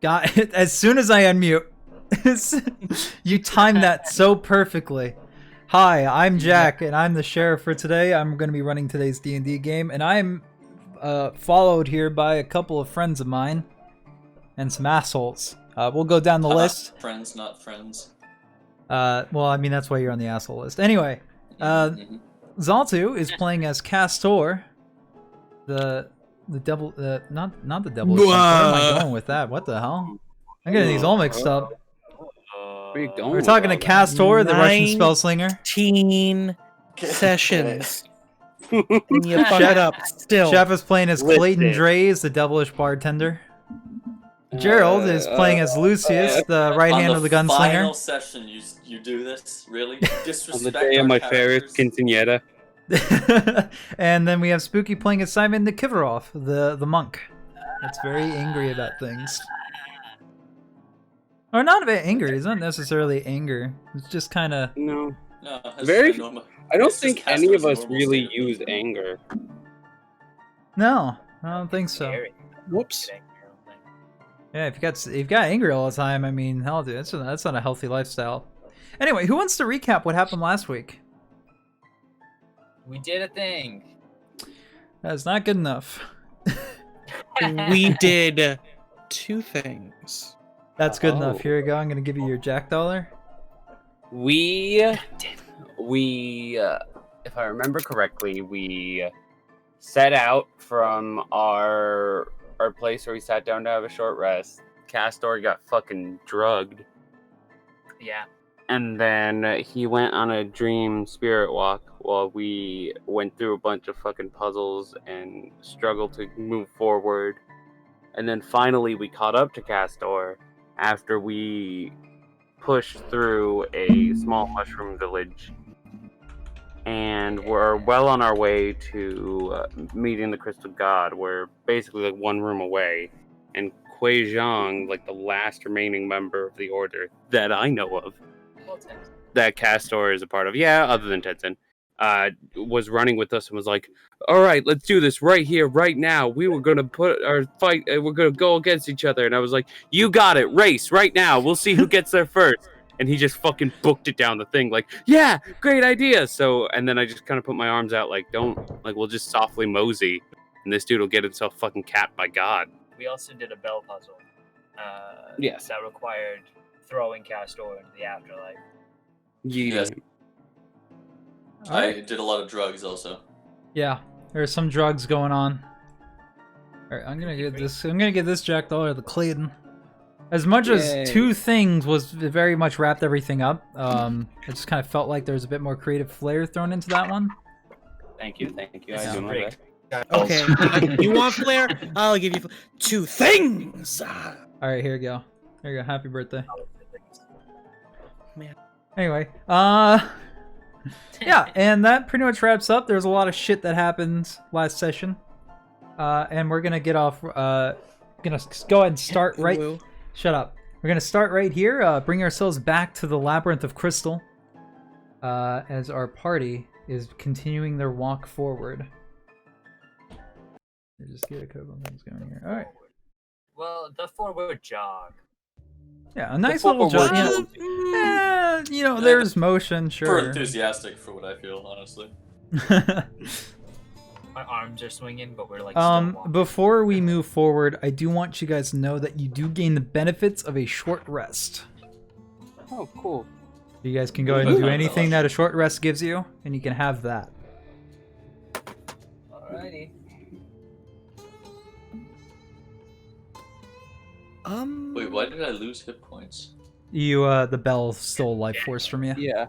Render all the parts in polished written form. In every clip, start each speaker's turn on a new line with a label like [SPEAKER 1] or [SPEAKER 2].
[SPEAKER 1] God, as soon as I unmute, you timed that so perfectly. Hi, I'm Jack, and I'm the sheriff for today. I'm going to be running today's D&D game, and I'm followed here by a couple of friends of mine and some assholes. We'll go down the list.
[SPEAKER 2] Friends, not friends.
[SPEAKER 1] Well, I mean, that's why you're on the asshole list. Anyway, Zaltu is playing as Castor, the devil, not the devil. Where am I going with that? What the hell? I'm getting these all mixed up. We're talking to Castor, the Russian spell slinger.
[SPEAKER 3] 19 sessions. And you fuck it up still.
[SPEAKER 1] Chef is playing as Clayton Draze, the devilish bartender. Gerald is playing as Lucius, the right hand of the gunslinger.
[SPEAKER 2] On the final session, you do this? Really? Disrespect
[SPEAKER 4] on the day of my favorite quinceañera.
[SPEAKER 1] And then we have Spooky playing as Simon the Kivarov, the monk. That's very angry about things. Or not a bit angry. It's not necessarily anger. It's just kind of...
[SPEAKER 4] No.
[SPEAKER 2] Very.
[SPEAKER 4] I don't think any of us really use anger.
[SPEAKER 1] No, I don't think so.
[SPEAKER 3] Whoops.
[SPEAKER 1] Yeah, if you've got anger all the time, I mean, hell, dude, that's not a healthy lifestyle. Anyway, who wants to recap what happened last week?
[SPEAKER 5] We did a thing.
[SPEAKER 1] That's not good enough.
[SPEAKER 3] We did 2 things.
[SPEAKER 1] That's good enough. Here you go. I'm gonna give you your Jack dollar.
[SPEAKER 4] We, if I remember correctly, we set out from our place where we sat down to have a short rest. Castor got fucking drugged.
[SPEAKER 5] Yeah.
[SPEAKER 4] And then he went on a dream spirit walk while we went through a bunch of fucking puzzles and struggled to move forward. And then finally we caught up to Castor after we pushed through a small mushroom village. And we're well on our way to meeting the Crystal God. We're basically like one room away. And Kuei Zhang, like the last remaining member of the Order that I know of, that Castor is a part of, other than Tetsun, was running with us and was like, all right, let's do this right here, right now. We were going to put our fight, we're going to go against each other. And I was like, you got it, race right now. We'll see who gets there first. And he just fucking booked it down the thing, like, yeah, great idea. So, and then I just kind of put my arms out, like, we'll just softly mosey. And this dude will get himself fucking capped by God.
[SPEAKER 5] We also did a bell puzzle.
[SPEAKER 4] Yes.
[SPEAKER 5] That required throwing Castor into the afterlife.
[SPEAKER 4] Yes.
[SPEAKER 2] I did a lot of drugs also.
[SPEAKER 1] Yeah, there's some drugs going on. All right, I'm gonna get this Jack dollar to Clayton. As much as 2 things was very much wrapped everything up, I just kind of felt like there was a bit more creative flair thrown into that one.
[SPEAKER 4] Thank you. I do my best.
[SPEAKER 3] Okay, you want flair? I'll give you 2 things!
[SPEAKER 1] All right, here you go. Here you go. Happy birthday.
[SPEAKER 3] Man.
[SPEAKER 1] Anyway, yeah, and that pretty much wraps up. There's a lot of shit that happened last session, and we're gonna get off. Gonna go ahead and start right. Shut up. We're gonna start right here. Bring ourselves back to the Labyrinth of Crystal, as our party is continuing their walk forward. Just get a couple of things going here. All right.
[SPEAKER 5] Well, the forward jog.
[SPEAKER 1] Yeah, a nice little jog. Yeah. There's motion, sure.
[SPEAKER 2] For enthusiastic for what I feel, honestly.
[SPEAKER 5] My arms are swinging, but we're like still walking.
[SPEAKER 1] Before we move forward, I do want you guys to know that you do gain the benefits of a short rest.
[SPEAKER 4] Oh, cool.
[SPEAKER 1] You guys can go ahead and do anything that a short rest gives you, and you can have that.
[SPEAKER 5] Alrighty.
[SPEAKER 2] Wait, why did I lose hit points?
[SPEAKER 1] You, the bell stole life force from you.
[SPEAKER 4] Yeah.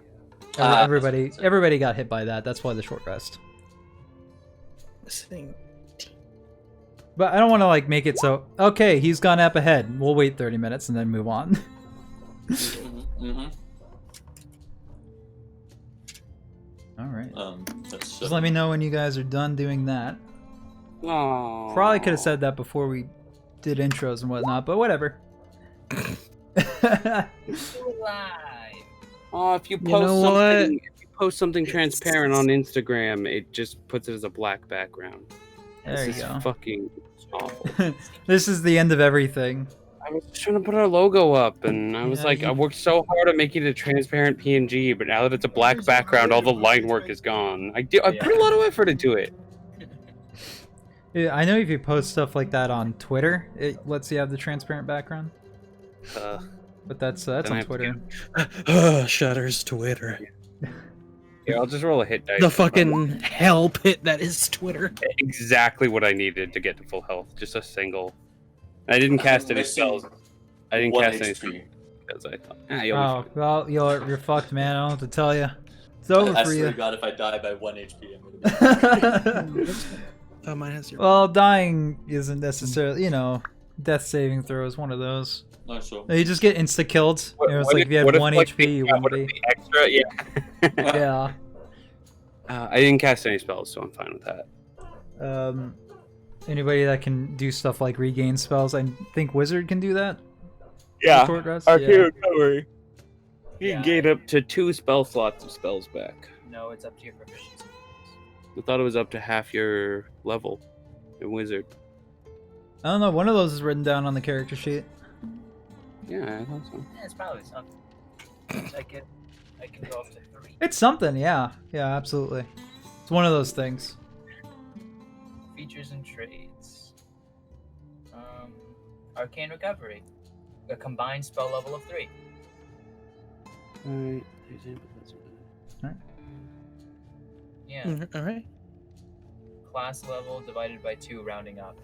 [SPEAKER 1] Everybody got hit by that. That's why the short rest.
[SPEAKER 3] This thing.
[SPEAKER 1] But I don't want to like make it so. Okay, he's gone up ahead. We'll wait 30 minutes and then move on. All right.
[SPEAKER 2] Just
[SPEAKER 1] let me know when you guys are done doing that.
[SPEAKER 4] Aww.
[SPEAKER 1] Probably could have said that before we did intros and whatnot, but whatever.
[SPEAKER 4] Oh, if you post something transparent on Instagram, it just puts it as a black background.
[SPEAKER 1] There
[SPEAKER 4] this
[SPEAKER 1] you
[SPEAKER 4] is
[SPEAKER 1] go.
[SPEAKER 4] Fucking awful.
[SPEAKER 1] This is the end of everything.
[SPEAKER 4] I was just trying to put our logo up, and I was like, I worked so hard on making it a transparent PNG, but now that it's a black background, all the line work is gone. I put a lot of effort into it.
[SPEAKER 1] Yeah, I know if you post stuff like that on Twitter, it lets you have the transparent background. But that's on Twitter.
[SPEAKER 3] Shutters Twitter.
[SPEAKER 4] Yeah, I'll just roll a hit dice.
[SPEAKER 3] The fucking hell pit that is Twitter.
[SPEAKER 4] Exactly what I needed to get to full health. Just a single. I didn't cast any spells. I didn't cast any spells because I thought, you'll be fine.
[SPEAKER 1] Well, you're fucked, man. I don't have to tell you. It's over for you.
[SPEAKER 2] I swear to God, if I die by 1 HP, I'm gonna be
[SPEAKER 3] Oh, mine has 0.
[SPEAKER 1] Well, dying isn't necessarily, death saving throw is one of those.
[SPEAKER 2] not sure.
[SPEAKER 1] You just get insta killed. It's like if you had 1 HP, you wouldn't be.
[SPEAKER 4] Extra, yeah.
[SPEAKER 1] Yeah.
[SPEAKER 4] I didn't cast any spells, so I'm fine with that.
[SPEAKER 1] Anybody that can do stuff like regain spells, I think Wizard can do that.
[SPEAKER 4] Yeah.
[SPEAKER 1] Short rest?
[SPEAKER 4] Arcane recovery. You can gain up to 2 spell slots of spells back.
[SPEAKER 5] No, it's up to your proficiency.
[SPEAKER 4] I thought it was up to half your level in Wizard.
[SPEAKER 1] I don't know. One of those is written down on the character sheet.
[SPEAKER 4] Yeah, I thought so.
[SPEAKER 5] Yeah, it's probably something. I can go up to 3.
[SPEAKER 1] It's something, yeah. Yeah, absolutely. It's one of those things.
[SPEAKER 5] Features and traits. Arcane recovery. A combined spell level of 3.
[SPEAKER 4] Alright.
[SPEAKER 5] Yeah.
[SPEAKER 3] Alright.
[SPEAKER 5] Class level divided by 2, rounding up.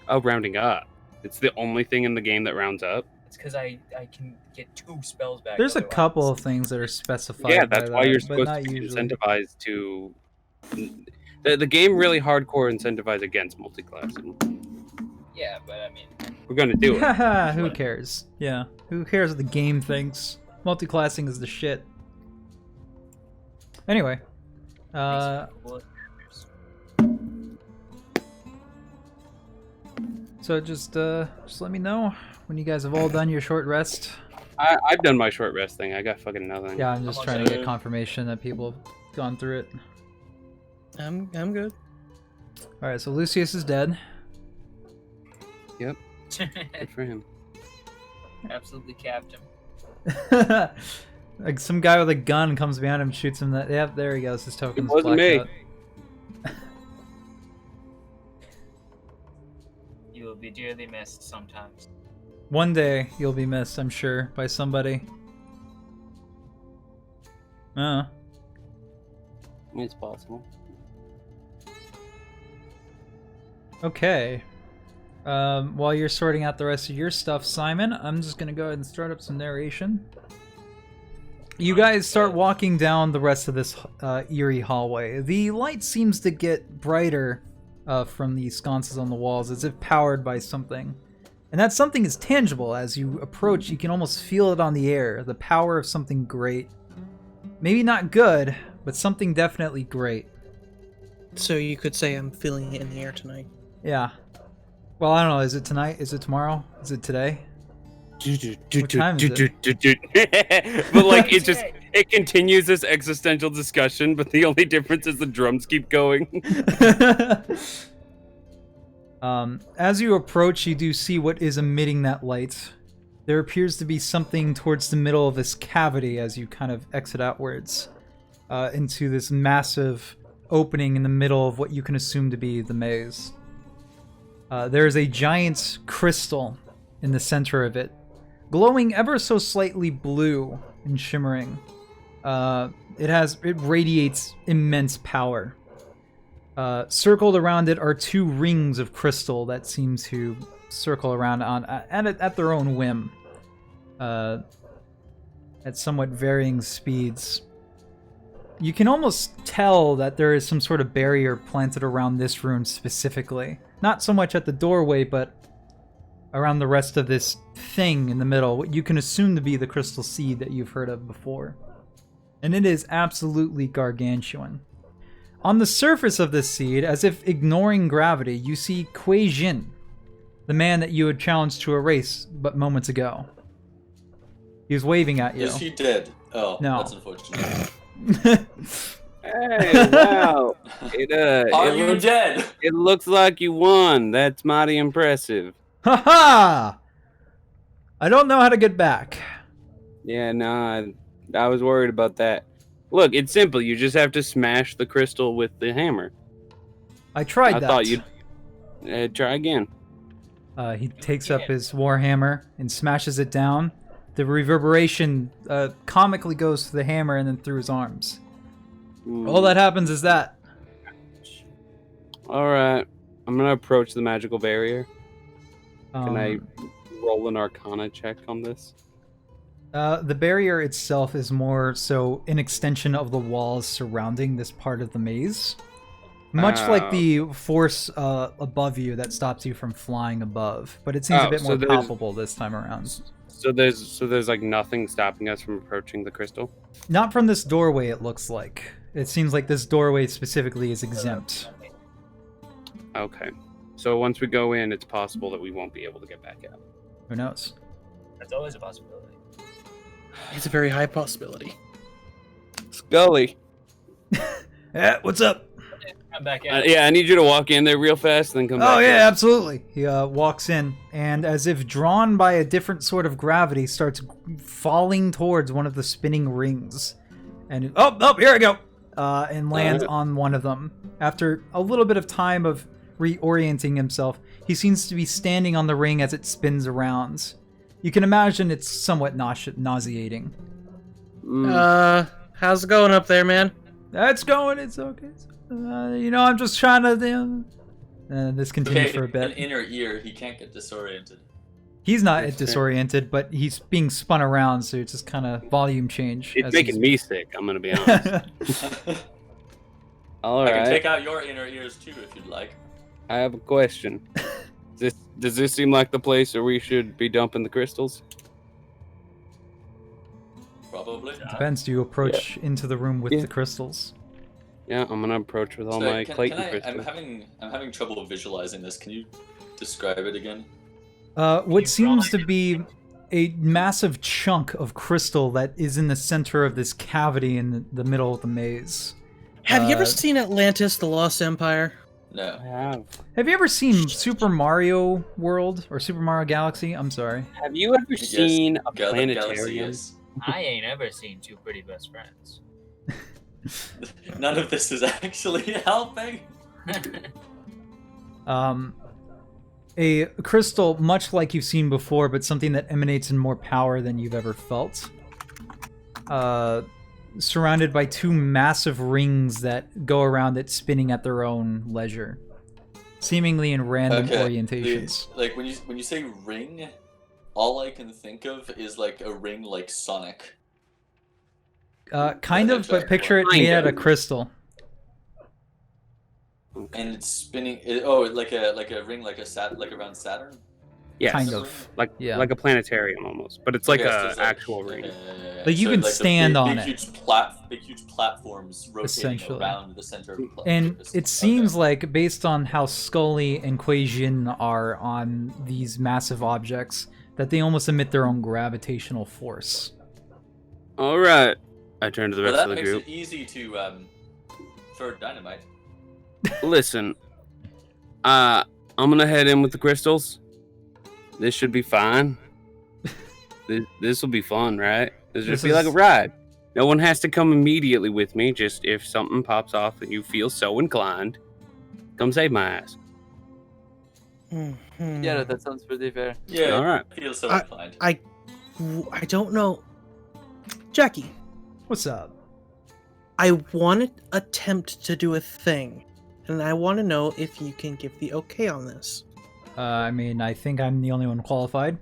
[SPEAKER 4] Oh, rounding up. It's the only thing in the game that rounds up.
[SPEAKER 5] It's because I can get 2 spells back.
[SPEAKER 1] There's a
[SPEAKER 5] otherwise.
[SPEAKER 1] couple of things that are specified.
[SPEAKER 4] Yeah, that's
[SPEAKER 1] by
[SPEAKER 4] why
[SPEAKER 1] that,
[SPEAKER 4] you're
[SPEAKER 1] but
[SPEAKER 4] supposed
[SPEAKER 1] not
[SPEAKER 4] to be
[SPEAKER 1] usually.
[SPEAKER 4] incentivized to. The game really hardcore incentivized against multi-classing.
[SPEAKER 5] Yeah, but I mean,
[SPEAKER 4] We're gonna do it.
[SPEAKER 1] Haha, who cares? Yeah, who cares what the game thinks? Multiclassing is the shit. Anyway, so just let me know when you guys have all done your short rest.
[SPEAKER 4] I've done my short rest thing. I got fucking nothing.
[SPEAKER 1] Yeah, I'm just trying to get confirmation that people have gone through it.
[SPEAKER 3] I'm good.
[SPEAKER 1] All right, so Lucius is dead.
[SPEAKER 4] Yep. Good for him.
[SPEAKER 5] absolutely capped him.
[SPEAKER 1] Like some guy with a gun comes behind him, shoots him. That yep, there he goes. His token's
[SPEAKER 4] It wasn't
[SPEAKER 1] blacked
[SPEAKER 4] me.
[SPEAKER 1] out.
[SPEAKER 5] You will be dearly missed sometimes.
[SPEAKER 1] One day you'll be missed, I'm sure, by somebody.
[SPEAKER 4] It's possible.
[SPEAKER 1] Okay. While you're sorting out the rest of your stuff, Simon, I'm just gonna go ahead and start up some narration. You guys start walking down the rest of this eerie hallway. The light seems to get brighter from the sconces on the walls, as if powered by something. And that something is tangible. As you approach, you can almost feel it on the air. The power of something great. Maybe not good, but something definitely great.
[SPEAKER 3] So you could say I'm feeling it in the air tonight.
[SPEAKER 1] Yeah. Well, I don't know. Is it tonight? Is it tomorrow? Is it today? What time is it?
[SPEAKER 4] But like it continues this existential discussion, but the only difference is the drums keep going.
[SPEAKER 1] As you approach, you do see what is emitting that light. There appears to be something towards the middle of this cavity as you kind of exit outwards into this massive opening in the middle of what you can assume to be the maze. There is a giant crystal in the center of it, glowing ever so slightly blue and shimmering. It radiates immense power. Circled around it are 2 rings of crystal that seem to circle around at their own whim, at somewhat varying speeds. You can almost tell that there is some sort of barrier planted around this room specifically. Not so much at the doorway, but around the rest of this thing in the middle, what you can assume to be the crystal seed that you've heard of before. And it is absolutely gargantuan. On the surface of this seed, as if ignoring gravity, you see Kuei Jin, the man that you had challenged to a race but moments ago. He was waving at you.
[SPEAKER 2] Is he dead? Oh,
[SPEAKER 1] No.
[SPEAKER 2] that's unfortunate.
[SPEAKER 4] Hey, wow!
[SPEAKER 2] Are you dead?
[SPEAKER 4] It looks like you won. That's mighty impressive.
[SPEAKER 1] Ha ha! I don't know how to get back.
[SPEAKER 4] Yeah, nah, I was worried about that. Look, it's simple. You just have to smash the crystal with the hammer.
[SPEAKER 1] I tried
[SPEAKER 4] I
[SPEAKER 1] that.
[SPEAKER 4] thought you'd try again.
[SPEAKER 1] He takes up his warhammer and smashes it down. The reverberation comically goes to the hammer and then through his arms. All that happens is that.
[SPEAKER 4] Alright. I'm gonna approach the magical barrier. Can I roll an arcana check on this?
[SPEAKER 1] The barrier itself is more so an extension of the walls surrounding this part of the maze. Much like the force above you that stops you from flying above. But it seems a bit more palpable this time around.
[SPEAKER 4] So there's like nothing stopping us from approaching the crystal?
[SPEAKER 1] Not from this doorway, it looks like. It seems like this doorway specifically is exempt.
[SPEAKER 4] Okay. So once we go in, it's possible that we won't be able to get back out.
[SPEAKER 1] Who knows?
[SPEAKER 5] That's always a possibility.
[SPEAKER 3] It's a very high possibility.
[SPEAKER 4] Scully.
[SPEAKER 1] Yeah, what's up?
[SPEAKER 5] I'm back out.
[SPEAKER 4] Yeah, I need you to walk in there real fast, then come back.
[SPEAKER 1] Oh yeah,
[SPEAKER 4] out.
[SPEAKER 1] absolutely. He walks in, and as if drawn by a different sort of gravity, starts falling towards one of the spinning rings. And oh, here I go! And lands on one of them. After a little bit of time of reorienting himself, he seems to be standing on the ring as it spins around. You can imagine it's somewhat nauseating.
[SPEAKER 3] How's it going up there, man?
[SPEAKER 1] It's going, it's okay. I'm just trying to... this continues for a bit.
[SPEAKER 2] An inner ear, he can't get disoriented.
[SPEAKER 1] He's not disoriented, but he's being spun around, so it's just kind of volume change.
[SPEAKER 4] It's making me sick, I'm gonna be honest. All right.
[SPEAKER 2] I can take out your inner ears too, if you'd like.
[SPEAKER 4] I have a question. Does this seem like the place where we should be dumping the crystals?
[SPEAKER 2] Probably.
[SPEAKER 1] Depends. Do you approach into the room with the crystals?
[SPEAKER 4] Yeah, I'm gonna approach with all my Clayton crystals.
[SPEAKER 2] I'm having trouble visualizing this. Can you describe it again?
[SPEAKER 1] What seems to be a massive chunk of crystal that is in the center of this cavity in the middle of the maze.
[SPEAKER 3] Have you ever seen Atlantis: The Lost Empire?
[SPEAKER 2] No.
[SPEAKER 4] I have.
[SPEAKER 1] Have you ever seen Super Mario World or Super Mario Galaxy? I'm sorry.
[SPEAKER 4] Have you ever seen a
[SPEAKER 2] Galaxy,
[SPEAKER 4] planetarium?
[SPEAKER 2] yes.
[SPEAKER 5] I ain't ever seen Two Pretty Best Friends.
[SPEAKER 2] None of this is actually helping.
[SPEAKER 1] A crystal much like you've seen before, but something that emanates in more power than you've ever felt. Surrounded by two massive rings that go around it, spinning at their own leisure, seemingly in random orientations.
[SPEAKER 2] Like when you say ring, all I can think of is like a ring like Sonic.
[SPEAKER 1] Kind of, but picture it made out of crystal.
[SPEAKER 2] And it's spinning. Like a ring, like around Saturn.
[SPEAKER 4] Yes.
[SPEAKER 1] Kind of.
[SPEAKER 4] Like a planetarium almost, but it's like
[SPEAKER 2] Yes,
[SPEAKER 4] an actual ring.
[SPEAKER 1] But you can stand on it.
[SPEAKER 2] Big huge platforms rotating around the center of the planet.
[SPEAKER 1] And it seems like, based on how Scully and Quasian are on these massive objects, that they almost emit their own gravitational force.
[SPEAKER 4] All right. I turn to the rest of the
[SPEAKER 2] That
[SPEAKER 4] group.
[SPEAKER 2] makes it easy to throw dynamite.
[SPEAKER 4] Listen, I'm gonna head in with the crystals. This should be fine. This will be fun, right? This will be like a ride. No one has to come immediately with me. Just if something pops off and you feel so inclined, come save my ass.
[SPEAKER 6] Yeah, that sounds pretty fair.
[SPEAKER 2] Yeah,
[SPEAKER 4] All right.
[SPEAKER 2] I feel so inclined.
[SPEAKER 3] I don't know. Jackie,
[SPEAKER 1] What's up?
[SPEAKER 3] I want to attempt to do a thing, and I want to know if you can give the okay on this.
[SPEAKER 1] I mean, I think I'm the only one qualified.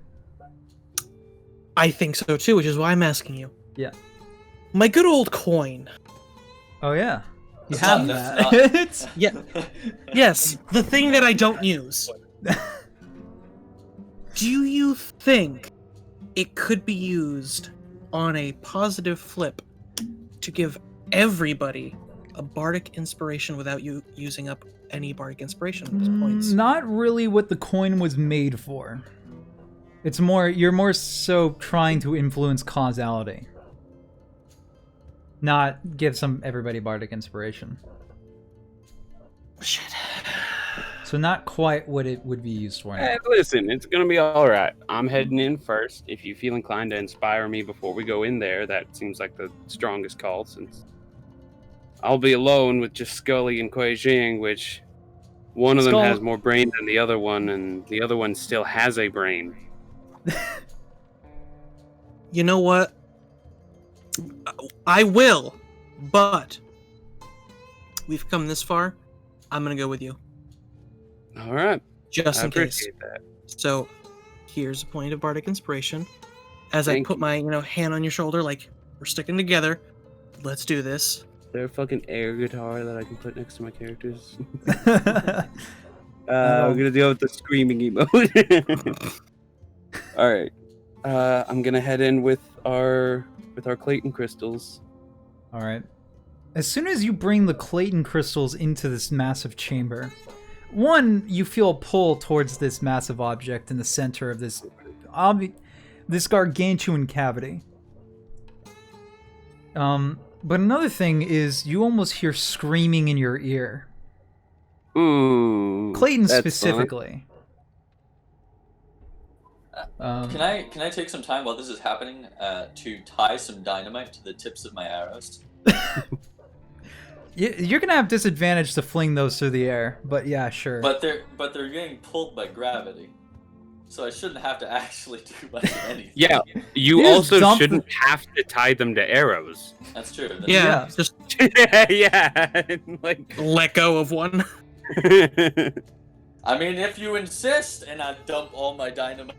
[SPEAKER 3] I think so too, which is why I'm asking you.
[SPEAKER 1] Yeah.
[SPEAKER 3] My good old coin.
[SPEAKER 1] Oh yeah. You
[SPEAKER 2] It's
[SPEAKER 1] have
[SPEAKER 2] not-
[SPEAKER 1] that.
[SPEAKER 2] it's
[SPEAKER 3] Yeah. Yes, the thing that I don't use. Do you think it could be used on a positive flip to give everybody a bardic inspiration without you using up any bardic inspiration points?
[SPEAKER 1] Not really what the coin was made for. It's more, you're more so trying to influence causality. Not give everybody bardic inspiration.
[SPEAKER 3] Shit.
[SPEAKER 1] So not quite what it would be used for.
[SPEAKER 4] Hey, listen, it's gonna be all right. I'm heading in first. If you feel inclined to inspire me before we go in there, that seems like the strongest call, since I'll be alone with just Scully and Kuei Jing, which one of them has more brain than the other one, and the other one still has a brain.
[SPEAKER 3] You know what? I will, but we've come this far. I'm gonna go with you.
[SPEAKER 4] All right.
[SPEAKER 3] Just
[SPEAKER 4] I
[SPEAKER 3] in case.
[SPEAKER 4] appreciate that.
[SPEAKER 3] So, here's a point of bardic inspiration. As I
[SPEAKER 4] Thank
[SPEAKER 3] put my, hand on your shoulder, like, we're sticking together. Let's do this.
[SPEAKER 4] Is there a fucking air guitar that I can put next to my characters?
[SPEAKER 1] Oh.
[SPEAKER 4] We're gonna deal with the screaming emote. All right. I'm gonna head in with our Clayton crystals.
[SPEAKER 1] All right. As soon as you bring the Clayton crystals into this massive chamber, one, you feel a pull towards this massive object in the center of this gargantuan cavity. But another thing is you almost hear screaming in your ear.
[SPEAKER 4] Ooh.
[SPEAKER 1] Clayton
[SPEAKER 4] that's
[SPEAKER 1] specifically.
[SPEAKER 2] Can I take some time while this is happening to tie some dynamite to the tips of my arrows?
[SPEAKER 1] You're gonna have disadvantage to fling those through the air, but yeah, sure.
[SPEAKER 2] But they're getting pulled by gravity, so I shouldn't have to actually do much of anything.
[SPEAKER 4] Yeah, you
[SPEAKER 1] You just
[SPEAKER 4] also
[SPEAKER 1] dump
[SPEAKER 4] shouldn't have to tie them to arrows.
[SPEAKER 2] That's true. That's
[SPEAKER 3] Yeah,
[SPEAKER 1] Yeah.
[SPEAKER 3] just
[SPEAKER 4] Yeah, like.
[SPEAKER 3] let go of one.
[SPEAKER 2] I mean, if you insist, and I dump all my dynamite.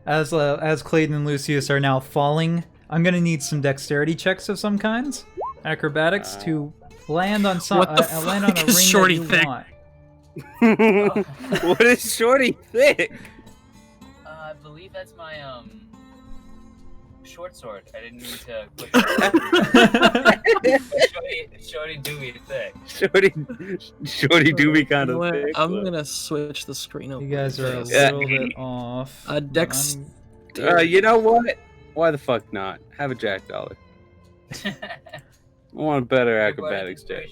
[SPEAKER 1] As Clayton and Lucius are now falling, I'm gonna need some dexterity checks of some kinds, acrobatics, to land on some
[SPEAKER 3] What the
[SPEAKER 1] land on
[SPEAKER 3] fuck
[SPEAKER 1] a
[SPEAKER 3] is
[SPEAKER 1] ring
[SPEAKER 3] Shorty
[SPEAKER 1] that you
[SPEAKER 3] think?
[SPEAKER 1] want.
[SPEAKER 4] What is Shorty thick?
[SPEAKER 5] I believe that's my short sword. I didn't mean to click. Shorty do me thick.
[SPEAKER 4] Shorty do be kind
[SPEAKER 3] You
[SPEAKER 4] of
[SPEAKER 3] know what?
[SPEAKER 4] thick.
[SPEAKER 3] I'm gonna switch the screen over.
[SPEAKER 1] You guys are a
[SPEAKER 3] because-
[SPEAKER 1] little bit off.
[SPEAKER 3] Dex.
[SPEAKER 4] You know what? Why the fuck not? Have a jack dollar. I want a better acrobatics check.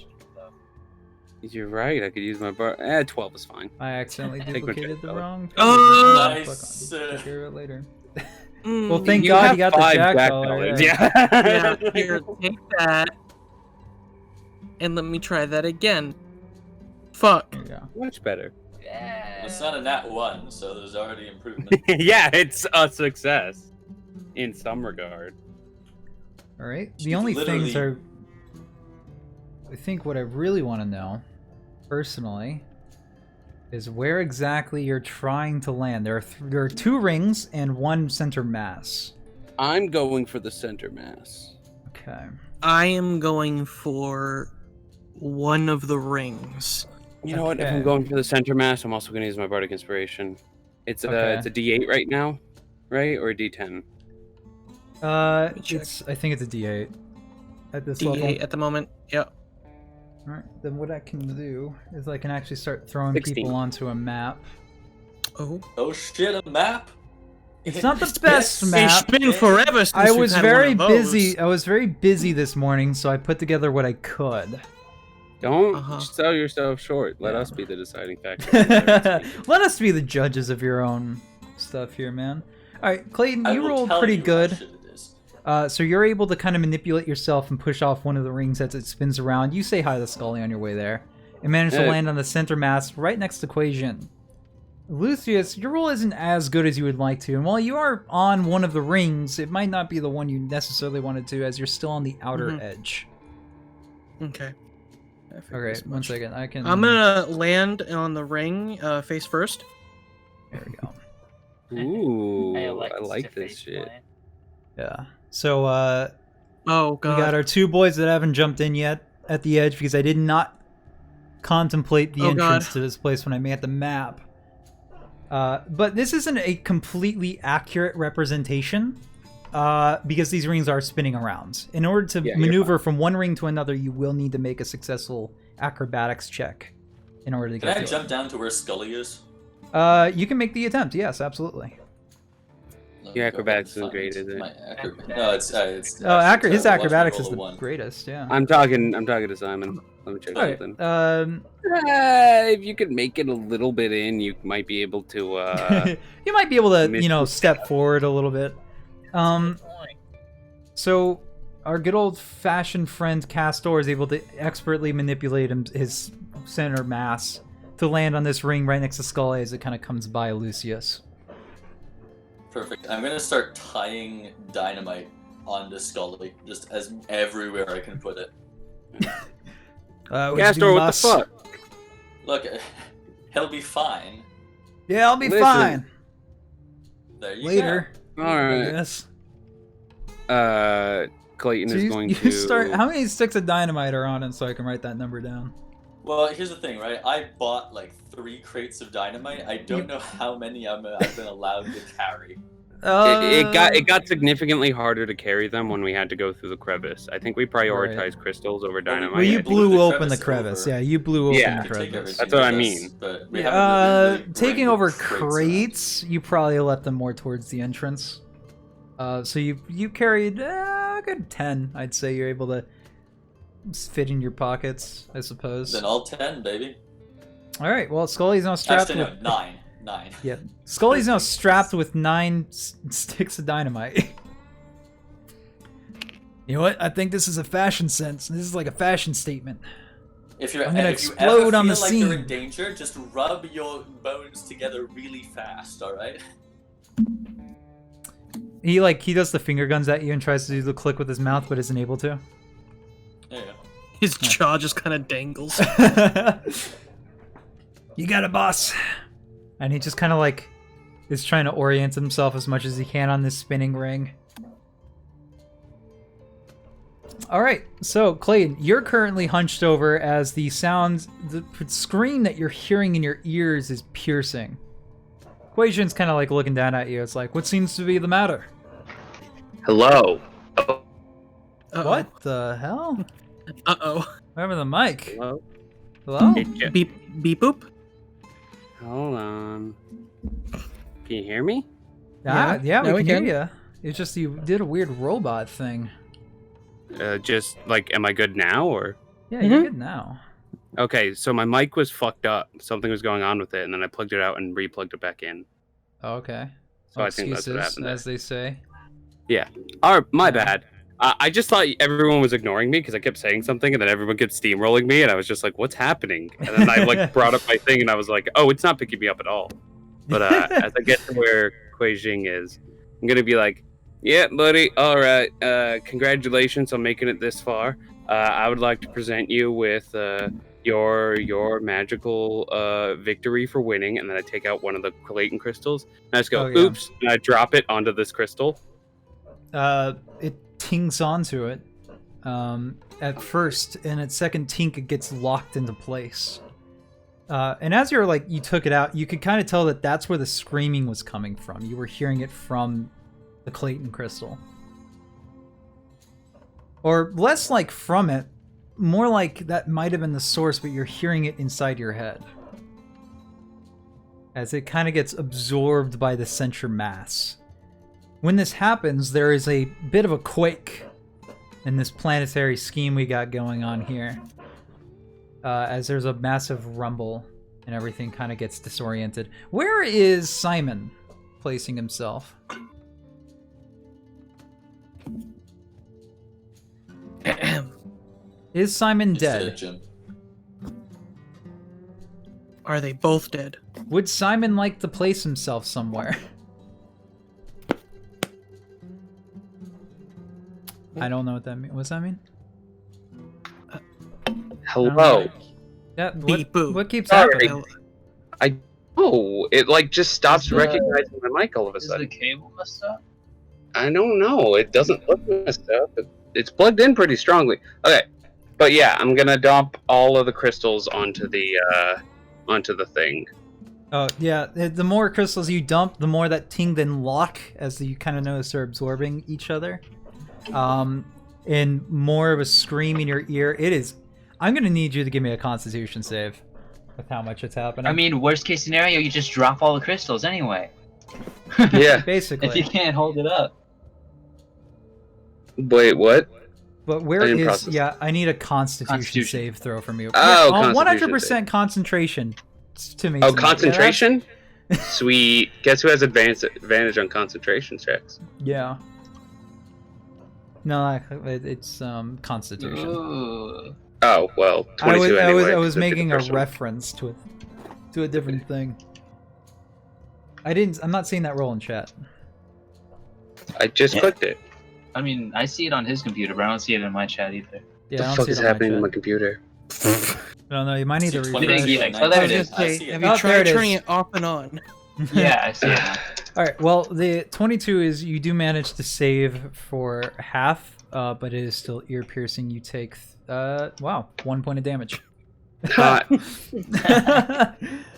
[SPEAKER 4] You're right. I could use my bar. 12 is fine.
[SPEAKER 1] I accidentally
[SPEAKER 4] Take my
[SPEAKER 1] duplicated
[SPEAKER 4] check
[SPEAKER 1] the
[SPEAKER 4] dollar.
[SPEAKER 1] wrong page.
[SPEAKER 3] Oh,
[SPEAKER 2] nice.
[SPEAKER 1] Take care of it later.
[SPEAKER 3] Mm,
[SPEAKER 1] Well, thank
[SPEAKER 4] You
[SPEAKER 1] God
[SPEAKER 4] have
[SPEAKER 1] you got the
[SPEAKER 4] 5
[SPEAKER 1] jack
[SPEAKER 4] jack
[SPEAKER 1] dollar.
[SPEAKER 4] dollars.
[SPEAKER 1] Yeah.
[SPEAKER 3] yeah, here, take that. And let me try that again. Fuck.
[SPEAKER 1] There you go.
[SPEAKER 4] Much better.
[SPEAKER 5] Yeah.
[SPEAKER 2] It's not a nat 1, so there's already improvement.
[SPEAKER 4] Yeah, it's a success in some regard.
[SPEAKER 1] All right.
[SPEAKER 2] She's
[SPEAKER 1] The only things
[SPEAKER 2] literally-
[SPEAKER 1] are. I think what I really want to know, personally, is where exactly you're trying to land. There are 2 rings and 1 center mass.
[SPEAKER 4] I'm going for the center mass.
[SPEAKER 1] Okay.
[SPEAKER 3] I am going for one of the rings.
[SPEAKER 4] You know what? If
[SPEAKER 1] Okay.
[SPEAKER 4] I'm going for the center mass, I'm also going to use my bardic inspiration. It's
[SPEAKER 1] Okay.
[SPEAKER 4] it's a D8 right now, right, or a D10?
[SPEAKER 3] me check.
[SPEAKER 1] I think it's a D8 at this
[SPEAKER 3] D8
[SPEAKER 1] level.
[SPEAKER 3] at the moment. Yep.
[SPEAKER 1] All right. Then what I can do is I can actually start throwing
[SPEAKER 4] 16.
[SPEAKER 1] people onto a map.
[SPEAKER 3] Oh.
[SPEAKER 2] Oh shit, a map?
[SPEAKER 1] It's not the best map.
[SPEAKER 3] It's been forever since
[SPEAKER 1] I
[SPEAKER 3] we've
[SPEAKER 1] was
[SPEAKER 3] had
[SPEAKER 1] very
[SPEAKER 3] one of those.
[SPEAKER 1] busy. I was very busy this morning, so I put together what I could.
[SPEAKER 4] Don't
[SPEAKER 3] Uh-huh.
[SPEAKER 4] sell yourself short. Let
[SPEAKER 1] Yeah.
[SPEAKER 4] us be the deciding factor.
[SPEAKER 1] Let us be the judges of your own stuff here, man. All right, Clayton,
[SPEAKER 2] I
[SPEAKER 1] you
[SPEAKER 2] will
[SPEAKER 1] rolled
[SPEAKER 2] tell
[SPEAKER 1] pretty
[SPEAKER 2] you how
[SPEAKER 1] good.
[SPEAKER 2] shit it is.
[SPEAKER 1] So you're able to kind of manipulate yourself and push off one of the rings as it spins around. You say hi to Scully on your way there, and manage to
[SPEAKER 4] Hey.
[SPEAKER 1] land on the center mass right next to Quasian. Lucius, your roll isn't as good as you would like to, and while you are on one of the rings, it might not be the one you necessarily wanted to, as you're still on the outer
[SPEAKER 3] Mhm.
[SPEAKER 1] edge.
[SPEAKER 3] Okay. I figured
[SPEAKER 1] Okay,
[SPEAKER 3] as
[SPEAKER 1] one
[SPEAKER 3] much.
[SPEAKER 1] second. I can.
[SPEAKER 3] I'm gonna land on the ring face first.
[SPEAKER 1] There we go.
[SPEAKER 4] Ooh, I
[SPEAKER 5] elect
[SPEAKER 4] like
[SPEAKER 5] to
[SPEAKER 4] this
[SPEAKER 5] face
[SPEAKER 4] shit.
[SPEAKER 5] plant.
[SPEAKER 1] Yeah. So
[SPEAKER 3] Oh
[SPEAKER 1] we
[SPEAKER 3] god.
[SPEAKER 1] got our 2 boys that haven't jumped in yet at the edge because I did not contemplate the
[SPEAKER 3] Oh,
[SPEAKER 1] entrance
[SPEAKER 3] God.
[SPEAKER 1] to this place when I made the map. But this isn't a completely accurate representation because these rings are spinning around. In order to
[SPEAKER 4] Yeah, you're
[SPEAKER 1] maneuver from one ring to another, you will need to make a successful acrobatics check in order to
[SPEAKER 2] Can
[SPEAKER 1] get
[SPEAKER 2] I
[SPEAKER 1] to
[SPEAKER 2] jump down to where Scully is?
[SPEAKER 1] it. You can make the attempt. Yes, absolutely.
[SPEAKER 4] Your acrobatics isn't great, is it?
[SPEAKER 2] No, it's
[SPEAKER 1] his
[SPEAKER 2] actually terrible.
[SPEAKER 1] acrobatics
[SPEAKER 2] Watch
[SPEAKER 1] is
[SPEAKER 2] me
[SPEAKER 1] the
[SPEAKER 2] roll a 1.
[SPEAKER 1] greatest. Yeah.
[SPEAKER 4] I'm talking to Simon. Let me check
[SPEAKER 1] All right.
[SPEAKER 4] something. If you could make it a little bit in, you might be able to.
[SPEAKER 1] You might be able to, step forward a little bit. So our good old-fashioned friend Castor is able to expertly manipulate his center mass to land on this ring right next to Scully as it kind of comes by Lucius.
[SPEAKER 2] Perfect. I'm gonna start tying dynamite onto Scully, just as everywhere I can put it.
[SPEAKER 4] Castor, what the fuck?
[SPEAKER 2] Look, he'll be fine.
[SPEAKER 1] Yeah, I'll be
[SPEAKER 4] Listen.
[SPEAKER 1] fine.
[SPEAKER 2] There you
[SPEAKER 1] Later.
[SPEAKER 4] All
[SPEAKER 1] I
[SPEAKER 4] right.
[SPEAKER 1] guess.
[SPEAKER 4] Clayton
[SPEAKER 1] So
[SPEAKER 4] is
[SPEAKER 1] you,
[SPEAKER 4] going
[SPEAKER 1] you
[SPEAKER 4] to
[SPEAKER 1] start. How many sticks of dynamite are on it so I can write that number down?
[SPEAKER 2] go. Well, here's the thing, right? I bought like 3 crates of dynamite. I don't know how many I've been allowed to carry.
[SPEAKER 4] It got significantly harder to carry them when we had to go through the crevice. I think we prioritized crystals over dynamite.
[SPEAKER 1] Well, you
[SPEAKER 2] I
[SPEAKER 1] blew
[SPEAKER 2] blew the
[SPEAKER 1] open the
[SPEAKER 2] crevice
[SPEAKER 1] crevice.
[SPEAKER 2] over.
[SPEAKER 1] Yeah, you blew open
[SPEAKER 4] Yeah.
[SPEAKER 1] the
[SPEAKER 2] We take
[SPEAKER 1] crevice.
[SPEAKER 2] everything
[SPEAKER 4] That's what I
[SPEAKER 2] with
[SPEAKER 4] mean.
[SPEAKER 2] us, but we haven't really
[SPEAKER 1] Taking
[SPEAKER 2] bringing
[SPEAKER 1] over
[SPEAKER 2] crates around.
[SPEAKER 1] crates, you probably left them more towards the entrance. So you carried a good 10. I'd say you're able to fit in your pockets, I suppose.
[SPEAKER 2] Then all 10, baby.
[SPEAKER 1] All right. Well, Scully's now strapped
[SPEAKER 2] Actually,
[SPEAKER 1] with
[SPEAKER 2] no, 9.
[SPEAKER 1] yeah. Scully's now strapped with 9 sticks of dynamite. You know what? I think this is a fashion sense. This is like a fashion statement.
[SPEAKER 2] If
[SPEAKER 1] I'm gonna
[SPEAKER 2] if you
[SPEAKER 1] explode
[SPEAKER 2] ever
[SPEAKER 1] on the
[SPEAKER 2] feel like you're in
[SPEAKER 1] scene.
[SPEAKER 2] danger, just rub your bones together really fast, alright?
[SPEAKER 1] He does the finger guns at you and tries to do the click with his mouth, but isn't able to.
[SPEAKER 2] There you go.
[SPEAKER 3] His jaw just kind of dangles.
[SPEAKER 1] You got it, boss. And he just kind of like is trying to orient himself as much as he can on this spinning ring. All right, so Clayton, you're currently hunched over as the scream that you're hearing in your ears is piercing. Quasion's kind of like looking down at you. It's like, what seems to be the matter?
[SPEAKER 4] Hello.
[SPEAKER 3] Uh-oh.
[SPEAKER 1] What the hell?
[SPEAKER 3] Uh-oh.
[SPEAKER 1] What happened to the mic?
[SPEAKER 4] Hello.
[SPEAKER 1] Hello?
[SPEAKER 3] Beep, beep, boop.
[SPEAKER 4] Hold on. Can you hear me?
[SPEAKER 1] Yeah,
[SPEAKER 3] now
[SPEAKER 1] we
[SPEAKER 3] we
[SPEAKER 1] can
[SPEAKER 3] can.
[SPEAKER 1] hear you. It's just you did a weird robot thing.
[SPEAKER 4] Just like, am I good now or?
[SPEAKER 1] Yeah, you're good now.
[SPEAKER 4] Okay, so my mic was fucked up. Something was going on with it, and then I plugged it out and re-plugged it back in.
[SPEAKER 1] Okay.
[SPEAKER 4] So I think that's what
[SPEAKER 1] Excuses,
[SPEAKER 4] happened there.
[SPEAKER 1] as they say.
[SPEAKER 4] My bad. I just thought everyone was ignoring me because I kept saying something, and then everyone kept steamrolling me, and I was just like, "What's happening?" And then I like brought up my thing, and I was like, "Oh, it's not picking me up at all." But as I get to where Kuei-jing is, I'm gonna be like, "Yeah, buddy. All right. Congratulations on making it this far. I would like to present you with your magical victory for winning." And then I take out one of the Clayton crystals, and I just go,
[SPEAKER 1] Oh, yeah.
[SPEAKER 4] "Oops!" And I drop it onto this crystal.
[SPEAKER 1] It tinks onto it at first, and at second tink it gets locked into place. And as you took it out, you could kind of tell that that's where the screaming was coming from. You were hearing it from the Clayton crystal. Or less like from it, more like that might have been the source, but you're hearing it inside your head. As it kind of gets absorbed by the center mass. When this happens, there is a bit of a quake in this planetary scheme we got going on here. As there's a massive rumble and everything kind of gets disoriented. Where is Simon placing himself? Is Simon
[SPEAKER 2] He's
[SPEAKER 1] dead?
[SPEAKER 2] Jim.
[SPEAKER 3] Are they both dead?
[SPEAKER 1] Would Simon like to place himself somewhere? I don't know what that means. What's that mean?
[SPEAKER 4] Hello.
[SPEAKER 1] Yeah,
[SPEAKER 3] Beep boop.
[SPEAKER 1] what keeps
[SPEAKER 4] Sorry.
[SPEAKER 1] happening?
[SPEAKER 4] Oh, it like just stops
[SPEAKER 5] Is the-
[SPEAKER 4] recognizing my mic all of a
[SPEAKER 5] Is the
[SPEAKER 4] sudden.
[SPEAKER 5] cable messed up?
[SPEAKER 4] I don't know. It doesn't look messed up. It's plugged in pretty strongly. Okay, but yeah, I'm gonna dump all of the crystals onto the thing.
[SPEAKER 1] Oh, yeah. The more crystals you dump, the more that ting then lock, as you kind of notice they're absorbing each other. And more of a scream in your ear. It is... I'm going to need you to give me a constitution save with how much it's happening.
[SPEAKER 5] I mean, worst case scenario, you just drop all the crystals anyway.
[SPEAKER 6] Yeah.
[SPEAKER 1] Basically.
[SPEAKER 5] If you can't hold it up.
[SPEAKER 6] Wait, what?
[SPEAKER 1] But where
[SPEAKER 6] I didn't
[SPEAKER 1] is...
[SPEAKER 6] process.
[SPEAKER 1] Yeah, I need a Constitution
[SPEAKER 5] Constitution.
[SPEAKER 1] save throw from you.
[SPEAKER 6] Oh,
[SPEAKER 1] Yeah,
[SPEAKER 6] Constitution
[SPEAKER 1] 100% concentration to me.
[SPEAKER 6] Oh,
[SPEAKER 1] tonight.
[SPEAKER 6] concentration? Sweet. Guess who has advantage on concentration checks?
[SPEAKER 1] Yeah. No, it's Constitution.
[SPEAKER 5] Ooh.
[SPEAKER 6] Oh, well, 22 anyway.
[SPEAKER 1] I was
[SPEAKER 6] 'cause I did
[SPEAKER 1] making
[SPEAKER 6] the
[SPEAKER 1] a
[SPEAKER 6] first one.
[SPEAKER 1] reference to a different thing. I'm not seeing that roll in chat.
[SPEAKER 6] I just clicked it.
[SPEAKER 5] I mean, I see it on his computer, but I don't see it in my chat either.
[SPEAKER 1] Yeah, I
[SPEAKER 6] What the
[SPEAKER 1] don't
[SPEAKER 6] fuck
[SPEAKER 1] see
[SPEAKER 6] is
[SPEAKER 1] it on my
[SPEAKER 6] happening to
[SPEAKER 1] chat.
[SPEAKER 6] my computer?
[SPEAKER 1] I don't know. You might need to
[SPEAKER 2] See,
[SPEAKER 1] refresh.
[SPEAKER 2] 20,
[SPEAKER 5] Yeah, oh, there it is.
[SPEAKER 2] I see it.
[SPEAKER 3] Have
[SPEAKER 1] Oh,
[SPEAKER 3] you
[SPEAKER 1] there
[SPEAKER 3] tried
[SPEAKER 1] it is.
[SPEAKER 3] turning it off and on?
[SPEAKER 5] Yeah, I see it now.
[SPEAKER 1] All right. Well, the 22 is you do manage to save for half, but it is still ear piercing. You take 1 point of damage.
[SPEAKER 6] Hot.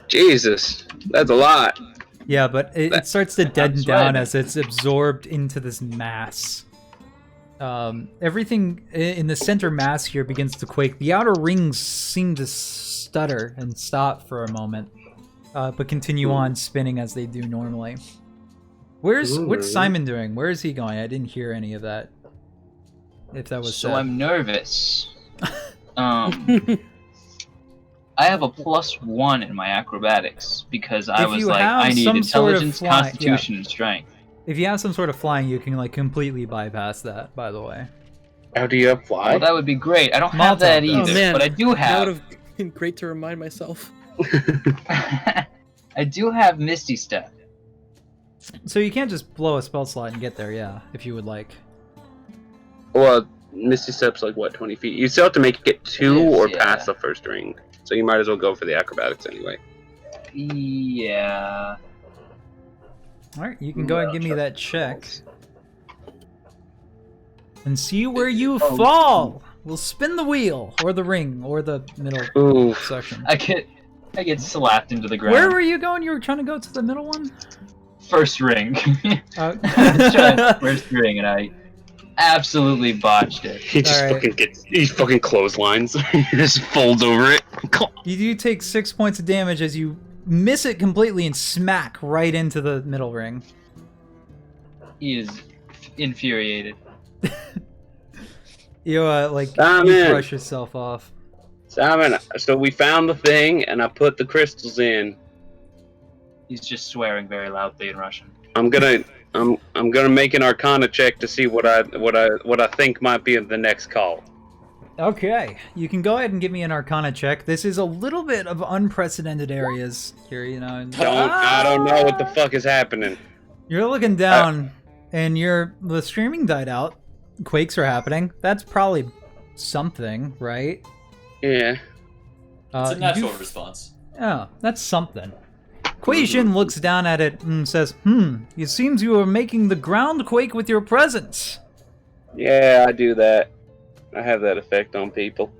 [SPEAKER 6] Jesus, that's a lot.
[SPEAKER 1] Yeah, but it starts to deaden
[SPEAKER 5] That's
[SPEAKER 1] down
[SPEAKER 5] right.
[SPEAKER 1] as it's absorbed into this mass. Everything in the center mass here begins to quake. The outer rings seem to stutter and stop for a moment, but continue on spinning as they do normally. What's Simon doing? Where is he going? I didn't hear any of that. If that was
[SPEAKER 5] So
[SPEAKER 1] said.
[SPEAKER 5] I'm nervous. I have a +1 in my acrobatics because I
[SPEAKER 1] If
[SPEAKER 5] was
[SPEAKER 1] you
[SPEAKER 5] like,
[SPEAKER 1] have
[SPEAKER 5] I need
[SPEAKER 1] some sort of
[SPEAKER 5] intelligence,
[SPEAKER 1] fly-
[SPEAKER 5] constitution, and strength.
[SPEAKER 1] If you have some sort of flying, you can like completely bypass that. By the way.
[SPEAKER 6] How do you have fly?
[SPEAKER 5] Well, that would be great. I don't
[SPEAKER 1] Malta.
[SPEAKER 5] have that
[SPEAKER 1] Oh,
[SPEAKER 5] either,
[SPEAKER 3] man.
[SPEAKER 5] but I do
[SPEAKER 3] That would
[SPEAKER 5] have.
[SPEAKER 3] have been great to remind myself.
[SPEAKER 5] I do have Misty Step.
[SPEAKER 1] So you can't just blow a spell slot and get there. Yeah, if you would like.
[SPEAKER 6] Well, Misty Step's like, what, 20 feet? You still have to make it 2
[SPEAKER 5] Yes,
[SPEAKER 6] or
[SPEAKER 5] yeah.
[SPEAKER 6] past the first ring. So you might as well go for the acrobatics anyway.
[SPEAKER 5] Yeah.
[SPEAKER 1] All right, you can go ahead and give me that check. And see where you fall. We'll spin the wheel, or the ring, or the middle
[SPEAKER 6] Ooh.
[SPEAKER 1] section.
[SPEAKER 5] I get slapped into the ground.
[SPEAKER 1] Where were you going? You were trying to go to the middle one?
[SPEAKER 5] First ring.
[SPEAKER 1] Oh.
[SPEAKER 5] First ring, and I absolutely botched it.
[SPEAKER 6] He just
[SPEAKER 1] Alright.
[SPEAKER 6] he fucking clotheslines. He just folds over it.
[SPEAKER 1] You do take 6 points of damage as you miss it completely and smack right into the middle ring.
[SPEAKER 5] He is infuriated.
[SPEAKER 1] You you
[SPEAKER 6] Simon.
[SPEAKER 1] brush yourself off.
[SPEAKER 6] Simon, so we found the thing, and I put the crystals in.
[SPEAKER 5] He's just swearing very loudly in Russian.
[SPEAKER 6] I'm gonna make an Arcana check to see what I think might be the next call.
[SPEAKER 1] Okay, you can go ahead and give me an Arcana check. This is a little bit of unprecedented areas here, you know.
[SPEAKER 6] I don't know what the fuck is happening.
[SPEAKER 1] You're looking down, and the streaming died out. Quakes are happening. That's probably something, right?
[SPEAKER 6] Yeah.
[SPEAKER 2] It's a
[SPEAKER 1] you
[SPEAKER 2] natural
[SPEAKER 1] do-
[SPEAKER 2] response.
[SPEAKER 1] Oh, that's something. Quaisian looks down at it and says, it seems you are making the ground quake with your presence.
[SPEAKER 6] Yeah, I do that. I have that effect on people.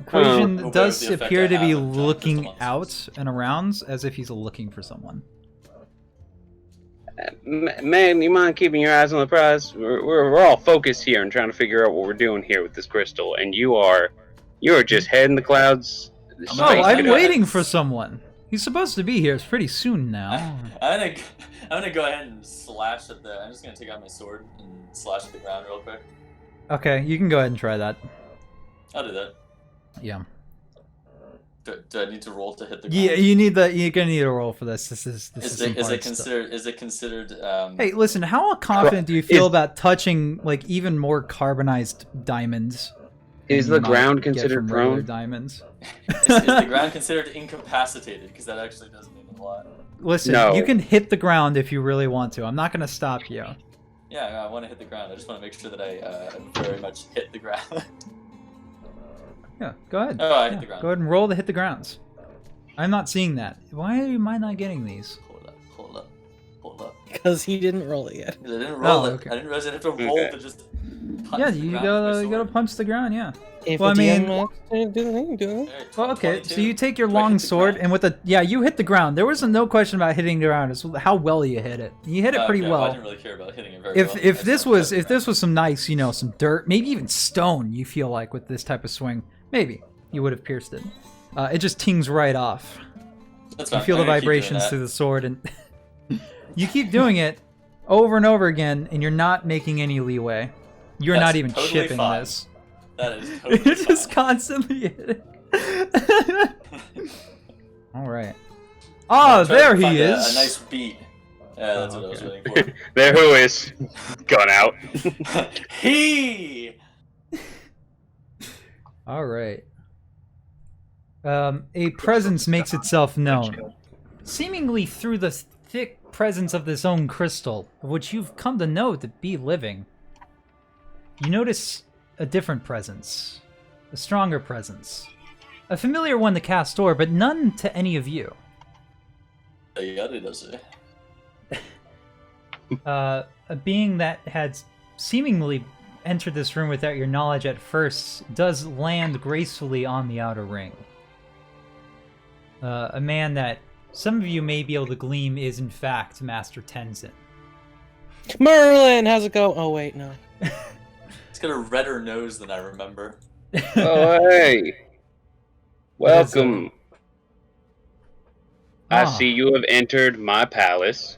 [SPEAKER 1] Quaisian
[SPEAKER 2] Oh,
[SPEAKER 1] does
[SPEAKER 2] the effect
[SPEAKER 1] appear
[SPEAKER 2] I
[SPEAKER 1] to be
[SPEAKER 2] have on
[SPEAKER 1] looking
[SPEAKER 2] crystals.
[SPEAKER 1] out and around as if he's looking for someone.
[SPEAKER 6] Man, you mind keeping your eyes on the prize? We're all focused here and trying to figure out what we're doing here with this crystal, and you're just head in the clouds.
[SPEAKER 1] Oh,
[SPEAKER 6] straight
[SPEAKER 1] I'm
[SPEAKER 6] to-
[SPEAKER 1] waiting for someone. He's supposed to be here. It's pretty soon now.
[SPEAKER 2] I'm gonna go ahead and slash at the. I'm just gonna take out my sword and slash at the ground real quick.
[SPEAKER 1] Okay, you can go ahead and try that.
[SPEAKER 2] I'll do that.
[SPEAKER 1] Yeah.
[SPEAKER 2] Do I need to roll to hit the ground?
[SPEAKER 1] Yeah, you're gonna need a roll for this. This is
[SPEAKER 2] Is
[SPEAKER 1] some
[SPEAKER 2] it
[SPEAKER 1] hard stuff.
[SPEAKER 2] considered? Is it considered?
[SPEAKER 1] Hey, listen, how confident do you feel
[SPEAKER 6] Is-
[SPEAKER 1] about touching like even more carbonized diamonds?
[SPEAKER 6] Is
[SPEAKER 1] than
[SPEAKER 6] the
[SPEAKER 1] you might
[SPEAKER 6] ground
[SPEAKER 1] get
[SPEAKER 6] considered
[SPEAKER 1] from regular
[SPEAKER 6] prone?
[SPEAKER 1] diamonds?
[SPEAKER 2] Is the ground considered incapacitated? Because that actually does mean a lot.
[SPEAKER 1] Listen,
[SPEAKER 6] No.
[SPEAKER 1] you can hit the ground if you really want to. I'm not gonna stop you.
[SPEAKER 2] Yeah, I want to hit the ground. I just want to make sure that I very much hit the ground.
[SPEAKER 1] Yeah, go ahead.
[SPEAKER 2] Oh, I hit
[SPEAKER 1] Yeah,
[SPEAKER 2] the ground.
[SPEAKER 1] Go ahead and roll to hit the grounds. I'm not seeing that. Why am I not getting these?
[SPEAKER 2] Hold up.
[SPEAKER 3] Because he didn't roll it yet.
[SPEAKER 2] 'Cause I didn't roll
[SPEAKER 1] Oh,
[SPEAKER 2] it.
[SPEAKER 1] okay.
[SPEAKER 2] I didn't realize I have to roll
[SPEAKER 6] Okay.
[SPEAKER 2] to just. Punch
[SPEAKER 1] Yeah,
[SPEAKER 2] the
[SPEAKER 1] you
[SPEAKER 2] ground with my
[SPEAKER 1] gotta
[SPEAKER 2] sword.
[SPEAKER 1] punch the ground. Yeah.
[SPEAKER 3] If
[SPEAKER 1] Well,
[SPEAKER 3] a
[SPEAKER 1] I mean-
[SPEAKER 3] DM wants to do the thing, do it.
[SPEAKER 2] Alright,
[SPEAKER 1] Well, okay.
[SPEAKER 2] 22.
[SPEAKER 1] So you take your
[SPEAKER 2] Do I hit
[SPEAKER 1] long
[SPEAKER 2] the
[SPEAKER 1] sword
[SPEAKER 2] ground?
[SPEAKER 1] and with the you hit the ground. There was no question about hitting the ground. It's how well you hit it. You hit it pretty
[SPEAKER 2] Okay,
[SPEAKER 1] well.
[SPEAKER 2] I didn't really care about hitting it very
[SPEAKER 1] If
[SPEAKER 2] well.
[SPEAKER 1] if
[SPEAKER 2] I
[SPEAKER 1] this
[SPEAKER 2] just wanted
[SPEAKER 1] was
[SPEAKER 2] to hit
[SPEAKER 1] if
[SPEAKER 2] the
[SPEAKER 1] this was some nice, some dirt, maybe even stone, you feel like with this type of swing, maybe you would have pierced it. It just tings right off.
[SPEAKER 2] ground. That's
[SPEAKER 1] You
[SPEAKER 2] fine.
[SPEAKER 1] feel the
[SPEAKER 2] I'm gonna keep doing
[SPEAKER 1] vibrations
[SPEAKER 2] that.
[SPEAKER 1] through the sword, and You keep doing it over and over again, and you're not making any leeway. You're
[SPEAKER 2] That's
[SPEAKER 1] not even
[SPEAKER 2] totally
[SPEAKER 1] shipping
[SPEAKER 2] fine.
[SPEAKER 1] this.
[SPEAKER 2] That is totally
[SPEAKER 1] You're just
[SPEAKER 2] fine.
[SPEAKER 1] constantly hitting. All right. Oh,
[SPEAKER 2] I'm trying
[SPEAKER 1] there
[SPEAKER 2] to find
[SPEAKER 1] he is.
[SPEAKER 2] A nice beat. Yeah, that's
[SPEAKER 1] Oh,
[SPEAKER 2] what I was
[SPEAKER 1] okay.
[SPEAKER 2] waiting
[SPEAKER 6] There who is gone out.
[SPEAKER 2] for. He.
[SPEAKER 1] All right. A presence makes itself known, seemingly through the thick presence of this own crystal, of which you've come to know to be living. You notice a different presence, a stronger presence, a familiar one to Castor, but none to any of you. A being that had seemingly entered this room without your knowledge at first does land gracefully on the outer ring. A man that some of you may be able to glean is in fact Master Tenzin.
[SPEAKER 3] Merlin, how's it go? Oh wait, no.
[SPEAKER 2] He's got a redder nose than I remember.
[SPEAKER 6] Oh, hey. Welcome. I
[SPEAKER 1] Ah.
[SPEAKER 6] see you have entered my palace.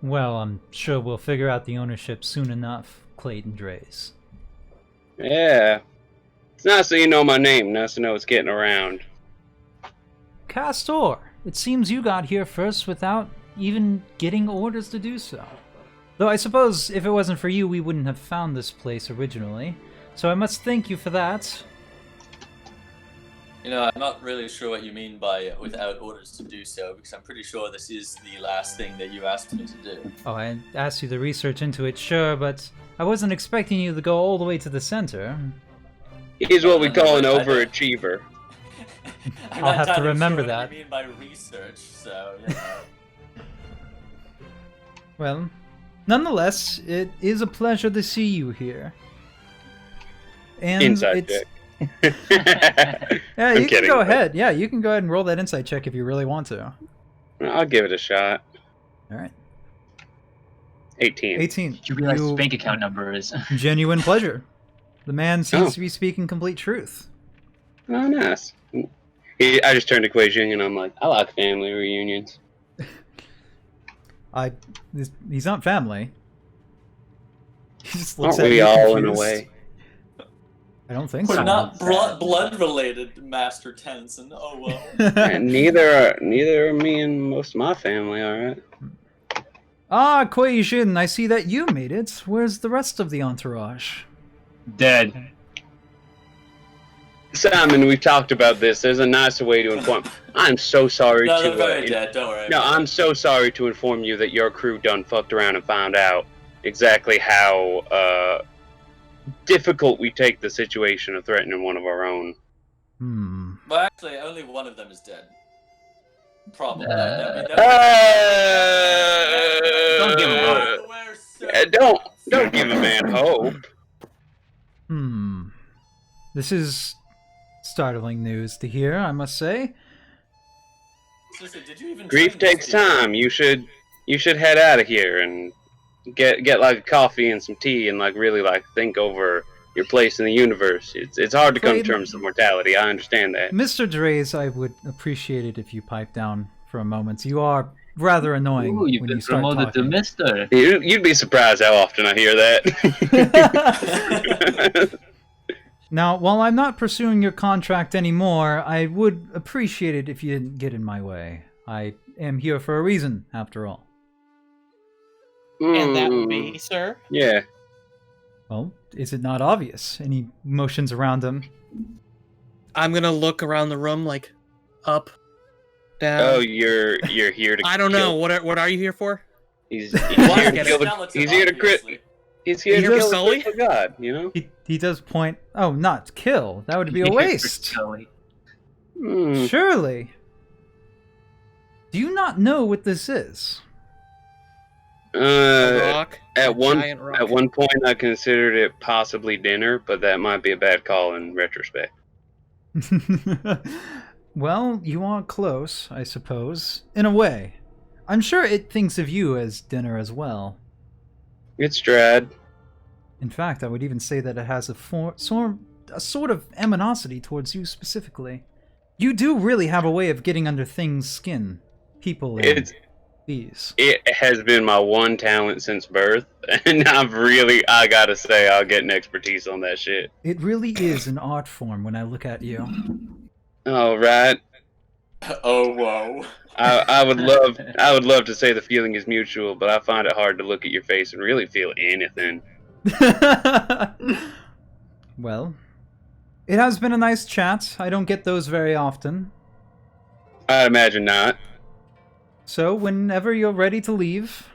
[SPEAKER 1] Well, I'm sure we'll figure out the ownership soon enough, Clayton Draze.
[SPEAKER 6] Yeah. It's nice that you know my name. Nice to know it's getting around.
[SPEAKER 1] Castor, it seems you got here first without even getting orders to do so. Though I suppose if it wasn't for you, we wouldn't have found this place originally. So I must thank you for that.
[SPEAKER 2] You know, I'm not really sure what you mean by without orders to do so, because I'm pretty sure this is the last thing that you asked me to do.
[SPEAKER 1] Oh, I asked you to research into it, sure, but I wasn't expecting you to go all the way to the center.
[SPEAKER 6] He's what we call an
[SPEAKER 2] I know.
[SPEAKER 6] overachiever.
[SPEAKER 2] I'm
[SPEAKER 1] I'll
[SPEAKER 2] not
[SPEAKER 1] have to
[SPEAKER 2] entirely
[SPEAKER 1] remember
[SPEAKER 2] sure
[SPEAKER 1] that.
[SPEAKER 2] What you mean by research, so you know.
[SPEAKER 1] Well, nonetheless, it is a pleasure to see you here. And
[SPEAKER 6] Inside
[SPEAKER 1] it's...
[SPEAKER 6] check.
[SPEAKER 1] Yeah,
[SPEAKER 6] I'm
[SPEAKER 1] you can
[SPEAKER 6] kidding,
[SPEAKER 1] go
[SPEAKER 6] but-
[SPEAKER 1] ahead. Yeah, you can go ahead and roll that insight check if you really want to.
[SPEAKER 6] I'll give it a shot.
[SPEAKER 1] All right.
[SPEAKER 6] 18.
[SPEAKER 1] 18.
[SPEAKER 5] You realize his
[SPEAKER 1] You-
[SPEAKER 5] bank account number is.
[SPEAKER 1] Genuine pleasure. The man seems
[SPEAKER 6] Oh.
[SPEAKER 1] to be speaking complete truth.
[SPEAKER 6] Oh, nice. I just turned to Kuei Jing and I'm like, I like family reunions.
[SPEAKER 1] He's not family. He just looks
[SPEAKER 6] Aren't
[SPEAKER 1] at
[SPEAKER 6] we
[SPEAKER 1] you
[SPEAKER 6] all in a
[SPEAKER 1] confused.
[SPEAKER 6] way?
[SPEAKER 1] I don't think
[SPEAKER 2] We're
[SPEAKER 1] so.
[SPEAKER 2] not blood related, Master Tenzin. Oh well.
[SPEAKER 6] And neither are me and most of my family, alright?
[SPEAKER 1] Ah, Kuei Jin, I see that you made it. Where's the rest of the entourage?
[SPEAKER 5] Dead.
[SPEAKER 6] Simon, we've talked about this. There's a nicer way to inform. I'm so sorry
[SPEAKER 2] No,
[SPEAKER 6] to.
[SPEAKER 2] they're very dead. Don't worry.
[SPEAKER 6] No,
[SPEAKER 2] about
[SPEAKER 6] I'm
[SPEAKER 2] it.
[SPEAKER 6] so sorry to inform you that your crew done fucked around and found out exactly how difficult we take the situation of threatening one of our own.
[SPEAKER 1] Hmm.
[SPEAKER 2] Well, actually, only one of them is dead. Probably.
[SPEAKER 5] Don't
[SPEAKER 2] give
[SPEAKER 5] him
[SPEAKER 2] hope.
[SPEAKER 6] Don't give a man hope.
[SPEAKER 1] Hmm. This is startling news to hear, I must say.
[SPEAKER 2] Seriously, did you even
[SPEAKER 6] Grief
[SPEAKER 2] train
[SPEAKER 6] takes
[SPEAKER 2] these people?
[SPEAKER 6] time. You should head out of here and get like a coffee and some tea and like really like think over your place in the universe. It's hard to come to
[SPEAKER 1] Clayton.
[SPEAKER 6] terms with mortality. I understand that.
[SPEAKER 1] Mr. Draze, I would appreciate it if you pipe down for a moment. You are rather annoying
[SPEAKER 5] Ooh, you've
[SPEAKER 1] when
[SPEAKER 5] been
[SPEAKER 1] you start
[SPEAKER 5] promoted to
[SPEAKER 1] talking.
[SPEAKER 5] Mister.
[SPEAKER 6] You'd be surprised how often I hear that.
[SPEAKER 1] Now, while I'm not pursuing your contract anymore, I would appreciate it if you didn't get in my way. I am here for a reason, after all.
[SPEAKER 3] And that would be, sir?
[SPEAKER 6] Yeah.
[SPEAKER 1] Well, is it not obvious? Any motions around him?
[SPEAKER 3] I'm gonna look around the room, like, up, down.
[SPEAKER 6] Oh, you're here to.
[SPEAKER 3] I don't know.
[SPEAKER 6] kill-
[SPEAKER 3] What are you here for?
[SPEAKER 6] He's
[SPEAKER 3] Well,
[SPEAKER 6] here to
[SPEAKER 3] get
[SPEAKER 6] kill
[SPEAKER 3] it.
[SPEAKER 6] the.
[SPEAKER 2] Skeleton,
[SPEAKER 6] He's here to crit.
[SPEAKER 2] obviously.
[SPEAKER 6] He's here
[SPEAKER 3] You
[SPEAKER 6] to
[SPEAKER 3] hear
[SPEAKER 6] kill the
[SPEAKER 3] Sully?
[SPEAKER 6] crystal god. You know.
[SPEAKER 1] He does point... Oh, not kill. That would be a waste.
[SPEAKER 6] Hmm.
[SPEAKER 1] Surely. Do you not know what this is?
[SPEAKER 3] A rock.
[SPEAKER 6] At
[SPEAKER 3] a
[SPEAKER 6] one
[SPEAKER 3] giant rock.
[SPEAKER 6] at one point, I considered it possibly dinner, but that might be a bad call in retrospect.
[SPEAKER 1] Well, you are close, I suppose. In a way. I'm sure it thinks of you as dinner as well.
[SPEAKER 6] It's Strad.
[SPEAKER 1] In fact, I would even say that it has a sort of animosity towards you specifically. You do really have a way of getting under things' skin. people in these.
[SPEAKER 6] It has been my one talent since birth, and I gotta say, I'll get an expertise on that shit.
[SPEAKER 1] It really is an art form when I look at you.
[SPEAKER 6] All right.
[SPEAKER 2] Oh, whoa.
[SPEAKER 6] I would love to say the feeling is mutual, but I find it hard to look at your face and really feel anything.
[SPEAKER 1] Well, it has been a nice chat. I don't get those very often.
[SPEAKER 6] I'd imagine not.
[SPEAKER 1] So, whenever you're ready to leave...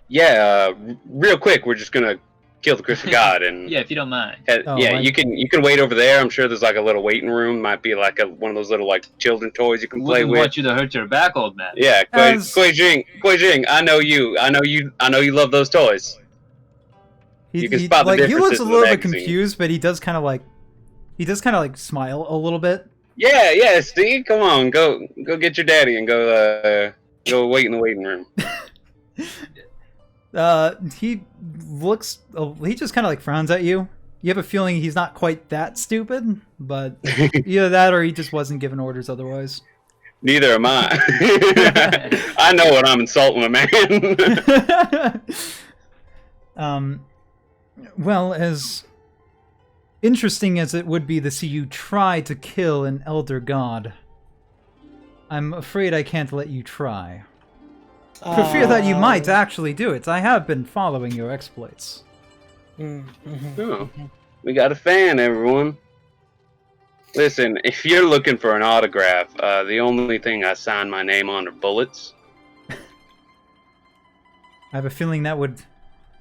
[SPEAKER 6] Yeah, real quick, we're just gonna kill the Crystal God and...
[SPEAKER 5] Yeah, if you don't mind.
[SPEAKER 6] You can wait over there. I'm sure there's like a little waiting room. Might be like one of those little like children toys you can play
[SPEAKER 5] Wouldn't
[SPEAKER 6] with.
[SPEAKER 5] want you to hurt your back, old man.
[SPEAKER 6] Yeah, Kuei Jing, I know you love those toys. You can spot the
[SPEAKER 1] he
[SPEAKER 6] differences
[SPEAKER 1] looks a
[SPEAKER 6] in the
[SPEAKER 1] little bit
[SPEAKER 6] magazine.
[SPEAKER 1] confused, but he does kind of like smile a little bit.
[SPEAKER 6] Yeah, Steve, come on, go get your daddy and go wait in the waiting room.
[SPEAKER 1] He just kind of like frowns at you. You have a feeling he's not quite that stupid, but either that or he just wasn't given orders otherwise.
[SPEAKER 6] Neither am I. I know when I'm insulting a man.
[SPEAKER 1] Well, as interesting as it would be to see you try to kill an elder god, I'm afraid I can't let you try. For fear that you might actually do it. I have been following your exploits.
[SPEAKER 6] Oh, we got a fan, everyone. Listen, if you're looking for an autograph, the only thing I sign my name on are bullets.
[SPEAKER 1] I have a feeling that would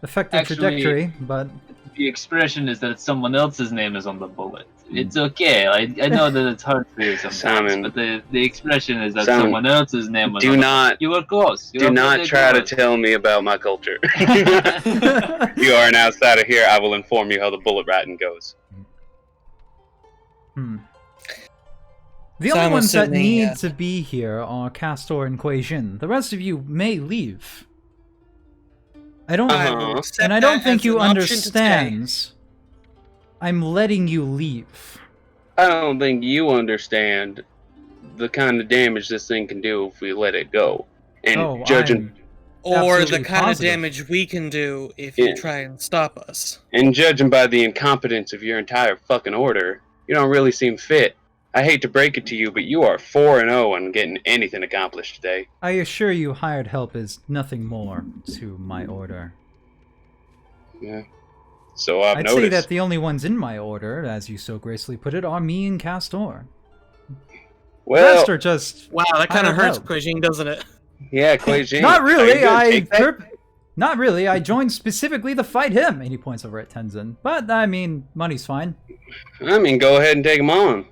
[SPEAKER 1] affect the
[SPEAKER 5] Actually,
[SPEAKER 1] trajectory, but...
[SPEAKER 5] The expression is that someone else's name is on the bullet. It's okay. I know that it's hard for you sometimes,
[SPEAKER 6] Simon,
[SPEAKER 5] but the expression is that
[SPEAKER 6] Simon,
[SPEAKER 5] someone else's name was
[SPEAKER 6] do
[SPEAKER 5] on the
[SPEAKER 6] not-
[SPEAKER 5] bullet. You were close. You
[SPEAKER 6] Do
[SPEAKER 5] were
[SPEAKER 6] not
[SPEAKER 5] really
[SPEAKER 6] try to
[SPEAKER 5] close.
[SPEAKER 6] tell me about my culture. You are an outsider here. I will inform you how the bullet writing goes.
[SPEAKER 1] The only
[SPEAKER 3] Simon
[SPEAKER 1] ones that
[SPEAKER 3] certainly,
[SPEAKER 1] need to be here are Castor and Kuei Jin. The rest of you may leave. I don't,
[SPEAKER 3] I will accept
[SPEAKER 1] and I don't
[SPEAKER 3] that
[SPEAKER 1] think
[SPEAKER 3] as
[SPEAKER 1] you
[SPEAKER 3] an option to stay.
[SPEAKER 1] understand. I'm letting you leave.
[SPEAKER 6] I don't think you understand the kind of damage this thing can do if we let it go. And judging
[SPEAKER 3] Or the
[SPEAKER 1] Absolutely
[SPEAKER 3] kind
[SPEAKER 1] positive.
[SPEAKER 3] of damage we can do if you try and stop us.
[SPEAKER 6] by the incompetence of your entire fucking order, you don't really seem fit. I hate to break it to you, but you are 4-0 on getting anything accomplished today.
[SPEAKER 1] I assure you hired help is nothing more to my order.
[SPEAKER 6] Yeah. So I've
[SPEAKER 1] I'd
[SPEAKER 6] noticed.
[SPEAKER 1] say that the only ones in my order, as you so gracefully put it, are me and Castor.
[SPEAKER 6] Well,
[SPEAKER 1] Castor just...
[SPEAKER 3] Wow, that kind of
[SPEAKER 1] hired
[SPEAKER 3] hurts,
[SPEAKER 1] help.
[SPEAKER 3] Kuei-Jing, doesn't it?
[SPEAKER 6] yeah, Kuei Jing.
[SPEAKER 1] Not really,
[SPEAKER 6] Are you gonna take that?
[SPEAKER 1] Not really, I joined specifically to fight him! And he points over at Tenzin. But, I mean, money's fine.
[SPEAKER 6] I mean, go ahead and take him on.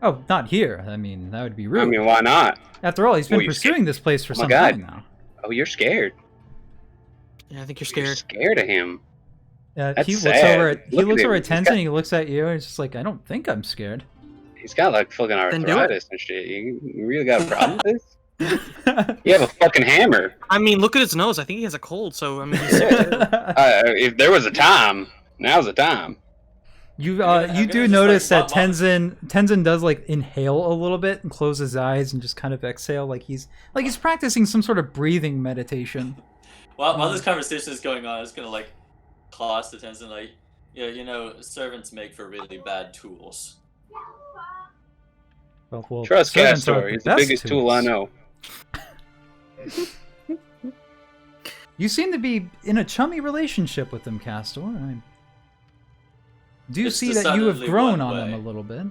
[SPEAKER 1] Oh, not here. I mean, that would be rude.
[SPEAKER 6] I mean, why not?
[SPEAKER 1] After all, he's been
[SPEAKER 6] Well, you're
[SPEAKER 1] pursuing this place for
[SPEAKER 6] Oh my
[SPEAKER 1] some
[SPEAKER 6] God.
[SPEAKER 1] time now.
[SPEAKER 6] Oh, you're scared.
[SPEAKER 3] Yeah, I think you're
[SPEAKER 6] You're
[SPEAKER 3] scared.
[SPEAKER 6] scared of him.
[SPEAKER 1] He
[SPEAKER 6] That's
[SPEAKER 1] looks
[SPEAKER 6] sad.
[SPEAKER 1] over at
[SPEAKER 6] Look at him.
[SPEAKER 1] Tenzin
[SPEAKER 6] He's got-
[SPEAKER 1] and he looks at you and he's just like, I don't think I'm scared.
[SPEAKER 6] He's got like fucking
[SPEAKER 3] Then do it.
[SPEAKER 6] arthritis and shit. You really got a problem with this? You have a fucking hammer.
[SPEAKER 3] I mean, look at his nose. I think he has a cold, so I mean, he's sick too.
[SPEAKER 6] If there was a time, now's the time.
[SPEAKER 1] You
[SPEAKER 2] I'm
[SPEAKER 1] you
[SPEAKER 2] gonna
[SPEAKER 1] do
[SPEAKER 2] just,
[SPEAKER 1] notice
[SPEAKER 2] like,
[SPEAKER 1] that
[SPEAKER 2] mom-
[SPEAKER 1] Tenzin does like inhale a little bit and close his eyes and just kind of exhale like he's practicing some sort of breathing meditation.
[SPEAKER 2] While this conversation is going on, I was gonna like toss to Tenzin like, yeah, you know, servants make for really bad tools.
[SPEAKER 1] Well,
[SPEAKER 6] Trust
[SPEAKER 1] servants
[SPEAKER 6] Castor.
[SPEAKER 1] aren't
[SPEAKER 6] He's the
[SPEAKER 1] best
[SPEAKER 6] biggest tool I
[SPEAKER 1] tools.
[SPEAKER 6] know.
[SPEAKER 1] You seem to be in a chummy relationship with them, Castor. I do
[SPEAKER 2] It's
[SPEAKER 1] see that you have
[SPEAKER 2] decidedly
[SPEAKER 1] grown
[SPEAKER 2] one
[SPEAKER 1] on
[SPEAKER 2] way.
[SPEAKER 1] them a little bit.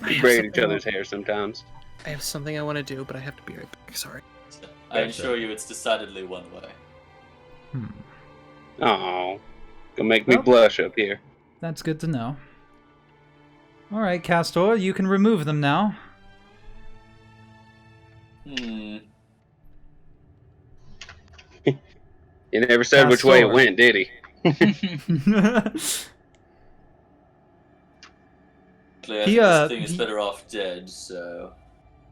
[SPEAKER 6] We braid each other's hair sometimes.
[SPEAKER 3] I have something I want to do, but I have to be right back. Sorry.
[SPEAKER 2] So, I assure you, it's decidedly one way.
[SPEAKER 6] Oh, gonna make me
[SPEAKER 1] Well-
[SPEAKER 6] blush up here.
[SPEAKER 1] That's good to know. All right, Castor, you can remove them now.
[SPEAKER 6] He never said which way it
[SPEAKER 1] Castor.
[SPEAKER 6] went, did he?
[SPEAKER 2] Clearly, I
[SPEAKER 1] He,
[SPEAKER 2] think this thing is
[SPEAKER 1] he-
[SPEAKER 2] better off dead, so...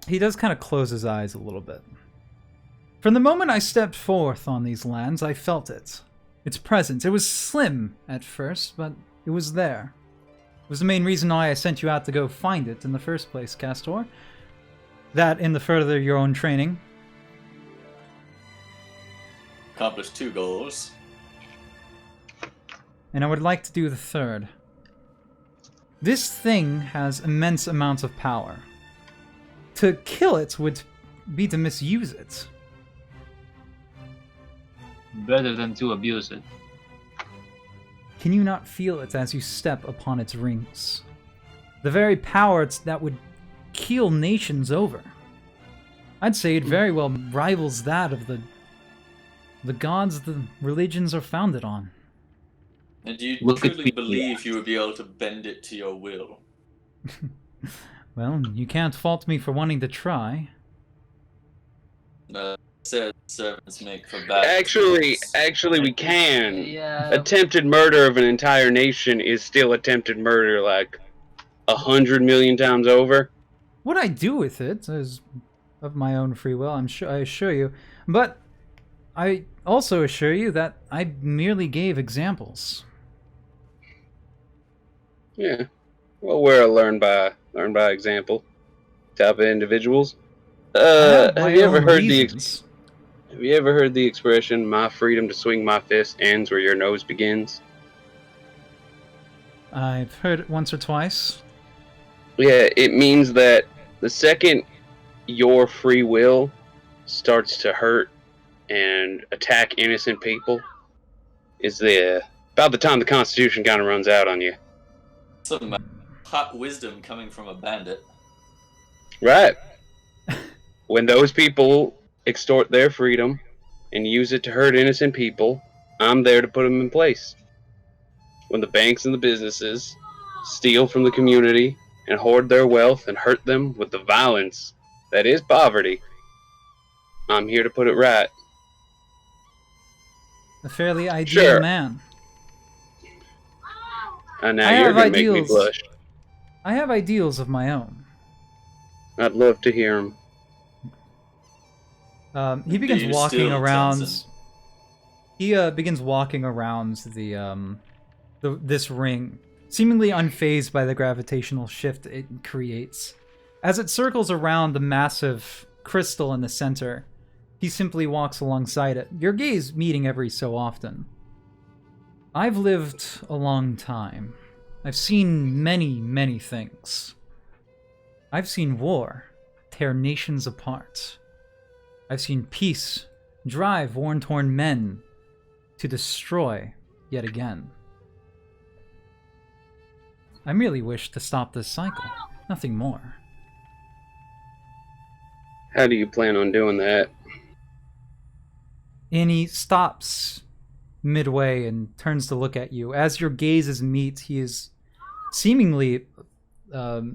[SPEAKER 1] He does kind of close his eyes a little bit. From the moment I stepped forth on these lands, I felt it. Its presence. It was slim at first, but it was there. It was the main reason why I sent you out to go find it in the first place, Castor. that in the further your own training.
[SPEAKER 2] Accomplished 2 goals.
[SPEAKER 1] And I would like to do the third. This thing has immense amounts of power. To kill it would be to misuse it.
[SPEAKER 5] Better than to abuse it.
[SPEAKER 1] Can you not feel it as you step upon its rings? The very power that would keel nations over. I'd say it very well rivals that of the gods the religions are founded on.
[SPEAKER 2] And do you
[SPEAKER 5] Look at
[SPEAKER 2] truly
[SPEAKER 5] me.
[SPEAKER 2] believe you would be able to bend it to your will?
[SPEAKER 1] Well, you can't fault me for wanting to try.
[SPEAKER 2] Servants make for bad.
[SPEAKER 6] Actually, we can.
[SPEAKER 5] Yeah.
[SPEAKER 6] Attempted murder of an entire nation is still attempted murder, like 100 million times over.
[SPEAKER 1] What I do with it is of my own free will, I assure you. But I also assure you that I merely gave examples.
[SPEAKER 6] Yeah. Well, we're a learn by example type of individuals. Have you ever heard Have you ever heard the expression, "My freedom to swing my fist ends where your nose begins"?
[SPEAKER 1] I've heard it once or twice.
[SPEAKER 6] Yeah, it means that the second your free will starts to hurt and attack innocent people is about the time the Constitution kind of runs out on you.
[SPEAKER 2] Some hot wisdom coming from a bandit.
[SPEAKER 6] Right. When those people extort their freedom and use it to hurt innocent people, I'm there to put them in place. When the banks and the businesses steal from the community and hoard their wealth and hurt them with the violence that is poverty, I'm here to put it right.
[SPEAKER 1] A fairly ideal
[SPEAKER 6] Sure.
[SPEAKER 1] man.
[SPEAKER 6] And now
[SPEAKER 1] I
[SPEAKER 6] you're
[SPEAKER 1] have
[SPEAKER 6] going to make me
[SPEAKER 1] ideals.
[SPEAKER 6] blush.
[SPEAKER 1] I have ideals of my own.
[SPEAKER 6] I'd love to hear them.
[SPEAKER 1] He begins
[SPEAKER 2] you
[SPEAKER 1] walking
[SPEAKER 2] still,
[SPEAKER 1] around.
[SPEAKER 2] Johnson?
[SPEAKER 1] He begins walking around this ring, seemingly unfazed by the gravitational shift it creates. As it circles around the massive crystal in the center, he simply walks alongside it, your gaze meeting every so often. I've lived a long time. I've seen many, many things. I've seen war tear nations apart. I've seen peace drive worn-torn men to destroy yet again. I merely wish to stop this cycle, nothing more.
[SPEAKER 6] How do you plan on doing that?
[SPEAKER 1] And he stops midway and turns to look at you. As your gazes meet, he is seemingly about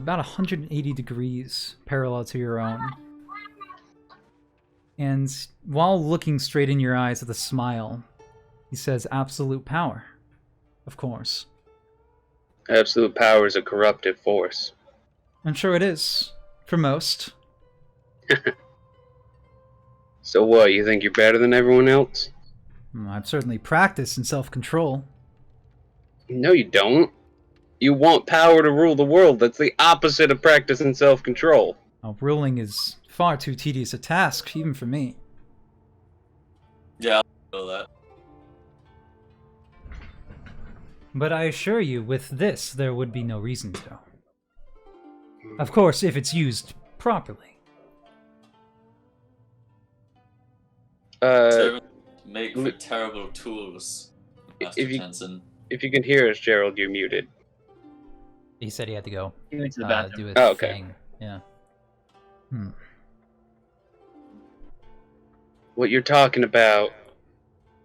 [SPEAKER 1] 180 degrees parallel to your own. And while looking straight in your eyes with a smile, he says, "Absolute power, of course."
[SPEAKER 6] Absolute power is a corruptive force.
[SPEAKER 1] I'm sure it is, for most.
[SPEAKER 6] So what, you think you're better than everyone else?
[SPEAKER 1] I've certainly practiced in self-control.
[SPEAKER 6] No, you don't. You want power to rule the world. That's the opposite of practice and self-control.
[SPEAKER 1] Ruling is far too tedious a task, even for me.
[SPEAKER 2] Yeah, I'll feel that.
[SPEAKER 1] But I assure you, with this, there would be no reason to. Of course, if it's used properly.
[SPEAKER 2] Servants make for terrible tools, Master
[SPEAKER 6] if you-
[SPEAKER 2] Jensen.
[SPEAKER 6] If you can hear us, Gerald, you're muted.
[SPEAKER 1] He said he had to go
[SPEAKER 5] He went to the bathroom.
[SPEAKER 1] do his
[SPEAKER 6] Oh, okay.
[SPEAKER 1] thing. Yeah.
[SPEAKER 6] What you're talking about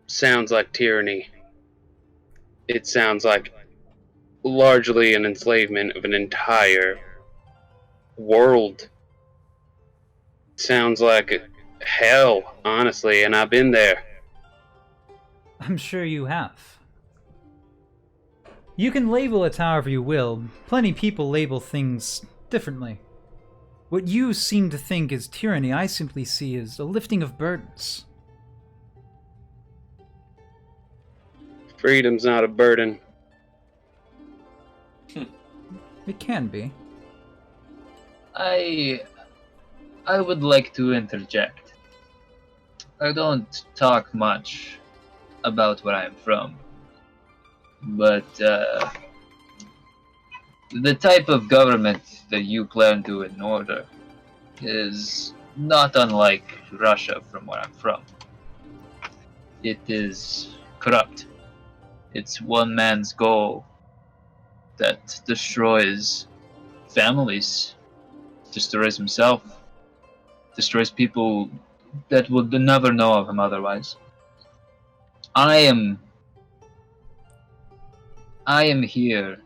[SPEAKER 6] sounds like tyranny. It sounds like largely an enslavement of an entire world. Sounds like hell, honestly, and I've been there.
[SPEAKER 1] I'm sure you have. You can label it however you will. Plenty people label things differently. What you seem to think is tyranny, I simply see as a lifting of burdens.
[SPEAKER 6] Freedom's not a burden.
[SPEAKER 1] It can be.
[SPEAKER 5] I would like to interject. I don't talk much about where I'm from, but the type of government that you plan to in order is not unlike Russia from where I'm from. It is corrupt. It's one man's goal that destroys families, destroys himself, destroys people that would never know of him otherwise. I am here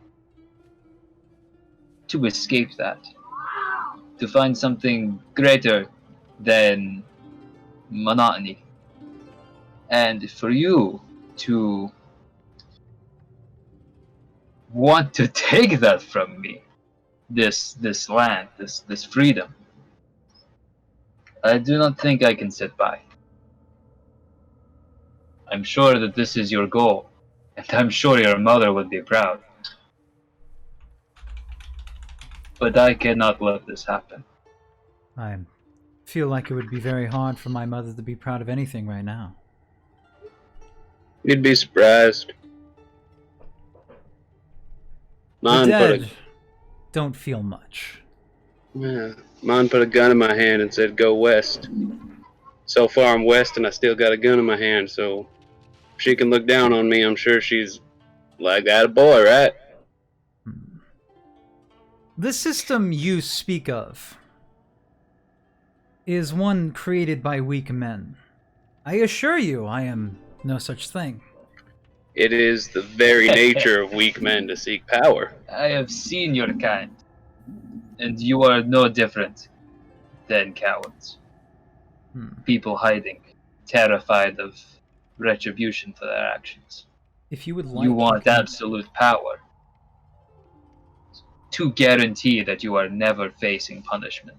[SPEAKER 5] to escape that, to find something greater than monotony, and for you to want to take that from me, this land, this freedom. I do not think I can sit by. I'm sure that this is your goal, and I'm sure your mother would be proud. But I cannot let this happen.
[SPEAKER 1] I feel like it would be very hard for my mother to be proud of anything right now.
[SPEAKER 6] You'd be surprised.
[SPEAKER 1] The dead don't feel much.
[SPEAKER 6] Yeah, mine put a gun in my hand and said, "Go west." So far I'm west and I still got a gun in my hand, so if she can look down on me, I'm sure she's like, that a boy, right?
[SPEAKER 1] The system you speak of is one created by weak men. I assure you I am no such thing.
[SPEAKER 6] It is the very nature of weak men to seek power.
[SPEAKER 5] I have seen your kind, and you are no different than cowards. People hiding, terrified of retribution for their actions.
[SPEAKER 1] If you would like,
[SPEAKER 5] you want absolute power to guarantee that you are never facing punishment.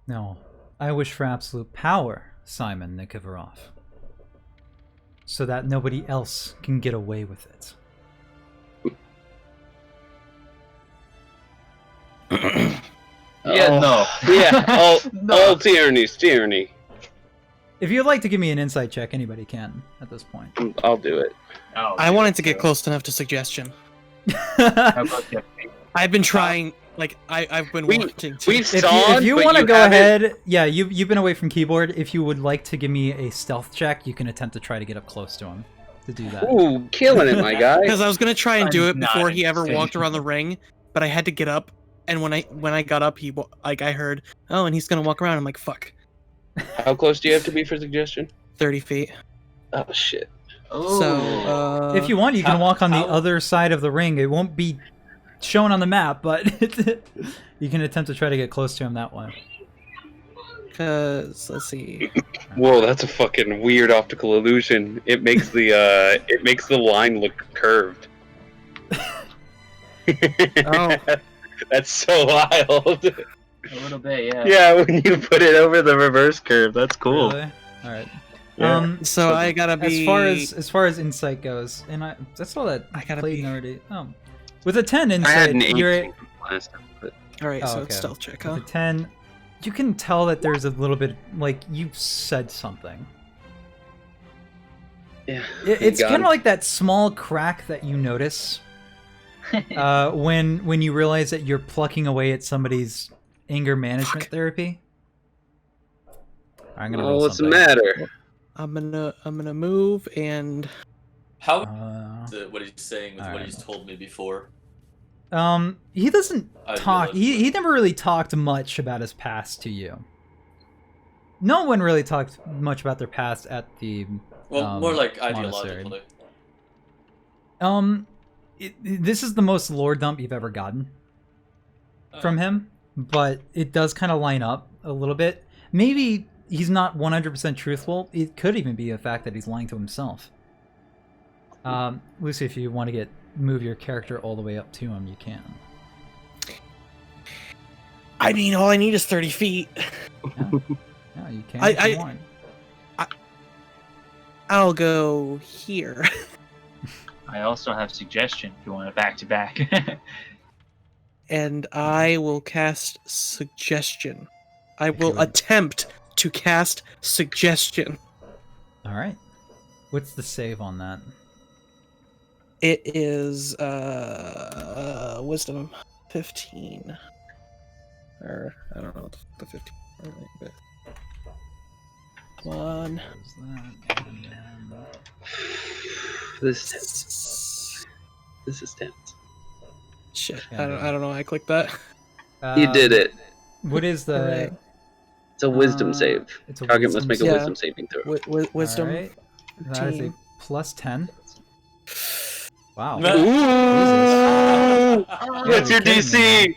[SPEAKER 1] No, I wish for absolute power, Simon Nikiforov, so that nobody else can get away with it.
[SPEAKER 5] Yeah, no.
[SPEAKER 6] Yeah, all
[SPEAKER 5] No.
[SPEAKER 6] tyranny's tyranny.
[SPEAKER 1] If you'd like to give me an insight check, anybody can at this point.
[SPEAKER 6] I'll do it.
[SPEAKER 3] I wanted to get close enough to suggestion.
[SPEAKER 5] How about you?
[SPEAKER 3] I've been trying, like, I've been wanting to.
[SPEAKER 6] We've
[SPEAKER 1] If you want to go
[SPEAKER 6] haven't-
[SPEAKER 1] ahead, yeah, you've been away from keyboard. If you would like to give me a stealth check, you can attempt to try to get up close to him to do that.
[SPEAKER 6] Ooh, killing it, my guy.
[SPEAKER 3] Because I was gonna try and do
[SPEAKER 5] I'm
[SPEAKER 3] it before
[SPEAKER 5] not
[SPEAKER 3] he ever
[SPEAKER 5] insane.
[SPEAKER 3] walked around the ring, but I had to get up, and when I got up, I heard, oh, and he's gonna walk around. I'm like, fuck,
[SPEAKER 6] How close do you have to be for suggestion?
[SPEAKER 3] 30 feet.
[SPEAKER 6] Oh, shit.
[SPEAKER 3] So,
[SPEAKER 1] If you want, you can
[SPEAKER 5] How-
[SPEAKER 1] walk on the
[SPEAKER 5] how-
[SPEAKER 1] other side of the ring. It won't be shown on the map, but you can attempt to try to get close to him that way.
[SPEAKER 3] Because, let's see.
[SPEAKER 6] Whoa, that's a fucking weird optical illusion. It makes the line look curved.
[SPEAKER 3] Oh.
[SPEAKER 6] That's so wild.
[SPEAKER 5] A little bit, yeah.
[SPEAKER 6] Yeah, when you put it over the reverse curve, that's cool.
[SPEAKER 1] Really? All right.
[SPEAKER 6] Yeah.
[SPEAKER 3] So I gotta be.
[SPEAKER 1] As far as insight goes, and that's all that
[SPEAKER 3] I gotta
[SPEAKER 1] Clayton
[SPEAKER 3] be-
[SPEAKER 1] already. With a 10
[SPEAKER 4] I had
[SPEAKER 1] insight,
[SPEAKER 4] an 18
[SPEAKER 1] you're
[SPEAKER 4] from last time, but
[SPEAKER 3] All right,
[SPEAKER 1] Oh,
[SPEAKER 3] so
[SPEAKER 1] okay.
[SPEAKER 3] it's stealth check,
[SPEAKER 1] with
[SPEAKER 3] huh?
[SPEAKER 1] a 10. You can tell that there's a little bit like you said something.
[SPEAKER 6] Yeah.
[SPEAKER 1] It's
[SPEAKER 6] got
[SPEAKER 1] kind
[SPEAKER 6] him.
[SPEAKER 1] of like that small crack that you notice when you realize that you're plucking away at somebody's anger management therapy. I'm gonna roll
[SPEAKER 6] what's the
[SPEAKER 1] something.
[SPEAKER 6] matter?
[SPEAKER 3] I'm gonna move and
[SPEAKER 2] How what he's saying with what
[SPEAKER 1] alright.
[SPEAKER 2] he's told me before?
[SPEAKER 1] He doesn't
[SPEAKER 2] I
[SPEAKER 1] talk.
[SPEAKER 2] realize
[SPEAKER 1] He never really talked much about his past to you. No one really talked much about their past at the.
[SPEAKER 2] Well, more like
[SPEAKER 1] monastery.
[SPEAKER 2] ideologically.
[SPEAKER 1] This is the most lore dump you've ever gotten from him, but it does kind of line up a little bit. Maybe he's not 100% truthful. It could even be a fact that he's lying to himself. Lucy, if you want to move your character all the way up to him, you can.
[SPEAKER 3] I mean, all I need is 30 feet.
[SPEAKER 1] Yeah, you can if you want.
[SPEAKER 3] I'll go here.
[SPEAKER 5] I also have suggestion if you want it back to back.
[SPEAKER 3] and I will cast Suggestion. I will attempt to cast Suggestion.
[SPEAKER 1] All right. What's the save on that?
[SPEAKER 3] It is Wisdom 15. Or I don't know what the 15 is, but come on.
[SPEAKER 6] This is tense.
[SPEAKER 3] Shit.
[SPEAKER 1] Yeah,
[SPEAKER 3] I don't know why I clicked that.
[SPEAKER 6] You did it.
[SPEAKER 1] What is the...
[SPEAKER 3] Hooray.
[SPEAKER 6] It's a wisdom save.
[SPEAKER 1] It's a
[SPEAKER 6] Target
[SPEAKER 1] wisdom
[SPEAKER 6] must make a
[SPEAKER 3] save.
[SPEAKER 6] wisdom saving throw.
[SPEAKER 3] Wisdom.
[SPEAKER 1] All right. That is a
[SPEAKER 3] 15.
[SPEAKER 1] plus 10. Wow.
[SPEAKER 2] No.
[SPEAKER 6] Ooh! What's your
[SPEAKER 1] kidding me,
[SPEAKER 6] DC?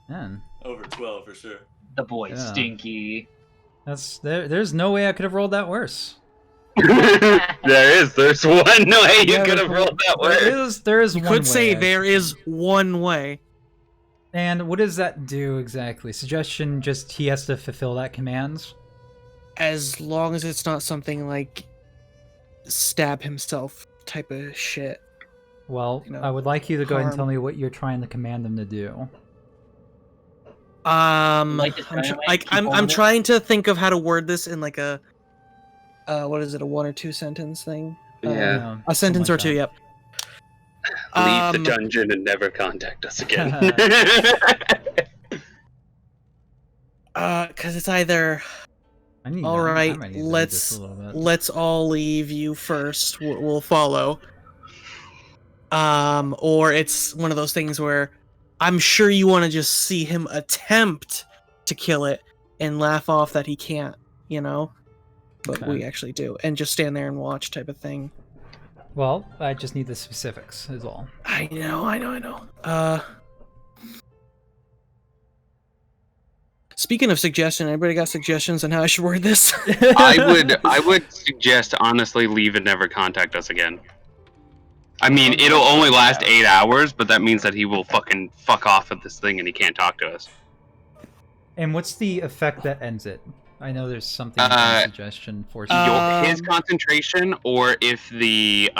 [SPEAKER 1] Man,
[SPEAKER 2] Over 12 for sure.
[SPEAKER 5] The boy
[SPEAKER 1] Yeah.
[SPEAKER 5] stinky.
[SPEAKER 1] that's there's no way I could have rolled that worse.
[SPEAKER 6] There's one way you
[SPEAKER 1] Yeah,
[SPEAKER 6] could have rolled that way.
[SPEAKER 1] There is
[SPEAKER 3] You
[SPEAKER 1] one
[SPEAKER 3] could say
[SPEAKER 1] way.
[SPEAKER 3] there is one way.
[SPEAKER 1] And what does that do exactly? Suggestion, just he has to fulfill that command?
[SPEAKER 3] As long as it's not something like stab himself type of shit.
[SPEAKER 1] Well,
[SPEAKER 3] You know,
[SPEAKER 1] I would like you to go ahead and tell
[SPEAKER 3] harm.
[SPEAKER 1] me what you're trying to command him to do.
[SPEAKER 5] Like this
[SPEAKER 3] I'm,
[SPEAKER 5] dynamite, keep
[SPEAKER 3] I'm
[SPEAKER 5] holding it?
[SPEAKER 3] trying to think of how to word this in like a, what is it, a 1 or 2 sentence thing?
[SPEAKER 6] Yeah.
[SPEAKER 3] A sentence or two, yep.
[SPEAKER 6] Leave the dungeon and never contact us again.
[SPEAKER 3] Because it's either all right, let's all leave, you first, we'll follow. Or it's one of those things where I'm sure you want to just see him attempt to kill it and laugh off that he can't, you know? But
[SPEAKER 1] Okay.
[SPEAKER 3] we actually do. And just stand there and watch type of thing.
[SPEAKER 1] Well, I just need the specifics, is all.
[SPEAKER 3] I know. Speaking of suggestion, anybody got suggestions on how I should word this?
[SPEAKER 6] I would suggest honestly leave and never contact us again. I mean, it'll only last 8 hours, but that means that he will fucking fuck off at this thing and he can't talk to us.
[SPEAKER 1] And what's the effect that ends it? I know there's something in the suggestion for
[SPEAKER 6] His concentration, or if the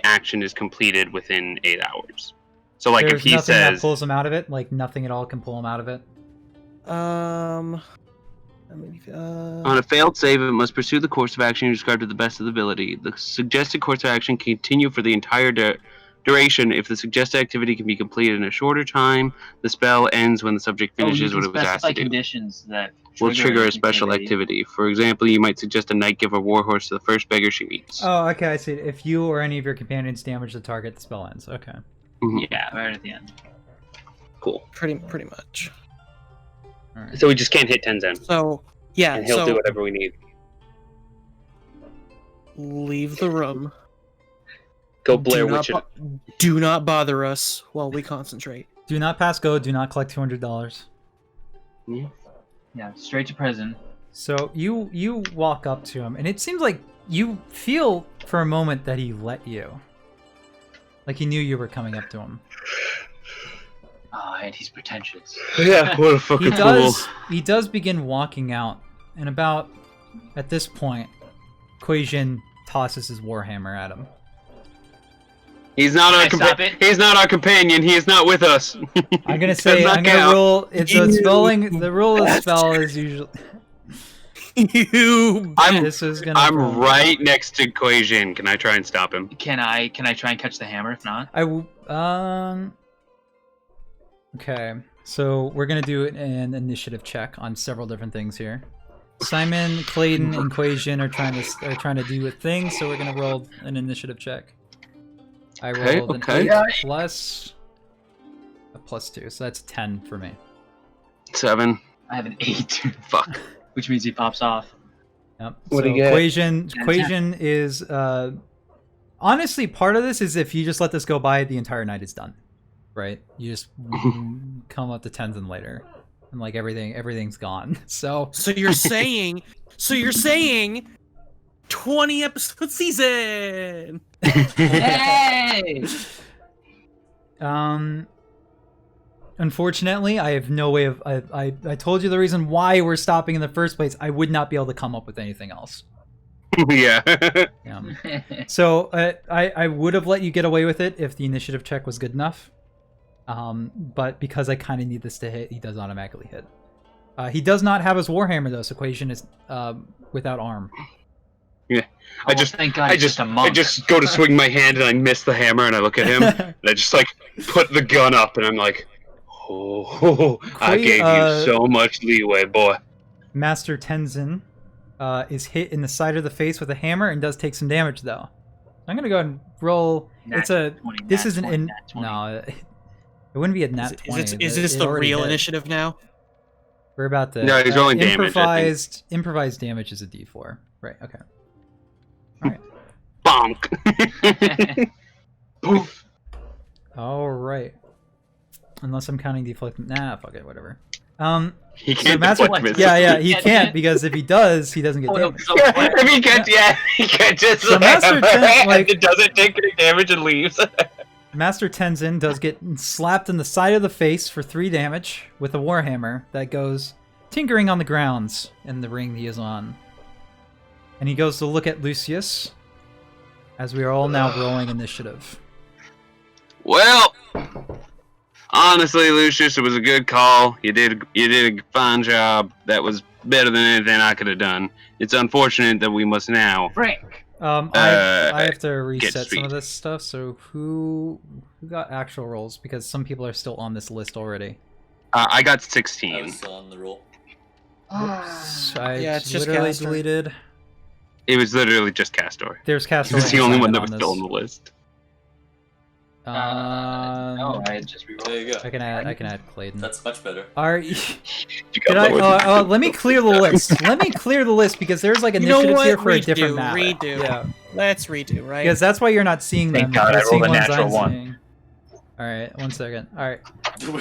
[SPEAKER 6] action is completed within 8 hours. So, like,
[SPEAKER 1] there's
[SPEAKER 6] if he
[SPEAKER 1] nothing that
[SPEAKER 6] says,
[SPEAKER 1] pulls him out of it, like nothing at all can pull him out of it.
[SPEAKER 6] on a failed save, it must pursue the course of action you described to the best of the ability. The suggested course of action can continue for the entire duration. If the suggested activity can be completed in a shorter time, the spell ends when the subject finishes what it was asked to do.
[SPEAKER 5] Conditions that
[SPEAKER 6] Will trigger a special activity. For example, you might suggest a knight give a warhorse to the first beggar she meets.
[SPEAKER 1] Oh, okay, I see. If you or any of your companions damage the target, the spell ends. Okay.
[SPEAKER 6] Mhm.
[SPEAKER 5] Yeah, right at the end.
[SPEAKER 6] Cool.
[SPEAKER 3] pretty much.
[SPEAKER 1] All right.
[SPEAKER 6] So we just can't hit Tenzin,
[SPEAKER 3] So, yeah,
[SPEAKER 6] and he'll
[SPEAKER 3] so
[SPEAKER 6] do whatever we need.
[SPEAKER 3] leave the room.
[SPEAKER 6] Go Blair Witch it.
[SPEAKER 3] Do not bother us while we concentrate.
[SPEAKER 1] Do not pass go. Do not collect $200.
[SPEAKER 5] Yeah, straight to prison.
[SPEAKER 1] So you walk up to him, and it seems like you feel for a moment that he let you. Like he knew you were coming up to him.
[SPEAKER 5] Oh, and he's pretentious.
[SPEAKER 6] Yeah, what a fucking
[SPEAKER 1] He does begin walking out, and about at this point, Quasian tosses his warhammer at him.
[SPEAKER 6] He's not our
[SPEAKER 5] Stop it?
[SPEAKER 6] He's not our companion. He is not with us.
[SPEAKER 1] I'm gonna
[SPEAKER 6] Does
[SPEAKER 1] say
[SPEAKER 6] not
[SPEAKER 1] I'm gonna
[SPEAKER 6] count.
[SPEAKER 1] roll. It's a spelling. The rule of spell is usually. This is gonna.
[SPEAKER 6] I'm right next to Quasian. Can I try and stop him?
[SPEAKER 5] Can I try and catch the hammer? If not,
[SPEAKER 1] Okay, so we're gonna do an initiative check on several different things here. Simon, Clayton, and Quasian are trying to do a thing, so we're gonna roll an initiative check. I rolled an 8 plus a +2, so that's 10 for me.
[SPEAKER 6] 7.
[SPEAKER 5] I have an 8.
[SPEAKER 6] Fuck.
[SPEAKER 5] Which means he pops off.
[SPEAKER 1] Yep.
[SPEAKER 6] What
[SPEAKER 1] so
[SPEAKER 6] do you get?
[SPEAKER 1] Quasian is honestly part of this is if you just let this go by, the entire night is done, right? You just come up to Tenzin later, and like everything's gone. So
[SPEAKER 3] you're saying 20 episode season.
[SPEAKER 5] Hey!
[SPEAKER 1] Unfortunately, I have no way of. I told you the reason why we're stopping in the first place. I would not be able to come up with anything else.
[SPEAKER 6] Yeah.
[SPEAKER 1] So I would have let you get away with it if the initiative check was good enough. But because I kind of need this to hit, he does automatically hit. He does not have his Warhammer though, so Quasian is without arm.
[SPEAKER 6] Yeah,
[SPEAKER 5] Oh, thank God,
[SPEAKER 6] I
[SPEAKER 5] he's just a monk.
[SPEAKER 6] just go to swing my hand and I miss the hammer and I look at him and I just like put the gun up and I'm like, oh, I gave you so much leeway, boy.
[SPEAKER 1] Master Tenzin is hit in the side of the face with a hammer and does take some damage though. I'm gonna go ahead and roll. This is an no, it wouldn't be a nat 20.
[SPEAKER 3] Is this the real initiative now?
[SPEAKER 1] We're about to.
[SPEAKER 6] No, he's rolling damage.
[SPEAKER 1] Improvised damage is a D4. Right. Okay. All right.
[SPEAKER 6] Bonk. Poof.
[SPEAKER 1] All right. Unless I'm counting deflect. Nah, fuck it. Whatever.
[SPEAKER 6] He can't
[SPEAKER 1] deflect
[SPEAKER 6] miss.
[SPEAKER 1] Yeah, he can't because if he does, he doesn't get damage.
[SPEAKER 6] If he can't, he can't just.
[SPEAKER 1] So Master Tenzin,
[SPEAKER 6] it doesn't take any damage and leaves.
[SPEAKER 1] Master Tenzin does get slapped in the side of the face for 3 damage with a warhammer that goes tinkering on the grounds in the ring he is on. And he goes to look at Lucius, as we are all now rolling initiative.
[SPEAKER 6] Well, honestly, Lucius, it was a good call. You did a fine job. That was better than anything I could have done. It's unfortunate that we must now.
[SPEAKER 5] Frank.
[SPEAKER 1] I have to reset some of this stuff. So who got actual rolls? Because some people are still on this list already.
[SPEAKER 6] I got
[SPEAKER 2] I
[SPEAKER 6] 16.
[SPEAKER 2] was still on the roll.
[SPEAKER 1] Yeah, it's just literally deleted.
[SPEAKER 6] It was literally just Castor.
[SPEAKER 1] There's Castor.
[SPEAKER 6] It's the only one that was
[SPEAKER 1] on
[SPEAKER 6] still on the list.
[SPEAKER 5] No, I just rerolled.
[SPEAKER 2] There you go.
[SPEAKER 1] I can add Clayton.
[SPEAKER 2] That's much better.
[SPEAKER 1] Are
[SPEAKER 6] You
[SPEAKER 1] did
[SPEAKER 6] got lower.
[SPEAKER 1] let me clear the list. Let me clear the list because there's like initiatives here for a different map.
[SPEAKER 3] Redo.
[SPEAKER 1] Yeah,
[SPEAKER 3] Let's redo, right?
[SPEAKER 1] because that's why you're not seeing them.
[SPEAKER 5] Thank God
[SPEAKER 1] You're
[SPEAKER 5] I
[SPEAKER 1] seeing
[SPEAKER 5] rolled a
[SPEAKER 1] ones
[SPEAKER 5] natural
[SPEAKER 1] I'm
[SPEAKER 5] one.
[SPEAKER 1] seeing. All right, 1 second. All right.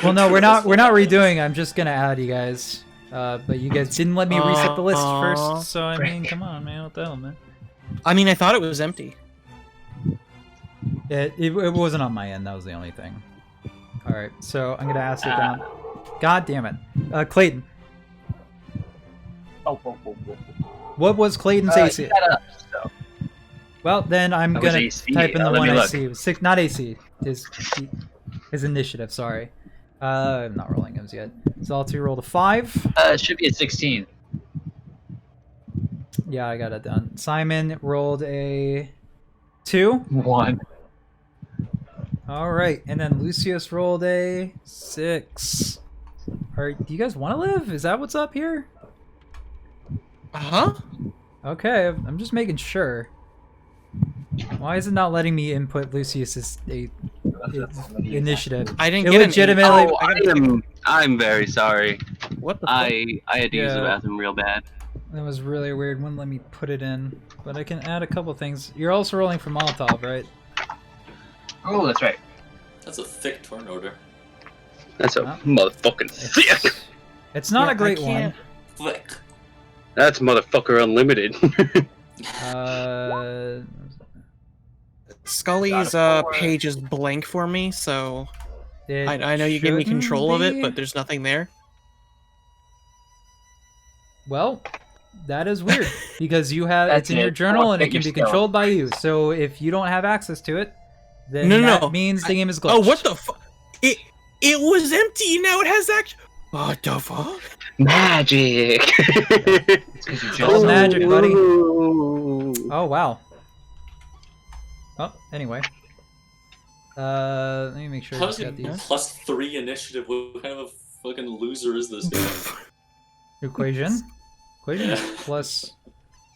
[SPEAKER 1] Well, no, we're not redoing. I'm just gonna add you guys. But you guys didn't let me reset the list first, so I mean, come on, man, what the hell, man?
[SPEAKER 3] I mean, I thought it was empty.
[SPEAKER 1] It wasn't on my end. That was the only thing. All right, so I'm gonna ask it down. God damn it, Clayton. What was Clayton's AC? Well, then I'm
[SPEAKER 5] That was
[SPEAKER 1] gonna
[SPEAKER 5] AC.
[SPEAKER 1] type in the
[SPEAKER 5] Let me
[SPEAKER 1] one I
[SPEAKER 5] look.
[SPEAKER 1] see. 6, not AC. His initiative. Sorry. I'm not rolling those yet. Zaltu rolled a 5.
[SPEAKER 5] It should be a 16.
[SPEAKER 1] Yeah, I got it done. Simon rolled a 2.
[SPEAKER 5] 1.
[SPEAKER 1] All right, and then Lucius rolled a 6. All right, do you guys want to live? Is that what's up here?
[SPEAKER 3] Huh?
[SPEAKER 1] Okay, I'm just making sure. Why is it not letting me input Lucius's initiative?
[SPEAKER 3] I didn't
[SPEAKER 1] It
[SPEAKER 3] get an
[SPEAKER 1] legitimately.
[SPEAKER 6] Oh, I'm very sorry.
[SPEAKER 3] What the fuck?
[SPEAKER 6] I had to use the
[SPEAKER 1] Yeah.
[SPEAKER 6] bathroom real bad.
[SPEAKER 1] That was really weird. Wouldn't let me put it in, but I can add a couple things. You're also rolling for Molotov, right?
[SPEAKER 5] Oh, that's right.
[SPEAKER 2] That's a thick turn order.
[SPEAKER 6] That's a
[SPEAKER 1] Huh?
[SPEAKER 6] motherfucking thick.
[SPEAKER 1] It's not
[SPEAKER 3] Yeah,
[SPEAKER 1] a great
[SPEAKER 3] I
[SPEAKER 1] one.
[SPEAKER 3] can't-
[SPEAKER 2] Thick.
[SPEAKER 6] That's motherfucker unlimited.
[SPEAKER 3] Scully's page is blank for me, so
[SPEAKER 1] It
[SPEAKER 3] I know you gave me
[SPEAKER 1] shouldn't
[SPEAKER 3] control of it,
[SPEAKER 1] be.
[SPEAKER 3] but there's nothing there.
[SPEAKER 1] Well, that is weird because you have
[SPEAKER 5] That's
[SPEAKER 1] it's in your
[SPEAKER 5] it.
[SPEAKER 1] journal and it
[SPEAKER 5] Take
[SPEAKER 1] can
[SPEAKER 5] your
[SPEAKER 1] be
[SPEAKER 5] stone.
[SPEAKER 1] controlled by you. So if you don't have access to it, then
[SPEAKER 3] No,
[SPEAKER 1] that
[SPEAKER 3] no.
[SPEAKER 1] means the game is glitched.
[SPEAKER 3] Oh, what the fuck? It was empty. Now it has action. What the fuck?
[SPEAKER 6] Magic.
[SPEAKER 5] It's because you
[SPEAKER 1] It's all
[SPEAKER 5] just.
[SPEAKER 1] magic, buddy.
[SPEAKER 6] Ooh.
[SPEAKER 1] Oh wow. Oh, anyway. Let me make sure I
[SPEAKER 2] How
[SPEAKER 1] just
[SPEAKER 2] is
[SPEAKER 1] got
[SPEAKER 2] it
[SPEAKER 1] these.
[SPEAKER 2] +3 initiative? What kind of a fucking loser is this guy?
[SPEAKER 1] Equation. Equation is
[SPEAKER 2] Yeah.
[SPEAKER 1] plus.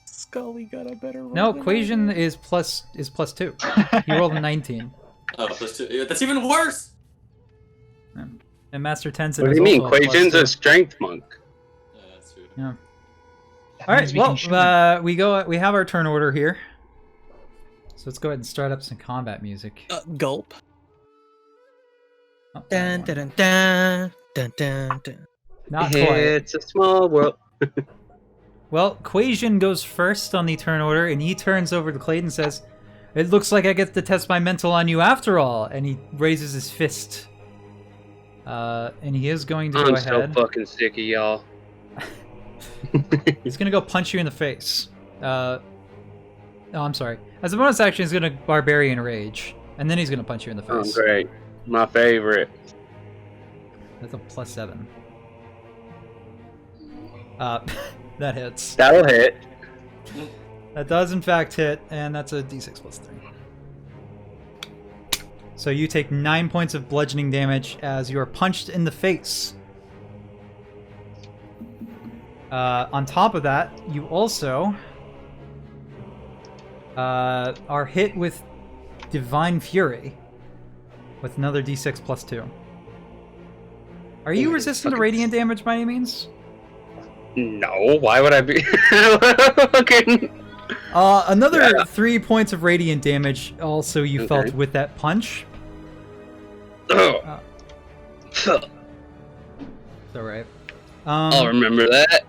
[SPEAKER 3] Scully got a better roll.
[SPEAKER 1] No,
[SPEAKER 3] than I
[SPEAKER 1] equation
[SPEAKER 3] did.
[SPEAKER 1] is +2. He rolled a 19.
[SPEAKER 2] Oh, +2. Yeah, that's even worse!
[SPEAKER 1] And Master Tenzin
[SPEAKER 6] What do
[SPEAKER 1] is
[SPEAKER 6] you mean?
[SPEAKER 1] also a
[SPEAKER 6] Quajan's
[SPEAKER 1] +2.
[SPEAKER 6] a strength monk.
[SPEAKER 2] Yeah, that's true.
[SPEAKER 1] Yeah.
[SPEAKER 5] That
[SPEAKER 1] All right.
[SPEAKER 5] means we can shoot.
[SPEAKER 1] Well, we have our turn order here. So let's go ahead and start up some combat music.
[SPEAKER 3] Gulp.
[SPEAKER 1] Oh,
[SPEAKER 3] Dun,
[SPEAKER 1] sorry,
[SPEAKER 3] dun, dun, dun, dun, dun.
[SPEAKER 1] Not quite.
[SPEAKER 6] It's a small world.
[SPEAKER 1] Well, Quasian goes first on the turn order, and he turns over to Clayton and says, "It looks like I get to test my mental on you after all." And he raises his fist. And he is going to go
[SPEAKER 6] I'm so
[SPEAKER 1] ahead.
[SPEAKER 6] fucking sick of y'all.
[SPEAKER 1] He's gonna go punch you in the face. Oh, I'm sorry. As a bonus action, he's gonna Barbarian Rage, and then he's gonna punch you in the
[SPEAKER 6] Oh,
[SPEAKER 1] face.
[SPEAKER 6] great. My favorite.
[SPEAKER 1] That's a +7. That hits.
[SPEAKER 6] That'll hit.
[SPEAKER 1] That does in fact hit, and that's a d6 +3. So you take 9 points of bludgeoning damage as you are punched in the face. On top of that, you also are hit with Divine Fury with another d6 +2. Are you resistant to radiant damage by any means?
[SPEAKER 6] No, why would I be? Okay.
[SPEAKER 1] Another 3 points of radiant damage also you felt with that punch.
[SPEAKER 6] Oh.
[SPEAKER 1] It's alright.
[SPEAKER 6] I'll remember that.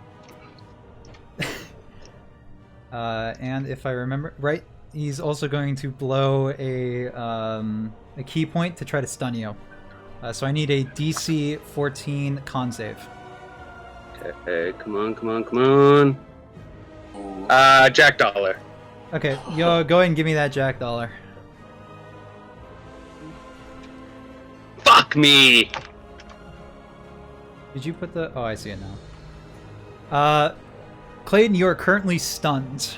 [SPEAKER 1] And if I remember right, he's also going to blow a key point to try to stun you. So I need a DC 14 con save.
[SPEAKER 6] Okay, come on. Jack Dollar.
[SPEAKER 1] Okay, yo, go ahead and give me that Jack Dollar.
[SPEAKER 6] Fuck me!
[SPEAKER 1] Did you put the... Oh, I see it now. Clayton, you are currently stunned.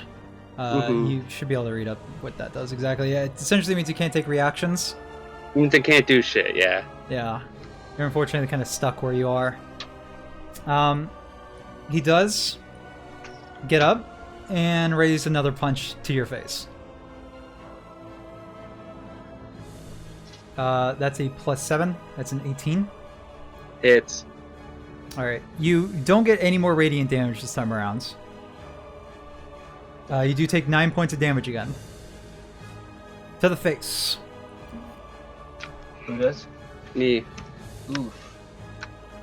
[SPEAKER 1] You should be able to read up what that does exactly. Yeah, it essentially means you can't take reactions.
[SPEAKER 6] Means I can't do shit, yeah.
[SPEAKER 1] Yeah. You're unfortunately kind of stuck where you are. He does get up and raise another punch to your face. That's a +7. That's an 18.
[SPEAKER 6] Hits.
[SPEAKER 1] Alright. You don't get any more radiant damage this time around. You do take 9 points of damage again. To the face.
[SPEAKER 5] Who does?
[SPEAKER 6] Me.
[SPEAKER 5] Oof.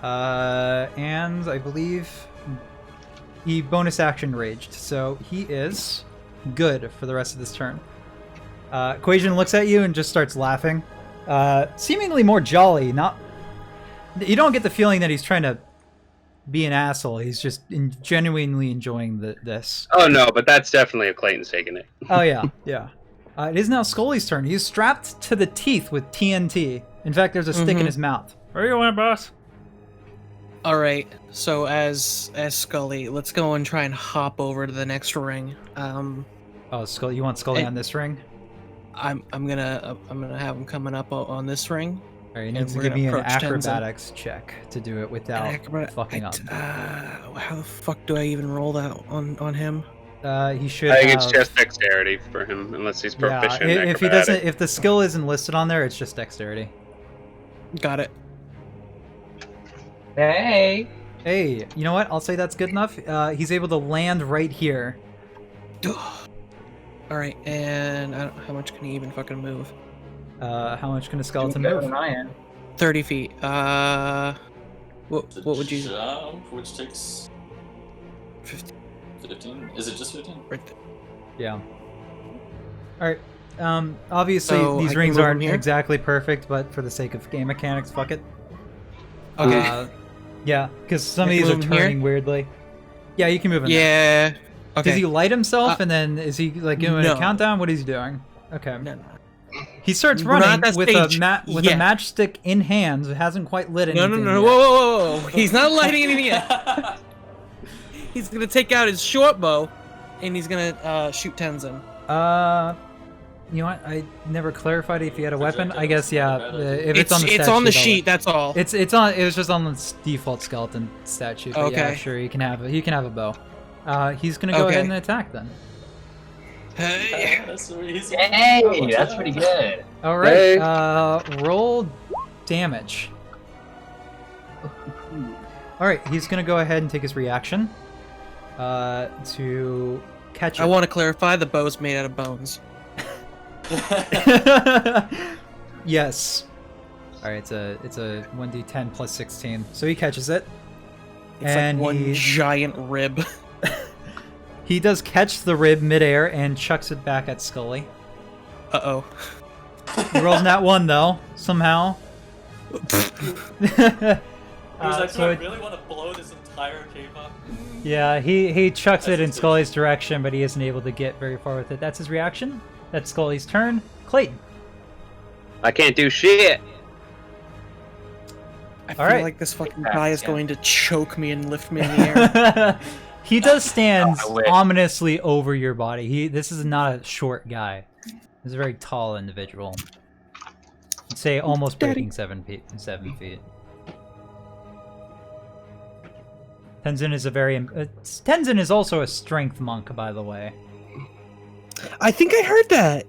[SPEAKER 1] And I believe he bonus action raged, so he is good for the rest of this turn. Quasian looks at you and just starts laughing. Seemingly more jolly, not... You don't get the feeling that he's trying to be an asshole. He's just genuinely enjoying this.
[SPEAKER 6] Oh no, but that's definitely a Clayton's taking it.
[SPEAKER 1] Oh yeah, yeah. It is now Scully's turn. He's strapped to the teeth with TNT. In fact, there's a stick in his mouth. Where you going, boss?
[SPEAKER 3] All right. So as Scully, let's go and try and hop over to the next ring.
[SPEAKER 1] Oh, Scully, you want Scully on this ring?
[SPEAKER 3] I'm gonna have him coming up on this ring.
[SPEAKER 1] All right, you need to give me an acrobatics check to do it without fucking up.
[SPEAKER 3] How the fuck do I even roll that on him?
[SPEAKER 1] He should.
[SPEAKER 6] I think it's just dexterity for him, unless he's proficient.
[SPEAKER 1] Yeah,
[SPEAKER 6] in
[SPEAKER 1] if he doesn't, if the skill isn't listed on there, it's just dexterity.
[SPEAKER 3] Got it.
[SPEAKER 5] Hey.
[SPEAKER 1] Hey, you know what? I'll say that's good enough. He's able to land right here.
[SPEAKER 3] All right, and how much can he even fucking move?
[SPEAKER 1] How much can a skeleton
[SPEAKER 5] Better
[SPEAKER 1] move?
[SPEAKER 5] than I am.
[SPEAKER 3] 30 feet. What would you?
[SPEAKER 2] Jump, which takes
[SPEAKER 3] 15.
[SPEAKER 2] 15. Is it just 15?
[SPEAKER 3] Right there.
[SPEAKER 1] Yeah. All right. Obviously,
[SPEAKER 3] So
[SPEAKER 1] these
[SPEAKER 3] I can
[SPEAKER 1] rings
[SPEAKER 3] move
[SPEAKER 1] aren't
[SPEAKER 3] him here?
[SPEAKER 1] exactly perfect, but for the sake of game mechanics, fuck it.
[SPEAKER 3] Okay.
[SPEAKER 1] Yeah, because some of
[SPEAKER 3] I can
[SPEAKER 1] these are
[SPEAKER 3] move him here?
[SPEAKER 1] turning weirdly. Yeah, you can move him.
[SPEAKER 3] Yeah. Okay.
[SPEAKER 1] Does he light himself, and then is he like doing
[SPEAKER 3] no.
[SPEAKER 1] a countdown? What is he doing? Okay.
[SPEAKER 3] No.
[SPEAKER 1] He starts
[SPEAKER 3] We're not
[SPEAKER 1] running
[SPEAKER 3] at that
[SPEAKER 1] with
[SPEAKER 3] stage
[SPEAKER 1] a matchstick in hand. It hasn't quite lit
[SPEAKER 3] No,
[SPEAKER 1] anything.
[SPEAKER 3] no, no,
[SPEAKER 1] yet.
[SPEAKER 3] whoa. He's not lighting anything yet. He's gonna take out his short bow, and he's gonna shoot Tenzin.
[SPEAKER 1] You know what? I never clarified if he had a weapon. I guess yeah. If it's on the
[SPEAKER 3] It's
[SPEAKER 1] stat
[SPEAKER 3] on the
[SPEAKER 1] sheet,
[SPEAKER 3] sheet. That's all.
[SPEAKER 1] It's on. It was just on the default skeleton stat sheet. But yeah,
[SPEAKER 3] Okay.
[SPEAKER 1] sure. He can have a bow. He's gonna go ahead and attack then.
[SPEAKER 3] Hey.
[SPEAKER 2] That's what he's
[SPEAKER 5] Hey, that's pretty good.
[SPEAKER 1] All right.
[SPEAKER 6] Hey.
[SPEAKER 1] Roll damage. All right. He's gonna go ahead and take his reaction. To catch it.
[SPEAKER 3] I want to clarify: the bow's made out of bones.
[SPEAKER 1] Yes. All right. It's a 1d10 plus 16. So he catches it.
[SPEAKER 3] It's
[SPEAKER 1] and
[SPEAKER 3] like one giant rib.
[SPEAKER 1] He does catch the rib midair and chucks it back at Scully.
[SPEAKER 3] Uh-oh.
[SPEAKER 1] He rolls that one though, somehow.
[SPEAKER 2] He was like,
[SPEAKER 1] so
[SPEAKER 2] do I really want to blow this entire cave up?
[SPEAKER 1] yeah, he chucks it in Scully's direction, but he isn't able to get very far with it. That's his reaction. That's Scully's turn. Clayton.
[SPEAKER 6] I can't do shit.
[SPEAKER 3] I feel
[SPEAKER 1] right.
[SPEAKER 3] like this fucking guy is going to choke me and lift me in the air.
[SPEAKER 1] He does stand
[SPEAKER 5] I wish.
[SPEAKER 1] ominously over your body. This is not a short guy. He's a very tall individual. I'd say almost breaking 7 feet. 7 feet. Tenzin is a very... Tenzin is also a strength monk, by the way.
[SPEAKER 3] I think I heard that.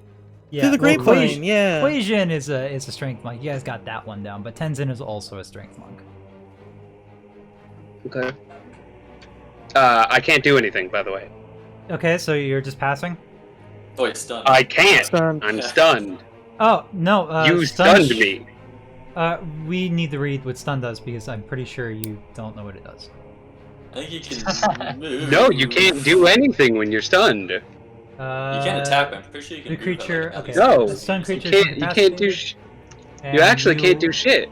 [SPEAKER 1] Yeah,
[SPEAKER 3] Through the grapevine, yeah.
[SPEAKER 1] Quasian is a strength monk. You guys got that one down, but Tenzin is also a strength monk.
[SPEAKER 6] Okay. I can't do anything, by the way.
[SPEAKER 1] Okay, so you're just passing?
[SPEAKER 2] Oh, it's stunned.
[SPEAKER 6] I can't.
[SPEAKER 3] Stunned.
[SPEAKER 6] I'm stunned.
[SPEAKER 1] Oh, no.
[SPEAKER 6] You
[SPEAKER 1] stun
[SPEAKER 6] stunned me.
[SPEAKER 1] We need to read what stun does because I'm pretty sure you don't know what it does.
[SPEAKER 2] I think you can move.
[SPEAKER 6] No, you can't do anything when you're stunned.
[SPEAKER 2] You can't attack, but I'm pretty sure you can
[SPEAKER 1] The
[SPEAKER 2] move,
[SPEAKER 1] creature...
[SPEAKER 2] like,
[SPEAKER 1] Okay.
[SPEAKER 6] No,
[SPEAKER 1] The stun creature
[SPEAKER 6] You can't do. You actually can't do shit.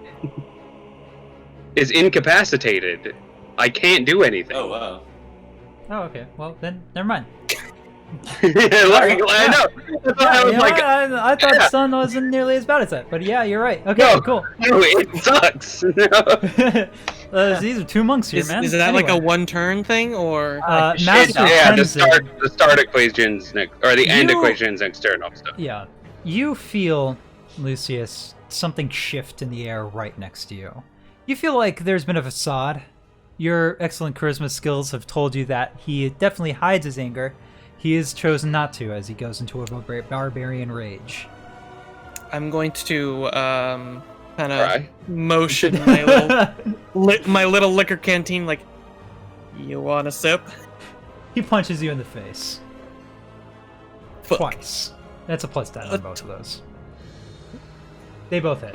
[SPEAKER 6] Is incapacitated. I can't do anything.
[SPEAKER 2] Oh, wow.
[SPEAKER 1] Oh, okay. Well, then, never mind.
[SPEAKER 6] I know. That's why I was
[SPEAKER 1] You know
[SPEAKER 6] like,
[SPEAKER 1] what? I thought
[SPEAKER 6] yeah.
[SPEAKER 1] stun wasn't nearly as bad as that, but yeah, you're right. Okay,
[SPEAKER 6] No.
[SPEAKER 1] cool.
[SPEAKER 6] no, it sucks. No.
[SPEAKER 1] These are 2 monks here, man.
[SPEAKER 3] Is that like a
[SPEAKER 1] Anyway.
[SPEAKER 3] one-turn thing, or...?
[SPEAKER 1] Master
[SPEAKER 6] Yeah, the
[SPEAKER 1] Tenzin,
[SPEAKER 6] start equation's next, or the end
[SPEAKER 1] You-
[SPEAKER 6] equation's next turn. Stuff.
[SPEAKER 1] Yeah. You feel, Lucius, something shift in the air right next to you. You feel like there's been a facade. Your excellent charisma skills have told you that he definitely hides his anger. He has chosen not to as he goes into a barbarian rage.
[SPEAKER 3] I'm going to kind of
[SPEAKER 6] Right.
[SPEAKER 3] motion my little liquor canteen like, you want a sip?
[SPEAKER 1] He punches you in the face.
[SPEAKER 3] Fuck.
[SPEAKER 1] Twice. That's a plus 10 on both of those. They both hit.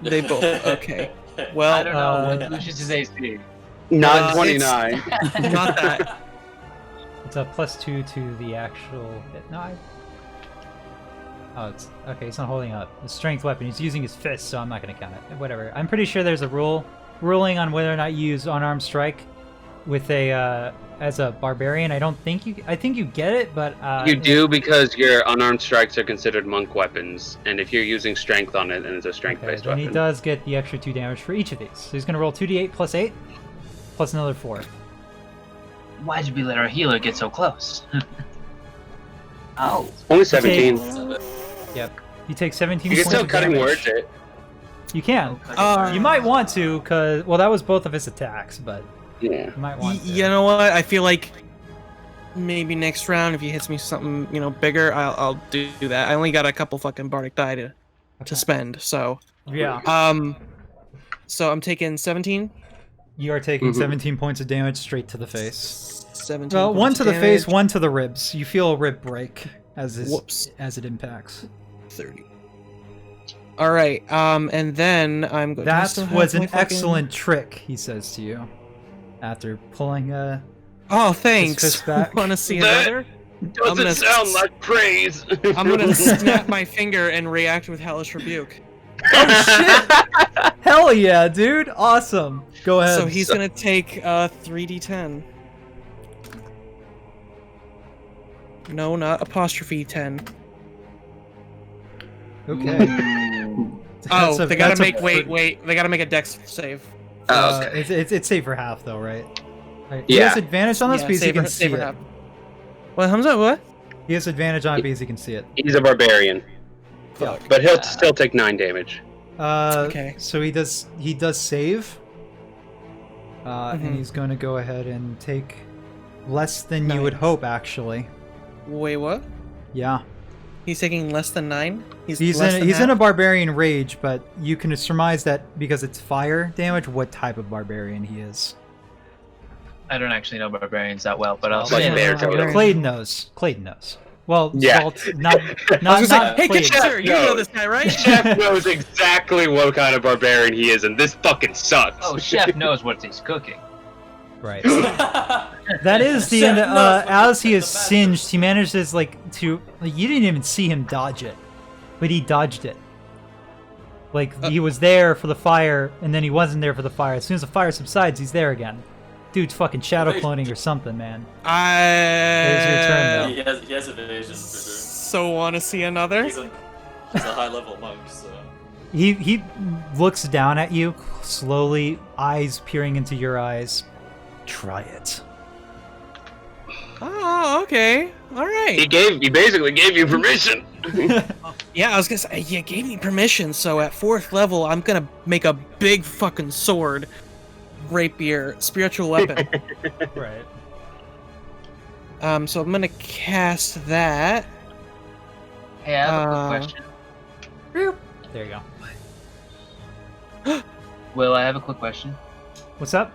[SPEAKER 3] They both. Okay.
[SPEAKER 5] I
[SPEAKER 3] Well,
[SPEAKER 5] don't know. What Lucius's AC?
[SPEAKER 6] Not
[SPEAKER 3] Uh,
[SPEAKER 6] 29.
[SPEAKER 3] not that.
[SPEAKER 1] It's a plus 2 to the actual hit. No, Oh, it's... Okay, he's not holding up. The strength weapon. He's using his fist, so I'm not going to count it. Whatever. I'm pretty sure there's a ruling on whether or not you use unarmed strike with a, as a barbarian. I don't think you... I think you get it, but...
[SPEAKER 6] You do because your unarmed strikes are considered monk weapons, and if you're using strength on it, then it's a
[SPEAKER 1] Okay,
[SPEAKER 6] strength-based
[SPEAKER 1] then
[SPEAKER 6] weapon.
[SPEAKER 1] he does get the extra 2 damage for each of these. So he's going to roll 2d8 plus 8, plus another 4.
[SPEAKER 5] Why did we let our healer get so close? Oh.
[SPEAKER 6] Only 17.
[SPEAKER 1] Yep. You take 17
[SPEAKER 6] You can
[SPEAKER 1] points
[SPEAKER 6] still
[SPEAKER 1] of
[SPEAKER 6] cutting
[SPEAKER 1] damage.
[SPEAKER 6] words it.
[SPEAKER 1] You can.
[SPEAKER 3] Uh,
[SPEAKER 1] You might want to, because... Well, that was both of his attacks, but
[SPEAKER 6] Yeah.
[SPEAKER 1] you might want to.
[SPEAKER 3] you know what? I feel like maybe next round, if he hits me something, bigger, I'll do that. I only got a couple fucking bardic die to spend, so.
[SPEAKER 1] Yeah.
[SPEAKER 3] So I'm taking 17.
[SPEAKER 1] You are taking
[SPEAKER 6] Mhm.
[SPEAKER 1] 17 points of damage straight to the face.
[SPEAKER 3] 17.
[SPEAKER 1] Well, one
[SPEAKER 3] points
[SPEAKER 1] to
[SPEAKER 3] of
[SPEAKER 1] the face,
[SPEAKER 3] damage.
[SPEAKER 1] one to the ribs. You feel a rib break as
[SPEAKER 3] Whoops.
[SPEAKER 1] it impacts.
[SPEAKER 3] 30. All right. And then I'm going.
[SPEAKER 1] That was an excellent trick, he says to you, after pulling a.
[SPEAKER 3] Oh, thanks.
[SPEAKER 1] fist back.
[SPEAKER 3] Want to see
[SPEAKER 6] That-
[SPEAKER 3] another?
[SPEAKER 6] Doesn't
[SPEAKER 3] gonna
[SPEAKER 6] sound like praise.
[SPEAKER 3] I'm gonna snap my finger and react with hellish rebuke.
[SPEAKER 1] Oh shit! Hell yeah, dude! Awesome. Go ahead.
[SPEAKER 3] So he's gonna take 3d10. No, not apostrophe 10.
[SPEAKER 1] Okay.
[SPEAKER 3] Oh,
[SPEAKER 1] That's a-
[SPEAKER 3] they gotta
[SPEAKER 1] that's a
[SPEAKER 3] make
[SPEAKER 1] pretty-
[SPEAKER 3] wait. They gotta make a dex save.
[SPEAKER 6] Oh, okay.
[SPEAKER 1] It's safe for half though, right? Right. He
[SPEAKER 6] Yeah.
[SPEAKER 1] has advantage on this because he
[SPEAKER 3] save
[SPEAKER 1] can
[SPEAKER 3] her-
[SPEAKER 1] see
[SPEAKER 3] save her
[SPEAKER 1] it.
[SPEAKER 3] half. What? Hamza? What?
[SPEAKER 1] He has advantage on it because he can see it.
[SPEAKER 6] He's a barbarian,
[SPEAKER 3] Fuck.
[SPEAKER 6] but he'll still take 9 damage.
[SPEAKER 3] Okay.
[SPEAKER 1] So he does save. And
[SPEAKER 3] Mhm.
[SPEAKER 1] he's going to go ahead and take less than you
[SPEAKER 3] 9.
[SPEAKER 1] would hope, actually.
[SPEAKER 3] Wait, what?
[SPEAKER 1] Yeah.
[SPEAKER 3] He's taking less than 9.
[SPEAKER 1] He's
[SPEAKER 3] less
[SPEAKER 1] in
[SPEAKER 3] than
[SPEAKER 1] he's in a
[SPEAKER 3] half?
[SPEAKER 1] barbarian rage, but you can surmise that because it's fire damage, what type of barbarian he is.
[SPEAKER 5] I don't actually know barbarians that well, but I'll
[SPEAKER 6] Like
[SPEAKER 5] say
[SPEAKER 6] bear
[SPEAKER 5] it.
[SPEAKER 6] totem.
[SPEAKER 1] Clayton knows. Clayton knows. Well,
[SPEAKER 6] Yeah.
[SPEAKER 1] Zalt, not
[SPEAKER 3] I was gonna say,
[SPEAKER 1] not
[SPEAKER 3] hey,
[SPEAKER 1] Clayton.
[SPEAKER 3] Castor, you know
[SPEAKER 6] No.
[SPEAKER 3] this guy, right?
[SPEAKER 6] Chef knows exactly what kind of barbarian he is, and this fucking sucks.
[SPEAKER 5] Oh, chef knows what he's cooking.
[SPEAKER 1] Right. That is the end. As he is singed, he manages you didn't even see him dodge it, but he dodged it. He was there for the fire, and then he wasn't there for the fire. As soon as the fire subsides, he's there again. Dude's fucking shadow cloning or something, man. It's your turn, though.
[SPEAKER 2] he has evasion for sure.
[SPEAKER 3] So want to see another?
[SPEAKER 2] He's a high level monk, so.
[SPEAKER 1] He looks down at you slowly, eyes peering into your eyes. Try it.
[SPEAKER 3] Oh, okay. All right.
[SPEAKER 6] He basically gave you permission.
[SPEAKER 3] Yeah, I was gonna say, you gave me permission, so at 4th level, I'm gonna make a big fucking sword, rapier, spiritual weapon.
[SPEAKER 1] Right.
[SPEAKER 3] So I'm gonna cast that.
[SPEAKER 5] Hey, I have a quick question.
[SPEAKER 1] There you go.
[SPEAKER 5] Will, I have a quick question.
[SPEAKER 1] What's up?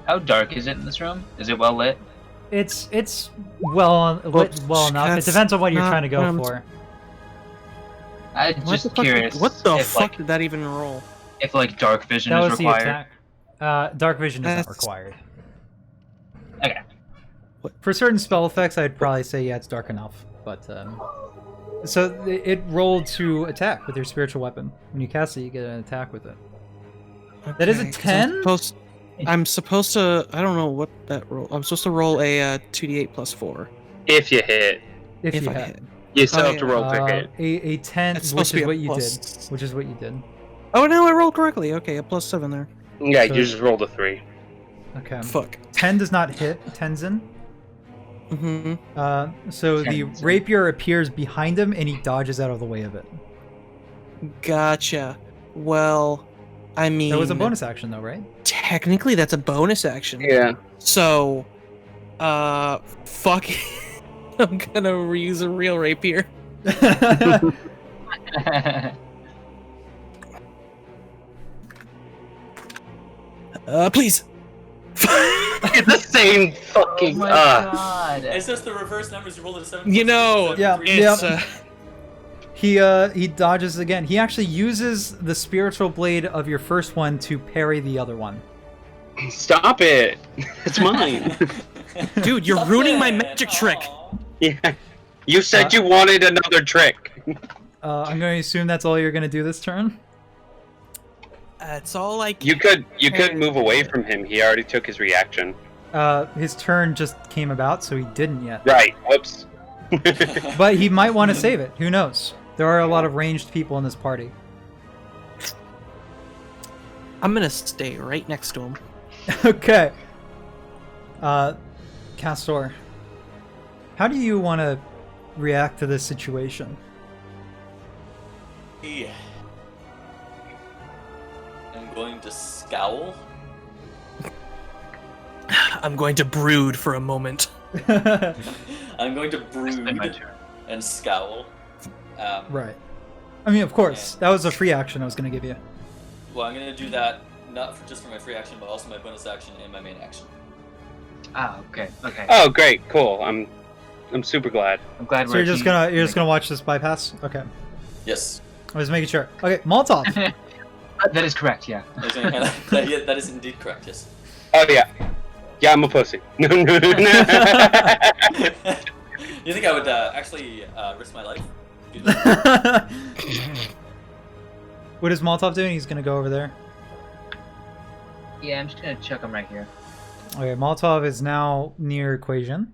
[SPEAKER 5] How dark is it in this room? Is it well lit?
[SPEAKER 1] It's well lit well enough. It depends on what you're trying to go for.
[SPEAKER 5] I'm just curious.
[SPEAKER 3] What the
[SPEAKER 5] if,
[SPEAKER 3] fuck
[SPEAKER 5] like,
[SPEAKER 3] did that even roll?
[SPEAKER 5] if like dark vision
[SPEAKER 1] That
[SPEAKER 5] is
[SPEAKER 1] was
[SPEAKER 5] required?
[SPEAKER 1] the attack. Dark vision is not
[SPEAKER 3] That's-
[SPEAKER 1] required.
[SPEAKER 5] Okay.
[SPEAKER 1] For certain spell effects, I'd probably say yeah, it's dark enough. But so it rolled to attack with your spiritual weapon. When you cast it, you get an attack with it. That is a
[SPEAKER 3] Okay, 'cause
[SPEAKER 1] 10?
[SPEAKER 3] I'm supposed to. I don't know what that roll. I'm supposed to roll a 2d8 plus 4.
[SPEAKER 6] If you hit,
[SPEAKER 1] If you
[SPEAKER 3] I
[SPEAKER 1] had.
[SPEAKER 3] hit.
[SPEAKER 6] you still
[SPEAKER 3] Oh,
[SPEAKER 6] have to
[SPEAKER 3] yeah.
[SPEAKER 6] roll to hit.
[SPEAKER 1] A 10,
[SPEAKER 3] It's
[SPEAKER 1] which
[SPEAKER 3] supposed to
[SPEAKER 1] is
[SPEAKER 3] be a
[SPEAKER 1] what you
[SPEAKER 3] plus-
[SPEAKER 1] did. Which is what you did.
[SPEAKER 3] Oh no, I rolled correctly. Okay, a +7 there.
[SPEAKER 6] Yeah,
[SPEAKER 1] So-
[SPEAKER 6] you just rolled a 3.
[SPEAKER 1] Okay.
[SPEAKER 3] Fuck.
[SPEAKER 1] 10 does not hit Tenzin.
[SPEAKER 3] Mm-hmm.
[SPEAKER 1] So the
[SPEAKER 5] Tenzin.
[SPEAKER 1] rapier appears behind him and he dodges out of the way of it.
[SPEAKER 3] Gotcha. Well, I mean,
[SPEAKER 1] That was a bonus action though, right?
[SPEAKER 3] Technically, that's a bonus action.
[SPEAKER 6] Yeah.
[SPEAKER 3] So, fuck. I'm gonna reuse a real rapier. Please.
[SPEAKER 6] It's the same fucking.
[SPEAKER 5] Oh my god.
[SPEAKER 2] It's just the reverse numbers. You rolled a 7.
[SPEAKER 3] You know,
[SPEAKER 1] Yeah,
[SPEAKER 3] it's
[SPEAKER 1] He dodges again. He actually uses the spiritual blade of your first one to parry the other one.
[SPEAKER 6] Stop it! It's mine.
[SPEAKER 3] dude, you're
[SPEAKER 2] Stop
[SPEAKER 3] ruining my
[SPEAKER 2] it.
[SPEAKER 3] magic trick.
[SPEAKER 2] Aw.
[SPEAKER 6] Yeah. You said you wanted another trick.
[SPEAKER 1] I'm going to assume that's all you're going to do this turn.
[SPEAKER 3] That's all I can.
[SPEAKER 6] You could move away from him. He already took his reaction.
[SPEAKER 1] His turn just came about, so he didn't yet.
[SPEAKER 6] Right. Whoops.
[SPEAKER 1] But he might want to save it. Who knows? There are a lot of ranged people in this party.
[SPEAKER 3] I'm gonna stay right next to him.
[SPEAKER 1] Okay. Castor, how do you want to react to this situation?
[SPEAKER 2] Yeah. I'm going to scowl.
[SPEAKER 3] I'm going to brood for a moment.
[SPEAKER 2] I'm going to brood
[SPEAKER 5] my turn.
[SPEAKER 2] and scowl.
[SPEAKER 1] Right. I mean, of course, that was a free action I was going to give you.
[SPEAKER 2] Well, I'm going to do that not just for my free action, but also my bonus action and my main action.
[SPEAKER 5] Ah, okay, okay.
[SPEAKER 6] Oh, great. Cool. I'm super glad.
[SPEAKER 5] I'm glad
[SPEAKER 1] So
[SPEAKER 5] we're
[SPEAKER 1] you're just gonna watch this bypass? Okay.
[SPEAKER 2] Yes.
[SPEAKER 1] I was making sure. Okay, Molotov.
[SPEAKER 5] That is correct, yeah.
[SPEAKER 2] That is indeed correct, yes.
[SPEAKER 6] Oh yeah. Yeah, I'm a pussy. No, no, no, no.
[SPEAKER 2] You think I would actually risk my life? to do that?
[SPEAKER 1] What is Molotov doing? He's gonna go over there.
[SPEAKER 5] Yeah, I'm just gonna chuck him right here.
[SPEAKER 1] Okay, Molotov is now near Equation.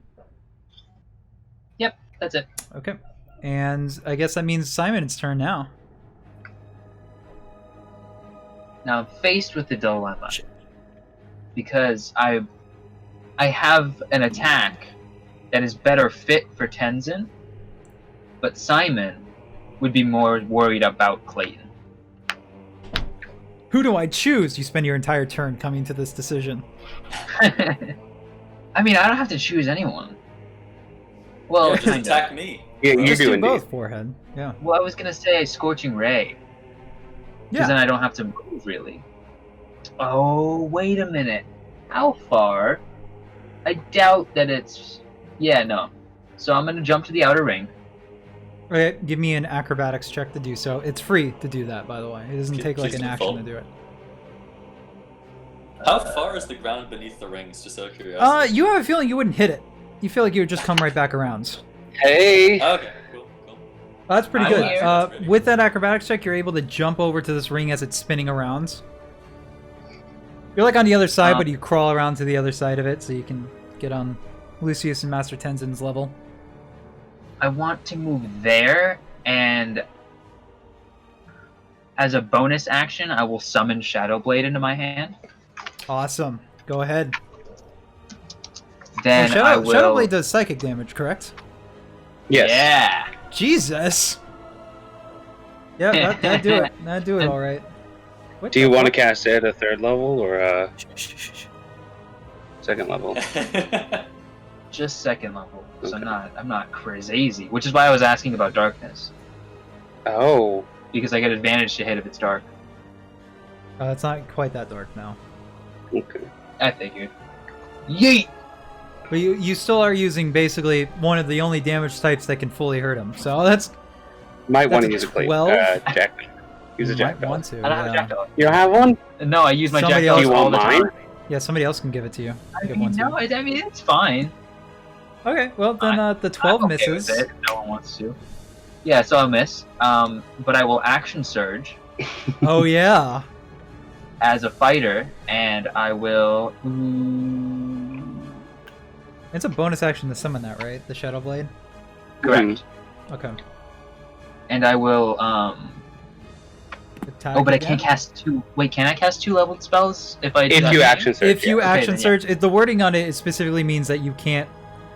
[SPEAKER 5] Yep, that's it.
[SPEAKER 1] Okay. And I guess that means Simon's turn now.
[SPEAKER 5] Now I'm faced with the dilemma. Because I have an attack that is better fit for Tenzin, but Simon would be more worried about Clayton.
[SPEAKER 1] Who do I choose? You spend your entire turn coming to this decision.
[SPEAKER 5] I mean, I don't have to choose anyone. Well,
[SPEAKER 2] Yeah, just
[SPEAKER 5] kinda.
[SPEAKER 2] attack me.
[SPEAKER 6] Yeah, you
[SPEAKER 1] Just
[SPEAKER 6] do
[SPEAKER 1] do
[SPEAKER 6] indeed.
[SPEAKER 1] both, forehead. Yeah.
[SPEAKER 5] Well, I was gonna say Scorching Ray, because then I don't have to move really. Oh, wait a minute. How far? I doubt that it's. Yeah, no. So I'm gonna jump to the outer ring.
[SPEAKER 1] Okay, give me an acrobatics check to do so. It's free to do that, by the way. It doesn't take like
[SPEAKER 2] Please
[SPEAKER 1] an
[SPEAKER 2] don't
[SPEAKER 1] action
[SPEAKER 2] fall.
[SPEAKER 1] to do it.
[SPEAKER 2] How far is the ground beneath the rings, just out of curiosity?
[SPEAKER 1] You have a feeling you wouldn't hit it. You feel like you would just come right back around.
[SPEAKER 6] Hey.
[SPEAKER 2] Okay, cool.
[SPEAKER 1] That's pretty
[SPEAKER 5] I'm
[SPEAKER 1] good.
[SPEAKER 5] here.
[SPEAKER 1] With that acrobatics check, you're able to jump over to this ring as it's spinning around. You're like on the other side, but you crawl around to the other side of it so you can get on Lucius and Master Tenzin's level.
[SPEAKER 5] I want to move there, and As a bonus action, I will summon Shadowblade into my hand.
[SPEAKER 1] Awesome. Go ahead.
[SPEAKER 5] Then I will.
[SPEAKER 1] Shadowblade does psychic damage, correct?
[SPEAKER 6] Yes.
[SPEAKER 5] Yeah.
[SPEAKER 1] Jesus. Yeah, that'd do it. That'd do it. All right. What
[SPEAKER 6] Do you
[SPEAKER 1] the
[SPEAKER 6] want to
[SPEAKER 1] fuck?
[SPEAKER 6] cast it at a 3rd level or a
[SPEAKER 3] Shh.
[SPEAKER 6] 2nd level?
[SPEAKER 5] Just 2nd level. So
[SPEAKER 6] Okay.
[SPEAKER 5] I'm not crazy. Which is why I was asking about darkness.
[SPEAKER 6] Oh.
[SPEAKER 5] Because I get advantage to hit if it's dark.
[SPEAKER 1] It's not quite that dark now.
[SPEAKER 6] Okay.
[SPEAKER 5] I figured. Yeet!
[SPEAKER 1] But you still are using basically one of the only damage types that can fully hurt him. So that's
[SPEAKER 6] Might want
[SPEAKER 1] That's
[SPEAKER 6] to
[SPEAKER 1] a
[SPEAKER 6] use a Clayton.
[SPEAKER 1] 12?
[SPEAKER 6] Jack. Use a
[SPEAKER 1] you
[SPEAKER 6] Jack.
[SPEAKER 1] might want to.
[SPEAKER 5] I don't have a
[SPEAKER 1] Yeah.
[SPEAKER 5] jackdaw.
[SPEAKER 6] You don't have one?
[SPEAKER 5] No, I use my
[SPEAKER 1] Somebody
[SPEAKER 5] jackdaw
[SPEAKER 1] else-
[SPEAKER 6] Do you
[SPEAKER 5] all
[SPEAKER 6] want
[SPEAKER 5] the
[SPEAKER 6] mine?
[SPEAKER 5] time.
[SPEAKER 1] Yeah, somebody else can give it to you.
[SPEAKER 5] I
[SPEAKER 1] Give
[SPEAKER 5] mean,
[SPEAKER 1] one to
[SPEAKER 5] no,
[SPEAKER 1] you.
[SPEAKER 5] I mean, it's fine.
[SPEAKER 1] Okay, well then the 12
[SPEAKER 5] I'm okay
[SPEAKER 1] misses.
[SPEAKER 5] with it if no one wants to. Yeah, so I'll miss. But I will action surge
[SPEAKER 1] Oh yeah.
[SPEAKER 5] as a fighter, and I will.
[SPEAKER 1] It's a bonus action to summon that, right? The Shadow Blade.
[SPEAKER 5] Correct.
[SPEAKER 1] Okay.
[SPEAKER 5] And I will.
[SPEAKER 1] Attack
[SPEAKER 5] Oh, but I
[SPEAKER 1] again.
[SPEAKER 5] can't cast 2. Wait, can I cast 2 leveled spells if I do
[SPEAKER 6] If
[SPEAKER 5] that
[SPEAKER 6] you
[SPEAKER 5] many?
[SPEAKER 6] action surge.
[SPEAKER 1] If you
[SPEAKER 6] yeah.
[SPEAKER 1] action
[SPEAKER 5] then, yeah.
[SPEAKER 1] surge, the wording on it specifically means that you can't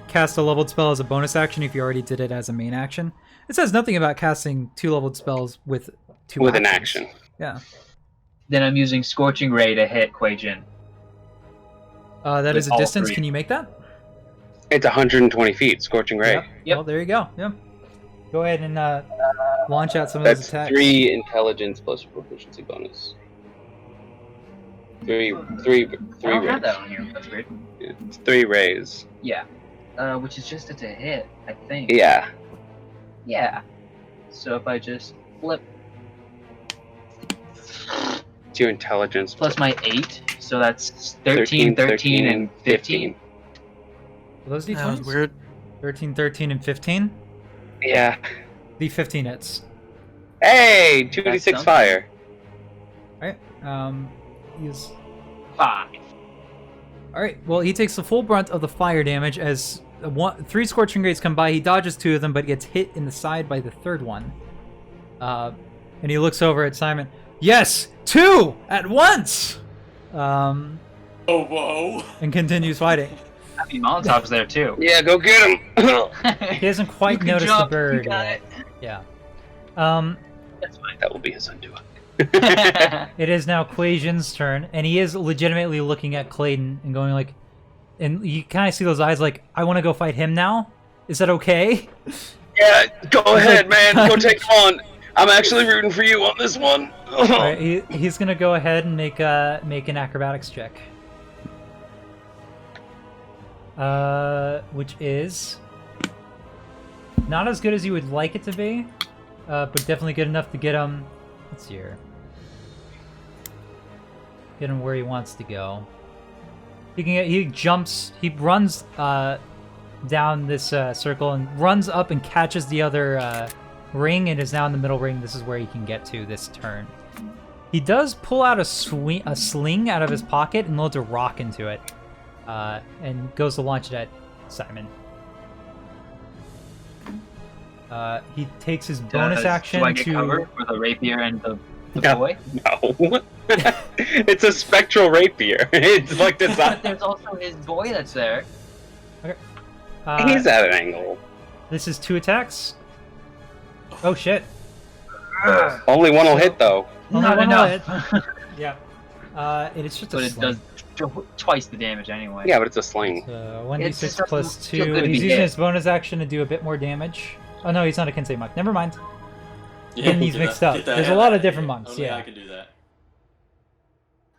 [SPEAKER 1] cast a leveled spell as a bonus action if you already did it as a main action. It says nothing about casting 2 leveled spells with 2
[SPEAKER 6] With an
[SPEAKER 1] actions.
[SPEAKER 6] action.
[SPEAKER 1] Yeah.
[SPEAKER 5] Then I'm using Scorching Ray to hit Quajin.
[SPEAKER 1] That
[SPEAKER 5] With
[SPEAKER 1] is a
[SPEAKER 5] all
[SPEAKER 1] distance.
[SPEAKER 5] 3.
[SPEAKER 1] Can you make that?
[SPEAKER 6] It's 120 feet, Scorching Ray.
[SPEAKER 5] Yep.
[SPEAKER 1] Well, there you go. Yeah. Go ahead and launch out some of
[SPEAKER 6] That's
[SPEAKER 1] those attacks.
[SPEAKER 6] 3 intelligence plus proficiency bonus. 3
[SPEAKER 5] I don't have
[SPEAKER 6] rays.
[SPEAKER 5] that on here. That's weird.
[SPEAKER 6] Yeah, it's 3 rays.
[SPEAKER 5] Yeah. Which is just a hit, I think.
[SPEAKER 6] Yeah.
[SPEAKER 5] Yeah. So if I just flip
[SPEAKER 6] It's your intelligence
[SPEAKER 5] plus my 8, so that's 13, 13, and 15.
[SPEAKER 1] Are those
[SPEAKER 3] That was
[SPEAKER 1] d20s?
[SPEAKER 3] weird.
[SPEAKER 1] 13, 13, and 15?
[SPEAKER 6] Yeah.
[SPEAKER 1] The 15 hits.
[SPEAKER 6] Hey, 2d6
[SPEAKER 5] something.
[SPEAKER 6] fire.
[SPEAKER 1] Alright. He's...
[SPEAKER 5] 5.
[SPEAKER 1] Alright, well, he takes the full brunt of the fire damage as 3 Scorching Rays come by. He dodges 2 of them, but gets hit in the side by the 3rd one. And he looks over at Simon. Yes! 2! At once!
[SPEAKER 2] Oh, whoa.
[SPEAKER 1] And continues fighting.
[SPEAKER 5] I mean, Molotov's there too.
[SPEAKER 6] Yeah, go get him.
[SPEAKER 1] He hasn't quite
[SPEAKER 5] You can
[SPEAKER 1] noticed
[SPEAKER 5] jump,
[SPEAKER 1] the bird
[SPEAKER 5] you got
[SPEAKER 1] yet.
[SPEAKER 5] it.
[SPEAKER 1] Yeah.
[SPEAKER 5] That's fine.
[SPEAKER 6] That will be his undoing.
[SPEAKER 1] It is now Quajin's turn, and he is legitimately looking at Clayton and going like, and you kind of see those eyes like, I want to go fight him now? Is that okay?
[SPEAKER 6] Yeah, go ahead,
[SPEAKER 1] like-
[SPEAKER 6] man. Go take him on. I'm actually rooting for you on this one.
[SPEAKER 1] Alright, he's gonna go ahead and make an acrobatics check. Which is not as good as you would like it to be, but definitely good enough to get him. Let's see here. Get him where he wants to go. He jumps. He runs down this circle and runs up and catches the other ring and is now in the middle ring. This is where he can get to this turn. He does pull out a sling out of his pocket and loads a rock into it, and goes to launch it at Simon. He takes his bonus action
[SPEAKER 5] Do I get
[SPEAKER 1] to.
[SPEAKER 5] cover for the rapier and the
[SPEAKER 6] No.
[SPEAKER 5] boy?
[SPEAKER 6] No. It's a spectral rapier. It's like
[SPEAKER 5] But
[SPEAKER 6] design.
[SPEAKER 5] there's also his boy that's there.
[SPEAKER 6] He's at an angle.
[SPEAKER 1] This is 2 attacks. Oh shit!
[SPEAKER 6] Only one will hit though.
[SPEAKER 1] Only
[SPEAKER 5] Not
[SPEAKER 1] one will
[SPEAKER 5] enough.
[SPEAKER 1] Yeah. It is just a
[SPEAKER 5] But it
[SPEAKER 1] sling.
[SPEAKER 5] does twice the damage anyway.
[SPEAKER 6] Yeah, but it's a sling.
[SPEAKER 1] So
[SPEAKER 5] It
[SPEAKER 1] 1d6
[SPEAKER 5] just
[SPEAKER 1] plus
[SPEAKER 5] doesn't feel
[SPEAKER 1] 2.
[SPEAKER 5] good to
[SPEAKER 1] He's
[SPEAKER 5] be
[SPEAKER 1] using
[SPEAKER 5] hit.
[SPEAKER 1] his bonus action to do a bit more damage. Oh no, he's not a Kensei monk. Never mind.
[SPEAKER 2] Yeah,
[SPEAKER 1] He's
[SPEAKER 2] get
[SPEAKER 1] mixed
[SPEAKER 2] that-
[SPEAKER 1] up.
[SPEAKER 2] get that
[SPEAKER 1] There's a
[SPEAKER 2] out
[SPEAKER 1] lot
[SPEAKER 2] of
[SPEAKER 1] of different
[SPEAKER 2] here.
[SPEAKER 1] monks,
[SPEAKER 2] Only
[SPEAKER 1] yeah.
[SPEAKER 2] I can do that.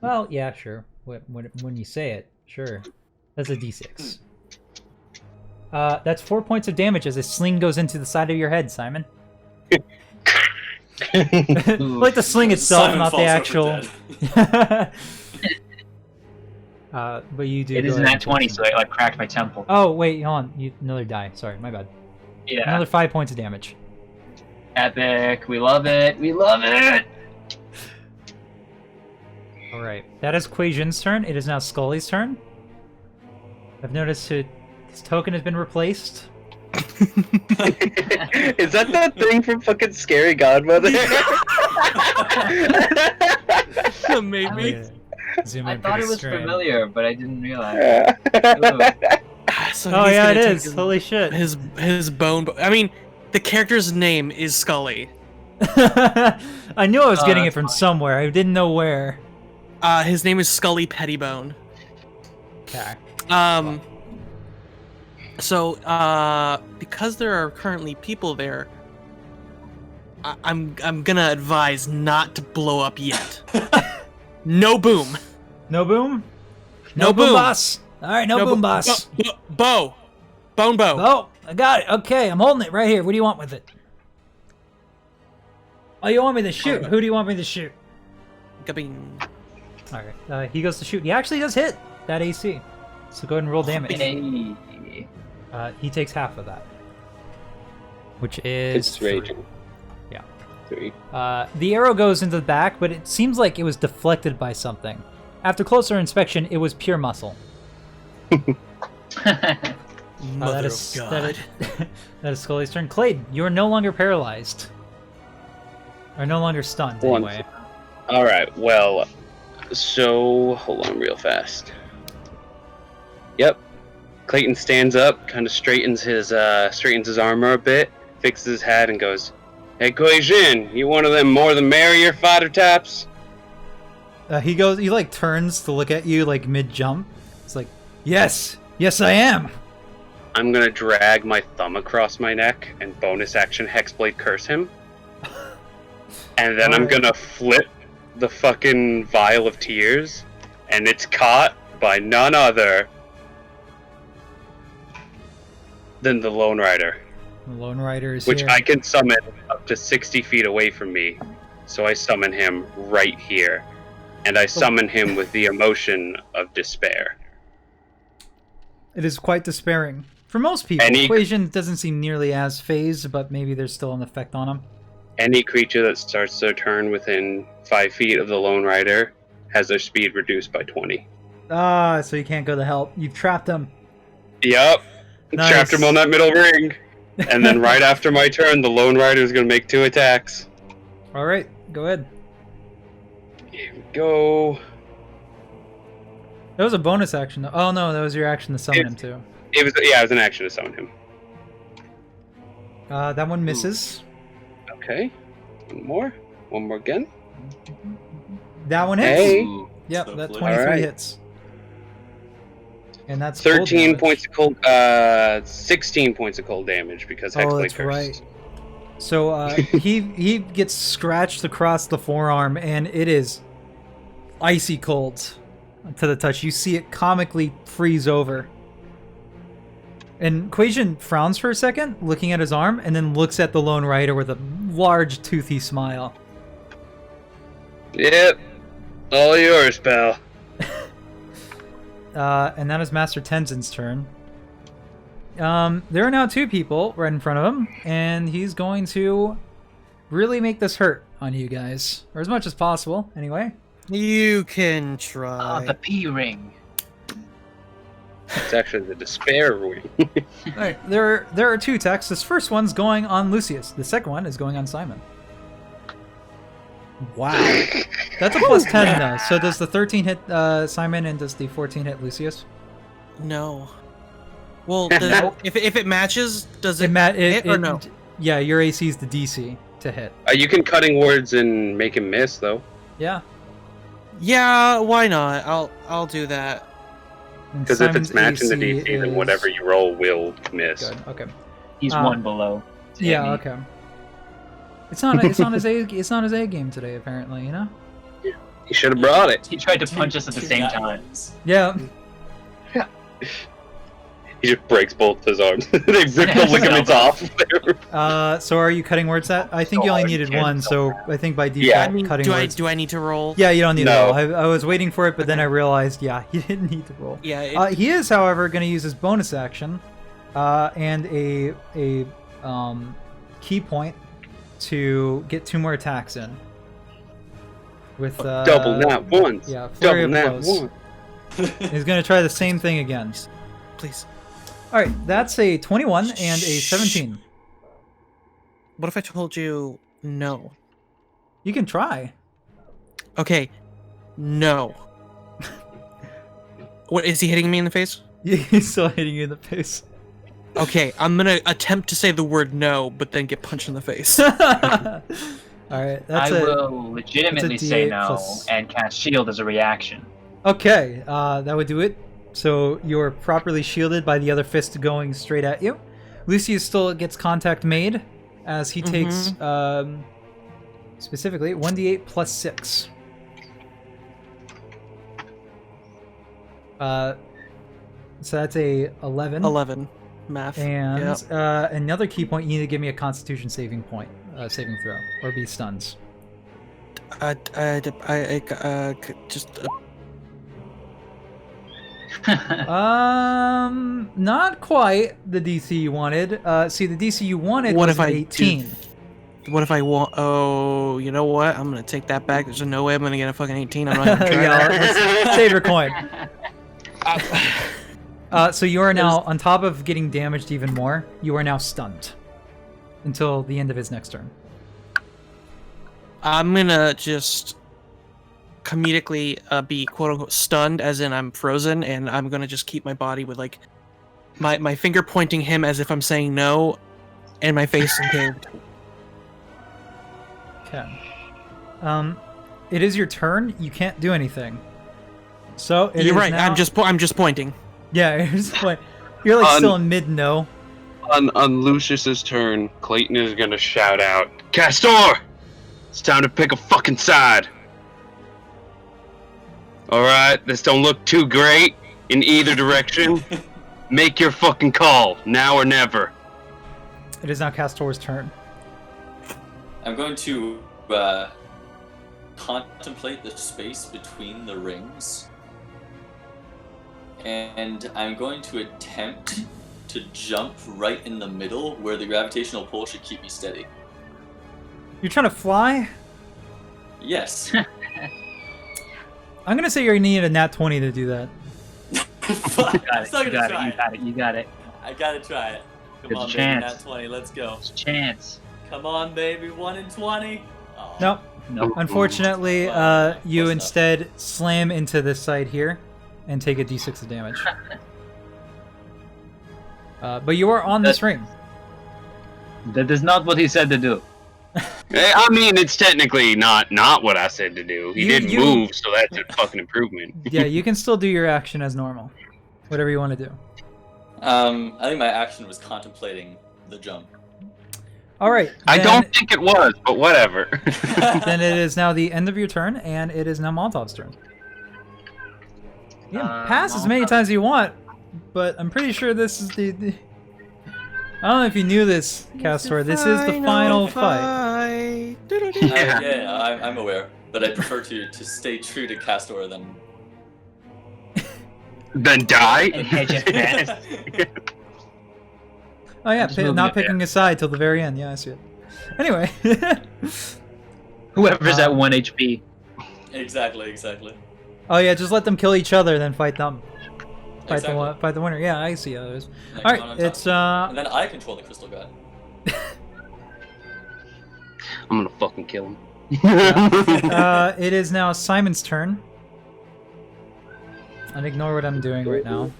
[SPEAKER 1] Well, yeah, sure. When you say it, sure. That's a d6. That's 4 points of damage as a sling goes into the side of your head, Simon. Like the sling itself,
[SPEAKER 2] Simon
[SPEAKER 1] not the
[SPEAKER 2] falls
[SPEAKER 1] actual.
[SPEAKER 2] over dead.
[SPEAKER 1] But you do.
[SPEAKER 5] It
[SPEAKER 1] go
[SPEAKER 5] is
[SPEAKER 1] ahead
[SPEAKER 5] nat
[SPEAKER 1] and
[SPEAKER 5] 20,
[SPEAKER 1] take
[SPEAKER 5] so it like cracked my temple.
[SPEAKER 1] Oh wait, hold on. Another die. Sorry, my bad.
[SPEAKER 5] Yeah.
[SPEAKER 1] Another 5 points of damage.
[SPEAKER 5] Epic. We love it. We love it.
[SPEAKER 1] All right, that is Quajin's turn. It is now Scully's turn. I've noticed his token has been replaced.
[SPEAKER 6] Is that thing from fucking Scary Godmother?
[SPEAKER 3] Maybe.
[SPEAKER 1] Yeah. Zoom
[SPEAKER 5] I
[SPEAKER 1] in
[SPEAKER 5] thought
[SPEAKER 1] for
[SPEAKER 5] it
[SPEAKER 1] the
[SPEAKER 5] was
[SPEAKER 1] stream.
[SPEAKER 5] familiar, but I didn't realize. Ooh.
[SPEAKER 3] So
[SPEAKER 1] Oh
[SPEAKER 3] he's
[SPEAKER 1] yeah, it
[SPEAKER 3] gonna take
[SPEAKER 1] is. Holy shit.
[SPEAKER 3] His bone. I mean, the character's name is Scully.
[SPEAKER 1] I knew I was getting it
[SPEAKER 5] that's
[SPEAKER 1] from
[SPEAKER 5] fine.
[SPEAKER 1] somewhere. I didn't know where.
[SPEAKER 3] His name is Scully Pettibone.
[SPEAKER 1] Okay.
[SPEAKER 3] So, because there are currently people there, I'm gonna advise not to blow up yet. No boom.
[SPEAKER 1] No boom?
[SPEAKER 3] No boom.
[SPEAKER 1] boss. All right, no boom, boss.
[SPEAKER 3] Bow. Bone bow.
[SPEAKER 1] Oh, I got it. Okay, I'm holding it right here. What do you want with it? Oh, you want me to shoot? Who do you want me to shoot?
[SPEAKER 3] Gabing.
[SPEAKER 1] All right, he goes to shoot. He actually does hit that AC. So go ahead and roll damage.
[SPEAKER 5] Hey.
[SPEAKER 1] He takes half of that, which is
[SPEAKER 6] It's
[SPEAKER 1] 3.
[SPEAKER 6] raging.
[SPEAKER 1] Yeah.
[SPEAKER 6] 3.
[SPEAKER 1] The arrow goes into the back, but it seems like it was deflected by something. After closer inspection, it was pure muscle.
[SPEAKER 3] Mother
[SPEAKER 1] that
[SPEAKER 3] of
[SPEAKER 1] is
[SPEAKER 3] God.
[SPEAKER 1] that is Scully's turn. Clayton, you are no longer paralyzed. Or no longer stunned,
[SPEAKER 6] One.
[SPEAKER 1] anyway.
[SPEAKER 6] Alright, well, so hold on real fast. Yep. Clayton stands up, kind of straightens his armor a bit, fixes his hat, and goes, "Hey, Guijin, you one of them more than merrier fighter types?"
[SPEAKER 1] He like turns to look at you like mid-jump. It's like, yes, I am.
[SPEAKER 6] I'm gonna drag my thumb across my neck and bonus action Hexblade curse him. And then I'm gonna flip the fucking vial of tears, and it's caught by none other than the Lone Rider,
[SPEAKER 1] The Lone Rider is
[SPEAKER 6] which
[SPEAKER 1] here.
[SPEAKER 6] I can summon up to 60 feet away from me. So I summon him right here, and I summon him with the emotion of despair.
[SPEAKER 1] It is quite despairing. For most people,
[SPEAKER 6] Any-
[SPEAKER 1] Equation doesn't seem nearly as phased, but maybe there's still an effect on him.
[SPEAKER 6] Any creature that starts their turn within 5 feet of the Lone Rider has their speed reduced by 20.
[SPEAKER 1] Ah, so you can't go to help. You've trapped him.
[SPEAKER 6] Yup.
[SPEAKER 1] Nice.
[SPEAKER 6] Trapped him on that middle ring. And then right after my turn, the Lone Rider is going to make 2 attacks.
[SPEAKER 1] All right, go ahead.
[SPEAKER 6] Here we go.
[SPEAKER 1] That was a bonus action. Though. Oh no, that was your action to summon him too.
[SPEAKER 6] It was an action to summon him.
[SPEAKER 1] That one misses.
[SPEAKER 6] Okay. One more again.
[SPEAKER 1] That one hits.
[SPEAKER 6] Hey.
[SPEAKER 2] Ooh,
[SPEAKER 1] Yep,
[SPEAKER 2] so
[SPEAKER 1] that
[SPEAKER 2] fluid.
[SPEAKER 1] 23
[SPEAKER 6] Alright.
[SPEAKER 1] hits. And that's cold
[SPEAKER 6] 13
[SPEAKER 1] damage.
[SPEAKER 6] points of cold 16 points of cold damage because
[SPEAKER 1] Oh,
[SPEAKER 6] Hexblade
[SPEAKER 1] that's
[SPEAKER 6] Curse.
[SPEAKER 1] right. So he gets scratched across the forearm, and it is icy cold to the touch. You see it comically freeze over. And Quasian frowns for a second, looking at his arm, and then looks at the Lone Rider with a large, toothy smile.
[SPEAKER 6] Yep. All yours, pal.
[SPEAKER 1] And that is Master Tenzin's turn. There are now 2 people right in front of him, and he's going to really make this hurt on you guys. Or as much as possible, anyway.
[SPEAKER 3] You can try.
[SPEAKER 5] Ah, the P ring.
[SPEAKER 6] It's actually the despair ring.
[SPEAKER 1] Alright, there are 2 attacks. This first one's going on Lucius. The second one is going on Simon. Wow. That's a plus 10 though. So does the 13 hit Simon and does the 14 hit Lucius?
[SPEAKER 3] No. Well, if it matches, does it, hit or no?
[SPEAKER 1] Yeah, your AC is the DC to hit.
[SPEAKER 6] You can cutting words and make him miss, though.
[SPEAKER 1] Yeah.
[SPEAKER 3] Yeah, why not? I'll do that.
[SPEAKER 1] And
[SPEAKER 6] Because if
[SPEAKER 1] Simon's
[SPEAKER 6] it's matching the
[SPEAKER 1] AC
[SPEAKER 6] DC, then
[SPEAKER 1] is-
[SPEAKER 6] whatever you roll will miss.
[SPEAKER 1] Good. Okay.
[SPEAKER 5] He's
[SPEAKER 1] Ah.
[SPEAKER 5] 1 below.
[SPEAKER 1] Yeah.
[SPEAKER 5] Maybe.
[SPEAKER 1] Okay. It's not his A game today, apparently. You know.
[SPEAKER 6] He should have brought it.
[SPEAKER 5] He tried to punch us at the
[SPEAKER 2] Two
[SPEAKER 5] same
[SPEAKER 2] nat
[SPEAKER 5] time.
[SPEAKER 2] ones.
[SPEAKER 1] Yeah.
[SPEAKER 6] He just breaks both his arms. They rip the ligaments off.
[SPEAKER 1] So are you cutting words at? I think you only needed one, so I think by default
[SPEAKER 6] Yeah.
[SPEAKER 3] I mean,
[SPEAKER 1] cutting words.
[SPEAKER 3] do I need to roll?
[SPEAKER 1] Yeah, you don't need
[SPEAKER 6] No.
[SPEAKER 1] to roll. I was waiting for it, but then I realized, yeah, he didn't need to roll.
[SPEAKER 3] Yeah.
[SPEAKER 1] He is, however, going to use his bonus action and a key point to get 2 more attacks in. With
[SPEAKER 6] Double nat ones.
[SPEAKER 1] Yeah, flurry
[SPEAKER 6] Double
[SPEAKER 1] of
[SPEAKER 6] nat
[SPEAKER 1] blows.
[SPEAKER 6] one.
[SPEAKER 1] He's going to try the same thing again.
[SPEAKER 3] Please.
[SPEAKER 1] All right, that's a 21 and a 17.
[SPEAKER 3] What if I told you no?
[SPEAKER 1] You can try.
[SPEAKER 3] Okay. No. What, is he hitting me in the face?
[SPEAKER 1] He's still hitting you in the face.
[SPEAKER 3] Okay, I'm gonna attempt to say the word no, but then get punched in the face.
[SPEAKER 1] Alright, that's
[SPEAKER 5] I will legitimately
[SPEAKER 1] that's a
[SPEAKER 5] say
[SPEAKER 1] D8
[SPEAKER 5] no
[SPEAKER 1] plus-
[SPEAKER 5] and cast shield as a reaction.
[SPEAKER 1] Okay, that would do it. So you're properly shielded by the other fist going straight at you. Lucius still gets contact made as he takes, specifically, 1d8 plus 6. So that's a 11.
[SPEAKER 3] 11. Math.
[SPEAKER 1] And
[SPEAKER 3] Yep.
[SPEAKER 1] another key point, you need to give me a Constitution saving point, saving throw, or be stunned.
[SPEAKER 3] Just
[SPEAKER 1] Not quite the DC you wanted. See, the DC you wanted
[SPEAKER 3] What
[SPEAKER 1] was
[SPEAKER 3] if I
[SPEAKER 1] an
[SPEAKER 3] do-
[SPEAKER 1] 18.
[SPEAKER 3] what if I want? Oh, you know what? I'm gonna take that back. There's no way I'm gonna get a fucking 18. I'm not gonna try
[SPEAKER 1] Yeah,
[SPEAKER 3] that.
[SPEAKER 1] let's save your coin. So you are now, on top of getting damaged even more, you are now stunned until the end of his next turn.
[SPEAKER 3] I'm gonna just comedically be quote unquote stunned, as in I'm frozen, and I'm gonna just keep my body with like my finger pointing him as if I'm saying no, and my face encaved.
[SPEAKER 1] Okay. It is your turn. You can't do anything. So it
[SPEAKER 3] You're
[SPEAKER 1] is
[SPEAKER 3] right.
[SPEAKER 1] now-
[SPEAKER 3] I'm just pointing.
[SPEAKER 1] Yeah, you're just like you're like still in mid no.
[SPEAKER 6] On Lucius's turn, Clayton is gonna shout out, Castor! It's time to pick a fucking side. Alright, this don't look too great in either direction. Make your fucking call, now or never.
[SPEAKER 1] It is now Castor's turn.
[SPEAKER 2] I'm going to contemplate the space between the rings. And I'm going to attempt to jump right in the middle where the gravitational pull should keep me steady.
[SPEAKER 1] You're trying to fly?
[SPEAKER 2] Yes.
[SPEAKER 1] I'm gonna say you're gonna need a nat 20 to do that.
[SPEAKER 2] Fuck,
[SPEAKER 5] You
[SPEAKER 2] I'm
[SPEAKER 5] got
[SPEAKER 2] still
[SPEAKER 5] it,
[SPEAKER 2] gonna try
[SPEAKER 5] you got it, you got it.
[SPEAKER 2] I gotta try it. Come
[SPEAKER 5] There's
[SPEAKER 2] on,
[SPEAKER 5] a
[SPEAKER 2] baby,
[SPEAKER 5] chance.
[SPEAKER 2] nat 20, let's go.
[SPEAKER 5] There's a chance.
[SPEAKER 2] Come on, baby, 1 in 20. Oh.
[SPEAKER 1] Nope.
[SPEAKER 5] No.
[SPEAKER 1] Unfortunately, you
[SPEAKER 2] Close enough.
[SPEAKER 1] instead slam into this side here and take a d6 of damage. But you are on this ring.
[SPEAKER 5] That is not what he said to do.
[SPEAKER 6] I mean, it's technically not what I said to do. He
[SPEAKER 1] You-
[SPEAKER 6] did
[SPEAKER 1] you-
[SPEAKER 6] move, so that's a fucking improvement.
[SPEAKER 1] Yeah, you can still do your action as normal. Whatever you want to do.
[SPEAKER 2] I think my action was contemplating the jump.
[SPEAKER 1] Alright.
[SPEAKER 6] I don't think it was, but whatever.
[SPEAKER 1] Then it is now the end of your turn, and it is now Molotov's turn. You can pass as many
[SPEAKER 5] Molotov-
[SPEAKER 1] times as you want, but I'm pretty sure this is the... I don't know if you knew this, Castor. This is the final fight.
[SPEAKER 6] Yeah.
[SPEAKER 2] Yeah, I'm aware, but I prefer to stay true to Castor than...
[SPEAKER 6] Then die?
[SPEAKER 5] And hedge it fast.
[SPEAKER 1] Oh yeah,
[SPEAKER 5] just moving
[SPEAKER 1] not
[SPEAKER 5] it
[SPEAKER 1] picking a side till the very end. Yeah, I see it. Anyway.
[SPEAKER 5] Whoever's at 1 HP.
[SPEAKER 2] Exactly.
[SPEAKER 1] Oh yeah, just let them kill each other, then fight them. Fight
[SPEAKER 2] Exactly.
[SPEAKER 1] fight the winner. Yeah, I see how it is.
[SPEAKER 2] Like,
[SPEAKER 1] All
[SPEAKER 2] come on
[SPEAKER 1] right,
[SPEAKER 2] top.
[SPEAKER 1] it's
[SPEAKER 2] And then I control the crystal god.
[SPEAKER 6] I'm gonna fucking kill him.
[SPEAKER 1] it is now Simon's turn. And ignore what I'm doing right now.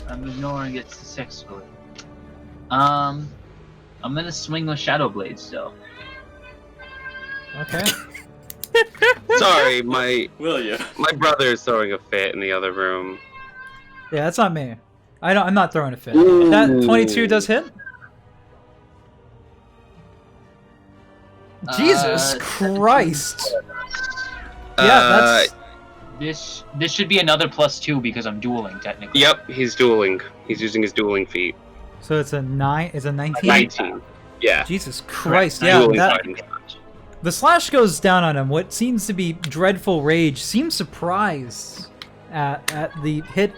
[SPEAKER 5] I'm ignoring it successfully. I'm gonna swing with Shadow Blade still.
[SPEAKER 1] Okay.
[SPEAKER 6] Sorry, my
[SPEAKER 2] Will you?
[SPEAKER 6] brother is throwing a fit in the other room.
[SPEAKER 1] Yeah, that's not me. I'm not throwing a fit.
[SPEAKER 6] Ooh.
[SPEAKER 1] That 22 does hit. Jesus Christ. Yeah, that's
[SPEAKER 5] This should be another +2 because I'm dueling technically.
[SPEAKER 6] Yep, he's dueling. He's using his dueling feat.
[SPEAKER 1] so it's a 9. It's a 19.
[SPEAKER 6] 19. Yeah.
[SPEAKER 1] Jesus Christ. Yeah,
[SPEAKER 6] Dueling
[SPEAKER 1] that,
[SPEAKER 6] fighting.
[SPEAKER 1] the slash goes down on him. What seems to be dreadful rage seems surprised at the hit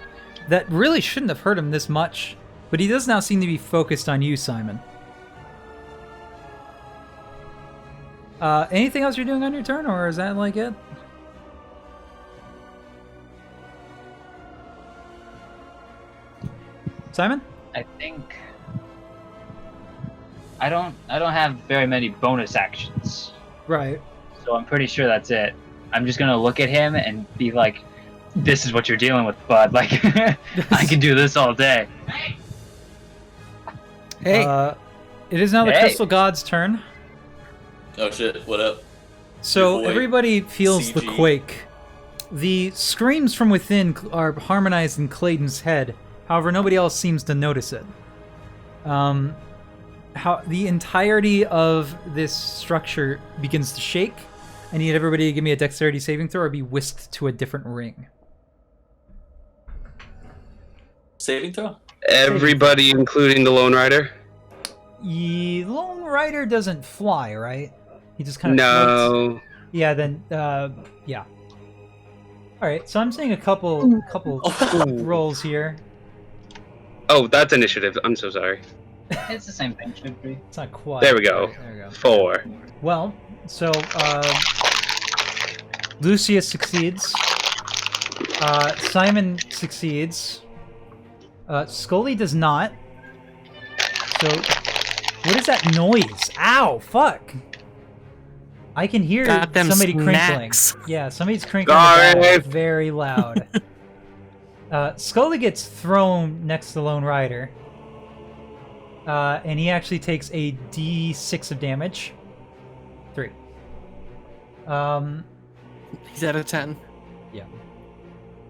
[SPEAKER 1] that really shouldn't have hurt him this much. But he does now seem to be focused on you, Simon. Anything else you're doing on your turn, or is that like it? Simon?
[SPEAKER 5] I think I don't have very many bonus actions,
[SPEAKER 1] Right.
[SPEAKER 5] so I'm pretty sure that's it. I'm just gonna look at him and be like, "This is what you're dealing with, bud. Like, I can do this all day."
[SPEAKER 3] Hey,
[SPEAKER 1] It is now the
[SPEAKER 5] Hey.
[SPEAKER 1] Crystal God's turn.
[SPEAKER 2] Oh shit! What up?
[SPEAKER 1] So
[SPEAKER 2] Your boy,
[SPEAKER 1] everybody feels the
[SPEAKER 2] CG.
[SPEAKER 1] quake. The screams from within are harmonized in Clayton's head. However, nobody else seems to notice it. How the entirety of this structure begins to shake. I need everybody to give me a dexterity saving throw or be whisked to a different ring.
[SPEAKER 2] Saving throw?
[SPEAKER 6] Everybody, including the Lone Rider?
[SPEAKER 1] The Lone Rider doesn't fly, right? He just kind of floats.
[SPEAKER 6] No.
[SPEAKER 1] Yeah, then, yeah. Alright, so I'm seeing a couple rolls here.
[SPEAKER 6] Oh, that's initiative. I'm so sorry.
[SPEAKER 5] It's the same thing, should be.
[SPEAKER 1] It's not quite.
[SPEAKER 6] There we go.
[SPEAKER 1] Right, there we go.
[SPEAKER 6] 4.
[SPEAKER 1] Well, so, Lucius succeeds. Simon succeeds. Scully does not. So, what is that noise? Ow, fuck! I can hear
[SPEAKER 3] Goddamn
[SPEAKER 1] somebody
[SPEAKER 3] snacks.
[SPEAKER 1] crinkling. Yeah, somebody's crinkling
[SPEAKER 6] Sorry.
[SPEAKER 1] the ball very loud. Scully gets thrown next to the Lone Rider. And he actually takes a D6 of damage. 3.
[SPEAKER 3] he's at a 10.
[SPEAKER 1] Yeah.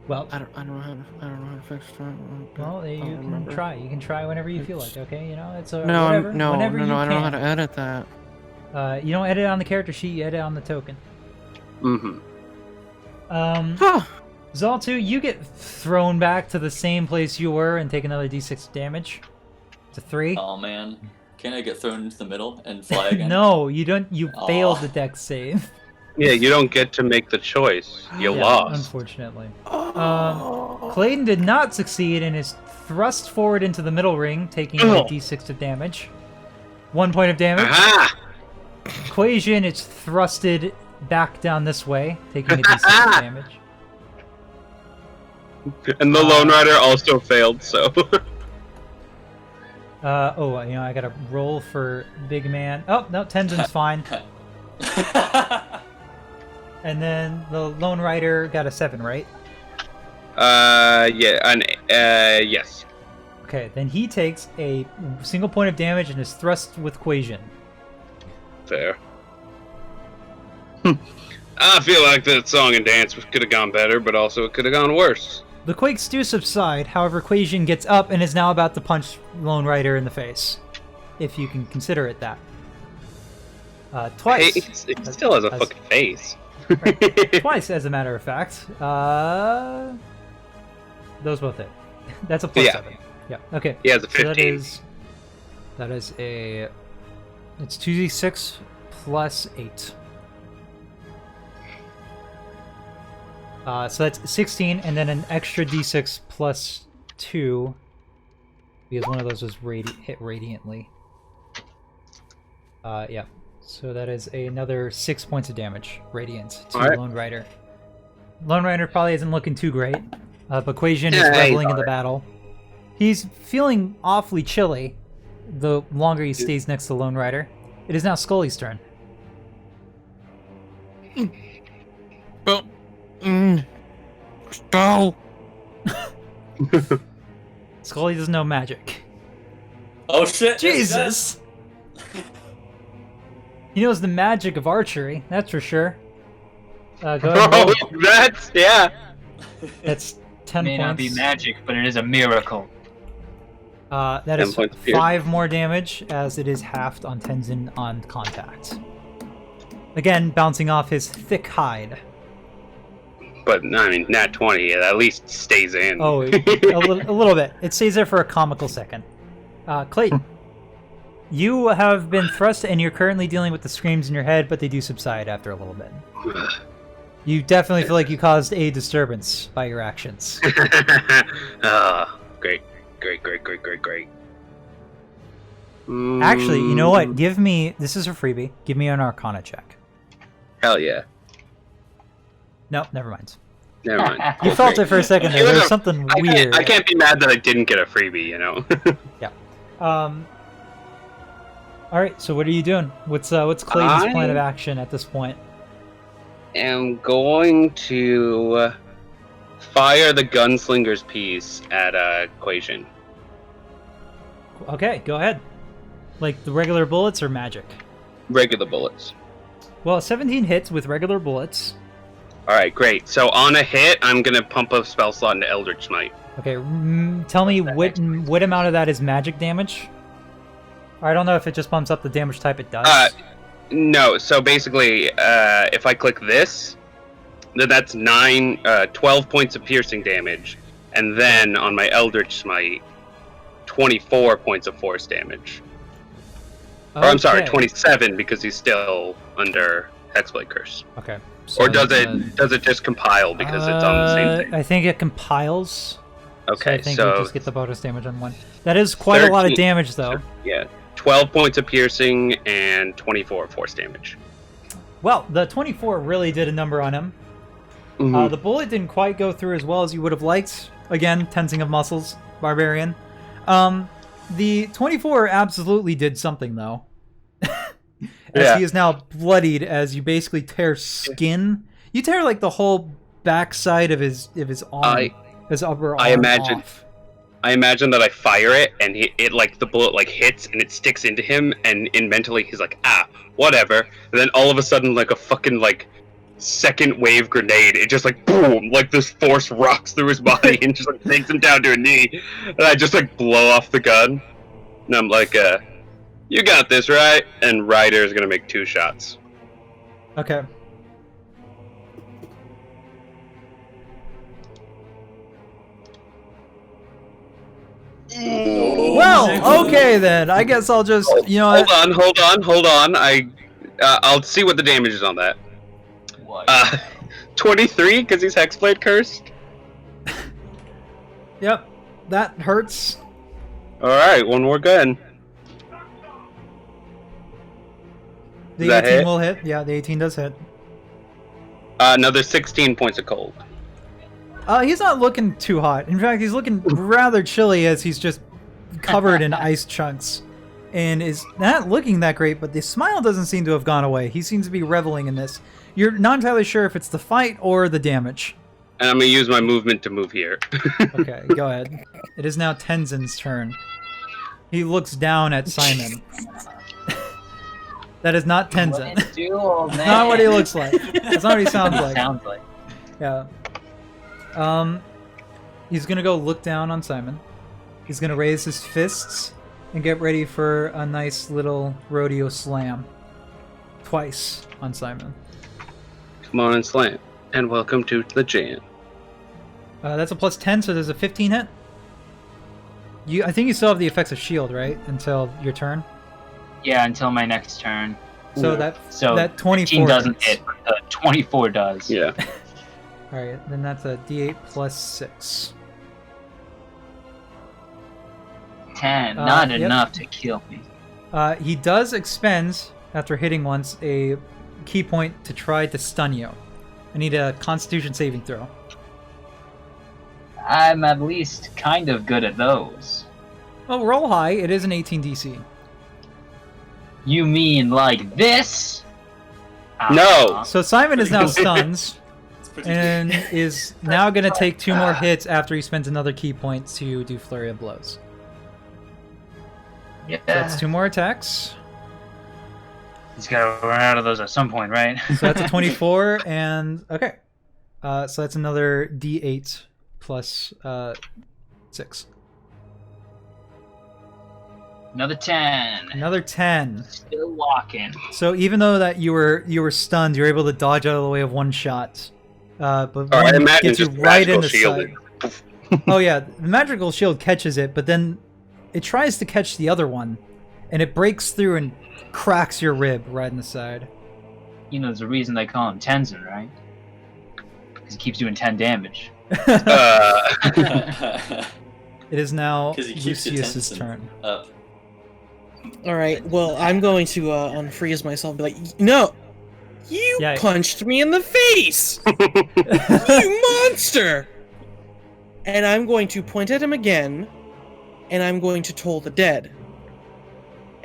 [SPEAKER 1] Well,
[SPEAKER 3] I don't know how to fix that.
[SPEAKER 1] well, you can
[SPEAKER 3] remember.
[SPEAKER 1] try. You can try whenever you feel like. Okay, you know it's a
[SPEAKER 3] No,
[SPEAKER 1] whatever.
[SPEAKER 3] no,
[SPEAKER 1] whenever
[SPEAKER 3] no,
[SPEAKER 1] you
[SPEAKER 3] no. I don't know how
[SPEAKER 1] can.
[SPEAKER 3] to edit that.
[SPEAKER 1] You don't edit on the character sheet. You edit on the token.
[SPEAKER 6] Mm-hmm.
[SPEAKER 3] Huh.
[SPEAKER 1] Zaltu, you get thrown back to the same place you were and take another D6 damage. It's a 3.
[SPEAKER 2] Oh man, can I get thrown into the middle and fly again?
[SPEAKER 1] No, you don't. You
[SPEAKER 2] Aw.
[SPEAKER 1] failed the dex save.
[SPEAKER 6] Yeah, you don't get to make the choice. You
[SPEAKER 1] Yeah,
[SPEAKER 6] lost.
[SPEAKER 1] unfortunately. Clayton did not succeed and is thrust forward into the middle ring, taking a D6 of damage. 1 point of damage.
[SPEAKER 6] Aha!
[SPEAKER 1] Quasian is thrusted back down this way, taking a D6 of damage.
[SPEAKER 6] And the Lone Rider also failed, so.
[SPEAKER 1] Oh, you know, I gotta roll for big man. Oh, no, Tenzin's fine. And then the Lone Rider got a 7, right?
[SPEAKER 6] Yeah, yes.
[SPEAKER 1] Okay, then he takes a single point of damage and is thrust with Quasian.
[SPEAKER 6] Fair. I feel like that song and dance could have gone better, but also it could have gone worse.
[SPEAKER 1] The quakes do subside, however, Quasian gets up and is now about to punch Lone Rider in the face. If you can consider it that. Twice.
[SPEAKER 6] Hey, it still has a
[SPEAKER 1] as-
[SPEAKER 6] fucking face.
[SPEAKER 1] Twice, as a matter of fact. Those both hit. That's a plus
[SPEAKER 6] Yeah.
[SPEAKER 1] 7. Yeah, okay.
[SPEAKER 6] He has a
[SPEAKER 1] So
[SPEAKER 6] 15.
[SPEAKER 1] that is a... It's 2d6 plus 8. So that's 16, and then an extra d6 plus 2, because one of those was hit radiantly. Yeah. So that is another 6 points of damage, radiant, to
[SPEAKER 6] Alright.
[SPEAKER 1] Lone Rider. Lone Rider probably isn't looking too great, but Quasian is
[SPEAKER 6] Yeah, he's
[SPEAKER 1] reveling in the
[SPEAKER 6] alright.
[SPEAKER 1] battle. He's feeling awfully chilly the longer he stays next to Lone Rider. It is now Scully's turn.
[SPEAKER 3] Well, go.
[SPEAKER 1] Scully doesn't know magic.
[SPEAKER 2] Oh shit!
[SPEAKER 1] Jesus! He knows the magic of archery, that's for sure. Go ahead and roll.
[SPEAKER 6] Oh, that's, yeah.
[SPEAKER 1] That's 10
[SPEAKER 5] May
[SPEAKER 1] points.
[SPEAKER 5] not be magic, but it is a miracle.
[SPEAKER 1] That
[SPEAKER 6] 10
[SPEAKER 1] is
[SPEAKER 6] points of fear.
[SPEAKER 1] 5 more damage, as it is halved on Tenzin on contact. Again, bouncing off his thick hide.
[SPEAKER 6] But, I mean, nat 20, it at least stays in.
[SPEAKER 1] Oh, a little bit. It stays there for a comical second. Clayton, you have been thrust and you're currently dealing with the screams in your head, but they do subside after a little bit. You definitely feel like you caused a disturbance by your actions.
[SPEAKER 6] Great.
[SPEAKER 1] Actually, you know what? Give me... This is a freebie. Give me an Arcana check.
[SPEAKER 6] Hell yeah.
[SPEAKER 1] No, never mind.
[SPEAKER 6] Never mind.
[SPEAKER 1] You felt it for a second there.
[SPEAKER 6] It was
[SPEAKER 1] There's
[SPEAKER 6] a-
[SPEAKER 1] something
[SPEAKER 6] I
[SPEAKER 1] weird.
[SPEAKER 6] can't, I can't be mad that I didn't get a freebie, you know?
[SPEAKER 1] All right. So what are you doing? What's Clayton's plan of action at this point?
[SPEAKER 6] Am going to fire the gunslinger's piece at Equation.
[SPEAKER 1] Okay, go ahead. Like the regular bullets or magic?
[SPEAKER 6] Regular bullets.
[SPEAKER 1] Well, 17 hits with regular bullets.
[SPEAKER 6] Alright, great. So on a hit, I'm going to pump a spell slot into Eldritch Smite.
[SPEAKER 1] Okay, tell me what amount of that is magic damage? I don't know if it just bumps up the damage type it does.
[SPEAKER 6] No, so basically, if I click this, then that's 12 points of piercing damage. And then on my Eldritch Smite, 24 points of force damage. Or I'm sorry, 27 because he's still under Hexblade Curse.
[SPEAKER 1] Okay. So
[SPEAKER 6] or does it just compile because it's on the same thing?
[SPEAKER 1] I think it compiles.
[SPEAKER 6] Okay,
[SPEAKER 1] so I think you just get the bonus damage on one. That is quite
[SPEAKER 6] 13,
[SPEAKER 1] a lot of damage, though.
[SPEAKER 6] Yeah, 12 points of piercing and 24 force damage.
[SPEAKER 1] Well, the 24 really did a number on him.
[SPEAKER 6] Mm-hmm.
[SPEAKER 1] The bullet didn't quite go through as well as you would have liked. Again, tensing of muscles, barbarian. The 24 absolutely did something, though. As he is now bloodied as you basically tear skin. You tear, like, the whole backside of his arm. His upper arm off.
[SPEAKER 6] I imagine that I fire it, and it like, the bullet, like, hits, and it sticks into him, and mentally he's like, whatever. And then all of a sudden, like, a fucking, like, second wave grenade, it just, like, boom, like, this force rocks through his body and just, like, takes him down to a knee. And I just, like, blow off the gun. And I'm like, you got this, right? And Ryder's gonna make 2 shots.
[SPEAKER 1] Okay. Well, okay then. I guess I'll just,
[SPEAKER 6] Hold on. I'll see what the damage is on that.
[SPEAKER 2] What?
[SPEAKER 6] 23 because he's Hexblade cursed.
[SPEAKER 1] Yep, that hurts.
[SPEAKER 6] All right, one more gun.
[SPEAKER 1] The 18 will hit. Yeah, the 18 does hit.
[SPEAKER 6] Another 16 points of cold.
[SPEAKER 1] He's not looking too hot. In fact, he's looking rather chilly as he's just covered in ice chunks. And is not looking that great, but the smile doesn't seem to have gone away. He seems to be reveling in this. You're not entirely sure if it's the fight or the damage.
[SPEAKER 6] And I'm going to use my movement to move here.
[SPEAKER 1] Okay, go ahead. It is now Tenzin's turn. He looks down at Simon. That is not Tenzin. That's not what he looks like. That's not what he sounds like.
[SPEAKER 7] Sounds like.
[SPEAKER 1] Yeah. He's gonna go look down on Simon. He's gonna raise his fists and get ready for a nice little rodeo slam. Twice on Simon.
[SPEAKER 6] Come on and slam. And welcome to the jam.
[SPEAKER 1] That's a plus 10, so there's a 15 hit. I think you still have the effects of shield, right? Until your turn?
[SPEAKER 7] Yeah, until my next turn.
[SPEAKER 1] So that 24
[SPEAKER 7] 15 doesn't hit, but 24 does.
[SPEAKER 6] Yeah.
[SPEAKER 1] Alright, then that's a d8 plus 6.
[SPEAKER 7] 10, not enough to kill me.
[SPEAKER 1] He does expend, after hitting once, a key point to try to stun you. I need a Constitution saving throw.
[SPEAKER 7] I'm at least kind of good at those.
[SPEAKER 1] Well, roll high. It is an 18 DC.
[SPEAKER 7] You mean like this?
[SPEAKER 6] No!
[SPEAKER 1] So Simon is now stunned, and is now going to take 2 more hits after he spends another key point to do Flurry of Blows.
[SPEAKER 7] Yeah.
[SPEAKER 1] So that's 2 more attacks.
[SPEAKER 7] He's got to run out of those at some point, right?
[SPEAKER 1] So that's a 24, and... Okay. So that's another D8 plus 6.
[SPEAKER 7] Another 10.
[SPEAKER 1] Another 10.
[SPEAKER 7] Still walking.
[SPEAKER 1] So even though that you were stunned, you were able to dodge out of the way of one shot. But
[SPEAKER 6] I
[SPEAKER 1] one
[SPEAKER 6] imagine
[SPEAKER 1] gets you
[SPEAKER 6] just
[SPEAKER 1] right in the
[SPEAKER 6] magical
[SPEAKER 1] side. Oh yeah, the magical shield catches it, but then it tries to catch the other one, and it breaks through and cracks your rib right in the side.
[SPEAKER 7] You know, there's a reason they call him Tenzin, right? Because he keeps doing 10 damage.
[SPEAKER 1] It is now
[SPEAKER 2] 'Cause he keeps it
[SPEAKER 1] Lucius's
[SPEAKER 2] Tenzin
[SPEAKER 1] turn.
[SPEAKER 2] up.
[SPEAKER 3] Alright, well, I'm going to unfreeze myself and be like, no! You
[SPEAKER 1] Yeah.
[SPEAKER 3] punched me in the face! You monster! And I'm going to point at him again, and I'm going to toll the dead.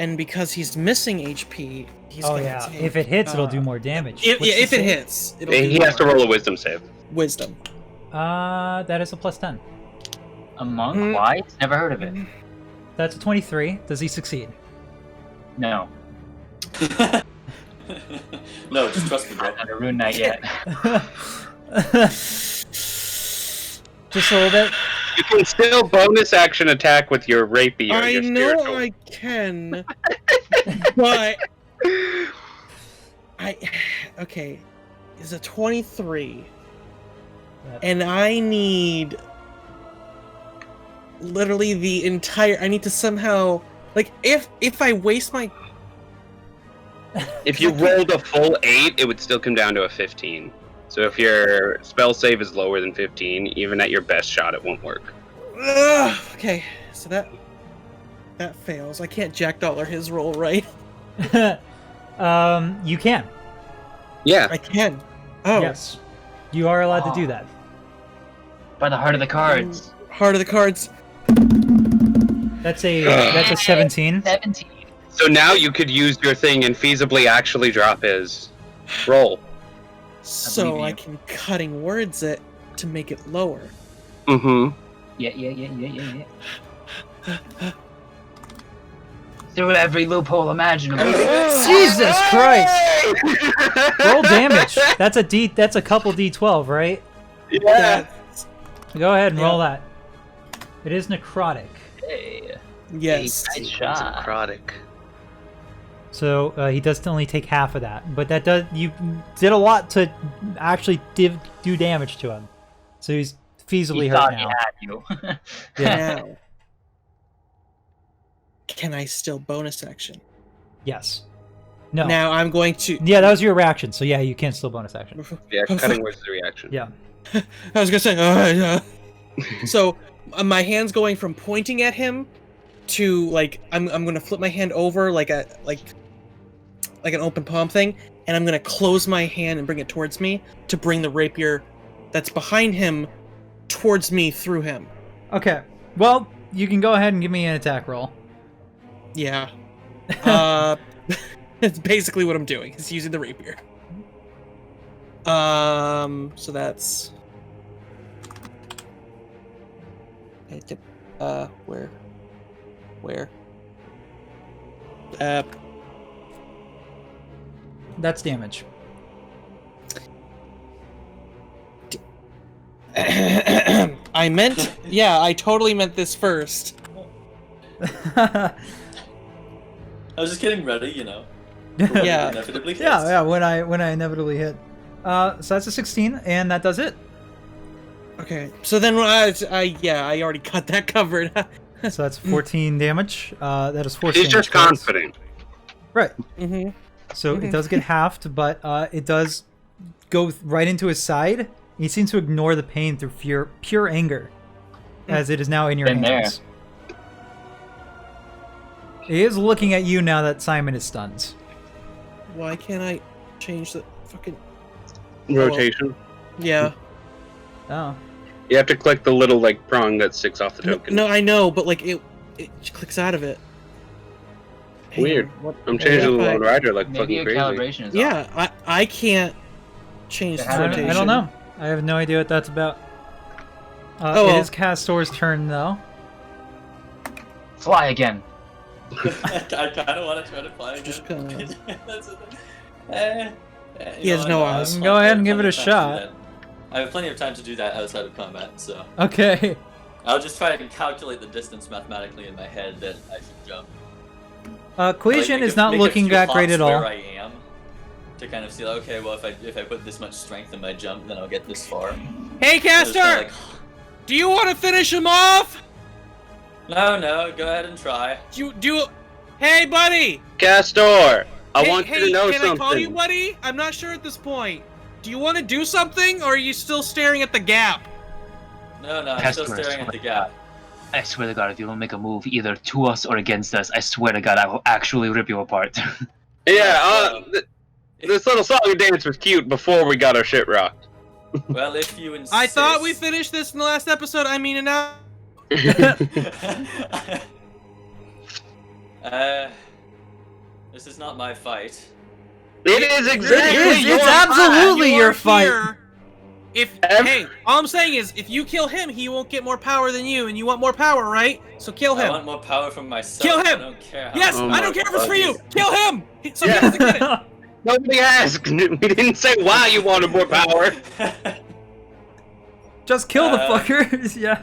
[SPEAKER 3] and because he's missing HP, he's
[SPEAKER 1] Oh
[SPEAKER 3] gonna
[SPEAKER 1] yeah,
[SPEAKER 3] take,
[SPEAKER 1] if it hits, it'll do more damage.
[SPEAKER 3] If,
[SPEAKER 1] What's
[SPEAKER 3] yeah,
[SPEAKER 1] the
[SPEAKER 3] if it
[SPEAKER 1] save?
[SPEAKER 3] hits, it'll
[SPEAKER 6] He
[SPEAKER 3] do
[SPEAKER 6] has to
[SPEAKER 3] more.
[SPEAKER 6] roll a wisdom save.
[SPEAKER 3] Wisdom.
[SPEAKER 1] That is a +10.
[SPEAKER 7] A monk?
[SPEAKER 3] Mm.
[SPEAKER 7] Why? Never heard of it.
[SPEAKER 1] That's a 23. Does he succeed?
[SPEAKER 7] No.
[SPEAKER 2] No, just trust me, bro.
[SPEAKER 7] Not a rune knight yet.
[SPEAKER 1] Just a little bit.
[SPEAKER 6] You can still bonus action attack with your rapier.
[SPEAKER 3] I
[SPEAKER 6] your
[SPEAKER 3] know
[SPEAKER 6] spiritual.
[SPEAKER 3] I can, but okay. Is a 23,
[SPEAKER 1] Yep.
[SPEAKER 3] and I need literally the entire. I need to somehow like if I waste my.
[SPEAKER 6] If you rolled a full 8, it would still come down to a 15. So if your spell save is lower than 15, even at your best shot, it won't work.
[SPEAKER 3] Okay, so that fails. I can't jackdollar his roll, right?
[SPEAKER 1] You can.
[SPEAKER 6] Yeah.
[SPEAKER 3] I can. Oh,
[SPEAKER 1] Yes. You are allowed to do that.
[SPEAKER 7] By the heart of the cards.
[SPEAKER 3] Heart of the cards.
[SPEAKER 1] That's a 17.
[SPEAKER 7] 17.
[SPEAKER 6] So now you could use your thing and feasibly actually drop his roll.
[SPEAKER 3] So
[SPEAKER 7] believe
[SPEAKER 3] I
[SPEAKER 7] you.
[SPEAKER 3] can cutting words it to make it lower.
[SPEAKER 6] Mm-hmm.
[SPEAKER 7] Yeah. Through every loophole imaginable.
[SPEAKER 1] Jesus Christ! Roll damage. That's a couple D12, right?
[SPEAKER 6] Yeah.
[SPEAKER 1] Go ahead and roll
[SPEAKER 3] Yeah.
[SPEAKER 1] that. It is necrotic.
[SPEAKER 7] Hey,
[SPEAKER 3] Yes.
[SPEAKER 7] nice shot.
[SPEAKER 6] Necrotic.
[SPEAKER 1] So he does only take half of that, but you did a lot to actually do damage to him. So he's feasibly
[SPEAKER 7] He
[SPEAKER 1] hurt
[SPEAKER 7] thought
[SPEAKER 1] now.
[SPEAKER 7] he had you.
[SPEAKER 1] Yeah.
[SPEAKER 3] Now, can I still bonus action?
[SPEAKER 1] Yes. No.
[SPEAKER 3] Now I'm going to.
[SPEAKER 1] Yeah, that was your reaction. So yeah, you can still bonus action.
[SPEAKER 6] Yeah, cutting words is the reaction.
[SPEAKER 1] Yeah.
[SPEAKER 3] I was gonna say. So my hand's going from pointing at him to like I'm gonna flip my hand over like an open palm thing, and I'm gonna close my hand and bring it towards me to bring the rapier that's behind him towards me through him.
[SPEAKER 1] Okay. Well, you can go ahead and give me an attack roll.
[SPEAKER 3] Yeah. It's basically what I'm doing. Is using the rapier. So that's. Where?
[SPEAKER 1] That's damage.
[SPEAKER 3] I meant. Yeah, I totally meant this first.
[SPEAKER 2] I was just getting ready, you know. for when it
[SPEAKER 3] Yeah.
[SPEAKER 2] Inevitably hits.
[SPEAKER 1] Yeah, when I inevitably hit. So that's a 16, and that does it.
[SPEAKER 3] Okay, so then I already got that covered.
[SPEAKER 1] So that's 14 damage. That is 14
[SPEAKER 6] He's just
[SPEAKER 1] damage, correct?
[SPEAKER 6] confident.
[SPEAKER 1] Right.
[SPEAKER 3] Mm-hmm.
[SPEAKER 1] So it does get halved, but it does go right into his side. He seems to ignore the pain through pure anger, as it is now in your
[SPEAKER 7] Been there.
[SPEAKER 1] hands. He is looking at you now that Simon is stunned.
[SPEAKER 3] Why can't I change the fucking?
[SPEAKER 6] Rotation.
[SPEAKER 3] Yeah.
[SPEAKER 1] Oh.
[SPEAKER 6] You have to click the little like prong that sticks off the token.
[SPEAKER 3] No, I know, but like it clicks out of it. Hang
[SPEAKER 6] Weird.
[SPEAKER 3] on, what-
[SPEAKER 6] I'm changing the
[SPEAKER 3] if I-
[SPEAKER 6] Lone Rider like
[SPEAKER 7] Maybe
[SPEAKER 6] fucking
[SPEAKER 7] your
[SPEAKER 6] crazy.
[SPEAKER 7] calibration is off.
[SPEAKER 3] Yeah, I can't change the
[SPEAKER 7] I don't-
[SPEAKER 3] rotation.
[SPEAKER 1] I don't know. I have no idea what that's about.
[SPEAKER 3] Oh,
[SPEAKER 1] It
[SPEAKER 3] well.
[SPEAKER 1] is Castor's turn, though.
[SPEAKER 7] Fly again.
[SPEAKER 2] I kind of want to try to fly again.
[SPEAKER 3] Just gonna-
[SPEAKER 2] That's the thing.
[SPEAKER 3] He has no eyes.
[SPEAKER 1] Go ahead and give it a shot.
[SPEAKER 2] I have plenty of time to do that outside of combat, so
[SPEAKER 1] Okay.
[SPEAKER 2] I'll just try and calculate the distance mathematically in my head that I should jump.
[SPEAKER 1] Cohesion
[SPEAKER 2] Like,
[SPEAKER 1] is not
[SPEAKER 2] make a
[SPEAKER 1] looking
[SPEAKER 2] few
[SPEAKER 1] that great
[SPEAKER 2] hops
[SPEAKER 1] at all.
[SPEAKER 2] Where I am, to kind of see, like, okay, well, if I put this much strength in my jump, then I'll get this far.
[SPEAKER 3] Hey,
[SPEAKER 2] So it's kinda
[SPEAKER 3] Castor, do you want to finish him off?
[SPEAKER 2] No, go ahead and try.
[SPEAKER 3] Hey, buddy.
[SPEAKER 6] Castor, I
[SPEAKER 3] Hey,
[SPEAKER 6] want you to know
[SPEAKER 3] can
[SPEAKER 6] something.
[SPEAKER 3] I call you buddy? I'm not sure at this point. Do you want to do something, or are you still staring at the gap?
[SPEAKER 2] No, I'm
[SPEAKER 7] Castor,
[SPEAKER 2] still staring at the gap.
[SPEAKER 7] I swear to God, if you don't make a move either to us or against us, I swear to God, I will actually rip you apart.
[SPEAKER 6] Yeah, this little song and dance was cute before we got our shit rocked.
[SPEAKER 2] Well, if you insist.
[SPEAKER 3] I thought we finished this in the last episode. I mean, and now.
[SPEAKER 2] This is not my fight.
[SPEAKER 6] It is exactly.
[SPEAKER 1] It's
[SPEAKER 6] your
[SPEAKER 1] absolutely
[SPEAKER 3] You
[SPEAKER 1] your
[SPEAKER 3] are
[SPEAKER 1] fight.
[SPEAKER 3] here. Hey, all I'm saying is, if you kill him, he won't get more power than you, and you want more power, right? So kill
[SPEAKER 2] I
[SPEAKER 3] him.
[SPEAKER 2] want more power from myself.
[SPEAKER 3] Kill him!
[SPEAKER 2] I don't care how
[SPEAKER 3] Yes,
[SPEAKER 6] Oh
[SPEAKER 3] I don't
[SPEAKER 6] my
[SPEAKER 3] care if it's for
[SPEAKER 6] God.
[SPEAKER 3] you. Kill him. So he doesn't get it.
[SPEAKER 6] Nobody asked. We didn't say why you wanted more power.
[SPEAKER 1] Just kill the fucker. Yeah.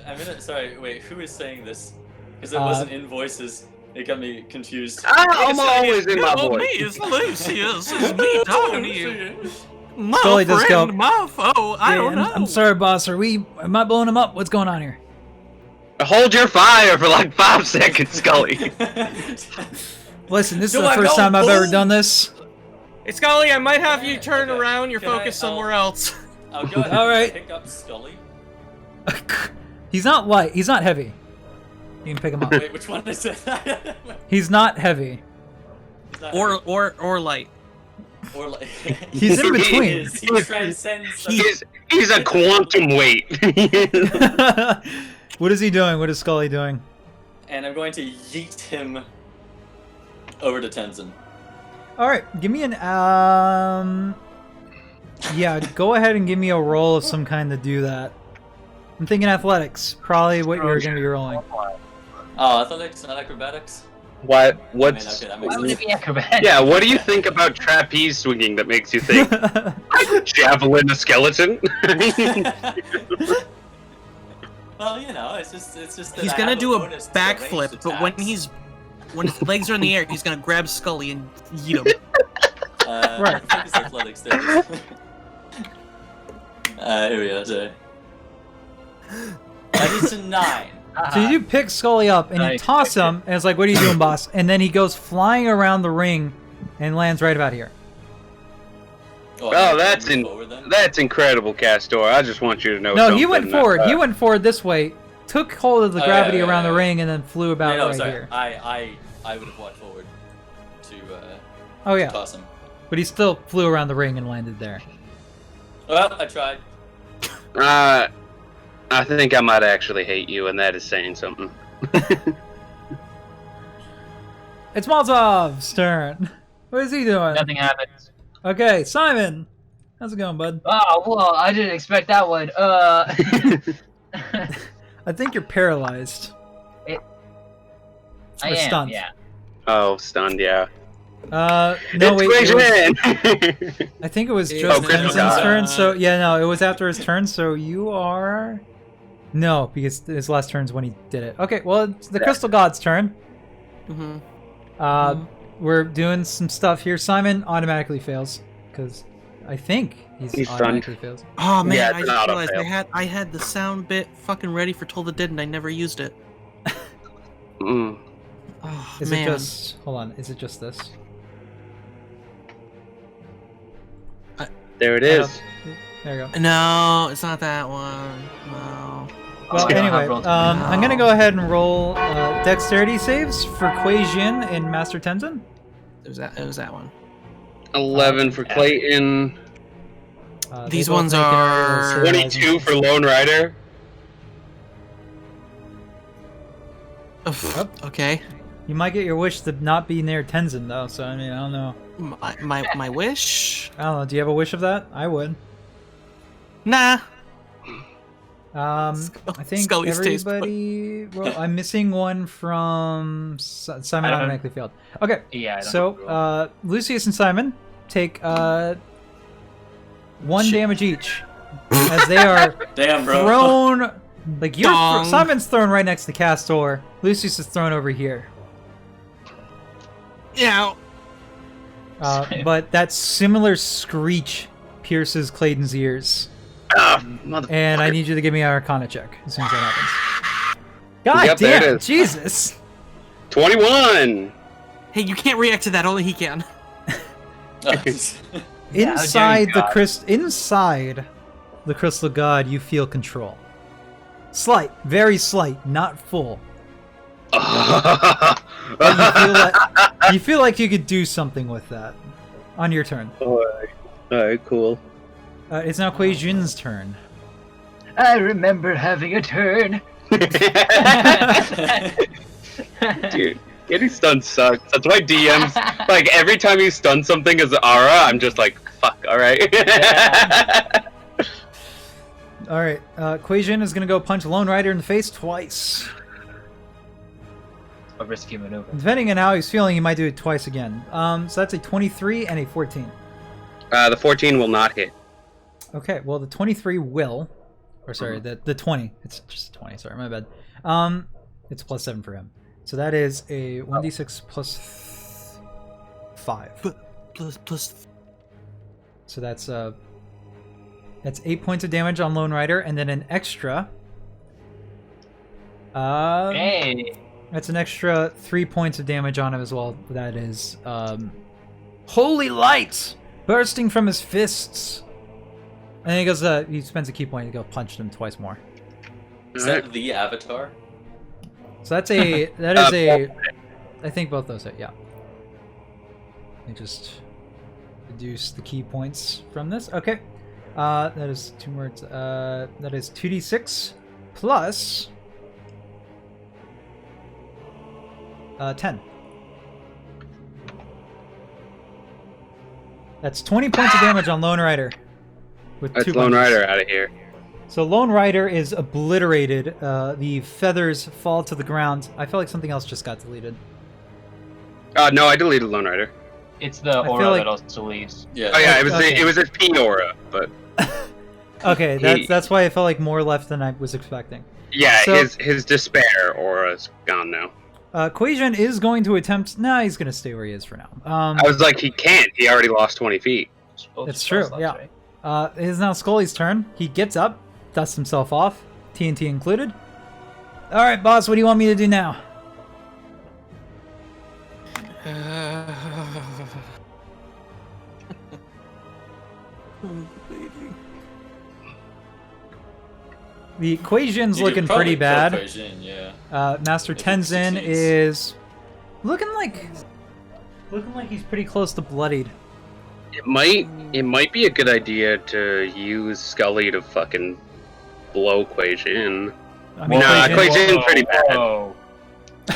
[SPEAKER 2] I'm gonna. Sorry, wait. Who is saying this? Because it wasn't in voices. It got me confused.
[SPEAKER 6] I'm always in my voice.
[SPEAKER 3] It's Lucius. It's me talking to you. My
[SPEAKER 1] Scully, just
[SPEAKER 3] friend,
[SPEAKER 1] go.
[SPEAKER 3] my foe. I don't know.
[SPEAKER 1] I'm sorry, boss. Am I blowing him up? What's going on here?
[SPEAKER 6] Hold your fire for like 5 seconds, Scully.
[SPEAKER 1] Listen, this is
[SPEAKER 2] Do
[SPEAKER 1] the
[SPEAKER 2] I
[SPEAKER 1] first
[SPEAKER 2] go
[SPEAKER 1] time I've ever
[SPEAKER 2] boom?
[SPEAKER 1] done this.
[SPEAKER 3] Hey, Scully, I might have you turn
[SPEAKER 2] Okay.
[SPEAKER 3] around your
[SPEAKER 2] Can I-
[SPEAKER 3] focus somewhere else.
[SPEAKER 2] I'll go ahead
[SPEAKER 1] All right.
[SPEAKER 2] and pick up Scully.
[SPEAKER 1] He's not light. He's not heavy. You can pick him up.
[SPEAKER 2] Wait, which one is it?
[SPEAKER 1] He's not heavy.
[SPEAKER 2] It's not
[SPEAKER 3] Or light.
[SPEAKER 2] or like
[SPEAKER 1] He's in between.
[SPEAKER 2] He transcends.
[SPEAKER 6] He's a quantum weight.
[SPEAKER 1] What is he doing? What is Scully doing?
[SPEAKER 2] And I'm going to yeet him over to Tenzin.
[SPEAKER 1] All right, give me an yeah, go ahead and give me a roll of some kind to do that. I'm thinking athletics, probably what you're going to be rolling.
[SPEAKER 2] Oh, athletics, not acrobatics.
[SPEAKER 6] What?
[SPEAKER 2] I
[SPEAKER 6] What's?
[SPEAKER 2] mean, okay, that makes
[SPEAKER 7] Why would
[SPEAKER 2] sense.
[SPEAKER 7] it be acrobatic?
[SPEAKER 6] Yeah. What do you think about trapeze swinging that makes you think javelin a skeleton?
[SPEAKER 2] Well, you know, it's just that
[SPEAKER 3] He's
[SPEAKER 2] I
[SPEAKER 3] gonna
[SPEAKER 2] have
[SPEAKER 3] do a
[SPEAKER 2] bonus to ranged
[SPEAKER 3] backflip, but when
[SPEAKER 2] attacks.
[SPEAKER 3] when his legs are in the air, he's gonna grab Scully and yeet him.
[SPEAKER 1] Right.
[SPEAKER 2] I think it's athletics there. Here we go. So. That is a 9.
[SPEAKER 1] So you pick Scully up and you
[SPEAKER 7] Nice.
[SPEAKER 1] toss him, and it's like, "What are you doing, boss?" And then he goes flying around the ring and lands right about here.
[SPEAKER 2] Oh,
[SPEAKER 6] Oh, that's
[SPEAKER 2] forward, then?
[SPEAKER 6] that's incredible, Castor. I just want you to know.
[SPEAKER 1] No, he went
[SPEAKER 6] something.
[SPEAKER 1] forward. He went forward this way, took hold of the
[SPEAKER 2] Oh,
[SPEAKER 1] gravity
[SPEAKER 2] yeah,
[SPEAKER 1] around
[SPEAKER 2] yeah,
[SPEAKER 1] the
[SPEAKER 2] yeah.
[SPEAKER 1] ring, and then flew about
[SPEAKER 2] No,
[SPEAKER 1] right
[SPEAKER 2] sorry.
[SPEAKER 1] here.
[SPEAKER 2] I would have walked forward to
[SPEAKER 1] Oh yeah,
[SPEAKER 2] toss him.
[SPEAKER 1] but he still flew around the ring and landed there.
[SPEAKER 2] Well, I tried.
[SPEAKER 6] I think I might actually hate you, and that is saying something.
[SPEAKER 1] It's Molotof's turn. What is he doing?
[SPEAKER 7] Nothing happens.
[SPEAKER 1] Okay, Simon. How's it going, bud?
[SPEAKER 7] Oh, well, I didn't expect that one.
[SPEAKER 1] I think you're paralyzed.
[SPEAKER 7] I
[SPEAKER 1] Or
[SPEAKER 7] am,
[SPEAKER 1] stunned.
[SPEAKER 7] yeah.
[SPEAKER 6] Oh, stunned, yeah.
[SPEAKER 1] No,
[SPEAKER 6] It's
[SPEAKER 1] wait. It was,
[SPEAKER 6] Grayson!
[SPEAKER 1] I think it was
[SPEAKER 3] Oh,
[SPEAKER 1] just
[SPEAKER 6] Crystal
[SPEAKER 1] Tenzin's
[SPEAKER 6] God.
[SPEAKER 1] turn. So yeah, no, it was after his turn. So you are no, because his last turn's when he did it. Okay, well, it's the Crystal God's turn.
[SPEAKER 3] Mm-hmm.
[SPEAKER 1] We're doing some stuff here. Simon automatically fails because I think
[SPEAKER 6] He's
[SPEAKER 1] he's
[SPEAKER 6] stunned.
[SPEAKER 1] automatically fails.
[SPEAKER 3] Oh man,
[SPEAKER 6] Yeah,
[SPEAKER 3] I
[SPEAKER 6] it's
[SPEAKER 3] just
[SPEAKER 6] not a
[SPEAKER 3] realized
[SPEAKER 6] fail.
[SPEAKER 3] I had the sound bit fucking ready for Told the Dead and I never used it.
[SPEAKER 6] Mm.
[SPEAKER 3] Oh
[SPEAKER 1] Is
[SPEAKER 3] man.
[SPEAKER 1] it just? Hold on. Is it just this?
[SPEAKER 6] There it is.
[SPEAKER 1] There you go.
[SPEAKER 3] No, it's not that one. No.
[SPEAKER 1] Well,
[SPEAKER 7] Yeah,
[SPEAKER 1] anyway,
[SPEAKER 7] I've rolled
[SPEAKER 1] I'm gonna go ahead and roll dexterity saves for Kuei Jin and Master Tenzin.
[SPEAKER 3] It was that one.
[SPEAKER 6] 11 for Clayton.
[SPEAKER 1] They
[SPEAKER 3] These
[SPEAKER 1] both
[SPEAKER 3] ones
[SPEAKER 1] make an area
[SPEAKER 3] are-
[SPEAKER 1] stabilizing
[SPEAKER 6] 22 for Lone Rider.
[SPEAKER 3] Ugh, okay.
[SPEAKER 1] You might get your wish to not be near Tenzin, though. So I mean, I don't know.
[SPEAKER 3] My wish?
[SPEAKER 1] I don't know. Do you have a wish of that? I would.
[SPEAKER 3] Nah.
[SPEAKER 1] I think
[SPEAKER 3] Scully's taste bud.
[SPEAKER 1] everybody. Well, I'm missing one from Simon.
[SPEAKER 7] I don't-
[SPEAKER 1] Automatically failed. Okay,
[SPEAKER 7] Yeah, I don't
[SPEAKER 1] so Lucius and Simon take 1 damage each as they are
[SPEAKER 2] Damn, bro.
[SPEAKER 1] thrown. Like you're
[SPEAKER 3] Dong.
[SPEAKER 1] Simon's thrown right next to Castor. Lucius is thrown over here.
[SPEAKER 3] Yeah.
[SPEAKER 1] But that similar screech pierces Clayton's ears.
[SPEAKER 6] Ah, motherfucker.
[SPEAKER 1] And I need you to give me an Arcana check as soon as that happens. God
[SPEAKER 6] Yep, there it
[SPEAKER 1] damn!
[SPEAKER 6] is.
[SPEAKER 1] Jesus!
[SPEAKER 6] 21!
[SPEAKER 3] Hey, you can't react to that. Only he can.
[SPEAKER 7] Yeah, how dare you, God.
[SPEAKER 1] Inside the Crystal God, you feel control. Slight, very slight, not full. But you feel like you could do something with that on your turn.
[SPEAKER 6] Alright, cool.
[SPEAKER 1] It's now Kuei Jin's turn.
[SPEAKER 7] I remember having a turn.
[SPEAKER 6] Dude, Getting stunned sucks. That's why DMs, like, every time you stun something as Aura, I'm just like, fuck, alright.
[SPEAKER 7] Yeah.
[SPEAKER 1] Alright, Quasian is gonna go punch Lone Rider in the face twice.
[SPEAKER 7] A risky maneuver.
[SPEAKER 1] Depending on how he's feeling, he might do it twice again. So that's a 23 and a 14.
[SPEAKER 6] The 14 will not hit.
[SPEAKER 1] Okay, well the 23 will. Or sorry, the 20. It's just 20, sorry, my bad. It's plus 7 for him. So that is a 1d6 plus 5.
[SPEAKER 3] Plus.
[SPEAKER 1] So that's 8 points of damage on Lone Rider, and then an extra.
[SPEAKER 7] Hey.
[SPEAKER 1] That's an extra 3 points of damage on him as well. That is holy light bursting from his fists. And then he goes. He spends a key point to go punch him twice more.
[SPEAKER 2] Is that the Avatar?
[SPEAKER 1] So that's a. That is a. I think both those hit. Yeah. Let me just reduce the key points from this. Okay. That is 2 words. That is 2d6 plus 10. That's 20 points of damage on Lone Rider. With
[SPEAKER 6] That's
[SPEAKER 1] 2
[SPEAKER 6] Lone
[SPEAKER 1] punches.
[SPEAKER 6] Rider out of here.
[SPEAKER 1] So Lone Rider is obliterated. The feathers fall to the ground. I feel like something else just got deleted.
[SPEAKER 6] No, I deleted Lone Rider.
[SPEAKER 7] It's the
[SPEAKER 1] feel
[SPEAKER 7] aura
[SPEAKER 1] like-
[SPEAKER 7] that also leaves.
[SPEAKER 2] Yeah.
[SPEAKER 6] Oh yeah, it was
[SPEAKER 1] Okay.
[SPEAKER 6] it was a P aura, but
[SPEAKER 1] Okay, that's why I felt like more left than I was expecting.
[SPEAKER 6] yeah,
[SPEAKER 1] So-
[SPEAKER 6] his despair aura's gone now.
[SPEAKER 1] Quasian is going to attempt. Nah, he's going to stay where he is for now.
[SPEAKER 6] I was like, he can't. He already lost 20 feet.
[SPEAKER 7] Both
[SPEAKER 1] It's
[SPEAKER 7] spell
[SPEAKER 1] true,
[SPEAKER 7] slots,
[SPEAKER 1] yeah.
[SPEAKER 7] right?
[SPEAKER 1] It is now Scully's turn. He gets up, dusts himself off, TNT included. All right, boss, what do you want me to do now? The Quasian's
[SPEAKER 2] You could
[SPEAKER 1] looking
[SPEAKER 2] probably
[SPEAKER 1] pretty
[SPEAKER 2] kill
[SPEAKER 1] bad.
[SPEAKER 2] Quasian, yeah.
[SPEAKER 1] Master
[SPEAKER 2] If he
[SPEAKER 1] Tenzin
[SPEAKER 2] succeeds.
[SPEAKER 1] is looking like he's pretty close to bloodied.
[SPEAKER 6] It might be a good idea to use Scully to fucking blow Quasian.
[SPEAKER 1] I mean,
[SPEAKER 6] Nah,
[SPEAKER 1] Quasian-
[SPEAKER 6] Quasian's pretty bad.
[SPEAKER 7] Whoa. I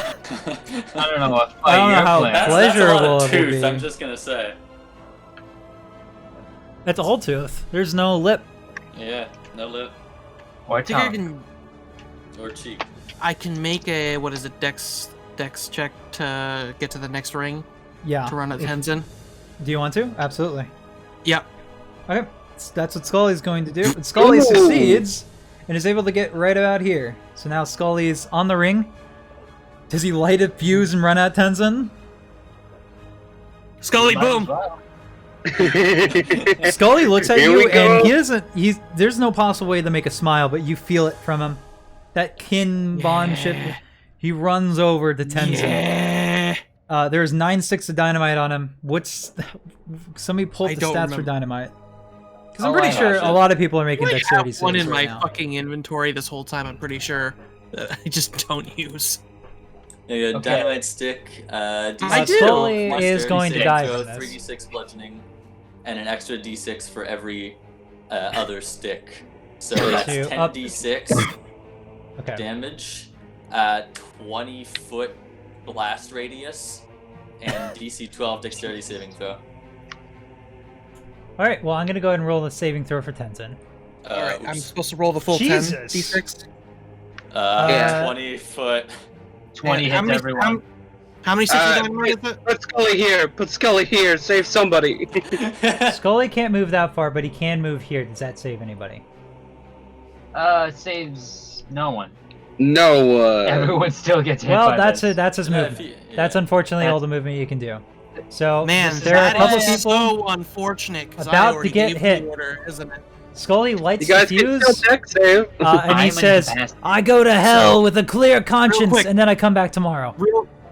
[SPEAKER 7] don't know what
[SPEAKER 1] I don't know
[SPEAKER 7] you're
[SPEAKER 1] how
[SPEAKER 7] playing.
[SPEAKER 2] That's a lot
[SPEAKER 1] pleasurable
[SPEAKER 2] of
[SPEAKER 1] it will
[SPEAKER 2] tooth,
[SPEAKER 1] be.
[SPEAKER 2] I'm just gonna say.
[SPEAKER 1] That's a whole tooth. There's no lip.
[SPEAKER 2] Yeah, no lip
[SPEAKER 7] Or
[SPEAKER 3] I think I
[SPEAKER 7] tongue.
[SPEAKER 3] can.
[SPEAKER 2] or cheek.
[SPEAKER 3] I can make a Dex check to get to the next ring
[SPEAKER 1] Yeah.
[SPEAKER 3] to run at
[SPEAKER 1] If-
[SPEAKER 3] Tenzin.
[SPEAKER 1] Do you want to? Absolutely.
[SPEAKER 3] Yep.
[SPEAKER 1] Okay. That's what Scully's going to do. And Scully
[SPEAKER 6] Ooh.
[SPEAKER 1] succeeds and is able to get right about here. So now Scully's on the ring. Does he light a fuse and run at Tenzin?
[SPEAKER 3] Scully,
[SPEAKER 7] Might as
[SPEAKER 3] boom!
[SPEAKER 7] well.
[SPEAKER 1] Scully looks at
[SPEAKER 6] Here
[SPEAKER 1] you
[SPEAKER 6] we go.
[SPEAKER 1] and he doesn't. There's no possible way to make a smile, but you feel it from him. That kin bond shit. He runs over to Tenzin.
[SPEAKER 3] Yeah.
[SPEAKER 1] There's 9 sticks of dynamite on him. Somebody pull up
[SPEAKER 3] I
[SPEAKER 1] the
[SPEAKER 3] don't
[SPEAKER 1] stats for
[SPEAKER 3] remember.
[SPEAKER 1] dynamite. Because I'm
[SPEAKER 7] Oh,
[SPEAKER 1] pretty
[SPEAKER 7] I
[SPEAKER 1] sure
[SPEAKER 2] gotcha.
[SPEAKER 1] a lot of people are making
[SPEAKER 3] I
[SPEAKER 1] dexterity
[SPEAKER 3] have one
[SPEAKER 1] saves
[SPEAKER 3] in
[SPEAKER 1] right
[SPEAKER 3] my
[SPEAKER 1] now.
[SPEAKER 3] fucking inventory this whole time. I'm pretty sure that I just don't use.
[SPEAKER 2] Yeah, you got
[SPEAKER 7] Okay.
[SPEAKER 2] dynamite stick, DC
[SPEAKER 3] I do.
[SPEAKER 1] Scully
[SPEAKER 2] plus
[SPEAKER 1] is
[SPEAKER 2] 30
[SPEAKER 1] going to
[SPEAKER 2] saving
[SPEAKER 1] die
[SPEAKER 2] throw,
[SPEAKER 1] from this.
[SPEAKER 2] 3d6 bludgeoning, and an extra d6 for every other stick. So that's
[SPEAKER 1] Two, up.
[SPEAKER 2] 10d6
[SPEAKER 1] Okay.
[SPEAKER 2] damage, 20-foot blast radius, and DC 12 dexterity saving throw.
[SPEAKER 1] All right. Well, I'm gonna go ahead and roll the saving throw for Tenzin.
[SPEAKER 3] Alright, I'm
[SPEAKER 2] Oops.
[SPEAKER 3] supposed to roll the full
[SPEAKER 1] Jesus.
[SPEAKER 3] 10 d6.
[SPEAKER 1] Yeah.
[SPEAKER 2] 20-foot.
[SPEAKER 7] 20
[SPEAKER 3] And
[SPEAKER 7] hits everyone.
[SPEAKER 3] How many sticks of dynamite is it?
[SPEAKER 6] Put Scully here. Put Scully here. Save somebody.
[SPEAKER 1] Scully can't move that far, but he can move here. Does that save anybody?
[SPEAKER 7] It saves no one.
[SPEAKER 6] No.
[SPEAKER 7] Everyone still gets hit
[SPEAKER 1] Well,
[SPEAKER 7] by
[SPEAKER 1] that's
[SPEAKER 7] this.
[SPEAKER 1] it. That's his
[SPEAKER 2] Yeah,
[SPEAKER 1] movement.
[SPEAKER 2] if you- yeah.
[SPEAKER 1] That's unfortunately all
[SPEAKER 7] That's-
[SPEAKER 1] the movement you can do. So
[SPEAKER 3] Man,
[SPEAKER 1] there are a
[SPEAKER 3] that
[SPEAKER 1] couple
[SPEAKER 3] is
[SPEAKER 1] people.
[SPEAKER 3] so unfortunate. 'Cause I
[SPEAKER 1] about to
[SPEAKER 3] already
[SPEAKER 1] get
[SPEAKER 3] gave
[SPEAKER 1] hit.
[SPEAKER 3] The order, isn't it?
[SPEAKER 1] Scully
[SPEAKER 6] You
[SPEAKER 1] lights
[SPEAKER 6] guys
[SPEAKER 1] the
[SPEAKER 6] can
[SPEAKER 1] fuse,
[SPEAKER 6] still deck save.
[SPEAKER 1] and he
[SPEAKER 7] I'm
[SPEAKER 1] says,
[SPEAKER 7] incapacitated.
[SPEAKER 1] "I go to hell with a clear conscience,
[SPEAKER 3] quick.
[SPEAKER 1] and then I come back tomorrow."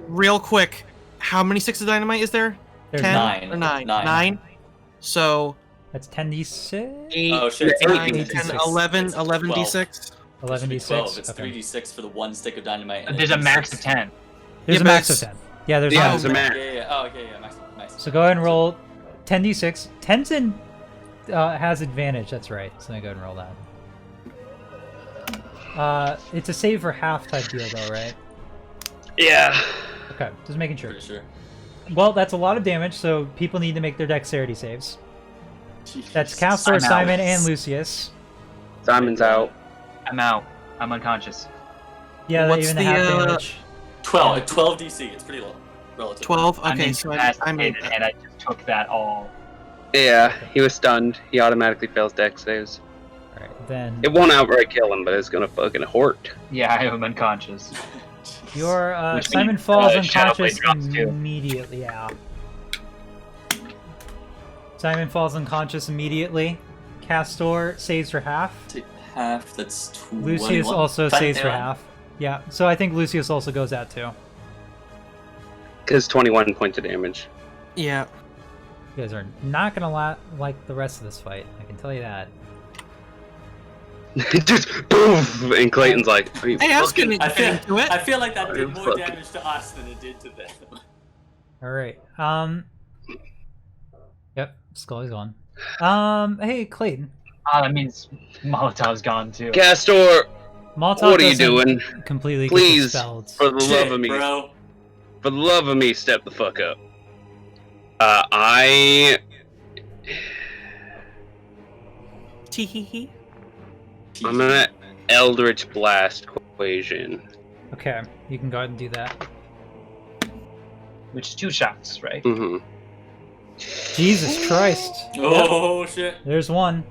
[SPEAKER 3] Real quick. How many sticks of dynamite is there?
[SPEAKER 1] There's
[SPEAKER 3] 10
[SPEAKER 2] nine.
[SPEAKER 3] or 9?
[SPEAKER 2] Nine.
[SPEAKER 3] 9. So
[SPEAKER 1] That's 10d6,
[SPEAKER 3] 8,
[SPEAKER 2] Oh shit, it's
[SPEAKER 6] Yeah,
[SPEAKER 2] 9,
[SPEAKER 3] 9, 10, 11, 11 d6.
[SPEAKER 1] 11d6.
[SPEAKER 2] It's
[SPEAKER 1] Okay.
[SPEAKER 2] 3d6 for the one stick of dynamite. And
[SPEAKER 7] There's a max of 10.
[SPEAKER 1] There's
[SPEAKER 3] Yeah,
[SPEAKER 1] a
[SPEAKER 3] but
[SPEAKER 1] max of
[SPEAKER 3] it's-
[SPEAKER 1] 10. Yeah, there's
[SPEAKER 6] Yeah,
[SPEAKER 1] not.
[SPEAKER 6] there's a max.
[SPEAKER 2] Yeah. Oh, okay, yeah, max.
[SPEAKER 1] So go ahead and roll 10d6. Tenzin has advantage. That's right. So I go ahead and roll that. It's a save for half type deal, though, right?
[SPEAKER 6] Yeah.
[SPEAKER 1] Okay, just making sure.
[SPEAKER 2] Pretty sure.
[SPEAKER 1] Well, that's a lot of damage, so people need to make their dexterity saves. That's
[SPEAKER 2] Jeez.
[SPEAKER 1] Castor,
[SPEAKER 7] I'm out.
[SPEAKER 1] Simon, and Lucius.
[SPEAKER 6] Simon's out.
[SPEAKER 7] I'm out. I'm unconscious.
[SPEAKER 1] Yeah, they
[SPEAKER 3] What's
[SPEAKER 1] even
[SPEAKER 3] the,
[SPEAKER 1] half damage.
[SPEAKER 2] 12 DC. It's pretty low. Relative.
[SPEAKER 3] 12?
[SPEAKER 7] I'm
[SPEAKER 3] Okay, so I made
[SPEAKER 7] incapacitated, and I just took that all.
[SPEAKER 6] Yeah, he was stunned. He automatically fails dex saves.
[SPEAKER 1] Alright, then
[SPEAKER 6] It won't outright kill him, but it's gonna fucking hurt.
[SPEAKER 7] Yeah, I am unconscious.
[SPEAKER 1] your
[SPEAKER 7] Which
[SPEAKER 1] Simon
[SPEAKER 7] means,
[SPEAKER 1] falls
[SPEAKER 7] Shadowblade
[SPEAKER 1] unconscious
[SPEAKER 7] drops too.
[SPEAKER 1] immediately. Yeah. Simon falls unconscious immediately. Castor saves for half.
[SPEAKER 2] Take half. That's 21.
[SPEAKER 1] Lucius also saves for
[SPEAKER 2] 21.
[SPEAKER 1] half. Yeah, so I think Lucius also goes out too.
[SPEAKER 6] Because 21 points of damage.
[SPEAKER 3] Yeah.
[SPEAKER 1] You guys are not gonna like the rest of this fight. I can tell you that.
[SPEAKER 6] Just boom! And Clayton's like, are you
[SPEAKER 3] Hey, I was
[SPEAKER 6] fucking...
[SPEAKER 3] gonna
[SPEAKER 2] I feel,
[SPEAKER 3] get into it.
[SPEAKER 2] I feel like that did
[SPEAKER 6] Are you
[SPEAKER 2] more
[SPEAKER 6] fucking-
[SPEAKER 2] damage to us than it did to them.
[SPEAKER 1] All right. Yep. Scully's gone. Hey, Clayton.
[SPEAKER 7] Ah, that means Molotov's gone too.
[SPEAKER 6] Castor,
[SPEAKER 1] Molotov
[SPEAKER 6] what are you
[SPEAKER 1] doesn't
[SPEAKER 6] doing?
[SPEAKER 1] completely
[SPEAKER 6] Please,
[SPEAKER 1] get dispelled.
[SPEAKER 6] for the
[SPEAKER 2] Shit,
[SPEAKER 6] love of me.
[SPEAKER 2] bro.
[SPEAKER 6] For the love of me, step the fuck up. I...
[SPEAKER 3] Tee-hee-hee.
[SPEAKER 6] I'm gonna Eldritch Blast equation.
[SPEAKER 1] Okay, you can go ahead and do that.
[SPEAKER 7] Which is 2 shots, right?
[SPEAKER 6] Mm-hmm.
[SPEAKER 1] Jesus Christ.
[SPEAKER 2] Oh shit.
[SPEAKER 1] There's one.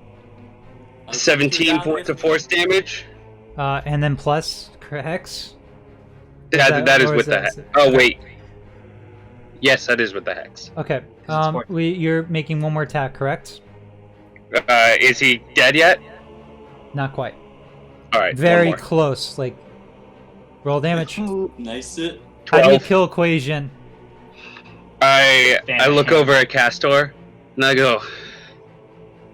[SPEAKER 6] 17 points of force damage.
[SPEAKER 1] And then plus hex.
[SPEAKER 6] That is
[SPEAKER 1] or
[SPEAKER 6] with the
[SPEAKER 1] that-
[SPEAKER 6] hex. Oh, wait. Yes, that is with the hex.
[SPEAKER 1] Okay.
[SPEAKER 7] It's
[SPEAKER 1] You're making one more attack, correct?
[SPEAKER 6] Is he dead yet?
[SPEAKER 1] Not quite.
[SPEAKER 6] Alright,
[SPEAKER 1] Very
[SPEAKER 6] one more.
[SPEAKER 1] close. Like, roll damage.
[SPEAKER 2] Nice it.
[SPEAKER 1] How do you
[SPEAKER 6] 12.
[SPEAKER 1] kill Equation?
[SPEAKER 6] I look over at Castor, and I go,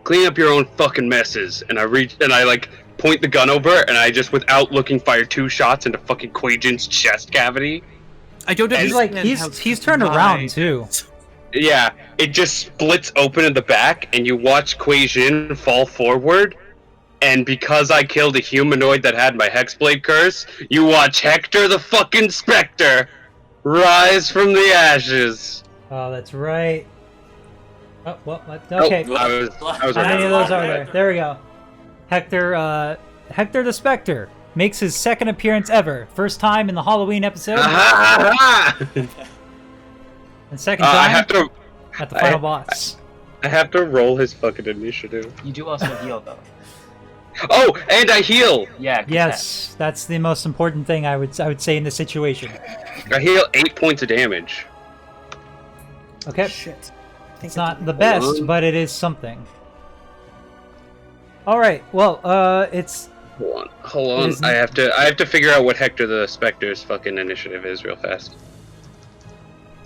[SPEAKER 6] clean up your own fucking messes. And I reach, and I like point the gun over, and I just, without looking, fire 2 shots into fucking Quajan's chest cavity.
[SPEAKER 3] I don't
[SPEAKER 1] He's
[SPEAKER 3] understand
[SPEAKER 1] like
[SPEAKER 3] how
[SPEAKER 1] he's turned
[SPEAKER 3] why-
[SPEAKER 1] around too.
[SPEAKER 6] Yeah, it just splits open in the back, and you watch Quajan fall forward. And because I killed a humanoid that had my Hexblade curse, you watch Hector the fucking Spectre rise from the ashes.
[SPEAKER 1] Oh, that's right. Oh, well, okay.
[SPEAKER 6] I was
[SPEAKER 1] How many of those are there? There we go. Hector the Spectre makes his second appearance ever. First time in the Halloween episode, and second
[SPEAKER 6] I
[SPEAKER 1] time
[SPEAKER 6] have to.
[SPEAKER 1] at the final boss.
[SPEAKER 6] I have to roll his fucking initiative.
[SPEAKER 7] You do also heal though.
[SPEAKER 6] Oh, and I heal.
[SPEAKER 7] Yeah. 'cause
[SPEAKER 1] Yes, that's the most important thing I would say in this situation.
[SPEAKER 6] I heal 8 points of damage.
[SPEAKER 1] Okay,
[SPEAKER 3] Shit.
[SPEAKER 1] it's not the best, but it is something. All right, well, it's
[SPEAKER 6] Hold
[SPEAKER 1] It
[SPEAKER 6] on.
[SPEAKER 1] is-
[SPEAKER 6] I have to figure out what Hector the Spectre's fucking initiative is real fast.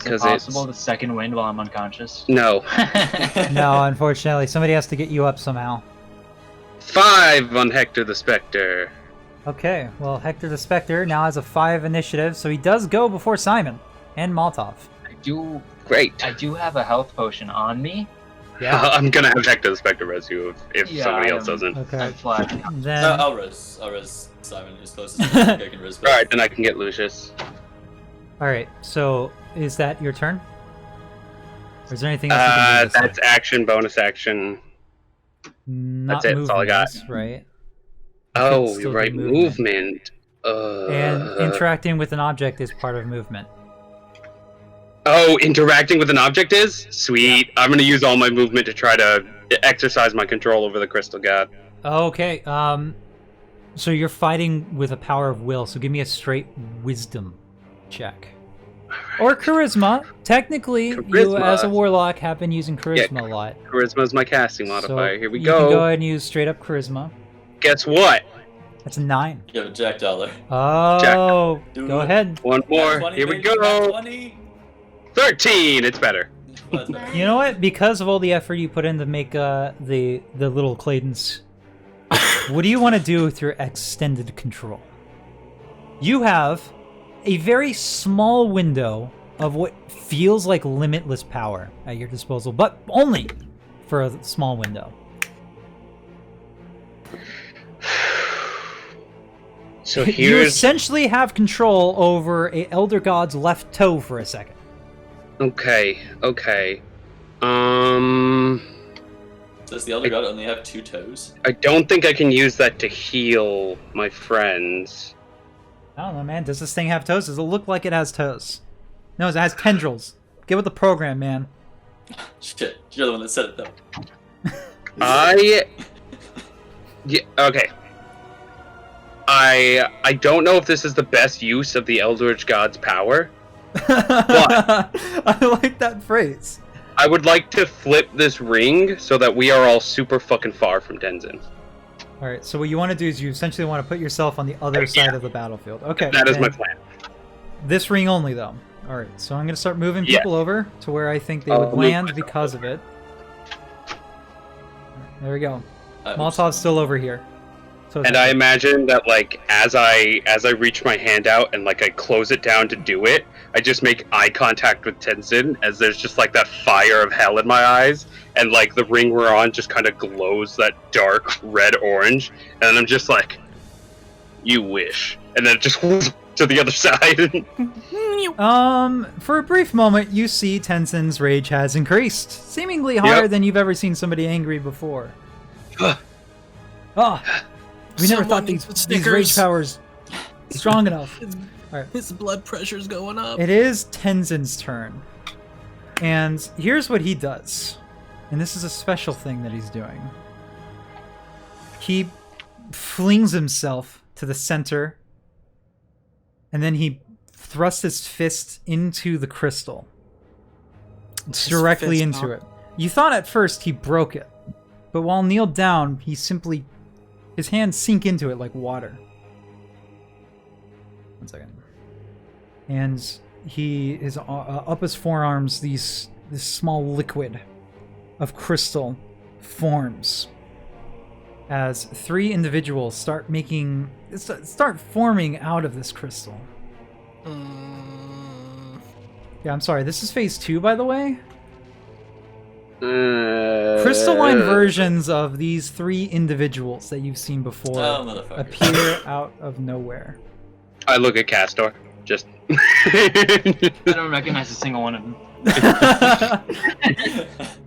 [SPEAKER 7] Is it
[SPEAKER 6] 'Cause
[SPEAKER 7] possible
[SPEAKER 6] it's-
[SPEAKER 7] to second wind while I'm unconscious?
[SPEAKER 6] No.
[SPEAKER 1] no, unfortunately, somebody has to get you up somehow.
[SPEAKER 6] 5 on Hector the Spectre.
[SPEAKER 1] Okay, well, Hector the Spectre now has a 5 initiative, so he does go before Simon and Molotov.
[SPEAKER 6] Great.
[SPEAKER 7] I do have a health potion on me.
[SPEAKER 1] Yeah.
[SPEAKER 6] I'm gonna have Hector the Spectre rescue if
[SPEAKER 7] Yeah,
[SPEAKER 6] somebody
[SPEAKER 7] I
[SPEAKER 6] else
[SPEAKER 7] am-
[SPEAKER 6] doesn't.
[SPEAKER 1] Okay.
[SPEAKER 7] I'm flat.
[SPEAKER 1] Then
[SPEAKER 2] I'll res Simon as close as I can res.
[SPEAKER 6] Alright, then I can get Lucius.
[SPEAKER 1] all right. So is that your turn? Or is there anything else you can do? this
[SPEAKER 6] That's action, bonus action.
[SPEAKER 1] Not
[SPEAKER 6] that's it, that's all I got.
[SPEAKER 1] movements, right?
[SPEAKER 6] Oh,
[SPEAKER 1] still
[SPEAKER 6] you're
[SPEAKER 1] do
[SPEAKER 6] right, movement.
[SPEAKER 1] And interacting with an object is part of movement.
[SPEAKER 6] Oh, interacting with an object is? Sweet. I'm gonna use all my movement to try to exercise my control over the Crystal God.
[SPEAKER 1] Okay. So you're fighting with a power of will. So give me a straight wisdom check. Or charisma. Technically, you
[SPEAKER 6] Charisma.
[SPEAKER 1] as a warlock have been using charisma a lot.
[SPEAKER 6] Charisma's my casting modifier.
[SPEAKER 1] So
[SPEAKER 6] Here we
[SPEAKER 1] you can go
[SPEAKER 6] go.
[SPEAKER 1] ahead and use straight up charisma.
[SPEAKER 6] Guess what?
[SPEAKER 1] That's a 9.
[SPEAKER 2] Yo, Jack Dollar.
[SPEAKER 1] Oh,
[SPEAKER 2] Do
[SPEAKER 1] go
[SPEAKER 2] it.
[SPEAKER 1] ahead.
[SPEAKER 6] One more.
[SPEAKER 2] 20,
[SPEAKER 6] Here we
[SPEAKER 2] baby,
[SPEAKER 6] go.
[SPEAKER 2] 20.
[SPEAKER 6] 13. It's better.
[SPEAKER 2] Well, that's better.
[SPEAKER 1] You know what? Because of all the effort you put in to make the little Claytons, what do you want to do with your extended control? You have a very small window of what feels like limitless power at your disposal, but only for a small window.
[SPEAKER 6] So
[SPEAKER 1] You
[SPEAKER 6] here's
[SPEAKER 1] essentially have control over a Elder God's left toe for a second.
[SPEAKER 6] okay.
[SPEAKER 2] Does the Elder God only have 2 toes?
[SPEAKER 6] I don't think I can use that to heal my friends.
[SPEAKER 1] I don't know, man. Does this thing have toes? Does it look like it has toes? No, it has tendrils. Get with the program, man.
[SPEAKER 2] Shit, you're the one that said it though.
[SPEAKER 6] Yeah, okay. I don't know if this is the best use of the Eldritch God's power.
[SPEAKER 1] I like that phrase.
[SPEAKER 6] I would like to flip this ring so that we are all super fucking far from Tenzin.
[SPEAKER 1] Alright, so what you want to do is you essentially want to put yourself on the other side of the battlefield. Okay.
[SPEAKER 6] That is my
[SPEAKER 1] and
[SPEAKER 6] plan.
[SPEAKER 1] This ring only, though. Alright, so I'm going to start moving people over to where I think they would
[SPEAKER 6] move
[SPEAKER 1] land
[SPEAKER 6] myself
[SPEAKER 1] because of it. There we go.
[SPEAKER 2] Oops.
[SPEAKER 1] Molotov's still over here. So
[SPEAKER 6] And I imagine that, like, as I reach my hand out and, like, I close it down to do it, I just make eye contact with Tenzin as there's just, like, that fire of hell in my eyes, and, like, the ring we're on just kind of glows that dark red-orange, and I'm just like, you wish. And then it just to the other side.
[SPEAKER 1] For a brief moment, you see Tenzin's rage has increased, seemingly higher than you've ever seen somebody angry before. We never thought these rage powers strong enough.
[SPEAKER 3] His blood pressure's going up.
[SPEAKER 1] It is Tenzin's turn. And here's what he does. And this is a special thing that he's doing. He flings himself to the center, and then he thrusts his fist into the crystal. Directly into it. You thought at first he broke it, but while kneeled down, his hands sink into it like water. 1 second. And he is up his forearms. This small liquid of crystal forms as 3 individuals start forming out of this crystal. Yeah, I'm sorry. This is phase 2, by the way. Crystalline versions of these 3 individuals that you've seen before appear out of nowhere.
[SPEAKER 6] I look at Castor. Just.
[SPEAKER 7] I don't recognize a single one of them.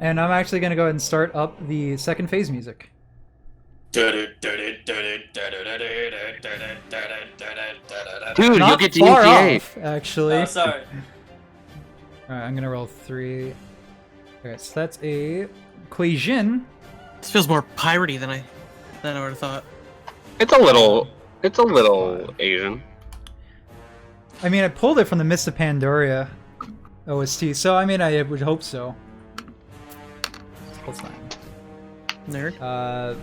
[SPEAKER 1] And I'm actually going to go ahead and start up the second phase music.
[SPEAKER 6] Dude,
[SPEAKER 1] Not
[SPEAKER 6] you get to
[SPEAKER 1] far
[SPEAKER 6] UTA.
[SPEAKER 1] off, actually.
[SPEAKER 2] Oh, sorry.
[SPEAKER 1] Alright, I'm going to roll 3. Okay, so that's a Clayton.
[SPEAKER 3] This feels more piratey than I would have thought.
[SPEAKER 6] It's a little Asian.
[SPEAKER 1] I mean, I pulled it from the Mist of Pandaria OST, so I mean, I would hope so. That's 9.
[SPEAKER 3] Nerd.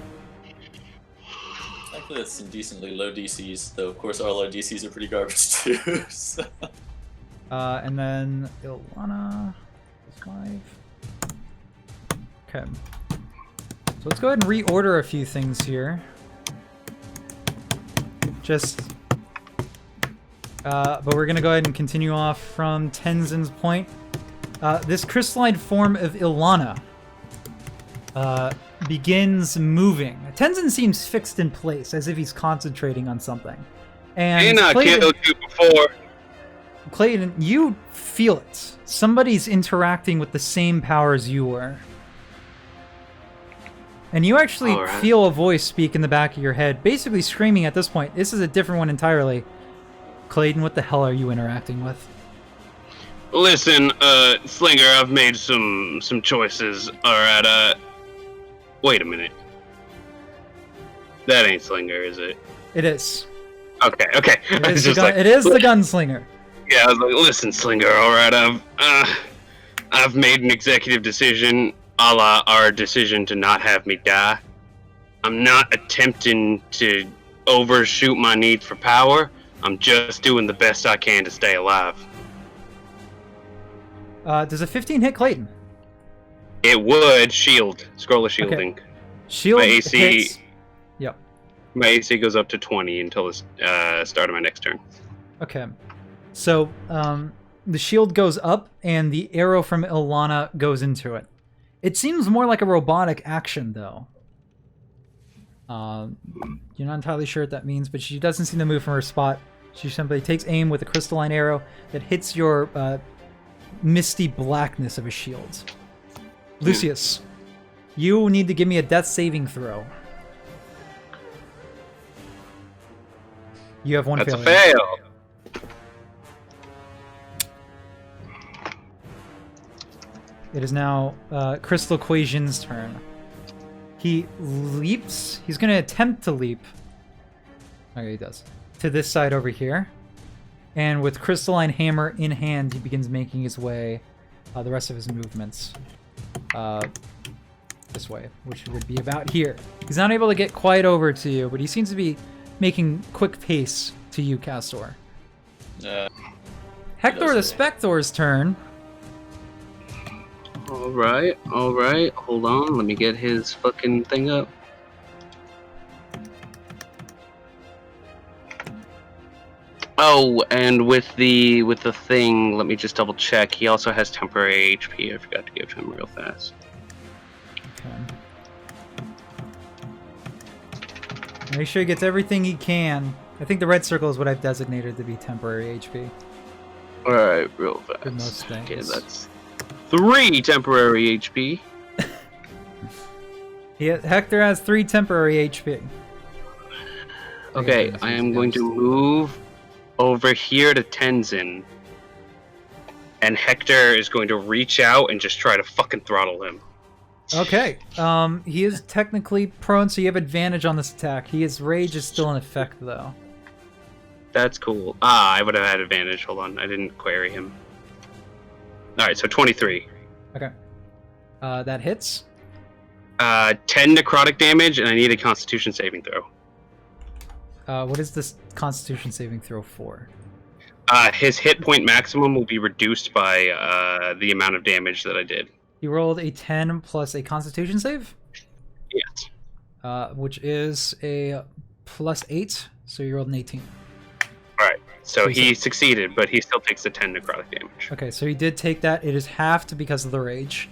[SPEAKER 2] Actually, that's some decently low DCs, though of course all our DCs are pretty garbage too. So.
[SPEAKER 1] And then Ilana is 5. Okay. So let's go ahead and reorder a few things here. But we're gonna go ahead and continue off from Tenzin's point. This crystalline form of Ilana begins moving. Tenzin seems fixed in place, as if he's concentrating on something. And
[SPEAKER 6] Killed you before.
[SPEAKER 1] Clayton, you feel it. Somebody's interacting with the same powers you were. And you actually feel a voice speak in the back of your head, basically screaming at this point. This is a different one entirely. Clayton, what the hell are you interacting with?
[SPEAKER 6] Listen, Slinger, I've made some choices. Alright, wait a minute. That ain't Slinger, is it?
[SPEAKER 1] It is.
[SPEAKER 6] Okay.
[SPEAKER 1] It is, it is the gunslinger.
[SPEAKER 6] Yeah, I was like, listen, Slinger, alright, I've made an executive decision, a la our decision to not have me die. I'm not attempting to overshoot my needs for power. I'm just doing the best I can to stay alive.
[SPEAKER 1] Does a 15 hit Clayton?
[SPEAKER 6] It would shield. Scroll of shielding.
[SPEAKER 1] Okay. Shield
[SPEAKER 6] My AC
[SPEAKER 1] hits. Yep.
[SPEAKER 6] My AC goes up to 20 until the start of my next turn.
[SPEAKER 1] Okay. So, the shield goes up, and the arrow from Ilana goes into it. It seems more like a robotic action, though. You're not entirely sure what that means, but she doesn't seem to move from her spot. She simply takes aim with a crystalline arrow that hits your misty blackness of a shield. Lucius, you need to give me a death saving throw. You have one
[SPEAKER 6] That's
[SPEAKER 1] failure.
[SPEAKER 6] a fail.
[SPEAKER 1] It is now Crystal Quasian's turn. He leaps. He's going to attempt to leap. Okay, he does. To this side over here. And with Crystalline Hammer in hand, he begins making his way the rest of his movements this way, which would be about here. He's not able to get quite over to you, but he seems to be making quick pace to you, Castor. Hector the Spector's turn.
[SPEAKER 6] Alright. Hold on, let me get his fucking thing up. Oh, and with the thing, let me just double check. He also has temporary HP. I forgot to give him real fast.
[SPEAKER 1] Okay. Make sure he gets everything he can. I think the red circle is what I've designated to be temporary HP.
[SPEAKER 6] Alright, real fast.
[SPEAKER 1] For most things.
[SPEAKER 6] Okay, that's 3 temporary HP.
[SPEAKER 1] Hector has 3 temporary HP.
[SPEAKER 6] Okay, I am going to move over here to Tenzin. And Hector is going to reach out and just try to fucking throttle him.
[SPEAKER 1] Okay. He is technically prone, so you have advantage on this attack. His rage is still in effect, though.
[SPEAKER 6] That's cool. I would have had advantage. Hold on, I didn't query him. Alright, so 23.
[SPEAKER 1] Okay. That hits.
[SPEAKER 6] 10 necrotic damage, and I need a constitution saving throw.
[SPEAKER 1] What is this constitution saving throw for?
[SPEAKER 6] His hit point maximum will be reduced by the amount of damage that I did.
[SPEAKER 1] You rolled a 10 plus a constitution save?
[SPEAKER 6] Yes.
[SPEAKER 1] Which is a plus 8, so you rolled an 18.
[SPEAKER 6] Alright, so he succeeded, but he still takes the 10 necrotic damage.
[SPEAKER 1] Okay, so he did take that. It is halved because of the rage.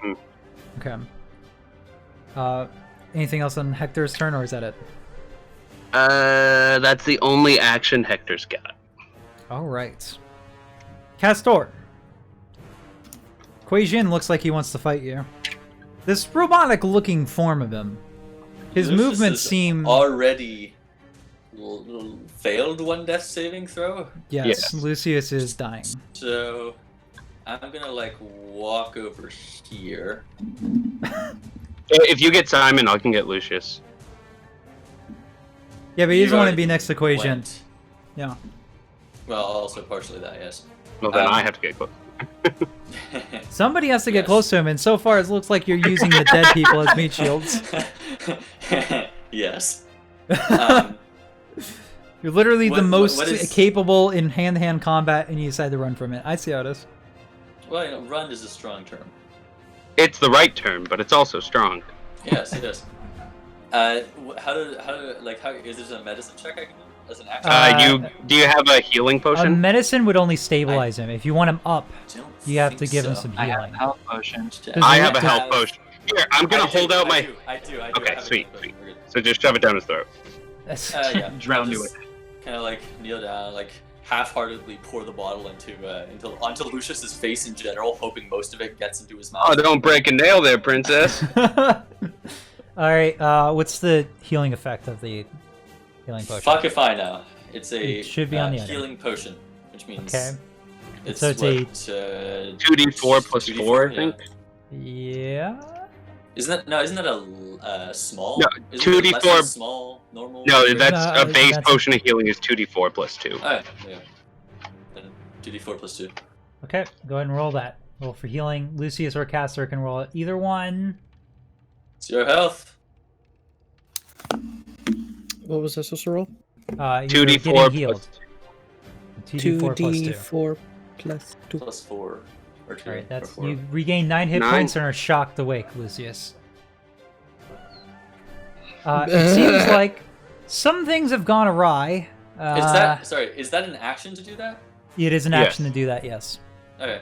[SPEAKER 6] Mm-hmm.
[SPEAKER 1] Okay. Anything else on Hector's turn, or is that it?
[SPEAKER 6] That's the only action Hector's got.
[SPEAKER 1] Alright. Castor. Quasian looks like he wants to fight you. This robotic-looking form of him. His
[SPEAKER 2] Lucius
[SPEAKER 1] movements
[SPEAKER 2] has
[SPEAKER 1] seem...
[SPEAKER 2] already failed one death saving throw.
[SPEAKER 1] Yes, Lucius is dying.
[SPEAKER 2] So I'm gonna like walk over here.
[SPEAKER 6] If you get Simon, I can get Lucius.
[SPEAKER 1] Yeah, but he doesn't
[SPEAKER 2] You
[SPEAKER 1] want to
[SPEAKER 2] already
[SPEAKER 1] be next to Quasian.
[SPEAKER 2] went.
[SPEAKER 1] Yeah.
[SPEAKER 2] Well, also partially that, yes.
[SPEAKER 6] Well, then I have to get close.
[SPEAKER 1] Somebody has to get
[SPEAKER 2] Yes.
[SPEAKER 1] close to him, and so far it looks like you're using the dead people as meat shields.
[SPEAKER 2] Yes.
[SPEAKER 1] You're literally the
[SPEAKER 2] What
[SPEAKER 1] most
[SPEAKER 2] is-
[SPEAKER 1] capable in hand-to-hand combat, and you decide to run from it. I see how it is.
[SPEAKER 2] Well, you know, run is a strong term.
[SPEAKER 6] It's the right term, but it's also strong.
[SPEAKER 2] Yes, it is. How is this a medicine check I can do as an action?
[SPEAKER 6] Do you have a healing potion?
[SPEAKER 1] Medicine would only stabilize him. If you want him up,
[SPEAKER 2] Don't
[SPEAKER 1] you have to
[SPEAKER 2] think
[SPEAKER 1] give him
[SPEAKER 2] so.
[SPEAKER 1] some
[SPEAKER 7] I have
[SPEAKER 1] healing.
[SPEAKER 7] a health potion.
[SPEAKER 6] I have a health potion. Here, I'm gonna hold out my.
[SPEAKER 2] I do.
[SPEAKER 6] Okay,
[SPEAKER 2] I have a
[SPEAKER 6] sweet,
[SPEAKER 2] health
[SPEAKER 6] sweet.
[SPEAKER 2] potion. We're good.
[SPEAKER 6] So just shove it down his throat.
[SPEAKER 1] That's-
[SPEAKER 2] Yeah.
[SPEAKER 7] Drown you with it.
[SPEAKER 2] Kind of like kneel down, like half-heartedly pour the bottle onto Lucius's face in general, hoping most of it gets into his mouth.
[SPEAKER 6] Oh, don't break a nail there, princess.
[SPEAKER 1] Alright, what's the healing effect of the healing potion?
[SPEAKER 2] Fuck if I know. It's a
[SPEAKER 1] It should be on the item.
[SPEAKER 2] healing potion, which means
[SPEAKER 1] Okay.
[SPEAKER 2] it's
[SPEAKER 1] So it's
[SPEAKER 2] what,
[SPEAKER 6] 2d4 plus
[SPEAKER 2] 2d4,
[SPEAKER 6] 4, I think.
[SPEAKER 1] Yeah?
[SPEAKER 2] Isn't that a small?
[SPEAKER 6] No,
[SPEAKER 2] Isn't it
[SPEAKER 6] 2d4
[SPEAKER 2] less than small normal.
[SPEAKER 6] No, that's
[SPEAKER 1] No,
[SPEAKER 6] a base
[SPEAKER 1] that's-
[SPEAKER 6] potion of healing is 2d4 plus 2.
[SPEAKER 2] Oh, yeah. Then 2d4 plus 2.
[SPEAKER 1] Okay, go ahead and roll that. Roll for healing. Lucius or Castor can roll either one.
[SPEAKER 2] 0 health.
[SPEAKER 3] What was I supposed to roll?
[SPEAKER 1] You're
[SPEAKER 6] 2d4
[SPEAKER 1] getting healed.
[SPEAKER 6] plus
[SPEAKER 1] 2d4 plus 2.
[SPEAKER 3] 2d4 plus 2.
[SPEAKER 2] Plus 4. Or 2.
[SPEAKER 1] Alright, that's
[SPEAKER 2] or 4.
[SPEAKER 1] you regain 9 hit
[SPEAKER 6] 9.
[SPEAKER 1] points and are shocked awake, Lucius. It seems like some things have gone awry.
[SPEAKER 2] Is that an action to do that?
[SPEAKER 1] It is an
[SPEAKER 6] Yes.
[SPEAKER 1] action to do that, yes.
[SPEAKER 2] Okay.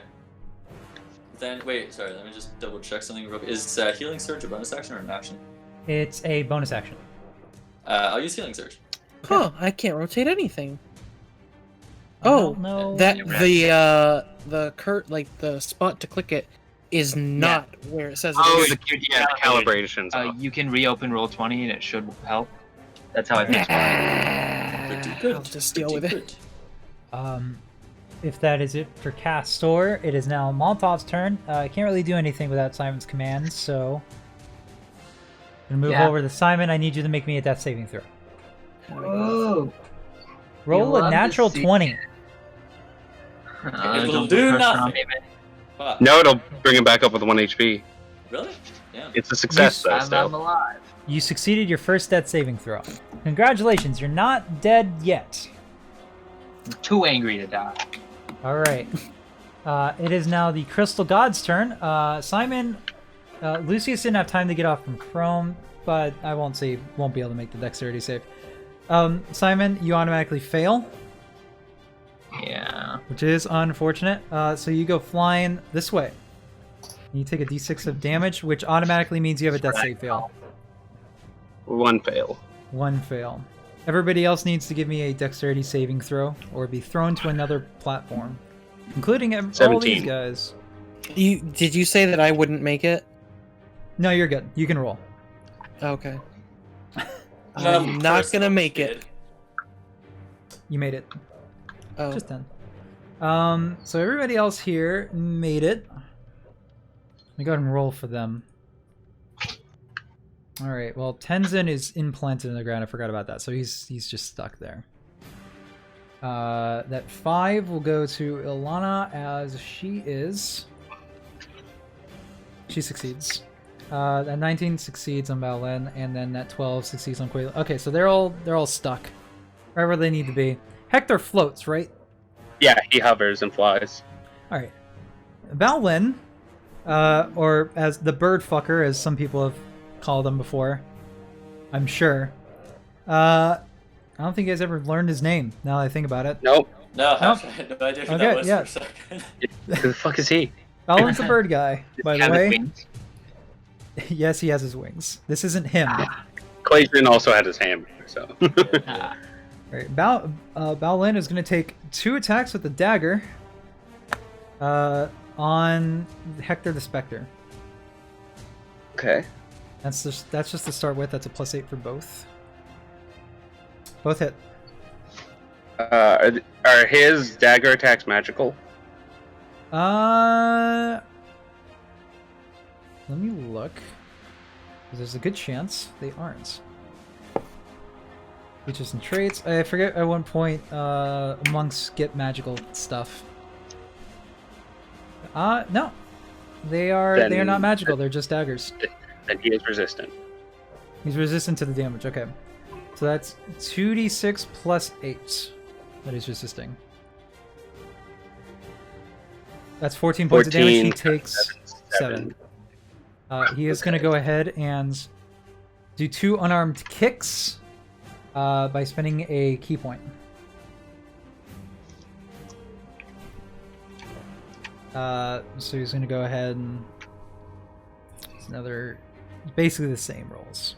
[SPEAKER 2] Then wait, sorry, let me just double check something real quick. Is healing surge a bonus action or an action?
[SPEAKER 1] It's a bonus action.
[SPEAKER 2] I'll use Healing Surge.
[SPEAKER 3] Huh, I can't rotate anything.
[SPEAKER 1] I
[SPEAKER 3] Oh,
[SPEAKER 1] don't know.
[SPEAKER 3] that the spot to click it is not where it says it
[SPEAKER 4] Oh,
[SPEAKER 3] is.
[SPEAKER 4] the calibrations.
[SPEAKER 7] You can reopen Roll20 and it should help. That's how I think.
[SPEAKER 3] I'll just deal with it.
[SPEAKER 1] If that is it for Castor, it is now Molotov's turn. I can't really do anything without Simon's commands, so I'm gonna move over to Simon. I need you to make me a death saving throw.
[SPEAKER 5] Oh.
[SPEAKER 1] Roll a
[SPEAKER 5] love to
[SPEAKER 1] natural
[SPEAKER 5] see
[SPEAKER 1] 20.
[SPEAKER 2] It'll do nothing. Fuck.
[SPEAKER 6] No, it'll bring him back up with 1 HP.
[SPEAKER 2] Really? Yeah.
[SPEAKER 6] It's a success, though,
[SPEAKER 7] I'm
[SPEAKER 6] still.
[SPEAKER 7] alive.
[SPEAKER 1] You succeeded your first death saving throw. Congratulations, you're not dead yet.
[SPEAKER 7] I'm too angry to die.
[SPEAKER 1] Alright. It is now the Crystal God's turn. Simon, Lucius didn't have time to get off from Chrome, but I won't be able to make the dexterity save. Simon, you automatically fail,
[SPEAKER 7] Yeah.
[SPEAKER 1] which is unfortunate. So you go flying this way. You take a d6 of damage, which automatically means you have a death save fail.
[SPEAKER 6] 1 fail.
[SPEAKER 1] 1 fail. Everybody else needs to give me a dexterity saving throw or be thrown to another platform, including all
[SPEAKER 6] 17.
[SPEAKER 1] these guys.
[SPEAKER 3] Did you say that I wouldn't make it?
[SPEAKER 1] No, you're good. You can roll.
[SPEAKER 3] Okay.
[SPEAKER 2] Um,
[SPEAKER 3] I'm not
[SPEAKER 2] personal
[SPEAKER 3] gonna make
[SPEAKER 2] kid.
[SPEAKER 3] it.
[SPEAKER 1] You made it.
[SPEAKER 3] Oh.
[SPEAKER 1] Just 10. So everybody else here made it. Let me go ahead and roll for them. Alright, well, Tenzin is implanted in the ground. I forgot about that. So he's just stuck there. That 5 will go to Ilana as she succeeds. That 19 succeeds on Balin, and then that 12 succeeds on Quayle. Okay, so they're all stuck. Wherever they need to be. Hector floats, right?
[SPEAKER 6] Yeah, he hovers and flies.
[SPEAKER 1] Alright. Balin, or as the bird fucker, as some people have called him before, I'm sure. I don't think you guys ever learned his name, now that I think about it.
[SPEAKER 6] Nope.
[SPEAKER 2] No,
[SPEAKER 1] Nope.
[SPEAKER 2] I had no idea who
[SPEAKER 1] Okay,
[SPEAKER 2] that was
[SPEAKER 1] yeah.
[SPEAKER 2] for a second.
[SPEAKER 6] Who the fuck is he?
[SPEAKER 1] Balin's the bird guy, by the
[SPEAKER 7] Have
[SPEAKER 1] way.
[SPEAKER 7] wings.
[SPEAKER 1] Yes, he has his wings. This isn't him.
[SPEAKER 6] Clayton also had his hammer, so.
[SPEAKER 1] Alright, Balin is going to take 2 attacks with the dagger on Hector the Spectre.
[SPEAKER 6] Okay.
[SPEAKER 1] That's just to start with. That's a +8 for both. Both hit.
[SPEAKER 6] Are his dagger attacks magical?
[SPEAKER 1] Let me look. 'Cause there's a good chance they aren't. Features and traits. I forget at one point monks get magical stuff. No. They are not magical, they're just daggers.
[SPEAKER 6] Then he is resistant.
[SPEAKER 1] He's resistant to the damage, okay. So that's 2d6 plus 8 that he's resisting. That's 14 points of damage. He
[SPEAKER 6] 14,
[SPEAKER 1] takes 7. He is going to go ahead and do 2 unarmed kicks by spending a key point. So he's going to go ahead and... It's another... Basically the same rolls.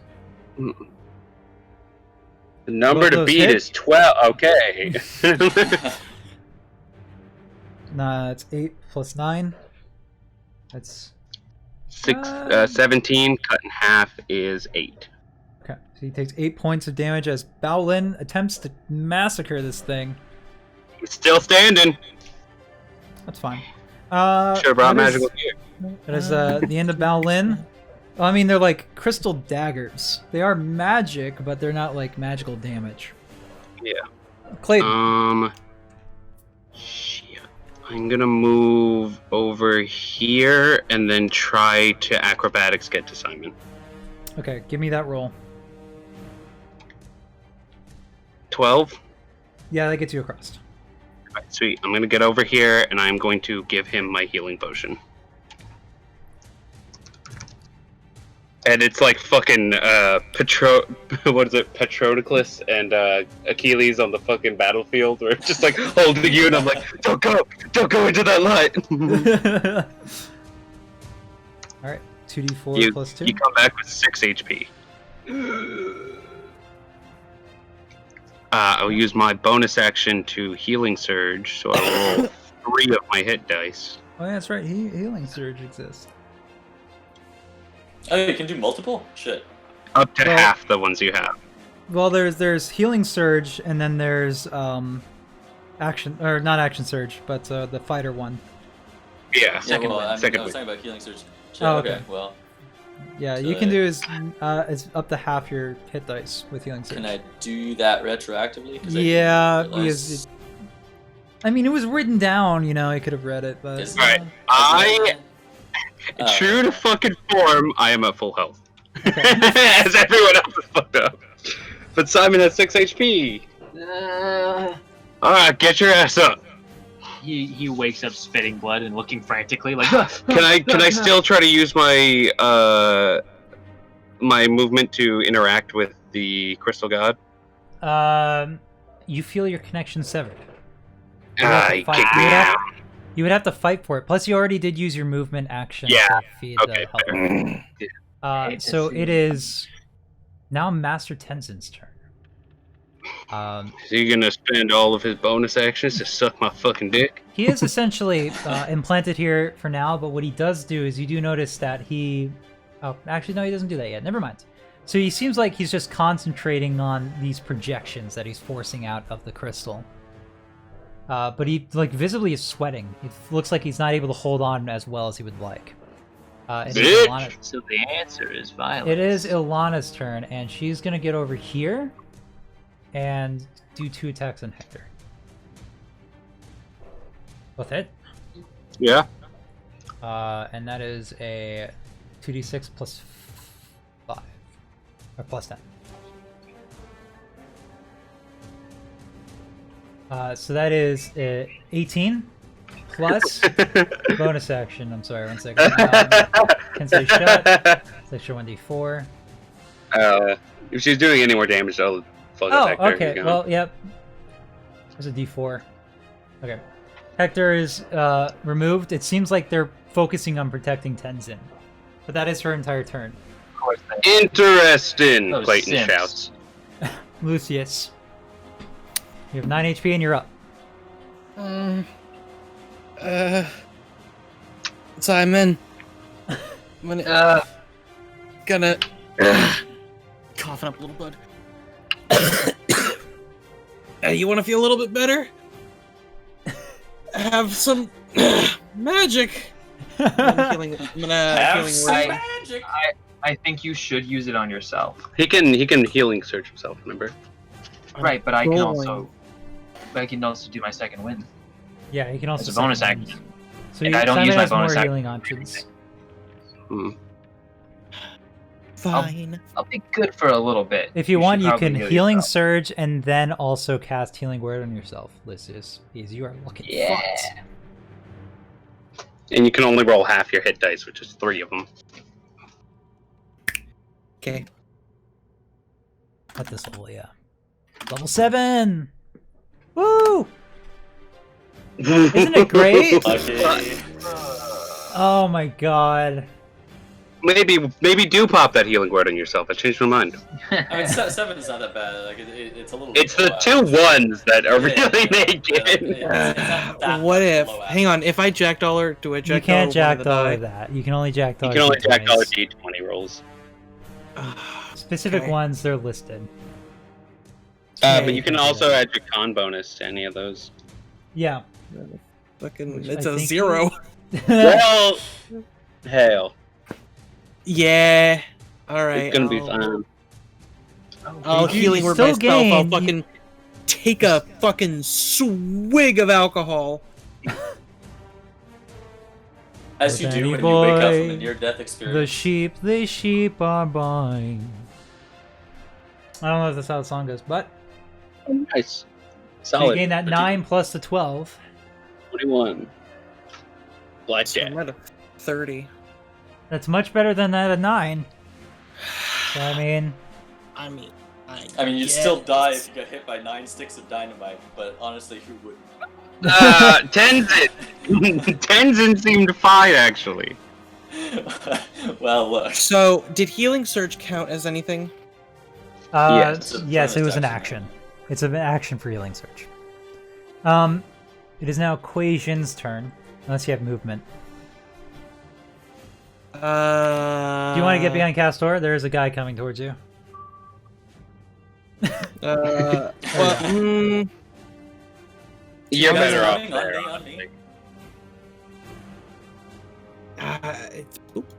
[SPEAKER 6] The number
[SPEAKER 1] Both
[SPEAKER 6] to
[SPEAKER 1] those
[SPEAKER 6] beat
[SPEAKER 1] hit?
[SPEAKER 6] is 12. Okay.
[SPEAKER 1] Nah, it's 8 plus 9. That's...
[SPEAKER 6] 17 cut in half is 8.
[SPEAKER 1] Okay, so he takes 8 points of damage as Baolin attempts to massacre this thing.
[SPEAKER 6] He's still standing.
[SPEAKER 1] That's fine.
[SPEAKER 6] Should have brought magical gear.
[SPEAKER 1] That is the end of Baolin. Well, I mean, they're like crystal daggers. They are magic, but they're not like magical damage.
[SPEAKER 6] Yeah.
[SPEAKER 1] Clayton.
[SPEAKER 6] Shit. I'm gonna move over here and then try to acrobatics get to Simon.
[SPEAKER 1] Okay, give me that roll.
[SPEAKER 6] 12?
[SPEAKER 1] Yeah, that gets you across.
[SPEAKER 6] Alright, sweet. I'm gonna get over here and I'm going to give him my healing potion. And it's like fucking Patroclus and Achilles on the fucking battlefield where it's just like holding you and I'm like, don't go into that light.
[SPEAKER 1] Alright, 2d4 plus 2.
[SPEAKER 6] You come back with 6 HP. I'll use my bonus action to healing surge, so I roll 3 of my hit dice.
[SPEAKER 1] Oh, yeah, that's right. Healing surge exists.
[SPEAKER 2] Oh, you can do multiple? Shit.
[SPEAKER 6] Up to half the ones you have.
[SPEAKER 1] Well, there's healing surge, and then there's action, or not action surge, but the fighter one.
[SPEAKER 6] Yeah,
[SPEAKER 2] Second one. I was
[SPEAKER 6] second one.
[SPEAKER 2] talking about healing surge. Shit,
[SPEAKER 1] Oh,
[SPEAKER 2] okay.
[SPEAKER 1] okay.
[SPEAKER 2] Well,
[SPEAKER 1] Yeah,
[SPEAKER 2] So
[SPEAKER 1] you can do is up to half your hit dice with healing surge.
[SPEAKER 2] can I do that retroactively? 'Cause I
[SPEAKER 1] Yeah,
[SPEAKER 2] didn't realize-
[SPEAKER 1] because I mean, it was written down. You know, I could have read it, but
[SPEAKER 2] Is-
[SPEAKER 6] Alright,
[SPEAKER 2] Oh,
[SPEAKER 6] true to
[SPEAKER 2] okay.
[SPEAKER 6] fucking form, I am at full health. As everyone else is fucked up. But Simon has 6 HP. Alright, get your ass up.
[SPEAKER 7] He wakes up spitting blood and looking frantically like.
[SPEAKER 6] Can I still try to use my my movement to interact with the crystal god?
[SPEAKER 1] you feel your connection severed.
[SPEAKER 6] He
[SPEAKER 1] fight.
[SPEAKER 6] kicked me out.
[SPEAKER 1] You would have to fight for it. Plus, you already did use your movement action
[SPEAKER 6] Yeah,
[SPEAKER 1] to feed
[SPEAKER 6] okay,
[SPEAKER 1] the help.
[SPEAKER 7] Hate to
[SPEAKER 1] So
[SPEAKER 7] see
[SPEAKER 1] it
[SPEAKER 7] it.
[SPEAKER 1] is now Master Tenzin's turn.
[SPEAKER 6] Is he gonna spend all of his bonus actions to suck my fucking dick?
[SPEAKER 1] He is essentially implanted here for now, but what he does do is you do notice that he... Oh, actually, no, he doesn't do that yet. Never mind. So he seems like he's just concentrating on these projections that he's forcing out of the crystal. But he, like, visibly is sweating. It looks like he's not able to hold on as well as he would like. It is
[SPEAKER 6] Bitch!
[SPEAKER 1] Ilana-
[SPEAKER 7] So the answer is violence.
[SPEAKER 1] It is Ilana's turn, and she's gonna get over here and do 2 attacks on Hector. Both hit.
[SPEAKER 6] Yeah.
[SPEAKER 1] And that is a 2d6 plus 5. Or plus 10. So that is 18 plus bonus action. I'm sorry, 1 second. Can say shut. It's extra 1d4.
[SPEAKER 6] If she's doing any more damage, I'll fuck
[SPEAKER 1] Oh,
[SPEAKER 6] attack her.
[SPEAKER 1] okay.
[SPEAKER 6] You know?
[SPEAKER 1] Well, yep. There's a d4. Okay. Hector is removed. It seems like they're focusing on protecting Tenzin. But that is her entire turn.
[SPEAKER 7] Of course, they-
[SPEAKER 6] Interesting,
[SPEAKER 7] Those
[SPEAKER 6] Clayton
[SPEAKER 7] simps.
[SPEAKER 6] shouts.
[SPEAKER 1] Lucius. You have 9 HP and you're up.
[SPEAKER 3] Simon. I'm gonna coughing up a little blood. Hey, you want to feel a little bit better? Have some magic. I'm feeling
[SPEAKER 2] Have
[SPEAKER 3] feeling
[SPEAKER 2] some
[SPEAKER 3] worried.
[SPEAKER 2] magic.
[SPEAKER 7] I think you should use it on yourself.
[SPEAKER 6] He can healing search himself, remember?
[SPEAKER 7] Right, but I can
[SPEAKER 3] Rolling.
[SPEAKER 7] also do my second win.
[SPEAKER 1] Yeah, you can also
[SPEAKER 7] It's a bonus
[SPEAKER 1] second
[SPEAKER 7] action.
[SPEAKER 1] wind. So
[SPEAKER 7] And
[SPEAKER 1] you,
[SPEAKER 7] I don't
[SPEAKER 1] Simon
[SPEAKER 7] use my
[SPEAKER 1] has
[SPEAKER 7] bonus
[SPEAKER 1] more
[SPEAKER 7] action.
[SPEAKER 1] healing options.
[SPEAKER 3] Fine.
[SPEAKER 7] I'll be good for a little bit.
[SPEAKER 1] If you
[SPEAKER 7] should
[SPEAKER 1] want, you
[SPEAKER 7] probably
[SPEAKER 1] can
[SPEAKER 7] heal
[SPEAKER 1] healing
[SPEAKER 7] yourself.
[SPEAKER 1] surge and then also cast healing word on yourself, Lucius, because you are looking
[SPEAKER 7] Yeah.
[SPEAKER 1] fucked.
[SPEAKER 6] And you can only roll half your hit dice, which is 3 of them.
[SPEAKER 3] Okay.
[SPEAKER 1] At this level, yeah. Level 7! Woo! Isn't it great?
[SPEAKER 2] Okay.
[SPEAKER 1] Oh my god.
[SPEAKER 6] Maybe do pop that healing word on yourself. I changed my mind.
[SPEAKER 2] I mean, 7 is not that bad. Like, it's a little.
[SPEAKER 6] It's
[SPEAKER 2] bit
[SPEAKER 6] the
[SPEAKER 2] low,
[SPEAKER 6] 2 ones that are
[SPEAKER 2] Yeah,
[SPEAKER 6] really
[SPEAKER 2] yeah,
[SPEAKER 6] making.
[SPEAKER 2] it's not that
[SPEAKER 3] What if?
[SPEAKER 2] low,
[SPEAKER 3] Hang on. If I jackdollar, do I jackdollar?
[SPEAKER 1] You can't
[SPEAKER 3] one of the
[SPEAKER 1] jackdollar
[SPEAKER 3] die?
[SPEAKER 1] that. You can only jackdollar
[SPEAKER 6] You can only jack all
[SPEAKER 1] d20s.
[SPEAKER 6] D20 rolls.
[SPEAKER 1] Specific
[SPEAKER 3] Okay.
[SPEAKER 1] ones, they're listed.
[SPEAKER 6] But you can also add your con bonus to any of those.
[SPEAKER 1] Yeah.
[SPEAKER 3] Fucking,
[SPEAKER 1] Which
[SPEAKER 3] it's
[SPEAKER 1] I
[SPEAKER 3] a
[SPEAKER 1] think
[SPEAKER 3] 0.
[SPEAKER 6] Well, hell,
[SPEAKER 3] Yeah. All right.
[SPEAKER 6] it's gonna be fine.
[SPEAKER 3] I'll
[SPEAKER 1] You
[SPEAKER 3] healing word
[SPEAKER 1] still
[SPEAKER 3] myself. I'll
[SPEAKER 1] gain-
[SPEAKER 3] fucking take a fucking swig of alcohol.
[SPEAKER 2] As you
[SPEAKER 1] With
[SPEAKER 2] do
[SPEAKER 1] any
[SPEAKER 2] when you wake up
[SPEAKER 1] boy,
[SPEAKER 2] from a near-death
[SPEAKER 1] The
[SPEAKER 2] experience.
[SPEAKER 1] sheep, the sheep are mine. I don't know if that's how the song goes, but
[SPEAKER 6] Nice,
[SPEAKER 1] so
[SPEAKER 6] solid.
[SPEAKER 1] you gain that 9 plus the 12.
[SPEAKER 6] 21.
[SPEAKER 3] So
[SPEAKER 6] Blackjack.
[SPEAKER 3] I'm at a 30.
[SPEAKER 1] That's much better than that at 9. So, I mean,
[SPEAKER 3] I mean,
[SPEAKER 2] You'd still die if you got hit by 9 sticks of dynamite, but honestly, who wouldn't?
[SPEAKER 6] Tenzin. Tenzin seemed fine actually.
[SPEAKER 2] Well, look.
[SPEAKER 3] So, did healing surge count as anything?
[SPEAKER 1] Yes, it was an
[SPEAKER 2] action.
[SPEAKER 1] action. It's an action for healing search. It is now Kuei Jin's turn, unless you have movement. Do you want to get behind Castor? There is a guy coming towards you.
[SPEAKER 3] Well,
[SPEAKER 6] You're better off
[SPEAKER 2] On
[SPEAKER 6] there.
[SPEAKER 2] me, on me.
[SPEAKER 3] oop.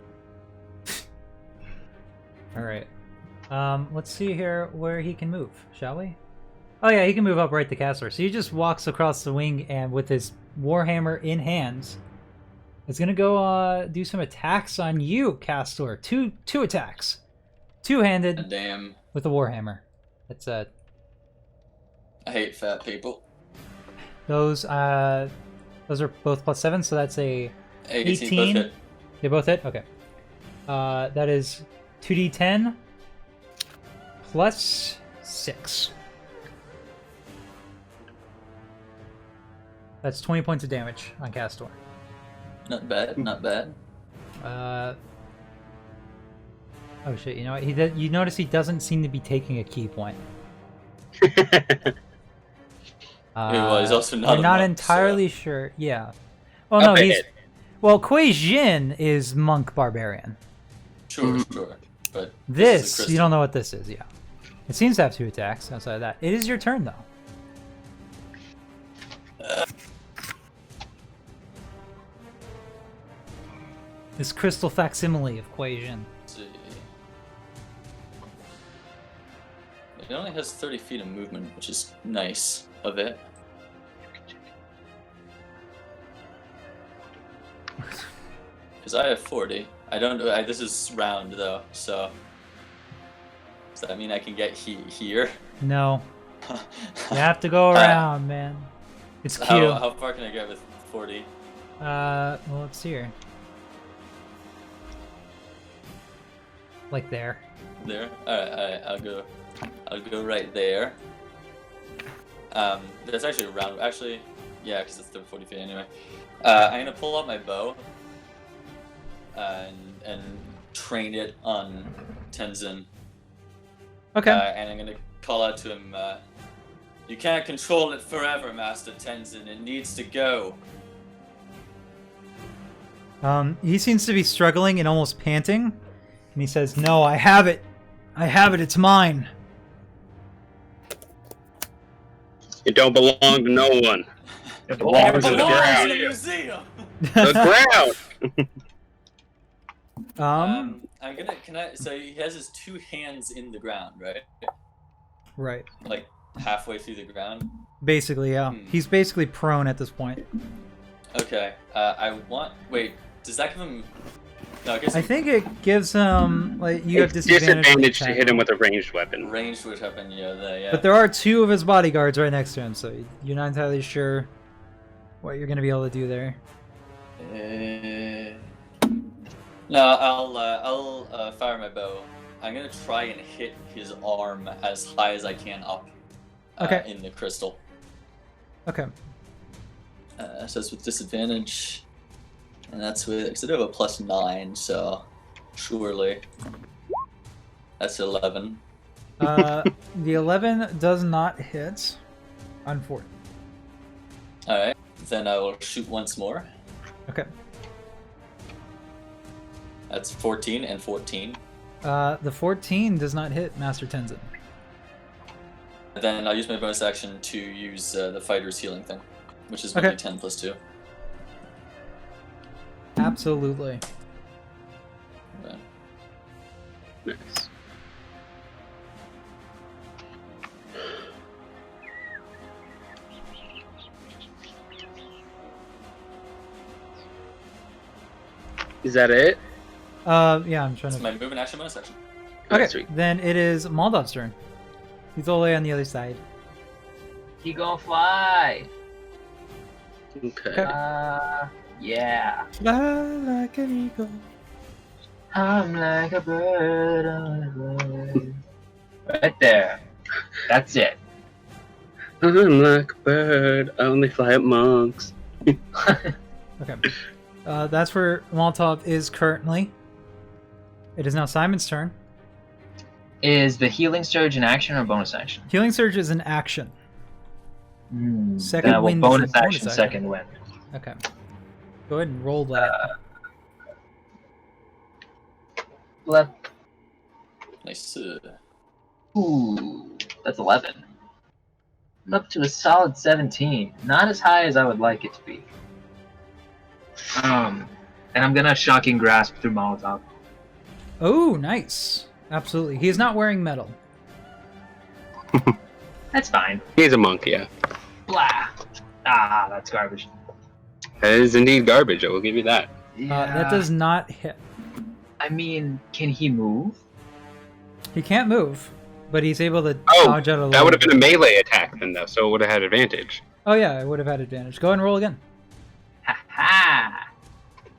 [SPEAKER 1] All right. Let's see here where he can move, shall we? Oh yeah, he can move up right to Castor. So he just walks across the wing and with his warhammer in hands, is gonna go do some attacks on you, Castor. Two attacks, two-handed
[SPEAKER 2] Damn.
[SPEAKER 1] with the warhammer. That's
[SPEAKER 2] I hate fat people.
[SPEAKER 1] those are both +7, so that's a
[SPEAKER 2] 18.
[SPEAKER 1] 18.
[SPEAKER 2] Both hit.
[SPEAKER 1] They both hit. Okay. That is 2d10 plus 6. That's 20 points of damage on Castor.
[SPEAKER 2] Not bad, not bad.
[SPEAKER 1] Oh shit! You know what? You notice he doesn't seem to be taking a key point.
[SPEAKER 2] Well, he's also not
[SPEAKER 1] You're
[SPEAKER 2] a
[SPEAKER 1] not
[SPEAKER 2] monk,
[SPEAKER 1] entirely sure. Yeah. Well, no,
[SPEAKER 6] Okay.
[SPEAKER 1] he's. Well, Kuei Jin is monk barbarian.
[SPEAKER 2] Sure, sure. But
[SPEAKER 1] This,
[SPEAKER 2] is a
[SPEAKER 1] you don't know what this is. Yeah. It seems to have 2 attacks. Outside of that, it is your turn though. This crystal facsimile of Kuei Jin.
[SPEAKER 2] Let's see. It only has 30 feet of movement, which is nice of it. Because I have 40. I don't. This is round though, so does that mean I can get here?
[SPEAKER 1] No, you have to go around, man. It's cute.
[SPEAKER 2] How far can I get with 40?
[SPEAKER 1] Well, let's see here. Like there.
[SPEAKER 2] There. All right. I'll go right there. There's actually a round. Actually, yeah, because it's 40 feet anyway. I'm gonna pull out my bow. And train it on Tenzin.
[SPEAKER 1] Okay.
[SPEAKER 2] And I'm gonna call out to him. You can't control it forever, Master Tenzin. It needs to go.
[SPEAKER 1] He seems to be struggling and almost panting, and he says, "No, I have it. I have it. It's mine."
[SPEAKER 6] It don't belong to no one.
[SPEAKER 7] It belongs to the
[SPEAKER 2] belongs
[SPEAKER 7] ground.
[SPEAKER 2] in a museum.
[SPEAKER 6] The ground.
[SPEAKER 2] I'm gonna. Can I? So he has his 2 hands in the ground, right?
[SPEAKER 1] Right.
[SPEAKER 2] Like halfway through the ground.
[SPEAKER 1] Basically, yeah. He's basically prone at this point.
[SPEAKER 2] Okay. I want. Wait. Does that give him? No, I guess
[SPEAKER 1] I think it gives him like you have
[SPEAKER 6] It's
[SPEAKER 1] disadvantage.
[SPEAKER 6] disadvantage to
[SPEAKER 1] attack.
[SPEAKER 6] hit him with a ranged weapon.
[SPEAKER 2] ranged would happen. Yeah.
[SPEAKER 1] But there are 2 of his bodyguards right next to him, so you're not entirely sure what you're gonna be able to do there.
[SPEAKER 2] No, I'll fire my bow. I'm gonna try and hit his arm as high as I can up.
[SPEAKER 1] Okay.
[SPEAKER 2] In the crystal.
[SPEAKER 1] Okay.
[SPEAKER 2] So it's with disadvantage, and that's with. Because I do have a +9, so surely that's 11.
[SPEAKER 1] The 11 does not hit. Unfortunately.
[SPEAKER 2] All right. Then I will shoot once more.
[SPEAKER 1] Okay.
[SPEAKER 2] That's 14 and 14.
[SPEAKER 1] The 14 does not hit Master Tenzin.
[SPEAKER 2] Then I'll use my bonus action to use the fighter's healing thing, which is
[SPEAKER 1] Okay.
[SPEAKER 2] 10 + 2.
[SPEAKER 1] Absolutely.
[SPEAKER 2] Okay.
[SPEAKER 6] Nice. Is that it?
[SPEAKER 1] Yeah, I'm trying
[SPEAKER 2] That's
[SPEAKER 1] to.
[SPEAKER 2] my movement action bonus action.
[SPEAKER 1] Okay,
[SPEAKER 6] Sweet.
[SPEAKER 1] then it is Moldov's turn. He's all the way on the other side.
[SPEAKER 7] He gonna fly.
[SPEAKER 6] Okay.
[SPEAKER 7] Yeah.
[SPEAKER 3] Fly like an eagle.
[SPEAKER 7] I'm like a bird on a bird. Right there. That's it.
[SPEAKER 6] I'm like a bird, I only fly at monks.
[SPEAKER 1] Okay. That's where Molotov is currently. It is now Simon's turn.
[SPEAKER 7] Is the healing surge an action or bonus action?
[SPEAKER 1] Healing Surge is an action. Second
[SPEAKER 7] Then I will
[SPEAKER 1] wind is a
[SPEAKER 7] bonus
[SPEAKER 1] bonus
[SPEAKER 7] action,
[SPEAKER 1] action.
[SPEAKER 7] second wind.
[SPEAKER 1] Okay. Go ahead and roll that.
[SPEAKER 7] Left.
[SPEAKER 2] Nice.
[SPEAKER 7] Ooh, that's 11. I'm up to a solid 17. Not as high as I would like it to be. And I'm gonna Shocking Grasp through Molotov.
[SPEAKER 1] Oh, nice. Absolutely. He is not wearing metal.
[SPEAKER 7] That's fine.
[SPEAKER 6] He's a monk, yeah.
[SPEAKER 7] Blah. Ah, that's garbage.
[SPEAKER 6] That is indeed garbage, I will give you that.
[SPEAKER 1] That does not hit.
[SPEAKER 7] I mean, can he move?
[SPEAKER 1] He can't move, but he's able to
[SPEAKER 6] Oh,
[SPEAKER 1] dodge out a
[SPEAKER 6] that would have been a melee attack then, though, so it would have had advantage.
[SPEAKER 1] Oh, yeah, I would have had advantage. Go ahead and roll again.
[SPEAKER 7] Ha ha!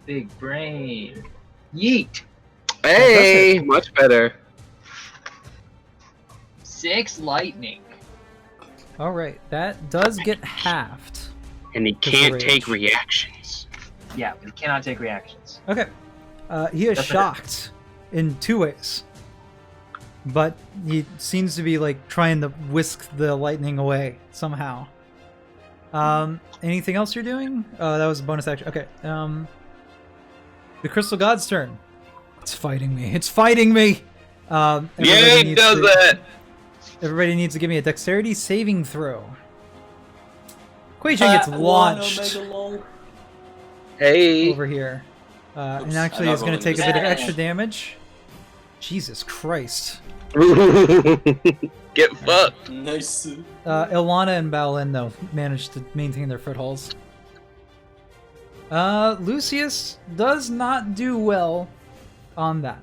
[SPEAKER 7] Big brain. Yeet!
[SPEAKER 6] Hey, much better.
[SPEAKER 7] 6 lightning.
[SPEAKER 1] All right, that does get halved.
[SPEAKER 6] And he
[SPEAKER 1] That's
[SPEAKER 6] can't
[SPEAKER 1] rage.
[SPEAKER 6] take reactions.
[SPEAKER 7] Yeah, but he cannot take reactions.
[SPEAKER 1] Okay. He is
[SPEAKER 7] That's it.
[SPEAKER 1] shocked in 2 ways. But he seems to be like trying to whisk the lightning away somehow. Anything else you're doing? That was a bonus action. Okay. The Crystal God's turn. It's fighting me. It's fighting me.
[SPEAKER 6] Yeah,
[SPEAKER 1] Everybody
[SPEAKER 6] he
[SPEAKER 1] needs
[SPEAKER 6] does
[SPEAKER 1] to-
[SPEAKER 6] that.
[SPEAKER 1] Everybody needs to give me a dexterity saving throw. Quaijing gets launched
[SPEAKER 6] Hey.
[SPEAKER 1] over here. And
[SPEAKER 2] Oops,
[SPEAKER 1] actually
[SPEAKER 2] I'm
[SPEAKER 1] is
[SPEAKER 2] not
[SPEAKER 1] going to
[SPEAKER 2] rolling
[SPEAKER 1] take a bit of
[SPEAKER 2] this.
[SPEAKER 1] extra damage. Jesus Christ.
[SPEAKER 6] Get fucked.
[SPEAKER 2] Nice.
[SPEAKER 1] Ilana and Balin, though, managed to maintain their footholds. Lucius does not do well on that.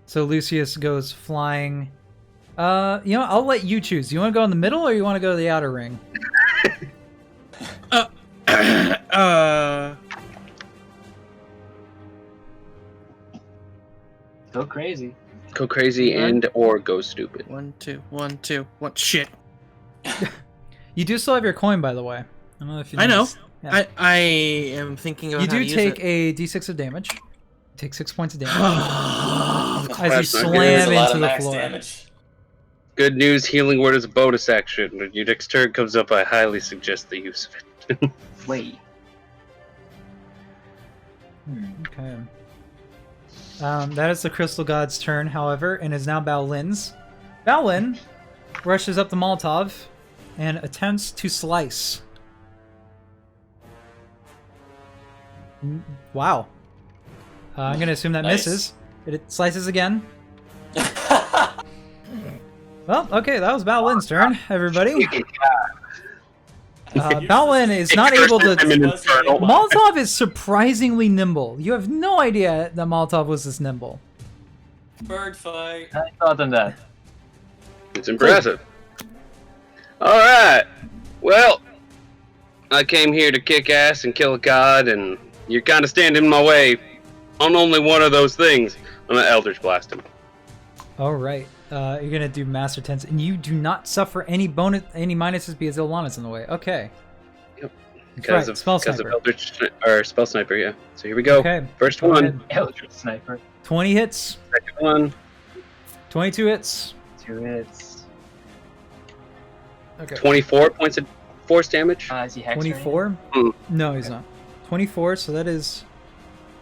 [SPEAKER 1] So Lucius goes flying. I'll let you choose. You want to go in the middle or you want to go to the outer ring?
[SPEAKER 7] Go crazy.
[SPEAKER 6] Go crazy and or go stupid.
[SPEAKER 3] 1, 2, 1, 2, 1. Shit.
[SPEAKER 1] You do still have your coin, by the way. I don't know if you
[SPEAKER 3] I know.
[SPEAKER 1] noticed. Yeah.
[SPEAKER 3] I am thinking about
[SPEAKER 1] You
[SPEAKER 3] how
[SPEAKER 1] do
[SPEAKER 3] to
[SPEAKER 1] take
[SPEAKER 3] use
[SPEAKER 1] a d6 of damage. Take 6 points of damage
[SPEAKER 3] it.
[SPEAKER 1] as you
[SPEAKER 6] That's not good.
[SPEAKER 1] slam
[SPEAKER 2] There's a lot
[SPEAKER 1] into
[SPEAKER 2] of
[SPEAKER 1] the
[SPEAKER 2] max
[SPEAKER 1] floor.
[SPEAKER 2] damage.
[SPEAKER 6] Good news, healing word is a bonus action. When your next turn comes up, I highly suggest the use of it.
[SPEAKER 7] Wait.
[SPEAKER 1] Okay. That is the Crystal God's turn, however, and is now Baolin's. Baolin rushes up the Molotov and attempts to slice. Wow. I'm going to assume that
[SPEAKER 2] Nice.
[SPEAKER 1] misses. It slices again. Well, okay, that was Baolin's turn, everybody. Baolin is not able to...
[SPEAKER 6] I'm an infernal.
[SPEAKER 1] Molotov is surprisingly nimble. You have no idea that Molotov was this nimble.
[SPEAKER 2] Bird fight.
[SPEAKER 7] I thought on that.
[SPEAKER 6] It's impressive. Alright. Well, I came here to kick ass and kill a god, and you're kind of standing in my way on only one of those things. I'm gonna Eldritch Blast him.
[SPEAKER 1] All right. You're gonna do Master Tense, and you do not suffer any minuses because Ilana's in the way. Okay.
[SPEAKER 6] Yep.
[SPEAKER 1] That's right. Spell
[SPEAKER 6] Because of
[SPEAKER 1] Sniper.
[SPEAKER 6] Eldritch, or Spell Sniper, yeah. So here we go.
[SPEAKER 1] Okay.
[SPEAKER 6] First
[SPEAKER 1] Go
[SPEAKER 6] one,
[SPEAKER 1] ahead.
[SPEAKER 7] Eldritch Sniper.
[SPEAKER 1] 20 hits.
[SPEAKER 6] second one,
[SPEAKER 1] 22 hits.
[SPEAKER 7] 2 hits.
[SPEAKER 1] Okay.
[SPEAKER 6] 24 points of force damage.
[SPEAKER 7] Is he hexed?
[SPEAKER 1] 24?
[SPEAKER 6] Hmm.
[SPEAKER 1] No, he's not. 24, so that is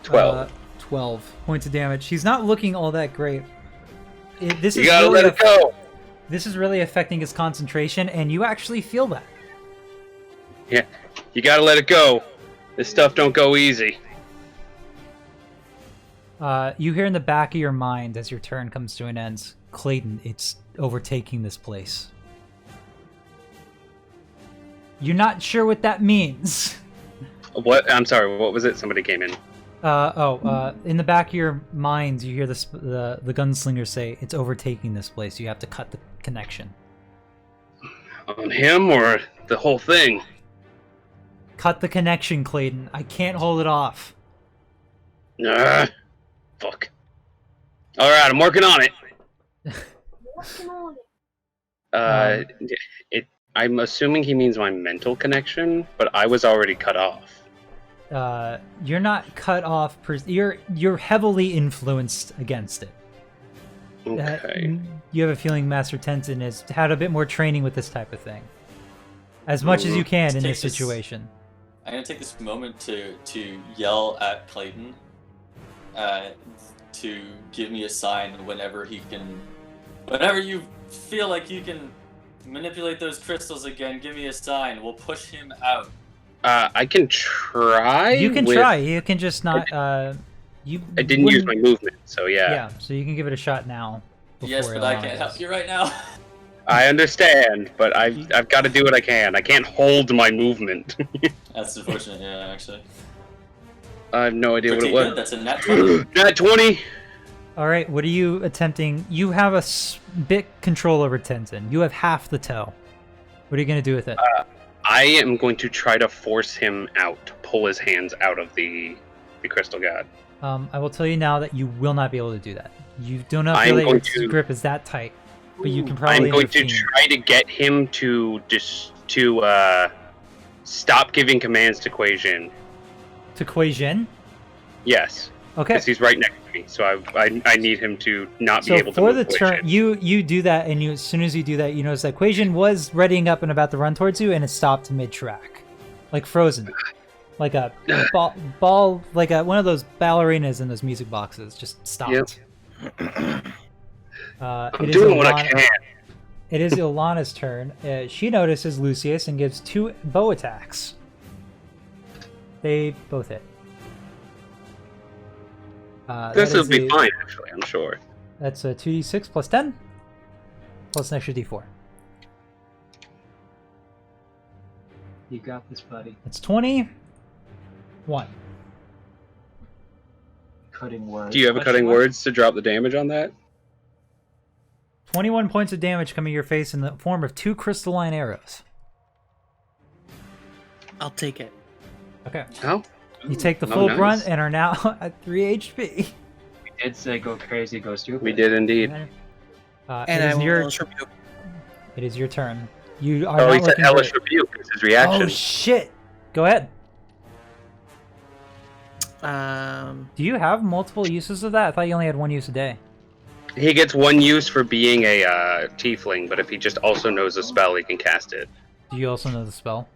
[SPEAKER 6] 12.
[SPEAKER 1] 12 points of damage. He's not looking all that great. This
[SPEAKER 6] You
[SPEAKER 1] is
[SPEAKER 6] gotta
[SPEAKER 1] really
[SPEAKER 6] let it go.
[SPEAKER 1] This is really affecting his concentration, and you actually feel that.
[SPEAKER 6] Yeah, you gotta let it go. This stuff don't go easy.
[SPEAKER 1] You hear in the back of your mind as your turn comes to an end, Clayton, it's overtaking this place. You're not sure what that means.
[SPEAKER 6] What? I'm sorry. What was it? Somebody came in.
[SPEAKER 1] In the back of your mind, you hear the gunslinger say, "It's overtaking this place. You have to cut the connection."
[SPEAKER 6] On him or the whole thing?
[SPEAKER 1] Cut the connection, Clayton. I can't hold it off.
[SPEAKER 6] Fuck. All right, I'm working on it. I'm assuming he means my mental connection, but I was already cut off.
[SPEAKER 1] You're not cut off. You're heavily influenced against it.
[SPEAKER 6] Okay.
[SPEAKER 1] you have a feeling Master Tenzin has had a bit more training with this type of thing. As much as you can in this situation.
[SPEAKER 2] I'm gonna take this moment to yell at Clayton to give me a sign whenever you feel like you can manipulate those crystals again, give me a sign. We'll push him out.
[SPEAKER 6] I can try.
[SPEAKER 1] You can try. You can just not.
[SPEAKER 6] I didn't use my movement, so yeah.
[SPEAKER 1] Yeah, so you can give it a shot now.
[SPEAKER 2] Yes, but I can't help you right now.
[SPEAKER 6] I understand, but I've got to do what I can. I can't hold my movement.
[SPEAKER 2] That's unfortunate, yeah, actually.
[SPEAKER 6] I have no idea
[SPEAKER 2] Pretty
[SPEAKER 6] what it
[SPEAKER 2] good.
[SPEAKER 6] was.
[SPEAKER 2] That's a nat 20.
[SPEAKER 6] Nat 20!
[SPEAKER 1] Alright, what are you attempting? You have a bit control over Tenzin. You have half the toe. What are you going to do with it?
[SPEAKER 6] I am going to try to force him out, pull his hands out of the crystal god.
[SPEAKER 1] I will tell you now that you will not be able to do that. You do not
[SPEAKER 6] I'm
[SPEAKER 1] feel that
[SPEAKER 6] going
[SPEAKER 1] your
[SPEAKER 6] to-
[SPEAKER 1] grip is that tight, but you can probably
[SPEAKER 6] I'm going to
[SPEAKER 1] intervene.
[SPEAKER 6] try to get him to stop giving commands to Quaijin.
[SPEAKER 1] To Quaijin?
[SPEAKER 6] Yes,
[SPEAKER 1] Okay.
[SPEAKER 6] because he's right next to me, so I need him to not be
[SPEAKER 1] So
[SPEAKER 6] able to
[SPEAKER 1] for
[SPEAKER 6] move
[SPEAKER 1] the turn,
[SPEAKER 6] Quaijin.
[SPEAKER 1] you do that, and as soon as you do that, you notice that Quaijin was readying up and about to run towards you, and it stopped mid-track, like frozen, like a ball, like one of those ballerinas in those music boxes, just stopped.
[SPEAKER 6] I'm doing what I can.
[SPEAKER 1] It is Ilana's turn. She notices Lucius and gives 2 bow attacks. They both hit.
[SPEAKER 6] This
[SPEAKER 1] that
[SPEAKER 6] will
[SPEAKER 1] is
[SPEAKER 6] be
[SPEAKER 1] a-
[SPEAKER 6] fine, actually, I'm sure.
[SPEAKER 1] That's a 2d6 plus 10, plus an extra d4.
[SPEAKER 7] You got this, buddy.
[SPEAKER 1] That's 21.
[SPEAKER 7] Cutting words.
[SPEAKER 6] Do you have a cutting words to drop the damage on that?
[SPEAKER 1] 21 points of damage coming your face in the form of 2 crystalline arrows.
[SPEAKER 3] I'll take it.
[SPEAKER 1] Okay.
[SPEAKER 6] Oh?
[SPEAKER 1] You take the
[SPEAKER 6] Oh,
[SPEAKER 1] full
[SPEAKER 6] nice.
[SPEAKER 1] brunt and are now at 3 HP.
[SPEAKER 7] We did say go crazy, go stupid.
[SPEAKER 6] We did indeed.
[SPEAKER 3] And
[SPEAKER 1] it
[SPEAKER 3] I
[SPEAKER 1] is
[SPEAKER 3] will
[SPEAKER 1] your
[SPEAKER 3] rebuke.
[SPEAKER 1] it is your turn. You are
[SPEAKER 6] Oh,
[SPEAKER 1] not
[SPEAKER 6] he said
[SPEAKER 1] looking
[SPEAKER 6] hellish
[SPEAKER 1] great.
[SPEAKER 6] rebuke. It's his reaction.
[SPEAKER 1] Oh shit! Go ahead. Do you have multiple uses of that? I thought you only had 1 use a day.
[SPEAKER 6] He gets 1 use for being a tiefling, but if he just also knows a spell, he can cast it.
[SPEAKER 1] Do you also know the spell?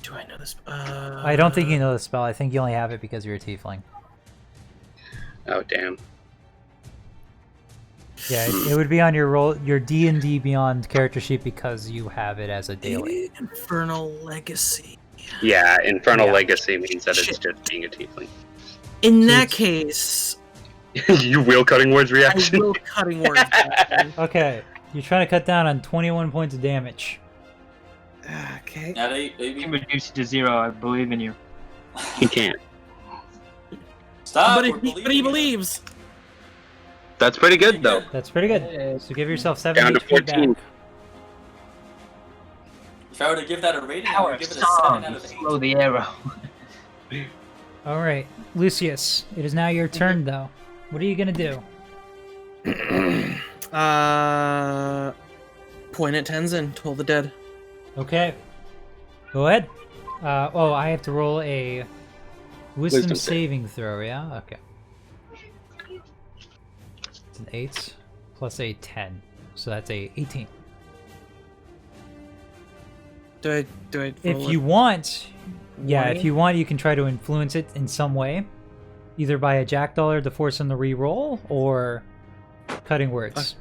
[SPEAKER 3] Do I know this?
[SPEAKER 1] I don't think you know the spell. I think you only have it because you're a tiefling.
[SPEAKER 6] Oh, damn.
[SPEAKER 1] Yeah, it would be on your D&D Beyond character sheet because you have it as a daily.
[SPEAKER 3] Infernal Legacy.
[SPEAKER 6] Yeah, Infernal
[SPEAKER 1] Yeah.
[SPEAKER 6] Legacy means that it's
[SPEAKER 3] Shit.
[SPEAKER 6] just being a tiefling.
[SPEAKER 3] In that case,
[SPEAKER 6] You will cutting words
[SPEAKER 3] I
[SPEAKER 6] reaction?
[SPEAKER 3] will cutting words.
[SPEAKER 1] Okay, you're trying to cut down on 21 points of damage.
[SPEAKER 3] Okay.
[SPEAKER 2] Now
[SPEAKER 7] You can
[SPEAKER 2] maybe
[SPEAKER 7] reduce it to 0. I believe in you.
[SPEAKER 6] He can't.
[SPEAKER 2] stop.
[SPEAKER 3] But
[SPEAKER 2] we're
[SPEAKER 3] he
[SPEAKER 2] believing.
[SPEAKER 3] believes.
[SPEAKER 6] That's pretty good, though.
[SPEAKER 1] That's pretty good. So give yourself 7
[SPEAKER 6] Down to
[SPEAKER 1] HP
[SPEAKER 6] 14.
[SPEAKER 1] back.
[SPEAKER 2] If I were to give that a rating, I
[SPEAKER 7] Power
[SPEAKER 2] would give it a
[SPEAKER 7] song.
[SPEAKER 2] 7 out of 8.
[SPEAKER 7] Slow the arrow.
[SPEAKER 1] All right, Lucius, it is now your turn, though. What are you gonna do?
[SPEAKER 3] Point at Tenzin. Toll the dead.
[SPEAKER 1] Okay, go ahead. Oh, I have to roll a wisdom
[SPEAKER 6] Wisdom save.
[SPEAKER 1] saving throw. Yeah. Okay. It's an 8 plus a 10, so that's a 18.
[SPEAKER 3] Do I
[SPEAKER 1] If
[SPEAKER 3] roll
[SPEAKER 1] you want, yeah, if
[SPEAKER 3] warning?
[SPEAKER 1] you want, you can try to influence it in some way, either by a jackdaw to force him to re-roll, or cutting words.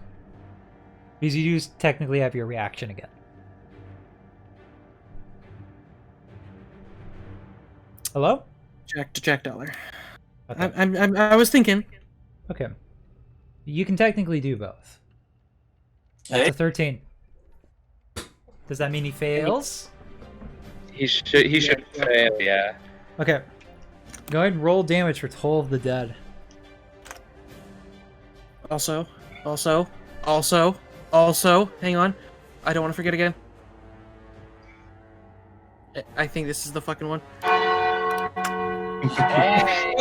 [SPEAKER 1] Because you do technically have your reaction again. Hello?
[SPEAKER 3] Jack Dollar.
[SPEAKER 1] Okay.
[SPEAKER 3] I was thinking.
[SPEAKER 1] Okay. You can technically do both. That's
[SPEAKER 2] Hey.
[SPEAKER 1] a 13. Does that mean he fails?
[SPEAKER 6] He should fail, yeah.
[SPEAKER 1] Okay. Go ahead and roll damage for Toll of the Dead.
[SPEAKER 3] Also. Hang on. I don't want to forget again. I think this is the fucking one.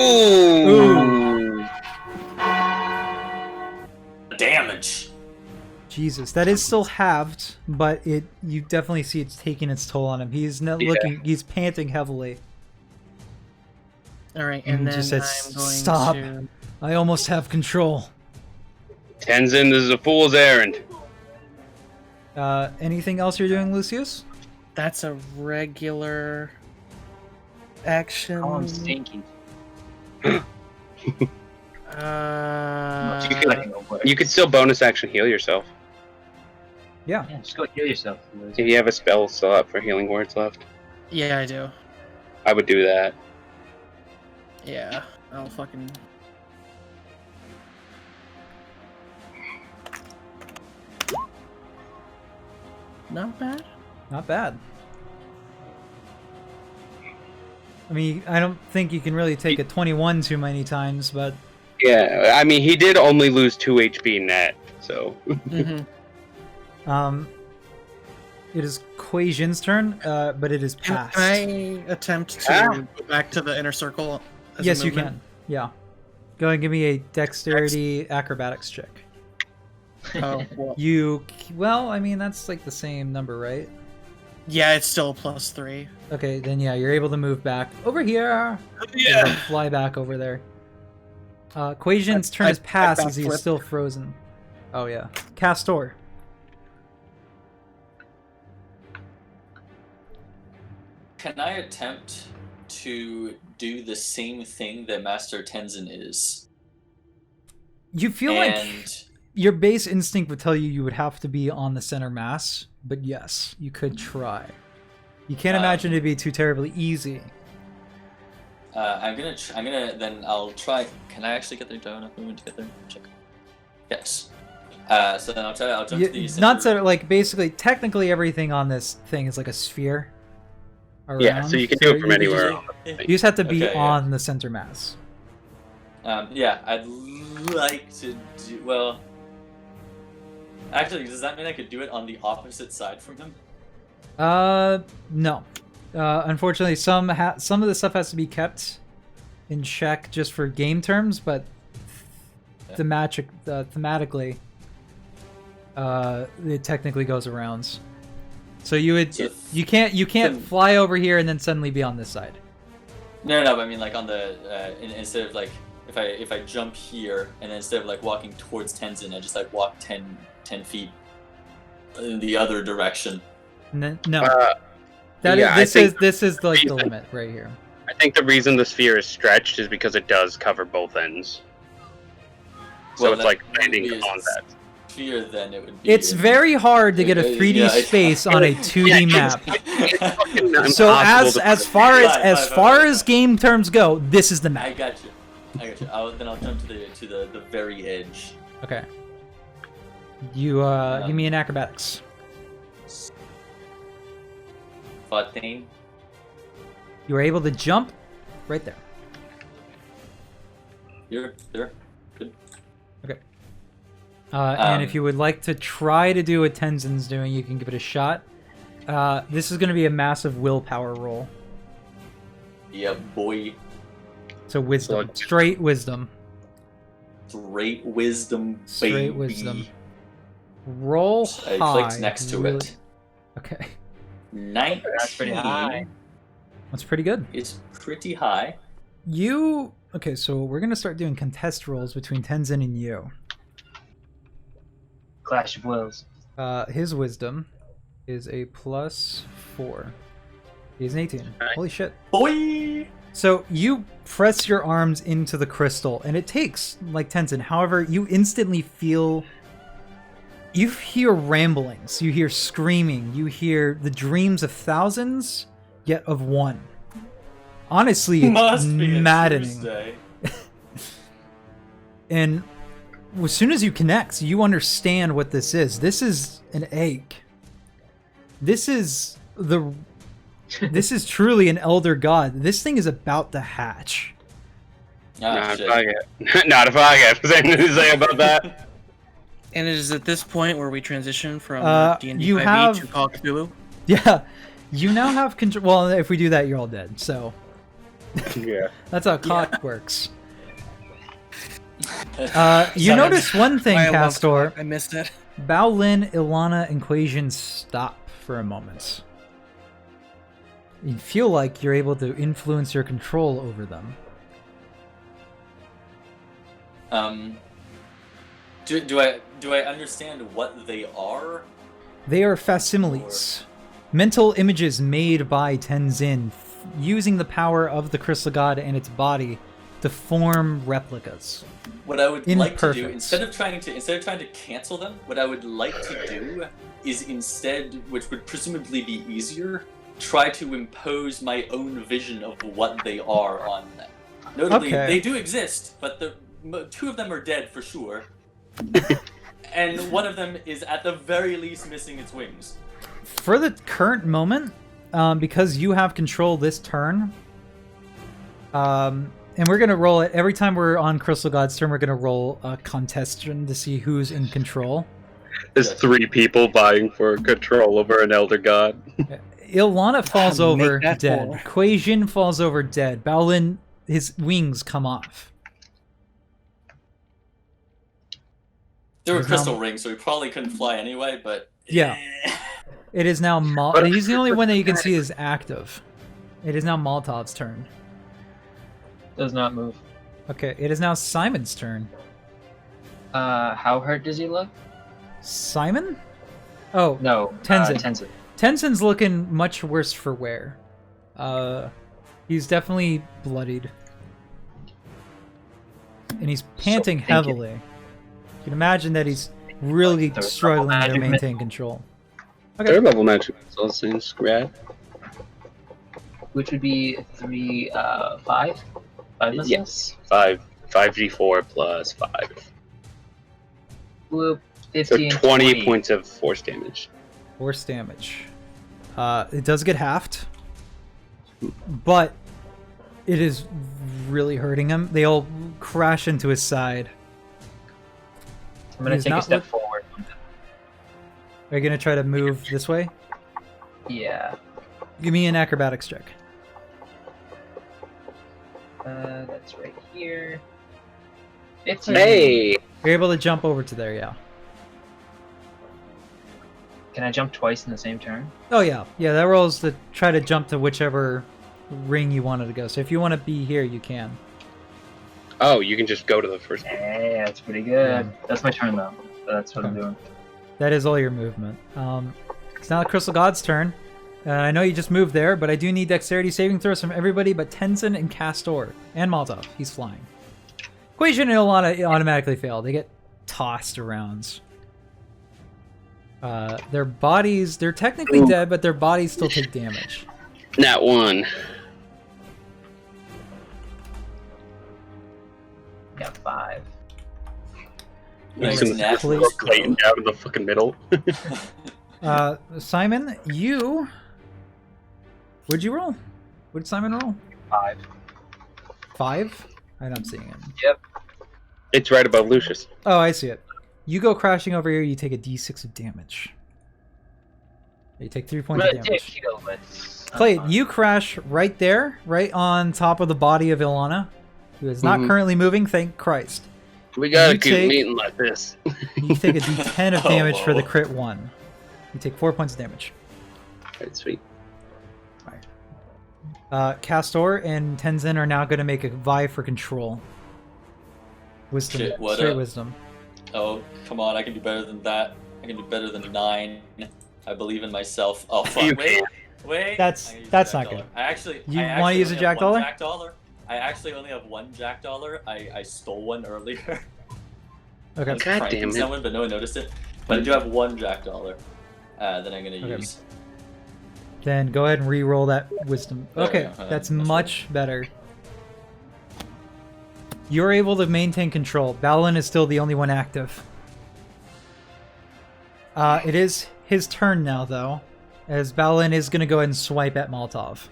[SPEAKER 6] Ooh.
[SPEAKER 2] Damage.
[SPEAKER 1] Jesus, that is still halved, but you definitely see it's taking its toll on him. He's not he's panting heavily.
[SPEAKER 3] All right,
[SPEAKER 1] And
[SPEAKER 3] and then
[SPEAKER 1] just
[SPEAKER 3] I'm
[SPEAKER 1] says,
[SPEAKER 3] going
[SPEAKER 1] "Stop."
[SPEAKER 3] to.
[SPEAKER 1] I almost have control.
[SPEAKER 6] Tenzin, this is a fool's errand.
[SPEAKER 1] Anything else you're doing, Lucius?
[SPEAKER 3] That's a regular action.
[SPEAKER 7] Oh, I'm stinky.
[SPEAKER 6] You could still bonus action heal yourself.
[SPEAKER 1] Yeah.
[SPEAKER 7] Yeah, just go heal yourself.
[SPEAKER 6] If you have a spell slot for healing words left,
[SPEAKER 3] Yeah, I do.
[SPEAKER 6] I would do that.
[SPEAKER 3] Yeah, I'll fucking. Not bad.
[SPEAKER 1] Not bad. I mean, I don't think you can really take a 21 too many times, but...
[SPEAKER 6] Yeah, I mean, he did only lose 2 HP net, so...
[SPEAKER 1] It is Quasian's turn, but it is
[SPEAKER 3] Can
[SPEAKER 1] past.
[SPEAKER 3] I attempt to go back to the inner circle? As
[SPEAKER 1] Yes,
[SPEAKER 3] a
[SPEAKER 1] you
[SPEAKER 3] movement?
[SPEAKER 1] can. Yeah. Go ahead and give me a dexterity acrobatics check.
[SPEAKER 3] Oh, well.
[SPEAKER 1] Well, I mean, that's like the same number, right?
[SPEAKER 3] Yeah, it's still a +3.
[SPEAKER 1] Okay, then yeah, you're able to move back over here.
[SPEAKER 3] Yeah.
[SPEAKER 1] Able to fly back over there. Quasian's turn is passed as he's
[SPEAKER 3] backflip.
[SPEAKER 1] still frozen. Oh yeah. Castor.
[SPEAKER 2] Can I attempt to do the same thing that Master Tenzin is?
[SPEAKER 1] You feel like your base instinct would tell you you would have to be on the center mass, but yes, you could try. You can't imagine it'd be too terribly easy.
[SPEAKER 2] I'll try. Can I actually get there? Do I have enough movement to get there? Check. Yes. So then I'll jump to the center.
[SPEAKER 1] Not so, like, basically, technically everything on this thing is like a sphere. Around,
[SPEAKER 6] Yeah, so you can do it from
[SPEAKER 1] you
[SPEAKER 6] anywhere.
[SPEAKER 1] You just have to be
[SPEAKER 2] Okay,
[SPEAKER 1] on the center mass.
[SPEAKER 2] Yeah, I'd like to do. Well, actually, does that mean I could do it on the opposite side from him?
[SPEAKER 1] No. Unfortunately, some of the stuff has to be kept in check just for game terms, but thematically, it technically goes around. So you can't fly over here and then suddenly be on this side.
[SPEAKER 2] No, but I mean like on the instead of like if I jump here and then instead of like walking towards Tenzin, I just like walk 10 feet in the other direction.
[SPEAKER 1] No. This is like the limit right here.
[SPEAKER 6] I think the reason the sphere is stretched is because it does cover both ends. So it's like landing on that.
[SPEAKER 2] Sphere, then it would be.
[SPEAKER 1] It's very hard to get a 3D space on a 2D map. So as far as game terms go, this is the map.
[SPEAKER 2] I got you. Then I'll jump to the very edge.
[SPEAKER 1] Okay. You give me an acrobatics.
[SPEAKER 2] 14.
[SPEAKER 1] You were able to jump right there.
[SPEAKER 2] You're there. Good.
[SPEAKER 1] Okay. And if you would like to try to do what Tenzin's doing, you can give it a shot. This is going to be a massive willpower roll.
[SPEAKER 2] Yeah, boy.
[SPEAKER 1] So wisdom. Straight wisdom.
[SPEAKER 2] Straight wisdom,
[SPEAKER 1] Straight
[SPEAKER 2] baby.
[SPEAKER 1] wisdom. Roll high.
[SPEAKER 2] I clicked next to it.
[SPEAKER 1] Okay.
[SPEAKER 2] 19.
[SPEAKER 7] That's pretty high.
[SPEAKER 1] That's pretty good.
[SPEAKER 2] It's pretty high.
[SPEAKER 1] Okay, so we're going to start doing contest rolls between Tenzin and you.
[SPEAKER 7] Clash of Wills.
[SPEAKER 1] His wisdom is a +4. He's an 18. Holy shit.
[SPEAKER 2] Boy!
[SPEAKER 1] So you press your arms into the crystal, and it takes, like Tenzin. However, you instantly feel... You hear ramblings, you hear screaming, you hear the dreams of thousands, yet of one. Honestly, it's
[SPEAKER 2] Must be a
[SPEAKER 1] maddening.
[SPEAKER 2] Tuesday.
[SPEAKER 1] And as soon as you connect, you understand what this is. This is an egg. This is truly an elder god. This thing is about to hatch.
[SPEAKER 2] Ah, shit.
[SPEAKER 6] Not if I have something to say about that.
[SPEAKER 3] And it is at this point where we transition from D&D
[SPEAKER 1] you
[SPEAKER 3] 5e
[SPEAKER 1] have-
[SPEAKER 3] to Call of Cthulhu.
[SPEAKER 1] Yeah, you now have control. Well, if we do that, you're all dead. So
[SPEAKER 6] Yeah.
[SPEAKER 1] that's how cock works. You notice one thing,
[SPEAKER 3] I love
[SPEAKER 1] Castor.
[SPEAKER 3] Clock. I missed it.
[SPEAKER 1] Baolin, Ilana, and Quasian stop for a moment. You feel like you're able to influence your control over them.
[SPEAKER 2] Do I understand what they are?
[SPEAKER 1] They are facsimiles. Mental images made by Tenzin, using the power of the crystal god and its body to form replicas.
[SPEAKER 2] What I would like to do,
[SPEAKER 1] Imperfects.
[SPEAKER 2] instead of trying to cancel them, what I would like to do is instead, which would presumably be easier, try to impose my own vision of what they are on them. Notably,
[SPEAKER 1] Okay.
[SPEAKER 2] they do exist, but two of them are dead for sure. And one of them is at the very least missing its wings.
[SPEAKER 1] For the current moment, because you have control this turn, and we're gonna roll it every time we're on Crystal God's turn. We're gonna roll a contestant to see who's in control.
[SPEAKER 6] There's 3 people vying for control over an elder god.
[SPEAKER 1] Ilana falls
[SPEAKER 3] Make
[SPEAKER 1] over
[SPEAKER 3] that
[SPEAKER 1] dead.
[SPEAKER 3] 4.
[SPEAKER 1] Quasian falls over dead. Balin, his wings come off.
[SPEAKER 2] There were
[SPEAKER 1] There's
[SPEAKER 2] crystal
[SPEAKER 1] not-
[SPEAKER 2] rings, so we probably couldn't fly anyway, but...
[SPEAKER 1] Yeah. It is now he's the only one that you can see is active. It is now Molotov's turn.
[SPEAKER 7] Does not move.
[SPEAKER 1] Okay, it is now Simon's turn.
[SPEAKER 7] How hurt does he look?
[SPEAKER 1] Simon? Oh,
[SPEAKER 7] No,
[SPEAKER 1] Tenzin.
[SPEAKER 7] Tenzin.
[SPEAKER 1] Tenzin's looking much worse for wear. He's definitely bloodied. And he's panting
[SPEAKER 7] thinking.
[SPEAKER 1] heavily. You can imagine that he's really
[SPEAKER 7] Third level
[SPEAKER 1] struggling to
[SPEAKER 7] magic
[SPEAKER 1] maintain control. Okay.
[SPEAKER 6] 3rd level magic missiles in scrap.
[SPEAKER 7] Which would be 3, 5? 5 missiles?
[SPEAKER 6] Yes. 5d4 plus 5.
[SPEAKER 7] Whoop,
[SPEAKER 6] So
[SPEAKER 7] 15,
[SPEAKER 6] 20 points of force damage.
[SPEAKER 1] Force damage. It does get halved. But it is really hurting him. They all crash into his side.
[SPEAKER 7] I'm gonna
[SPEAKER 1] He's
[SPEAKER 7] take a
[SPEAKER 1] not
[SPEAKER 7] step
[SPEAKER 1] look-
[SPEAKER 7] forward.
[SPEAKER 1] Are you going to try to move this way?
[SPEAKER 7] Yeah.
[SPEAKER 1] Give me an acrobatics check.
[SPEAKER 7] That's right here. 15.
[SPEAKER 6] Hey!
[SPEAKER 1] You're able to jump over to there, yeah.
[SPEAKER 7] Can I jump twice in the same turn?
[SPEAKER 1] Oh, yeah. Yeah, that rolls to try to jump to whichever ring you wanted to go. So if you want to be here, you can.
[SPEAKER 6] Oh, you can just go to the first one.
[SPEAKER 7] Hey, that's pretty good. That's my turn though. So that's what I'm
[SPEAKER 1] Okay.
[SPEAKER 7] doing.
[SPEAKER 1] That is all your movement. It's now the Crystal God's turn. I know you just moved there, but I do need dexterity saving throws from everybody but Tenzin and Castor. And Molotov. He's flying. Quasian and Ilana automatically fail. They get tossed around. Their bodies, they're technically dead, but their bodies still take damage.
[SPEAKER 6] Nat 1.
[SPEAKER 7] Got 5.
[SPEAKER 2] Nice,
[SPEAKER 6] He's gonna
[SPEAKER 2] natural
[SPEAKER 6] throw Clayton down in the fucking middle.
[SPEAKER 1] Simon, you... What'd you roll? What did Simon roll?
[SPEAKER 7] 5.
[SPEAKER 1] 5? I'm not seeing it.
[SPEAKER 7] Yep.
[SPEAKER 6] It's right above Lucius.
[SPEAKER 1] Oh, I see it. You go crashing over here, you take a d6 of damage. You take 3
[SPEAKER 7] I'm
[SPEAKER 1] points of
[SPEAKER 7] gonna take
[SPEAKER 1] damage.
[SPEAKER 7] kill, but that's
[SPEAKER 1] Clayton,
[SPEAKER 7] fine.
[SPEAKER 1] you crash right there, right on top of the body of Ilana, who is not
[SPEAKER 6] Mhm.
[SPEAKER 1] currently moving, thank Christ.
[SPEAKER 6] We gotta
[SPEAKER 1] You
[SPEAKER 6] keep
[SPEAKER 1] take-
[SPEAKER 6] meeting like this.
[SPEAKER 1] You take a d10 of
[SPEAKER 2] Oh,
[SPEAKER 1] damage for the
[SPEAKER 2] whoa.
[SPEAKER 1] crit 1. You take 4 points of damage.
[SPEAKER 6] Alright, sweet.
[SPEAKER 1] Castor and Tenzin are now going to make a vie for control. Wisdom.
[SPEAKER 2] Shit, what
[SPEAKER 1] straight
[SPEAKER 2] up?
[SPEAKER 1] wisdom.
[SPEAKER 2] Oh, come on, I can do better than that. I can do better than 9. I believe in myself. Oh, fuck.
[SPEAKER 6] You
[SPEAKER 2] Wait,
[SPEAKER 6] can't.
[SPEAKER 2] wait.
[SPEAKER 1] That's-
[SPEAKER 2] I'm gonna use
[SPEAKER 1] that's
[SPEAKER 2] Jack
[SPEAKER 1] not good.
[SPEAKER 2] Dollar. I actually
[SPEAKER 1] You
[SPEAKER 2] I
[SPEAKER 1] wanna
[SPEAKER 2] actually
[SPEAKER 1] use a
[SPEAKER 2] only
[SPEAKER 1] Jack
[SPEAKER 2] have one
[SPEAKER 1] Dollar?
[SPEAKER 2] Jack Dollar? I actually only have 1 Jack Dollar. I stole one earlier. I
[SPEAKER 1] Okay.
[SPEAKER 2] was
[SPEAKER 6] God
[SPEAKER 2] pranking
[SPEAKER 6] damn it.
[SPEAKER 2] someone, but no one noticed it. But I do have 1 Jack Dollar that I'm gonna
[SPEAKER 1] Okay.
[SPEAKER 2] use.
[SPEAKER 1] Then go ahead and re-roll that wisdom.
[SPEAKER 2] There we
[SPEAKER 1] Okay,
[SPEAKER 2] go.
[SPEAKER 1] that's
[SPEAKER 2] That's
[SPEAKER 1] much better. You're able to maintain control. Balin is still the only one active. It is his turn now, though, as Balin is going to go ahead and swipe at Molotov.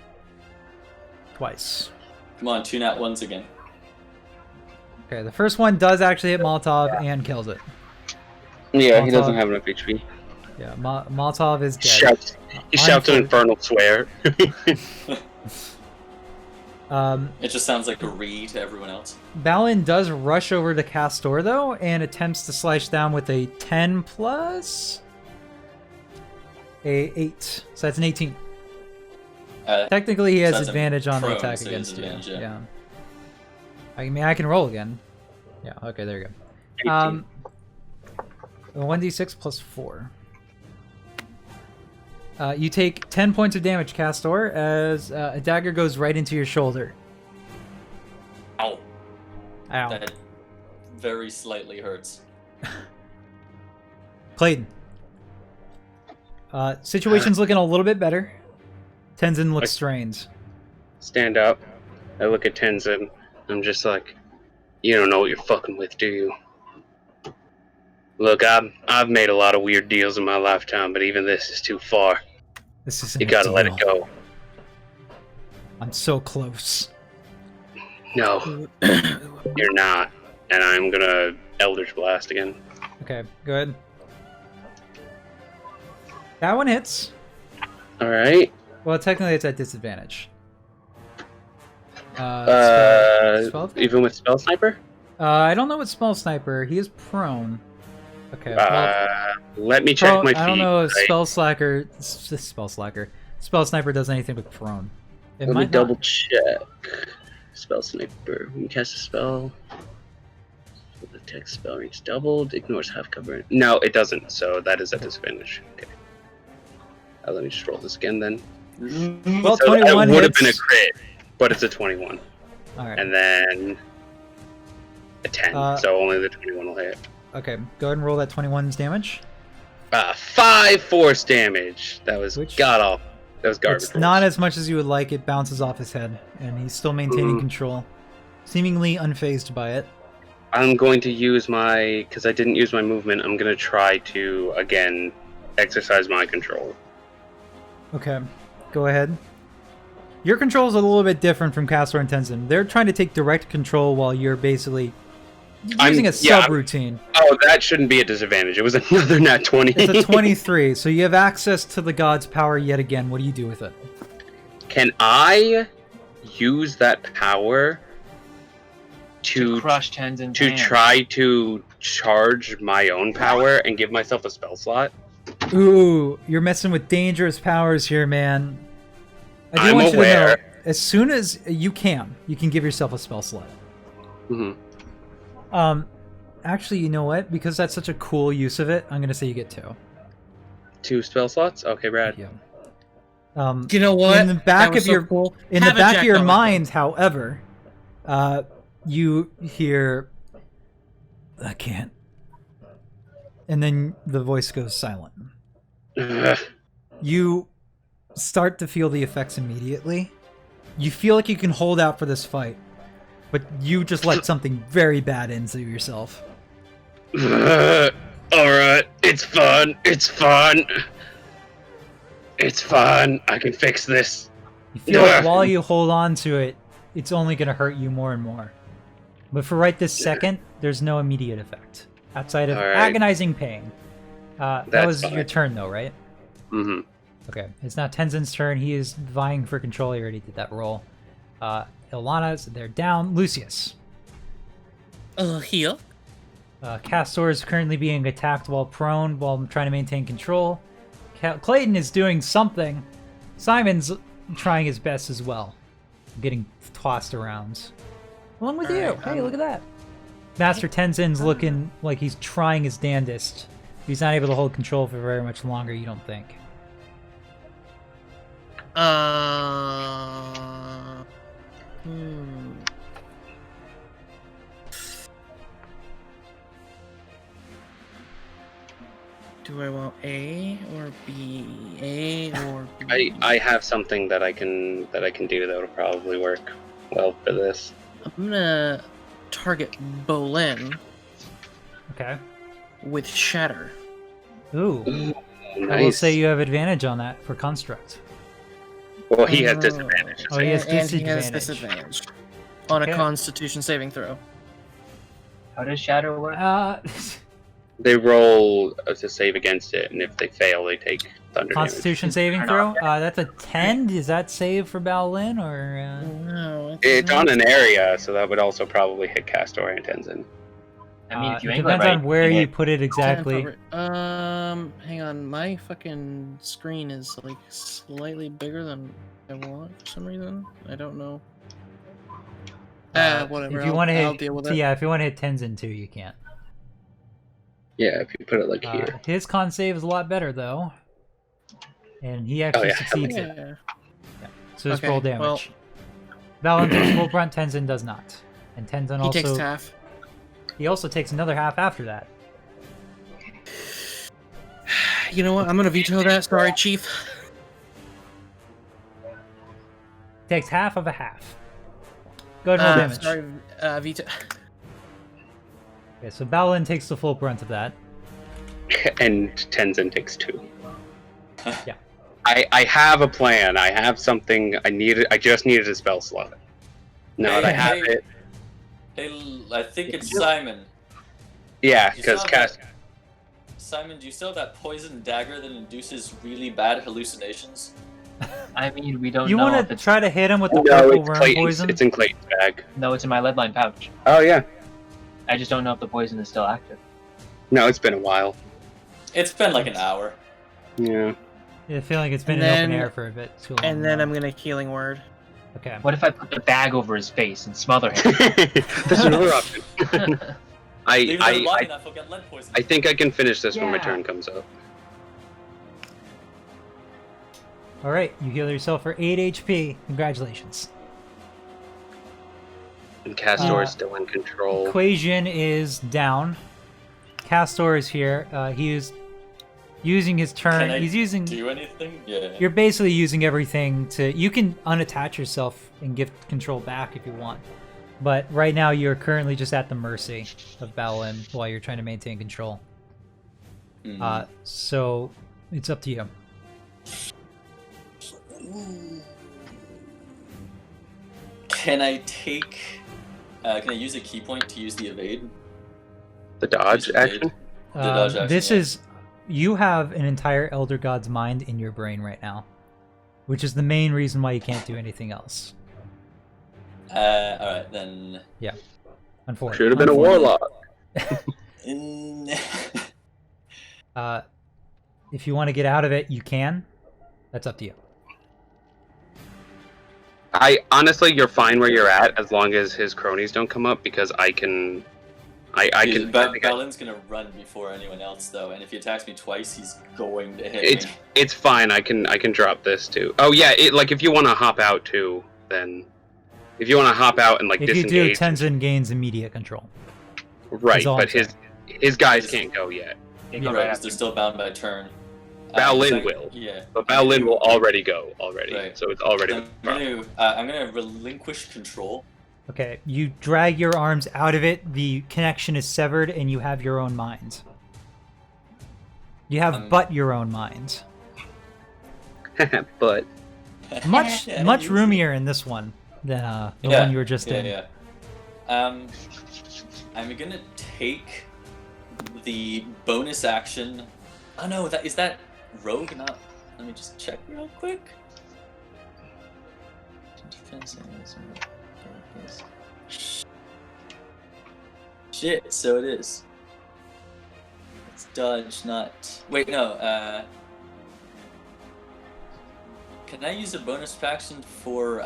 [SPEAKER 1] Twice.
[SPEAKER 2] Come on, 2 nat 1s again.
[SPEAKER 1] Okay, the first one does actually hit Molotov and kills it.
[SPEAKER 6] Yeah, he
[SPEAKER 1] Molotov.
[SPEAKER 6] doesn't have enough HP.
[SPEAKER 1] Yeah, Molotov is dead.
[SPEAKER 6] He shouts an infernal swear.
[SPEAKER 2] It just sounds like a re to everyone else.
[SPEAKER 1] Balin does rush over to Castor, though, and attempts to slash down with a 10 plus a 8. So that's an 18. Technically, he has
[SPEAKER 2] so that's a
[SPEAKER 1] advantage on the
[SPEAKER 2] prone,
[SPEAKER 1] attack
[SPEAKER 2] so he has
[SPEAKER 1] against you.
[SPEAKER 2] advantage, yeah.
[SPEAKER 1] Yeah. I mean, I can roll again. Yeah, okay, there you
[SPEAKER 6] 18.
[SPEAKER 1] go. 1d6 plus 4. You take 10 points of damage, Castor, as a dagger goes right into your shoulder.
[SPEAKER 2] Ow.
[SPEAKER 1] Ow.
[SPEAKER 2] That very slightly hurts.
[SPEAKER 1] Clayton. Situation's looking a little bit better. Tenzin looks strained.
[SPEAKER 6] Stand up. I look at Tenzin. I'm just like, you don't know what you're fucking with, do you? Look, I've made a lot of weird deals in my lifetime, but even this is too far.
[SPEAKER 1] This isn't
[SPEAKER 6] You
[SPEAKER 1] a
[SPEAKER 6] gotta let
[SPEAKER 1] deal.
[SPEAKER 6] it go.
[SPEAKER 1] I'm so close.
[SPEAKER 6] No, you're not. And I'm gonna Eldritch Blast again.
[SPEAKER 1] Okay, go ahead. That one hits.
[SPEAKER 6] Alright.
[SPEAKER 1] Well, technically it's at disadvantage. Spell attack?
[SPEAKER 6] Even with Spell Sniper?
[SPEAKER 1] I don't know what Spell Sniper. He is prone. Okay. Well,
[SPEAKER 6] Let me check my feet.
[SPEAKER 1] I don't know if Spell Sniper does anything with prone. It
[SPEAKER 6] Let
[SPEAKER 1] might
[SPEAKER 6] me double
[SPEAKER 1] not.
[SPEAKER 6] check. Spell Sniper. When you cast a spell, the text spell range doubled, ignores half cover. No, it doesn't, so that is at disadvantage. Okay. Let me just roll this again then.
[SPEAKER 1] Well,
[SPEAKER 6] So
[SPEAKER 1] 21
[SPEAKER 6] it would have
[SPEAKER 1] hits.
[SPEAKER 6] been a crit, but it's a 21.
[SPEAKER 1] Alright.
[SPEAKER 6] And then a 10, so only the 21 will hit.
[SPEAKER 1] Okay, go ahead and roll that 21's damage.
[SPEAKER 6] 5 force damage. That was god-awful. That was garbage.
[SPEAKER 1] It's not as much as you would like. It bounces off his head, and he's still maintaining control. Seemingly unfazed by it.
[SPEAKER 6] I'm going to use my... Because I didn't use my movement, I'm going to try to, again, exercise my control.
[SPEAKER 1] Okay, go ahead. Your controls are a little bit different from Castor and Tenzin. They're trying to take direct control while you're basically using a subroutine.
[SPEAKER 6] Oh, that shouldn't be a disadvantage. It was another nat 20.
[SPEAKER 1] It's a 23, so you have access to the god's power yet again. What do you do with it?
[SPEAKER 6] Can I use that power to
[SPEAKER 7] crush Tenzin
[SPEAKER 6] to try to charge my own power and give myself a spell slot?
[SPEAKER 1] Ooh, you're messing with dangerous powers here, man. I do want you to know, as soon as you can give yourself a spell slot.
[SPEAKER 6] Mm-hmm.
[SPEAKER 1] Actually, you know what? Because that's such a cool use of it, I'm gonna say you get 2.
[SPEAKER 6] 2 spell slots? Okay, Brad.
[SPEAKER 1] Yeah.
[SPEAKER 3] You know what?
[SPEAKER 1] In the back of your
[SPEAKER 3] cool.
[SPEAKER 1] in the back of your mind, however, you hear, I can't. And then the voice goes silent. You start to feel the effects immediately. You feel like you can hold out for this fight, but you just let something very bad into yourself.
[SPEAKER 6] Alright, it's fun. It's fun. It's fun. I can fix this.
[SPEAKER 1] You feel like while you hold on to it, it's only going to hurt you more and more. But for right this second, there's no immediate effect. Outside of agonizing pain. That was your turn though, right?
[SPEAKER 6] Mm-hmm.
[SPEAKER 1] Okay, it's now Tenzin's turn. He is vying for control. He already did that roll. Ilana's, they're down. Lucius.
[SPEAKER 3] Here.
[SPEAKER 1] Castor is currently being attacked while prone, while trying to maintain control. Clayton is doing something. Simon's trying his best as well. Getting tossed around. Along with you. Hey, look at that. Master Tenzin's looking like he's trying his damnedest. He's not able to hold control for very much longer, you don't think.
[SPEAKER 3] Do I want A or B? A or B?
[SPEAKER 6] I have something that I can do that'll probably work well for this.
[SPEAKER 3] I'm gonna target Bolin.
[SPEAKER 1] Okay.
[SPEAKER 3] With Shatter.
[SPEAKER 1] Ooh.
[SPEAKER 6] Nice.
[SPEAKER 1] I will say you have advantage on that for Construct.
[SPEAKER 6] Well, he has disadvantage.
[SPEAKER 1] Oh, he has
[SPEAKER 3] And he
[SPEAKER 1] disadvantage.
[SPEAKER 3] has disadvantage on a Constitution saving throw.
[SPEAKER 7] How does Shatter work?
[SPEAKER 6] They roll to save against it, and if they fail, they take thunder
[SPEAKER 1] Constitution saving throw? That's a 10? Is that save for Baolin, or...?
[SPEAKER 3] No,
[SPEAKER 6] it's on an area, so that would also probably hit Castor and Tenzin.
[SPEAKER 7] I mean, if you
[SPEAKER 1] it
[SPEAKER 7] angle it
[SPEAKER 1] depends
[SPEAKER 7] right,
[SPEAKER 1] on where
[SPEAKER 7] you
[SPEAKER 1] you put it exactly.
[SPEAKER 3] Hang on, my fucking screen is like slightly bigger than I want for some reason. I don't know. Whatever.
[SPEAKER 1] If you want to
[SPEAKER 3] I'll
[SPEAKER 1] hit,
[SPEAKER 3] deal with it.
[SPEAKER 1] yeah, if you want to hit Tenzin too, you can.
[SPEAKER 6] Yeah, if you put it like here.
[SPEAKER 1] His con save is a lot better though, and he actually succeeds it.
[SPEAKER 3] Yeah.
[SPEAKER 1] So just
[SPEAKER 3] Okay,
[SPEAKER 1] roll damage.
[SPEAKER 3] well-
[SPEAKER 1] Valen takes full brunt, Tenzin does not, and Tenzin
[SPEAKER 3] He
[SPEAKER 1] also
[SPEAKER 3] takes half.
[SPEAKER 1] he also takes another half after that.
[SPEAKER 3] You know what? I'm gonna veto that. Sorry, Chief.
[SPEAKER 1] Takes half of a half. Go ahead and roll damage.
[SPEAKER 3] Sorry, veto.
[SPEAKER 1] Okay, so Balin takes the full brunt of that.
[SPEAKER 6] And Tenzin takes 2.
[SPEAKER 1] Yeah.
[SPEAKER 6] I have a plan. I have something I needed. I just needed a spell slot. Now that I have it.
[SPEAKER 2] Hey, I think it's Simon.
[SPEAKER 6] Yeah,
[SPEAKER 2] You
[SPEAKER 6] because
[SPEAKER 2] saw
[SPEAKER 6] Castor.
[SPEAKER 2] that- Simon, do you still have that poison dagger that induces really bad hallucinations?
[SPEAKER 7] I mean, we don't
[SPEAKER 1] You
[SPEAKER 7] know
[SPEAKER 1] want
[SPEAKER 7] if
[SPEAKER 1] to
[SPEAKER 7] it's...
[SPEAKER 1] try to hit him with the
[SPEAKER 6] No,
[SPEAKER 1] purple
[SPEAKER 6] it's
[SPEAKER 1] worm
[SPEAKER 6] Clayton's.
[SPEAKER 1] poison?
[SPEAKER 6] It's in Clayton's bag.
[SPEAKER 7] No, it's in my lead line pouch.
[SPEAKER 6] Oh yeah.
[SPEAKER 7] I just don't know if the poison is still active.
[SPEAKER 6] No, it's been a while.
[SPEAKER 2] It's been like an hour.
[SPEAKER 6] Yeah.
[SPEAKER 1] I feel like it's been
[SPEAKER 3] And
[SPEAKER 1] in open
[SPEAKER 3] then-
[SPEAKER 1] air for a bit too long.
[SPEAKER 3] And then I'm gonna healing word.
[SPEAKER 1] Okay.
[SPEAKER 7] What if I put the bag over his face and smother him?
[SPEAKER 6] That's another option.
[SPEAKER 2] Leave it long
[SPEAKER 6] I
[SPEAKER 2] enough, he'll get lead poison.
[SPEAKER 6] think I can finish this when my
[SPEAKER 7] Yeah.
[SPEAKER 6] turn comes up.
[SPEAKER 1] All right, you heal yourself for 8 HP. Congratulations.
[SPEAKER 6] And Castor
[SPEAKER 1] Uh,
[SPEAKER 6] is still in control.
[SPEAKER 1] Equation is down. Castor is here. He is using his turn.
[SPEAKER 2] Can I
[SPEAKER 1] He's using.
[SPEAKER 2] do anything? Yeah.
[SPEAKER 1] You're basically using everything to. You can unattach yourself and give control back if you want. But right now, you're currently just at the mercy of Balin while you're trying to maintain control.
[SPEAKER 2] Mhm.
[SPEAKER 1] So it's up to you.
[SPEAKER 2] Can I take? Can I use a key point to use the evade?
[SPEAKER 6] The dodge
[SPEAKER 2] Use
[SPEAKER 6] action?
[SPEAKER 2] evade? The dodge action,
[SPEAKER 1] This
[SPEAKER 2] yeah.
[SPEAKER 1] is. You have an entire Elder God's mind in your brain right now, which is the main reason why you can't do anything else.
[SPEAKER 2] All right then.
[SPEAKER 1] Unfortunately.
[SPEAKER 6] Should have been a warlock.
[SPEAKER 1] If you want to get out of it, you can. That's up to you.
[SPEAKER 6] I honestly, you're fine where you're at as long as his cronies don't come up because I can. I can.
[SPEAKER 2] Balin's gonna run before anyone else though, and if he attacks me twice, he's going to hit me.
[SPEAKER 6] It's fine. I can drop this too. Oh yeah, like if you want to hop out too, then if you want to hop out and like
[SPEAKER 1] If you do,
[SPEAKER 6] disengage,
[SPEAKER 1] Tenzin gains immediate control.
[SPEAKER 6] right?
[SPEAKER 1] is all
[SPEAKER 6] But
[SPEAKER 1] I'm
[SPEAKER 6] his guys can't go yet.
[SPEAKER 7] They go
[SPEAKER 2] Right,
[SPEAKER 7] right
[SPEAKER 2] because
[SPEAKER 7] after
[SPEAKER 2] they're still bound by turn.
[SPEAKER 6] Balin will.
[SPEAKER 2] Yeah.
[SPEAKER 6] But Balin will already go already,
[SPEAKER 2] Right.
[SPEAKER 6] so it's already.
[SPEAKER 2] I'm gonna relinquish control.
[SPEAKER 1] Okay, you drag your arms out of it, the connection is severed, and you have your own mind. You have but your own mind.
[SPEAKER 6] But
[SPEAKER 1] Much
[SPEAKER 2] Yeah,
[SPEAKER 1] much
[SPEAKER 2] use
[SPEAKER 1] roomier in this one than the one you were just in.
[SPEAKER 2] Yeah. I'm gonna take the bonus action. Oh no, is that rogue? Not. Let me just check real quick. Shit. So it is. It's dodge, not. Wait, no. Can I use a bonus action for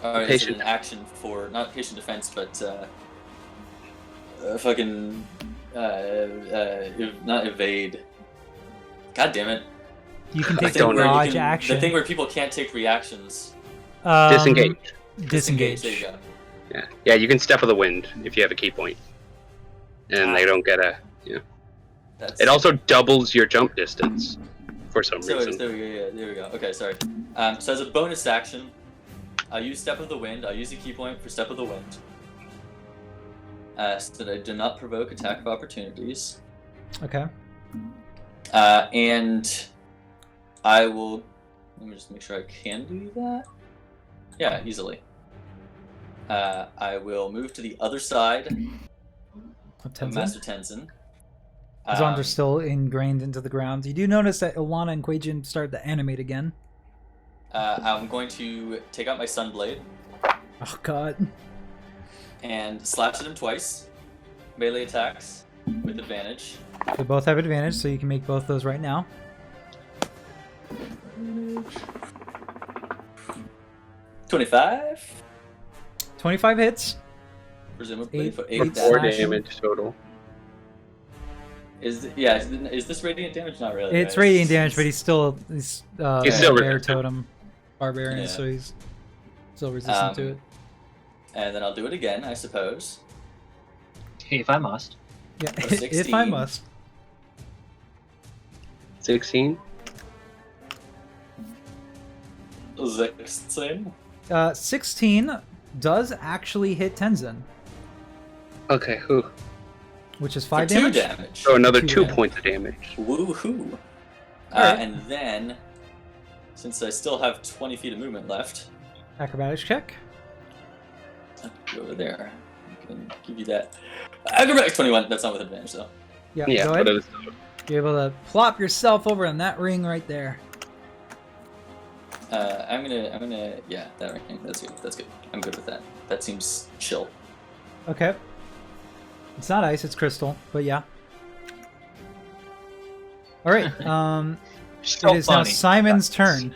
[SPEAKER 2] or is it
[SPEAKER 6] Patient.
[SPEAKER 2] an action for not patient defense, but fucking not evade. God damn it!
[SPEAKER 1] You can
[SPEAKER 6] I
[SPEAKER 1] take the
[SPEAKER 6] don't know.
[SPEAKER 1] dodge action.
[SPEAKER 2] The thing where people can't take reactions.
[SPEAKER 6] disengage.
[SPEAKER 1] Disengage.
[SPEAKER 2] There you go.
[SPEAKER 6] Yeah. You can step of the wind if you have a key point, and they don't get a. Yeah.
[SPEAKER 2] That's,
[SPEAKER 6] It also doubles your jump distance for some
[SPEAKER 2] So
[SPEAKER 6] reason.
[SPEAKER 2] there we go. Yeah, there we go. Okay, sorry. So as a bonus action, I'll use Step of the Wind. I'll use a key point for Step of the Wind. So that I do not provoke attack of opportunities.
[SPEAKER 1] Okay.
[SPEAKER 2] And I will. Let me just make sure I can do that. Yeah, easily. I will move to the other side
[SPEAKER 1] Of
[SPEAKER 2] of
[SPEAKER 1] Tenzin.
[SPEAKER 2] Master Tenzin.
[SPEAKER 1] His arms are still ingrained into the ground. You do notice that Ilana and Quajin start to animate again.
[SPEAKER 2] I'm going to take out my Sunblade
[SPEAKER 1] Oh god.
[SPEAKER 2] and slash at him twice. Melee attacks with advantage.
[SPEAKER 1] They both have advantage, so you can make both those right now.
[SPEAKER 2] 25.
[SPEAKER 1] 25 hits.
[SPEAKER 2] Presumably
[SPEAKER 1] Eight-
[SPEAKER 2] for
[SPEAKER 1] eight
[SPEAKER 2] 8
[SPEAKER 6] 4
[SPEAKER 2] damage.
[SPEAKER 6] damage total.
[SPEAKER 2] Is this radiant damage? Not really.
[SPEAKER 1] It's
[SPEAKER 2] right?
[SPEAKER 1] radiant damage, but he's still
[SPEAKER 6] He's still
[SPEAKER 1] bear
[SPEAKER 6] resistant.
[SPEAKER 1] totem barbarian,
[SPEAKER 2] Yeah.
[SPEAKER 1] so he's still resistant to it.
[SPEAKER 2] And then I'll do it again, I suppose.
[SPEAKER 7] If I must.
[SPEAKER 1] Yeah,
[SPEAKER 2] for
[SPEAKER 1] if I
[SPEAKER 2] 16.
[SPEAKER 1] must.
[SPEAKER 6] 16.
[SPEAKER 2] 16.
[SPEAKER 1] 16 does actually hit Tenzin,
[SPEAKER 6] Okay, whew.
[SPEAKER 1] which is
[SPEAKER 2] For
[SPEAKER 1] 5
[SPEAKER 2] 2
[SPEAKER 1] damage.
[SPEAKER 2] damage.
[SPEAKER 6] So another
[SPEAKER 1] 2
[SPEAKER 6] 2
[SPEAKER 1] damage.
[SPEAKER 6] points of damage.
[SPEAKER 2] Woohoo!
[SPEAKER 1] Alright.
[SPEAKER 2] And then, since I still have 20 feet of movement left,
[SPEAKER 1] Acrobatics check.
[SPEAKER 2] I'll go over there. I can give you that. Acrobatics 21. That's not with advantage, though.
[SPEAKER 1] Yeah,
[SPEAKER 6] Yeah,
[SPEAKER 1] go
[SPEAKER 6] but
[SPEAKER 1] ahead.
[SPEAKER 6] it was
[SPEAKER 1] You're able to plop yourself over on that ring right there.
[SPEAKER 2] Yeah, that ring. That's good. That's good. I'm good with that. That seems chill.
[SPEAKER 1] Okay. It's not ice, it's crystal, but yeah. Alright,
[SPEAKER 7] So
[SPEAKER 1] it is now
[SPEAKER 7] funny.
[SPEAKER 1] Simon's turn.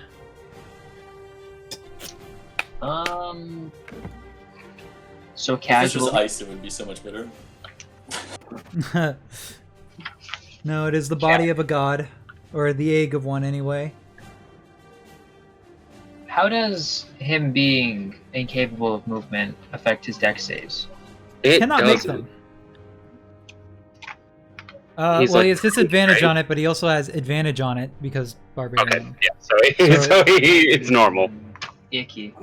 [SPEAKER 7] So
[SPEAKER 2] If this
[SPEAKER 7] casual.
[SPEAKER 2] was ice, it would be so much better.
[SPEAKER 1] No, it is the body of a god. Or the egg of one, anyway.
[SPEAKER 7] How does him being incapable of movement affect his dex saves?
[SPEAKER 6] It
[SPEAKER 1] Cannot make
[SPEAKER 6] doesn't.
[SPEAKER 1] them.
[SPEAKER 6] He's
[SPEAKER 1] Well,
[SPEAKER 6] like
[SPEAKER 1] he has disadvantage
[SPEAKER 6] right?
[SPEAKER 1] on it, but he also has advantage on it because barbarian.
[SPEAKER 6] Okay, yeah, so it's normal.
[SPEAKER 7] Icky.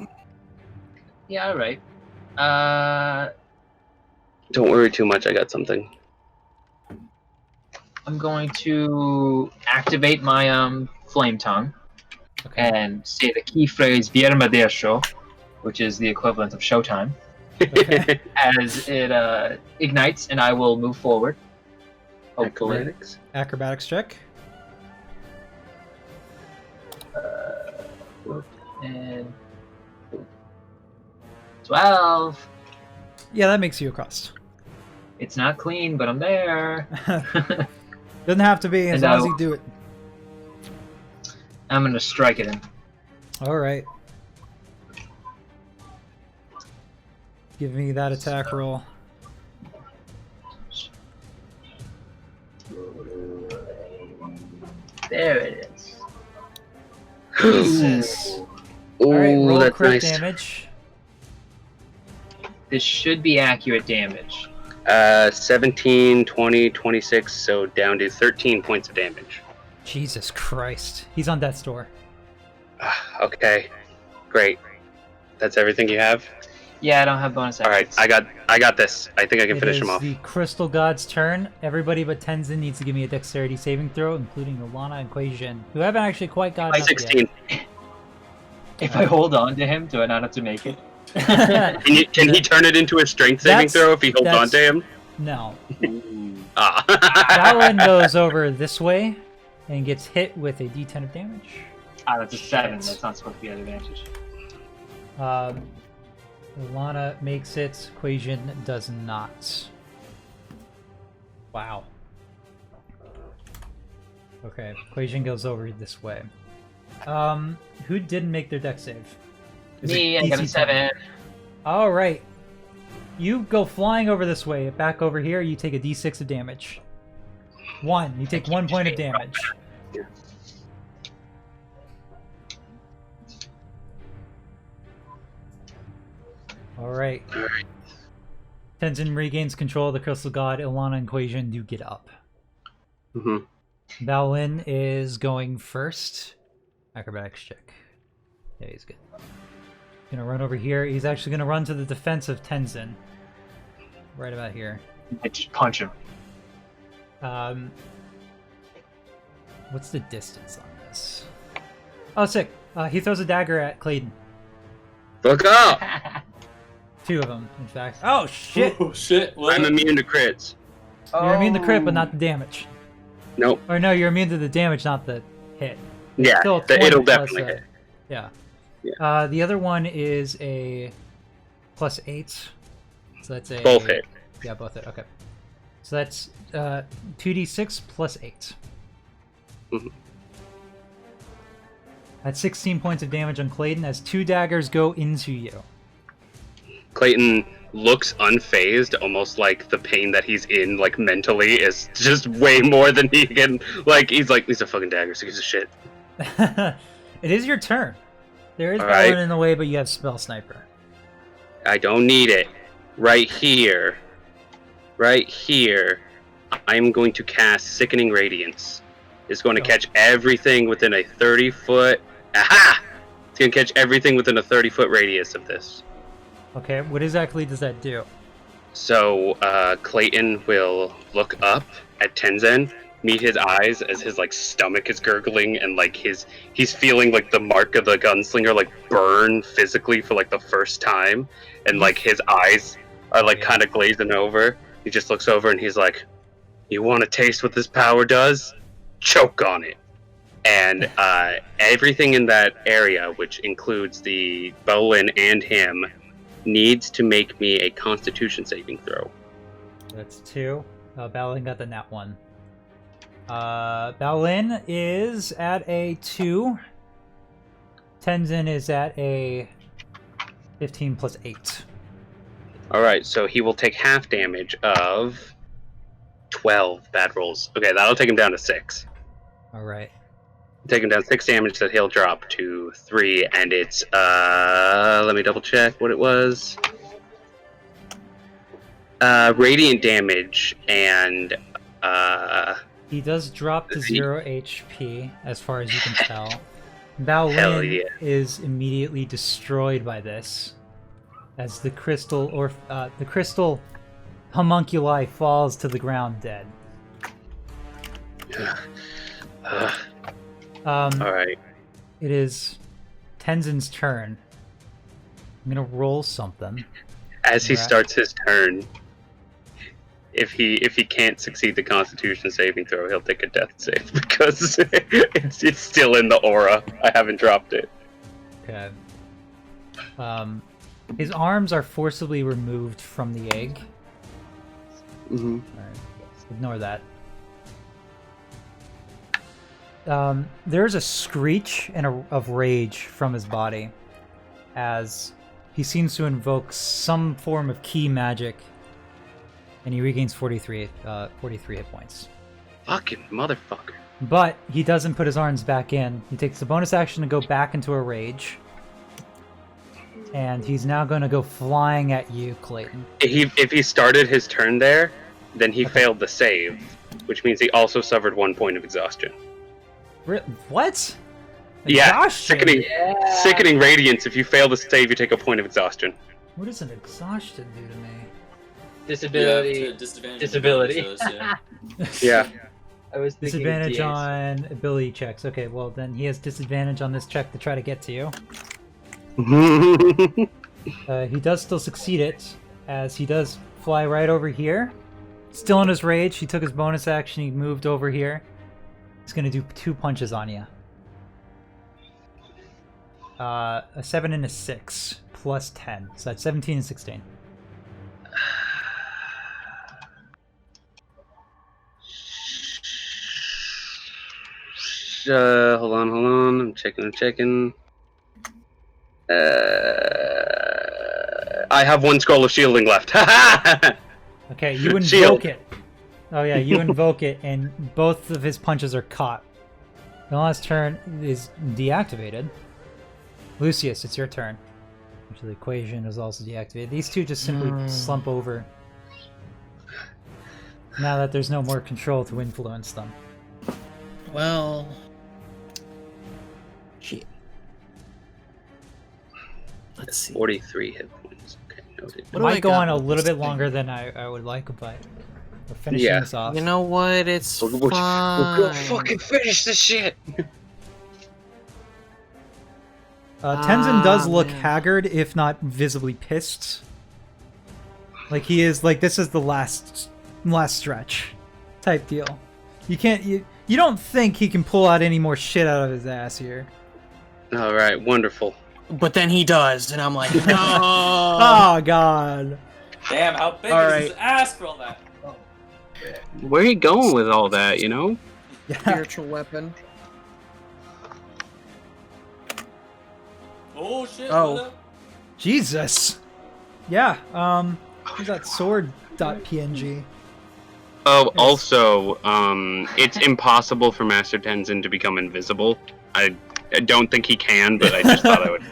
[SPEAKER 7] Yeah, alright.
[SPEAKER 6] Don't worry too much, I got something.
[SPEAKER 7] I'm going to activate my flame tongue
[SPEAKER 1] Okay.
[SPEAKER 7] and say the key phrase Viermadersho, which is the equivalent of showtime,
[SPEAKER 1] Okay.
[SPEAKER 7] as it ignites, and I will move forward. Hopefully.
[SPEAKER 6] Acrobatics.
[SPEAKER 1] Acrobatics check.
[SPEAKER 7] And 12.
[SPEAKER 1] Yeah, that makes you across.
[SPEAKER 7] It's not clean, but I'm there.
[SPEAKER 1] Doesn't have to be as
[SPEAKER 7] And
[SPEAKER 1] long as
[SPEAKER 7] I
[SPEAKER 1] you
[SPEAKER 7] will-
[SPEAKER 1] do it.
[SPEAKER 7] I'm gonna strike at him.
[SPEAKER 1] Alright. Give me that attack roll.
[SPEAKER 7] There it is.
[SPEAKER 1] Jesus.
[SPEAKER 6] Ooh,
[SPEAKER 1] Alright, roll
[SPEAKER 6] that's
[SPEAKER 1] crit
[SPEAKER 6] nice.
[SPEAKER 1] damage.
[SPEAKER 7] This should be accurate damage.
[SPEAKER 6] 17, 20, 26, so down to 13 points of damage.
[SPEAKER 1] Jesus Christ. He's on death's door.
[SPEAKER 6] Okay, great. That's everything you have?
[SPEAKER 7] Yeah, I don't have bonus
[SPEAKER 6] All right,
[SPEAKER 7] actions.
[SPEAKER 6] I got this. I think I can
[SPEAKER 1] It
[SPEAKER 6] finish
[SPEAKER 1] is
[SPEAKER 6] him off.
[SPEAKER 1] the Crystal God's turn. Everybody but Tenzin needs to give me a dexterity saving throw, including Ilana and Quaijin, who haven't actually quite gotten
[SPEAKER 6] By
[SPEAKER 1] up
[SPEAKER 6] 16.
[SPEAKER 7] If I hold on to him, do I not have to make it?
[SPEAKER 1] yet.
[SPEAKER 6] Can he turn it into a strength saving
[SPEAKER 1] That's-
[SPEAKER 6] throw if he holds on
[SPEAKER 1] that's-
[SPEAKER 6] to him?
[SPEAKER 1] No.
[SPEAKER 2] Ooh.
[SPEAKER 6] Ah.
[SPEAKER 1] That one goes over this way and gets hit with a d10 of damage.
[SPEAKER 7] That's a 7. That's not supposed to be an advantage.
[SPEAKER 1] Ilana makes it. Quaijin does not. Wow. Okay, Quaijin goes over this way. Who didn't make their dex save? Is
[SPEAKER 7] Me,
[SPEAKER 1] it
[SPEAKER 7] I got a
[SPEAKER 1] DC
[SPEAKER 7] 7.
[SPEAKER 1] All right. You go flying over this way. Back over here, you take a d6 of damage. 1. You take 1 point of damage. All right. Tenzin regains control of the Crystal God. Ilana and Quaijin do get up.
[SPEAKER 6] Mhm.
[SPEAKER 1] Baolin is going first. Acrobatics check. Yeah, he's good. Gonna run over here. He's actually gonna run to the defense of Tenzin. Right about here.
[SPEAKER 7] I just punch him.
[SPEAKER 1] What's the distance on this? Oh, sick. He throws a dagger at Clayton.
[SPEAKER 6] Look up!
[SPEAKER 1] 2 of them, in fact. Oh, shit!
[SPEAKER 2] Oh, shit. What?
[SPEAKER 6] I'm immune to crits.
[SPEAKER 1] You're immune to crit, but not the damage.
[SPEAKER 6] Nope.
[SPEAKER 1] Or no, you're immune to the damage, not the hit.
[SPEAKER 6] Yeah,
[SPEAKER 1] Still
[SPEAKER 6] it'll
[SPEAKER 1] 20 plus,
[SPEAKER 6] definitely hit.
[SPEAKER 1] Yeah.
[SPEAKER 6] Yeah.
[SPEAKER 1] The other one is a +8. So that's a...
[SPEAKER 6] Both hit.
[SPEAKER 1] Yeah, both hit. Okay. So that's 2d6 plus 8.
[SPEAKER 6] Mhm.
[SPEAKER 1] That's 16 points of damage on Clayton as 2 daggers go into you.
[SPEAKER 6] Clayton looks unfazed, almost like the pain that he's in, like, mentally, is just way more than he can. Like, he's a fucking dagger, so he gives a shit.
[SPEAKER 1] It is your turn. There is
[SPEAKER 6] All
[SPEAKER 1] Balin
[SPEAKER 6] right.
[SPEAKER 1] in the way, but you have Spell Sniper.
[SPEAKER 6] I don't need it. Right here. Right here. I'm going to cast Sickening Radiance. It's going to catch everything within a 30-foot... Aha! It's going to catch everything within a 30-foot radius of this.
[SPEAKER 1] Okay, what exactly does that do?
[SPEAKER 6] So, Clayton will look up at Tenzin, meet his eyes as his, like, stomach is gurgling, and, like, he's feeling, like, the mark of the gunslinger, like, burn physically for, like, the first time, and, like, his eyes are, like, kind of glazing over. He just looks over and he's like, "You want to taste what this power does? Choke on it." And everything in that area, which includes the Bolin and him, needs to make me a Constitution saving throw.
[SPEAKER 1] That's 2. Balin got the nat 1. Balin is at a 2. Tenzin is at a 15 plus 8.
[SPEAKER 6] Alright, so he will take half damage of 12 bad rolls. Okay, that'll take him down to 6.
[SPEAKER 1] Alright.
[SPEAKER 6] Take him down 6 damage that he'll drop to 3, and it's, let me double check what it was. Radiant damage, and,
[SPEAKER 1] He does drop to 0 HP, as far as you can tell.
[SPEAKER 6] Hell
[SPEAKER 1] Balin
[SPEAKER 6] yeah.
[SPEAKER 1] is immediately destroyed by this, as the crystal homunculi falls to the ground dead.
[SPEAKER 6] Alright.
[SPEAKER 1] It is Tenzin's turn. I'm gonna roll something.
[SPEAKER 6] As he
[SPEAKER 1] Right.
[SPEAKER 6] starts his turn, if he can't succeed the Constitution saving throw, he'll take a death save because it's still in the aura. I haven't dropped it.
[SPEAKER 1] Okay. His arms are forcibly removed from the egg.
[SPEAKER 6] Mm-hmm.
[SPEAKER 1] Alright, ignore that. There's a screech of rage from his body as he seems to invoke some form of key magic, and he regains 43 hit points.
[SPEAKER 6] Fucking motherfucker.
[SPEAKER 1] But he doesn't put his arms back in. He takes the bonus action to go back into a rage, and he's now going to go flying at you, Clayton.
[SPEAKER 6] If he started his turn there, then he failed the save, which means he also suffered 1 point of exhaustion.
[SPEAKER 1] What?
[SPEAKER 6] Yeah,
[SPEAKER 1] Exhaustion?
[SPEAKER 6] sickening radiance. If you fail the save, you take a point of exhaustion.
[SPEAKER 1] What does an exhaustion do to me?
[SPEAKER 7] Disability.
[SPEAKER 2] Yeah, disadvantage.
[SPEAKER 7] Disability.
[SPEAKER 2] Those, yeah.
[SPEAKER 6] Yeah.
[SPEAKER 7] I was thinking
[SPEAKER 1] Disadvantage
[SPEAKER 7] DAs.
[SPEAKER 1] on ability checks. Okay, well then he has disadvantage on this check to try to get to you. He does still succeed it, as he does fly right over here. Still in his rage, he took his bonus action, he moved over here. He's gonna do 2 punches on you. A 7 and a 6, plus 10. So that's 17 and 16.
[SPEAKER 6] Hold on. I'm checking. I have 1 scroll of shielding left.
[SPEAKER 1] Okay, you invoke
[SPEAKER 6] Shield.
[SPEAKER 1] it. Oh yeah, you invoke it, and both of his punches are caught. The last turn is deactivated. Lucius, it's your turn. Actually, the equation is also deactivated. These two just simply slump over. Now that there's no more control to influence them.
[SPEAKER 3] Well, shit. Let's see.
[SPEAKER 6] 43 hit points. Okay, noted.
[SPEAKER 3] What do I
[SPEAKER 1] Might go
[SPEAKER 3] got
[SPEAKER 1] on a
[SPEAKER 3] with
[SPEAKER 1] little
[SPEAKER 3] this
[SPEAKER 1] bit
[SPEAKER 3] thing?
[SPEAKER 1] longer than I would like, but we're finishing
[SPEAKER 6] Yeah.
[SPEAKER 1] this off.
[SPEAKER 3] You know what? It's
[SPEAKER 6] We'll
[SPEAKER 3] fine.
[SPEAKER 6] go fucking finish this shit.
[SPEAKER 1] Tenzin does look
[SPEAKER 3] man.
[SPEAKER 1] haggard, if not visibly pissed. Like he is like this is the last stretch type deal. You don't think he can pull out any more shit out of his ass here.
[SPEAKER 6] All right, wonderful.
[SPEAKER 3] But then he does, and I'm like, no.
[SPEAKER 1] Oh god.
[SPEAKER 2] Damn, how big
[SPEAKER 3] All
[SPEAKER 2] is
[SPEAKER 3] right.
[SPEAKER 2] his ass for all that?
[SPEAKER 6] Where are you going with all that? You know?
[SPEAKER 3] Spiritual weapon.
[SPEAKER 2] Oh shit!
[SPEAKER 3] Oh.
[SPEAKER 2] What up?
[SPEAKER 1] Jesus. Yeah. Who's that sword.png?
[SPEAKER 6] Oh, also, it's impossible for Master Tenzin to become invisible. I don't think he can, but I just thought I would.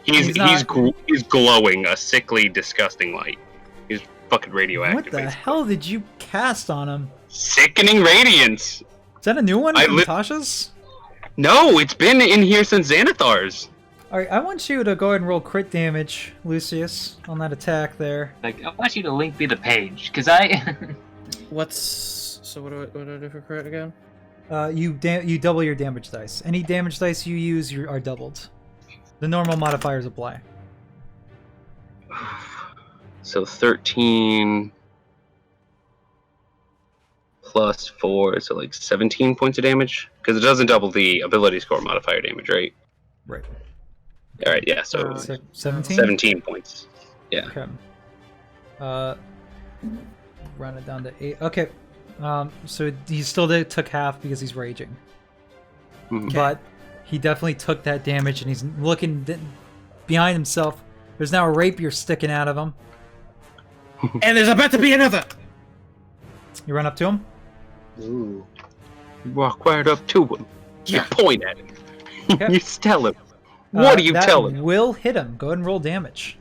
[SPEAKER 6] He's glowing a sickly, disgusting light. He's fucking radioactive.
[SPEAKER 1] What the
[SPEAKER 6] basically.
[SPEAKER 1] hell did you cast on him?
[SPEAKER 6] Sickening radiance.
[SPEAKER 1] Is that a new one
[SPEAKER 6] I
[SPEAKER 1] from
[SPEAKER 6] li-
[SPEAKER 1] Tasha's?
[SPEAKER 6] No, it's been in here since Xanathar's.
[SPEAKER 1] Alright, I want you to go ahead and roll crit damage, Lucius, on that attack there.
[SPEAKER 7] Like, I want you to link me the page, because I...
[SPEAKER 3] So what do I do for crit again?
[SPEAKER 1] You double your damage dice. Any damage dice you use are doubled. The normal modifiers apply.
[SPEAKER 6] So 13 plus 4, so like 17 points of damage? Because it doesn't double the ability score modifier damage, right?
[SPEAKER 1] Right.
[SPEAKER 6] Alright, yeah, so
[SPEAKER 1] 17?
[SPEAKER 6] 17 points. Yeah.
[SPEAKER 1] Okay. Run it down to 8. Okay. So he still took half because he's raging.
[SPEAKER 6] Mhm.
[SPEAKER 1] But he definitely took that damage, and he's looking behind himself. There's now a rapier sticking out of him.
[SPEAKER 3] And there's about to be another!
[SPEAKER 1] You run up to him?
[SPEAKER 6] Ooh. You walk right up to him.
[SPEAKER 3] Yeah.
[SPEAKER 6] You point at him.
[SPEAKER 1] Okay.
[SPEAKER 6] You tell him. What do you
[SPEAKER 1] that
[SPEAKER 6] tell him?
[SPEAKER 1] Will hit him. Go ahead and roll damage.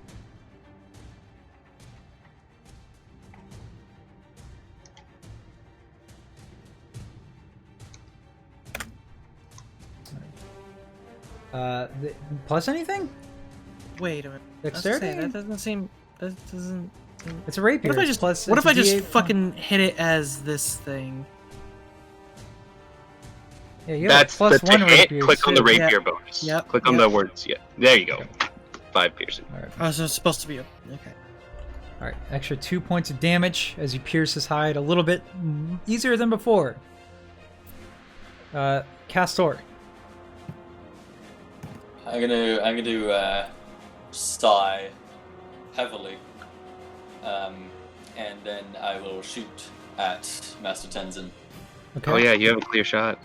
[SPEAKER 1] Plus anything?
[SPEAKER 3] Wait a minute.
[SPEAKER 1] Dexterity?
[SPEAKER 3] That doesn't seem... That doesn't...
[SPEAKER 1] It's a rapier.
[SPEAKER 3] What if I just,
[SPEAKER 1] plus,
[SPEAKER 3] what
[SPEAKER 1] it's
[SPEAKER 3] if I
[SPEAKER 1] a
[SPEAKER 3] just
[SPEAKER 1] D8
[SPEAKER 3] fucking hit it as this thing?
[SPEAKER 1] Yeah, you have
[SPEAKER 6] That's
[SPEAKER 1] plus
[SPEAKER 6] the
[SPEAKER 1] 1
[SPEAKER 6] to hit.
[SPEAKER 1] rapier.
[SPEAKER 6] Click on the
[SPEAKER 1] too.
[SPEAKER 6] rapier
[SPEAKER 3] Yeah.
[SPEAKER 6] bonus.
[SPEAKER 3] Yep,
[SPEAKER 6] Click on
[SPEAKER 3] yep.
[SPEAKER 6] the words. Yeah. There you go. 5 piercing.
[SPEAKER 1] Alright.
[SPEAKER 3] Oh, so it's supposed to be a... Okay.
[SPEAKER 1] Alright, extra 2 points of damage as you pierce his hide a little bit easier than before. Castor.
[SPEAKER 2] I'm gonna sigh heavily, and then I will shoot at Master Tenzin.
[SPEAKER 1] Okay.
[SPEAKER 6] Oh yeah, you have a clear shot.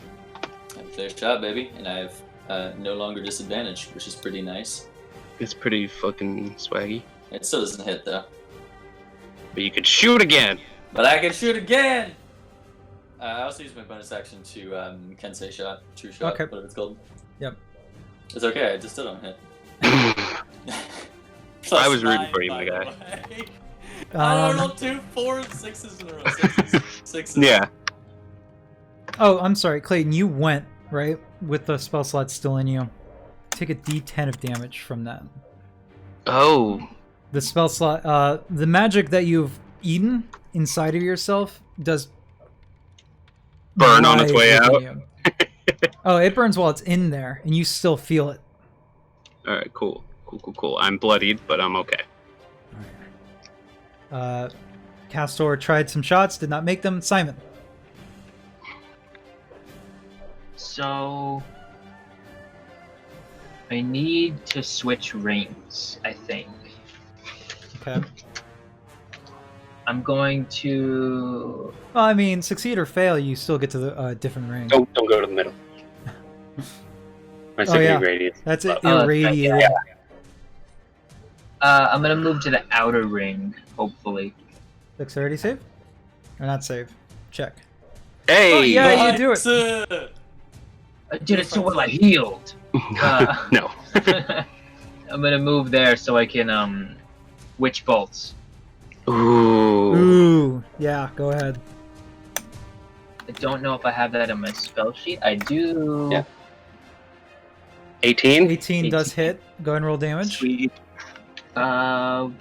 [SPEAKER 2] I have a clear shot, baby, and I have no longer disadvantage, which is pretty nice.
[SPEAKER 6] It's pretty fucking swaggy.
[SPEAKER 2] It still doesn't hit though.
[SPEAKER 6] But you could shoot again.
[SPEAKER 2] But I can shoot again! I also use my bonus action to Kensei shot, true shot,
[SPEAKER 1] Okay.
[SPEAKER 2] whatever it's called.
[SPEAKER 1] Yep.
[SPEAKER 2] It's okay, I just still don't hit.
[SPEAKER 6] I was rooting
[SPEAKER 2] +9,
[SPEAKER 6] for you,
[SPEAKER 2] by
[SPEAKER 6] my
[SPEAKER 2] the
[SPEAKER 6] guy.
[SPEAKER 2] way. I don't know, 2, 4, 6s in a row. Sixes.
[SPEAKER 6] Yeah.
[SPEAKER 1] Oh, I'm sorry, Clayton, you went, right? With the spell slot still in you. Take a d10 of damage from that.
[SPEAKER 6] Oh.
[SPEAKER 1] The spell slot, the magic that you've eaten inside of yourself does
[SPEAKER 6] Burn on its
[SPEAKER 1] rise
[SPEAKER 6] way
[SPEAKER 1] within
[SPEAKER 6] out.
[SPEAKER 1] you. Oh, it burns while it's in there, and you still feel it.
[SPEAKER 6] Alright, cool. Cool. I'm bloodied, but I'm okay.
[SPEAKER 1] Castor tried some shots, did not make them. Simon.
[SPEAKER 7] So... I need to switch rings, I think.
[SPEAKER 1] Okay.
[SPEAKER 7] I'm going to...
[SPEAKER 1] Well, I mean, succeed or fail, you still get to the different ring.
[SPEAKER 6] Don't go to the middle. My sickening radius.
[SPEAKER 1] That's it.
[SPEAKER 7] Oh,
[SPEAKER 1] Irradiated.
[SPEAKER 6] yeah.
[SPEAKER 7] I'm gonna move to the outer ring, hopefully.
[SPEAKER 1] Dexterity save? Or not save? Check.
[SPEAKER 6] Hey!
[SPEAKER 1] Oh, yeah, you do it.
[SPEAKER 7] I did it so well I healed!
[SPEAKER 6] No.
[SPEAKER 7] I'm gonna move there so I can, witch bolts.
[SPEAKER 6] Ooh.
[SPEAKER 1] Ooh. Yeah, go ahead.
[SPEAKER 7] I don't know if I have that in my spell sheet. I do...
[SPEAKER 6] Yeah. 18?
[SPEAKER 1] 18 does hit. Go ahead and roll damage.
[SPEAKER 6] Sweet.
[SPEAKER 7] 1...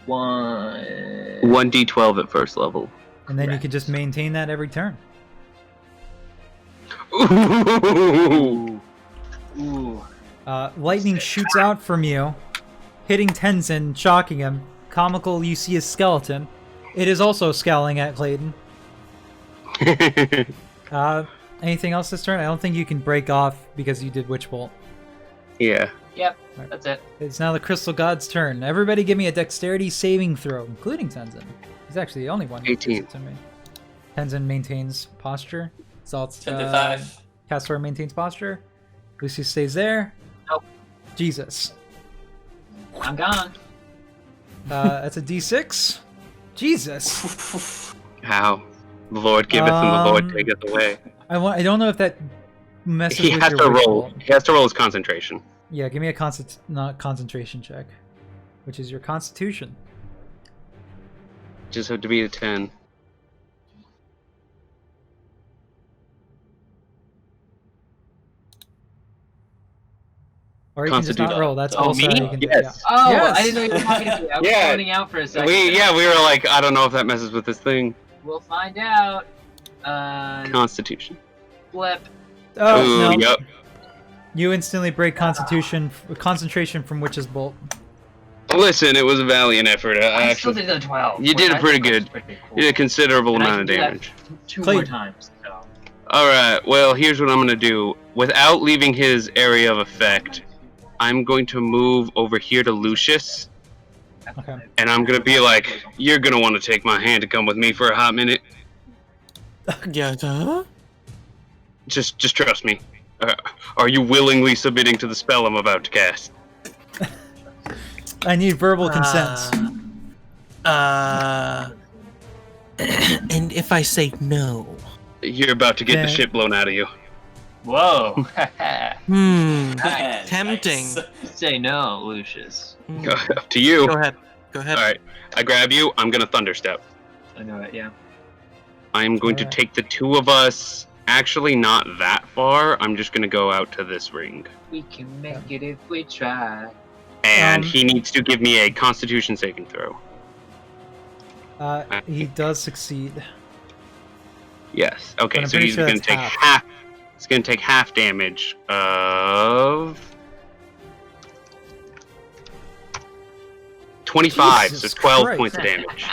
[SPEAKER 6] 1d12 at first level.
[SPEAKER 1] And then you
[SPEAKER 7] Correct.
[SPEAKER 1] can just maintain that every turn.
[SPEAKER 6] Ooh.
[SPEAKER 7] Ooh.
[SPEAKER 1] Lightning shoots out from you, hitting Tenzin, shocking him. Comical, you see a skeleton. It is also scowling at Clayton. Anything else this turn? I don't think you can break off because you did Witch Bolt.
[SPEAKER 6] Yeah.
[SPEAKER 7] Yep, that's it.
[SPEAKER 1] It's now the Crystal God's turn. Everybody give me a dexterity saving throw, including Tenzin. He's actually the only one who gives
[SPEAKER 6] 18.
[SPEAKER 1] it to me. Tenzin maintains posture. Zalt,
[SPEAKER 2] 10 to 5.
[SPEAKER 1] Castor maintains posture. Lucy stays there.
[SPEAKER 7] Nope.
[SPEAKER 1] Jesus.
[SPEAKER 7] I'm gone.
[SPEAKER 1] That's a D6. Jesus.
[SPEAKER 6] How? The Lord giveth and the Lord taketh away.
[SPEAKER 1] I don't know if that messes
[SPEAKER 6] He
[SPEAKER 1] with
[SPEAKER 6] has
[SPEAKER 1] your
[SPEAKER 6] to
[SPEAKER 1] wish
[SPEAKER 6] roll.
[SPEAKER 1] roll.
[SPEAKER 6] He has to roll his concentration.
[SPEAKER 1] Yeah, give me a concentration check, which is your Constitution.
[SPEAKER 6] Just have to be a 10.
[SPEAKER 1] Or you can just not
[SPEAKER 2] Constitution.
[SPEAKER 1] roll. That's
[SPEAKER 7] Oh,
[SPEAKER 1] also
[SPEAKER 7] me?
[SPEAKER 1] how you can do it.
[SPEAKER 6] Yes.
[SPEAKER 7] Oh,
[SPEAKER 1] Yes.
[SPEAKER 7] I didn't know you were talking to me. I was
[SPEAKER 6] Yeah.
[SPEAKER 7] zoning out for a second.
[SPEAKER 6] We were like, I don't know if that messes with this thing.
[SPEAKER 7] We'll find out.
[SPEAKER 6] Constitution.
[SPEAKER 7] Flip.
[SPEAKER 1] Oh
[SPEAKER 6] Ooh,
[SPEAKER 1] no!
[SPEAKER 6] yep.
[SPEAKER 1] You instantly break concentration from Witch's Bolt.
[SPEAKER 6] Listen, it was a valiant effort.
[SPEAKER 7] I still did the 12.
[SPEAKER 6] You did it pretty good.
[SPEAKER 7] Pretty cool.
[SPEAKER 6] You did a considerable
[SPEAKER 7] And I
[SPEAKER 6] amount of
[SPEAKER 7] can do that
[SPEAKER 6] damage.
[SPEAKER 7] 2
[SPEAKER 1] Clayton.
[SPEAKER 7] more times. So.
[SPEAKER 6] Alright, well, here's what I'm gonna do. Without leaving his area of effect, I'm going to move over here to Lucius,
[SPEAKER 1] Okay.
[SPEAKER 6] and I'm gonna be like, you're gonna want to take my hand and come with me for a hot minute.
[SPEAKER 3] Yeah, huh?
[SPEAKER 6] Just trust me. Are you willingly submitting to the spell I'm about to cast?
[SPEAKER 1] I need verbal consent.
[SPEAKER 3] And if I say no?
[SPEAKER 6] You're about to get the
[SPEAKER 1] Okay.
[SPEAKER 6] shit blown out of you.
[SPEAKER 7] Whoa.
[SPEAKER 2] Nice.
[SPEAKER 3] Tempting.
[SPEAKER 7] Say no, Lucius.
[SPEAKER 6] Up to you.
[SPEAKER 3] Go ahead. Go ahead.
[SPEAKER 6] Alright, I grab you, I'm gonna thunderstep.
[SPEAKER 7] I know it, yeah.
[SPEAKER 6] I'm going to
[SPEAKER 1] Alright.
[SPEAKER 6] take the two of us, actually not that far, I'm just gonna go out to this ring.
[SPEAKER 7] We can make it if we try.
[SPEAKER 6] And
[SPEAKER 1] Um,
[SPEAKER 6] he needs to give me a constitution saving throw.
[SPEAKER 1] He does succeed.
[SPEAKER 6] Yes.
[SPEAKER 1] But
[SPEAKER 6] Okay,
[SPEAKER 1] I'm
[SPEAKER 6] so
[SPEAKER 1] pretty
[SPEAKER 6] he's
[SPEAKER 1] sure
[SPEAKER 6] gonna
[SPEAKER 1] that's
[SPEAKER 6] take
[SPEAKER 1] half.
[SPEAKER 6] half. He's gonna take half damage of 25,
[SPEAKER 1] Jesus
[SPEAKER 6] so 12
[SPEAKER 1] Christ.
[SPEAKER 6] points of damage.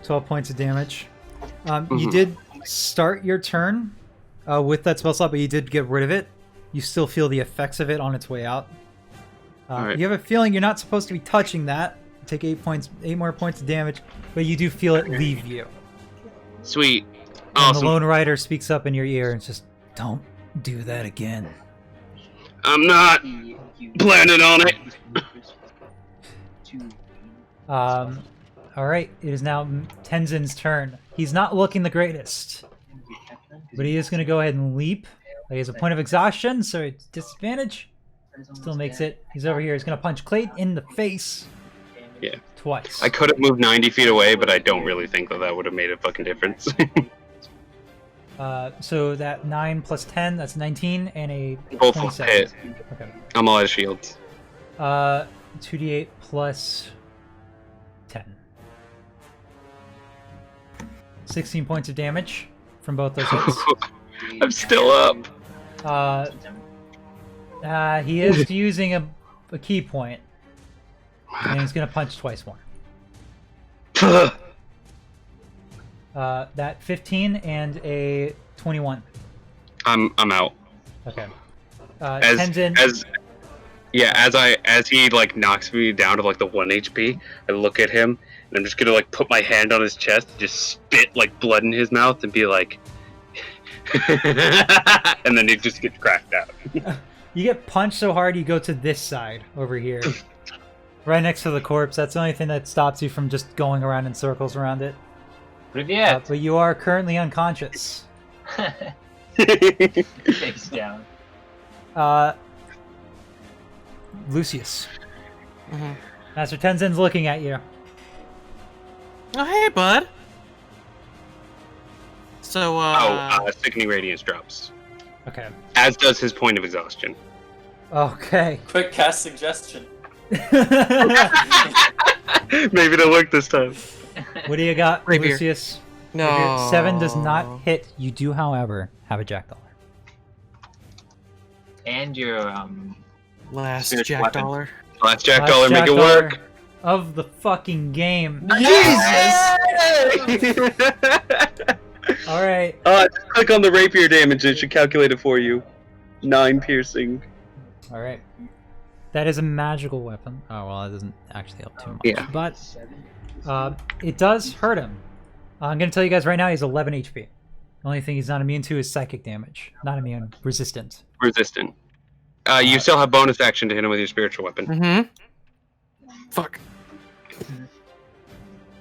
[SPEAKER 1] 12 points of damage. You
[SPEAKER 6] Mhm.
[SPEAKER 1] did start your turn with that spell slot, but you did get rid of it. You still feel the effects of it on its way out.
[SPEAKER 6] Alright.
[SPEAKER 1] You have a feeling you're not supposed to be touching that. Take 8 more points of damage, but you do feel it leave you.
[SPEAKER 6] Sweet.
[SPEAKER 1] And
[SPEAKER 6] Awesome.
[SPEAKER 1] the Lone Rider speaks up in your ear and just, don't do that again.
[SPEAKER 6] I'm not planning on it.
[SPEAKER 1] Alright, it is now Tenzin's turn. He's not looking the greatest, but he is going to go ahead and leap. He has a point of exhaustion, so it's disadvantage. Still makes it. He's over here. He's going to punch Clayton in the face.
[SPEAKER 6] Yeah.
[SPEAKER 1] Twice.
[SPEAKER 6] I could have moved 90 feet away, but I don't really think that would have made a fucking difference.
[SPEAKER 1] So that 9 plus 10, that's 19, and a
[SPEAKER 6] Both
[SPEAKER 1] 27.
[SPEAKER 6] hit.
[SPEAKER 1] Okay.
[SPEAKER 6] I'm all out of shields.
[SPEAKER 1] 2d8 plus 10. 16 points of damage from both those hits.
[SPEAKER 6] I'm still up.
[SPEAKER 1] He is using a key point, and he's gonna punch twice more. That 15 and a 21.
[SPEAKER 6] I'm out.
[SPEAKER 1] Okay.
[SPEAKER 6] As
[SPEAKER 1] Tenzin,
[SPEAKER 6] as he like knocks me down to like the 1 HP, I look at him and I'm just gonna like put my hand on his chest, and just spit like blood in his mouth, and be like, and then he just gets cracked out.
[SPEAKER 1] you get punched so hard you go to this side over here, right next to the corpse. That's the only thing that stops you from just going around in circles around it.
[SPEAKER 7] Привет!
[SPEAKER 1] But you are currently unconscious.
[SPEAKER 7] Face down.
[SPEAKER 1] Lucius.
[SPEAKER 3] Mhm.
[SPEAKER 1] Master Tenzin's looking at you.
[SPEAKER 3] Oh, hey, bud. So,
[SPEAKER 6] Sickening Radiance drops.
[SPEAKER 1] Okay.
[SPEAKER 6] As does his point of exhaustion.
[SPEAKER 1] Okay.
[SPEAKER 2] Quick cast suggestion.
[SPEAKER 6] Maybe it'll work this time.
[SPEAKER 1] What do you got,
[SPEAKER 3] Rapier.
[SPEAKER 1] Lucius?
[SPEAKER 3] no.
[SPEAKER 1] Rapier. 7 does not hit. You do, however, have a jackdaw.
[SPEAKER 7] And your,
[SPEAKER 3] Last
[SPEAKER 6] Spiritual
[SPEAKER 3] Jack
[SPEAKER 6] weapon.
[SPEAKER 3] Dollar.
[SPEAKER 6] Let's Jack
[SPEAKER 1] Last
[SPEAKER 6] Dollar, make
[SPEAKER 1] Jack
[SPEAKER 6] it
[SPEAKER 1] Dollar
[SPEAKER 6] work.
[SPEAKER 1] Of the fucking game. Alright.
[SPEAKER 6] Just click on the rapier damage, it should calculate it for you. 9 piercing.
[SPEAKER 1] Alright. That is a magical weapon. Oh, well, that doesn't actually help too much.
[SPEAKER 6] Yeah.
[SPEAKER 1] But it does hurt him. I'm going to tell you guys right now, he's 11 HP. The only thing he's not immune to is psychic damage. Not immune, resistant.
[SPEAKER 6] Resistant. You still have bonus action to hit him with your spiritual weapon.
[SPEAKER 3] Mm-hmm. Fuck.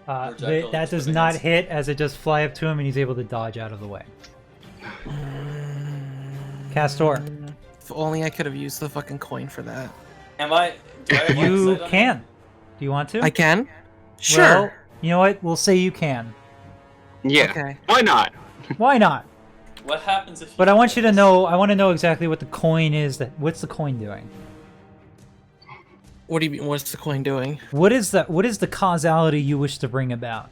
[SPEAKER 2] Projectile
[SPEAKER 1] That does
[SPEAKER 2] experience.
[SPEAKER 1] not hit, as it just fly up to him and he's able to dodge out of the way. Castor,
[SPEAKER 3] If only I could have used the fucking coin for that.
[SPEAKER 2] Do I have line
[SPEAKER 1] you
[SPEAKER 2] of sight on
[SPEAKER 1] can.
[SPEAKER 2] him?
[SPEAKER 1] Do you want to?
[SPEAKER 3] I can? Sure.
[SPEAKER 1] Well, you know what? We'll say you can.
[SPEAKER 6] Yeah.
[SPEAKER 3] Okay.
[SPEAKER 6] Why not?
[SPEAKER 1] Why not?
[SPEAKER 2] What happens if?
[SPEAKER 1] But I want you to know. I want to know exactly what the coin is. What's the coin doing?
[SPEAKER 3] What do you mean? What's the coin doing?
[SPEAKER 1] What is that? What is the causality you wish to bring about?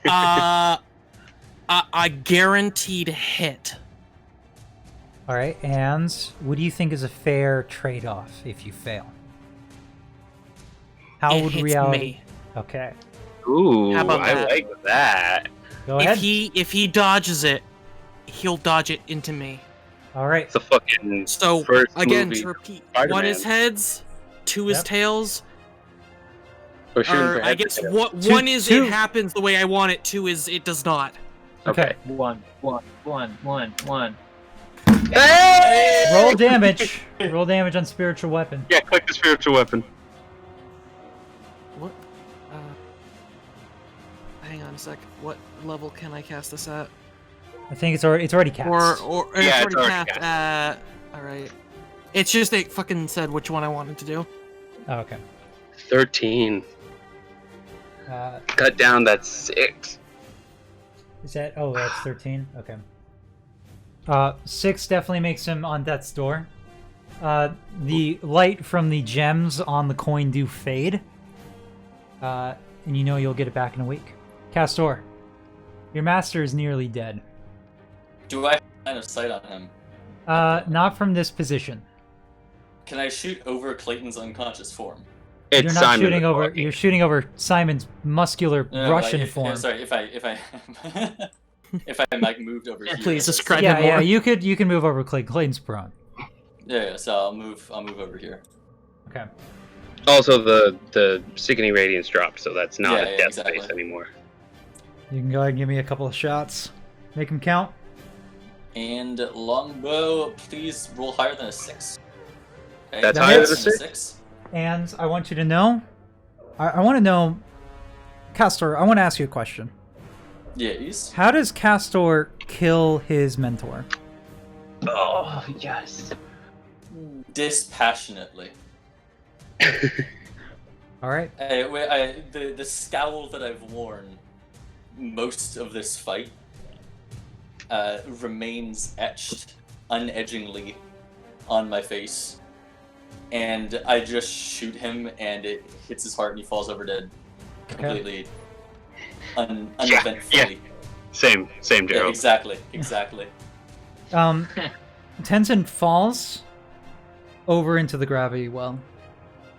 [SPEAKER 3] A guaranteed hit.
[SPEAKER 1] All right, and what do you think is a fair trade-off if you fail? How
[SPEAKER 3] It
[SPEAKER 1] would
[SPEAKER 3] hits
[SPEAKER 1] reality?
[SPEAKER 3] me.
[SPEAKER 1] Okay,
[SPEAKER 6] Ooh,
[SPEAKER 3] How about
[SPEAKER 6] I
[SPEAKER 3] that?
[SPEAKER 6] like that.
[SPEAKER 1] go ahead.
[SPEAKER 3] If he dodges it, he'll dodge it into me.
[SPEAKER 1] All right,
[SPEAKER 6] It's a fucking
[SPEAKER 3] So
[SPEAKER 6] first
[SPEAKER 3] again,
[SPEAKER 6] movie.
[SPEAKER 3] to repeat,
[SPEAKER 6] Spider-Man.
[SPEAKER 3] 1 is heads, 2 is
[SPEAKER 1] Yep.
[SPEAKER 3] tails,
[SPEAKER 6] Or shooting
[SPEAKER 3] or
[SPEAKER 6] for
[SPEAKER 3] I
[SPEAKER 6] head
[SPEAKER 3] guess
[SPEAKER 6] to tail.
[SPEAKER 3] what
[SPEAKER 1] Two-
[SPEAKER 3] 1 is
[SPEAKER 1] two.
[SPEAKER 3] it happens the way I want it. 2 is it does not.
[SPEAKER 1] okay.
[SPEAKER 7] One.
[SPEAKER 1] Roll damage. Roll damage on spiritual weapon.
[SPEAKER 6] Yeah, click the spiritual weapon.
[SPEAKER 3] What? Hang on a sec. What level can I cast this at?
[SPEAKER 1] I think it's already cast.
[SPEAKER 3] Or
[SPEAKER 6] Yeah,
[SPEAKER 3] it's already cast at. All right. It's just it fucking said which one I wanted to do.
[SPEAKER 1] Oh, okay.
[SPEAKER 6] 13. Cut down, that's 6.
[SPEAKER 1] Is that? Oh, that's 13. Okay. 6 definitely makes him on death's door. The light from the gems on the coin do fade. And you know you'll get it back in a week. Castor, your master is nearly dead.
[SPEAKER 2] Do I have line of sight on him?
[SPEAKER 1] Not from this position.
[SPEAKER 2] Can I shoot over Clayton's unconscious form?
[SPEAKER 6] It's
[SPEAKER 1] You're not
[SPEAKER 6] Simon
[SPEAKER 1] shooting
[SPEAKER 6] the
[SPEAKER 1] over.
[SPEAKER 6] Doggy.
[SPEAKER 1] You're shooting over Simon's muscular
[SPEAKER 2] No,
[SPEAKER 1] Russian
[SPEAKER 2] if,
[SPEAKER 1] form.
[SPEAKER 2] Sorry, if I if I like moved over here.
[SPEAKER 3] Please
[SPEAKER 2] that's-
[SPEAKER 3] describe
[SPEAKER 1] Yeah,
[SPEAKER 3] it more.
[SPEAKER 1] yeah. You can move over Clayton. Clayton's prone.
[SPEAKER 2] Yeah, so I'll move over here.
[SPEAKER 1] Okay.
[SPEAKER 6] Also, the sickening radiance dropped, so that's not
[SPEAKER 2] Yeah,
[SPEAKER 6] a
[SPEAKER 2] yeah,
[SPEAKER 6] death
[SPEAKER 2] exactly.
[SPEAKER 6] space anymore.
[SPEAKER 1] You can go ahead and give me a couple of shots. Make them count.
[SPEAKER 2] And longbow, please roll higher than a 6. Okay,
[SPEAKER 6] That's
[SPEAKER 1] higher than a
[SPEAKER 2] 6.
[SPEAKER 1] And I want you to know. I want to know, Castor. I want to ask you a question.
[SPEAKER 2] Yes.
[SPEAKER 1] How does Castor kill his mentor?
[SPEAKER 7] Oh, yes.
[SPEAKER 2] Dispassionately.
[SPEAKER 1] All right.
[SPEAKER 2] The scowl that I've worn most of this fight remains etched unedgingly on my face, and I just shoot him, and it hits his heart, and he falls over dead, completely uneventfully.
[SPEAKER 6] Same,
[SPEAKER 2] Yeah,
[SPEAKER 6] Gerald.
[SPEAKER 2] exactly.
[SPEAKER 1] Tenzin falls over into the gravity well,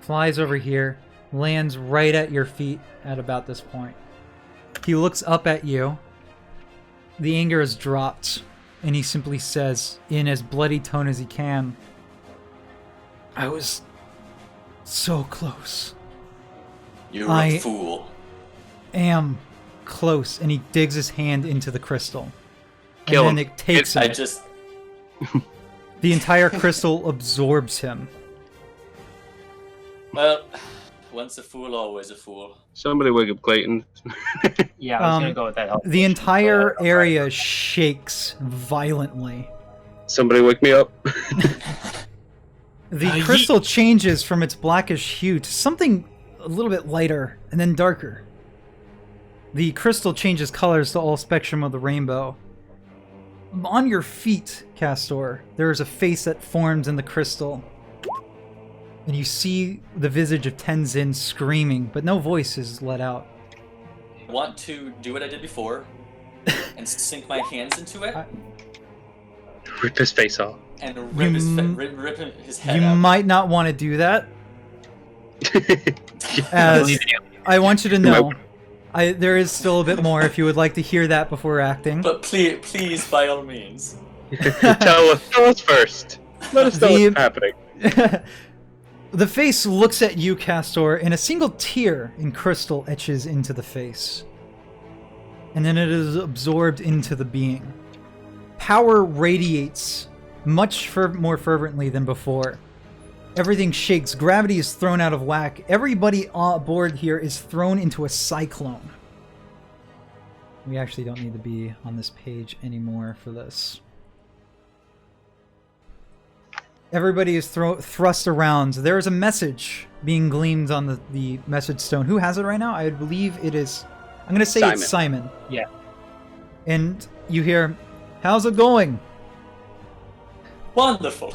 [SPEAKER 1] flies over here, lands right at your feet at about this point. He looks up at you. The anger has dropped, and he simply says, in as bloody tone as he can, "I was so close.
[SPEAKER 2] You're
[SPEAKER 1] I-
[SPEAKER 2] a fool.
[SPEAKER 1] Am close," and he digs his hand into the crystal.
[SPEAKER 6] Kill
[SPEAKER 1] and then
[SPEAKER 6] him.
[SPEAKER 1] it takes
[SPEAKER 2] I
[SPEAKER 1] him.
[SPEAKER 2] just
[SPEAKER 1] The entire crystal absorbs him.
[SPEAKER 2] well, once a fool, always a fool.
[SPEAKER 6] Somebody wake up Clayton.
[SPEAKER 7] Yeah, I was gonna go with that.
[SPEAKER 1] The entire area shakes violently.
[SPEAKER 6] Somebody wake me up.
[SPEAKER 1] The crystal changes from its blackish hue to something a little bit lighter and then darker. The crystal changes colors to all spectrum of the rainbow. On your feet, Castor, there is a face that forms in the crystal. And you see the visage of Tenzin screaming, but no voice is let out.
[SPEAKER 2] I want to do what I did before and sink my hands into it
[SPEAKER 6] Rip his face off.
[SPEAKER 2] and
[SPEAKER 1] You
[SPEAKER 2] rip his head
[SPEAKER 1] You
[SPEAKER 2] out.
[SPEAKER 1] might not want to do that,
[SPEAKER 7] I
[SPEAKER 1] as
[SPEAKER 7] believe in you.
[SPEAKER 1] I want you to know, there is still a bit more if you would like to hear that before acting.
[SPEAKER 2] But please, by all means.
[SPEAKER 6] tell us first. Let us know what's happening.
[SPEAKER 1] The face looks at you, Castor, and a single tear in crystal etches into the face. And then it is absorbed into the being. Power radiates much more fervently than before. Everything shakes. Gravity is thrown out of whack. Everybody on board here is thrown into a cyclone. We actually don't need to be on this page anymore for this. Everybody is thrust around. There is a message being gleamed on the message stone. Who has it right now? I believe it is... I'm going to say it's Simon.
[SPEAKER 3] Yeah.
[SPEAKER 1] And you hear, "How's it going?"
[SPEAKER 2] Wonderful.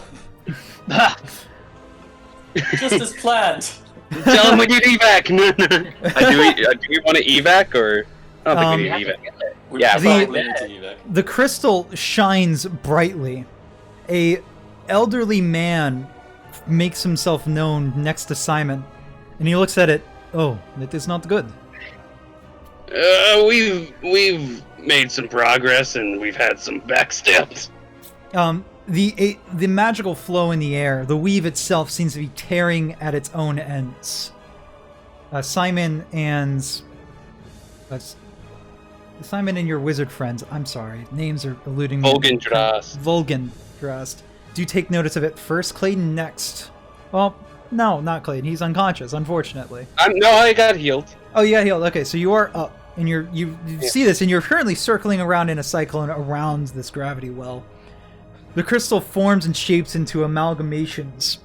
[SPEAKER 2] Just as planned.
[SPEAKER 6] Tell him we need evac. Do we want to evac or? I don't think we need evac. Yeah,
[SPEAKER 2] probably need to evac.
[SPEAKER 1] The crystal shines brightly. A elderly man makes himself known next to Simon, and he looks at it. "Oh, that is not good."
[SPEAKER 6] We've made some progress and we've had some backsteps.
[SPEAKER 1] The magical flow in the air, the weave itself seems to be tearing at its own ends. Simon and your wizard friends, I'm sorry, names are eluding me. Vulcan Drast. Do take notice of it first. Clayton next. Well, no, not Clayton. He's unconscious, unfortunately.
[SPEAKER 6] No, I got healed.
[SPEAKER 1] Oh, you got healed. Okay, so you are up, and you see this, and you're currently circling around in a cyclone around this gravity well. The crystal forms and shapes into amalgamations.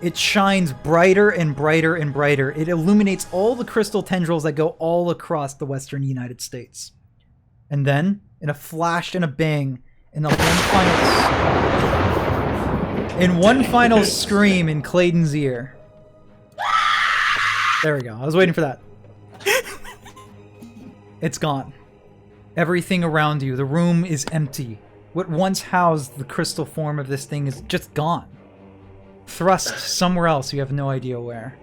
[SPEAKER 1] It shines brighter and brighter and brighter. It illuminates all the crystal tendrils that go all across the western United States. And then, in a flash and a bang, in one final scream in Clayton's ear. There we go. I was waiting for that. It's gone. Everything around you, the room is empty. What once housed the crystal form of this thing is just gone. Thrust somewhere else, you have no idea where.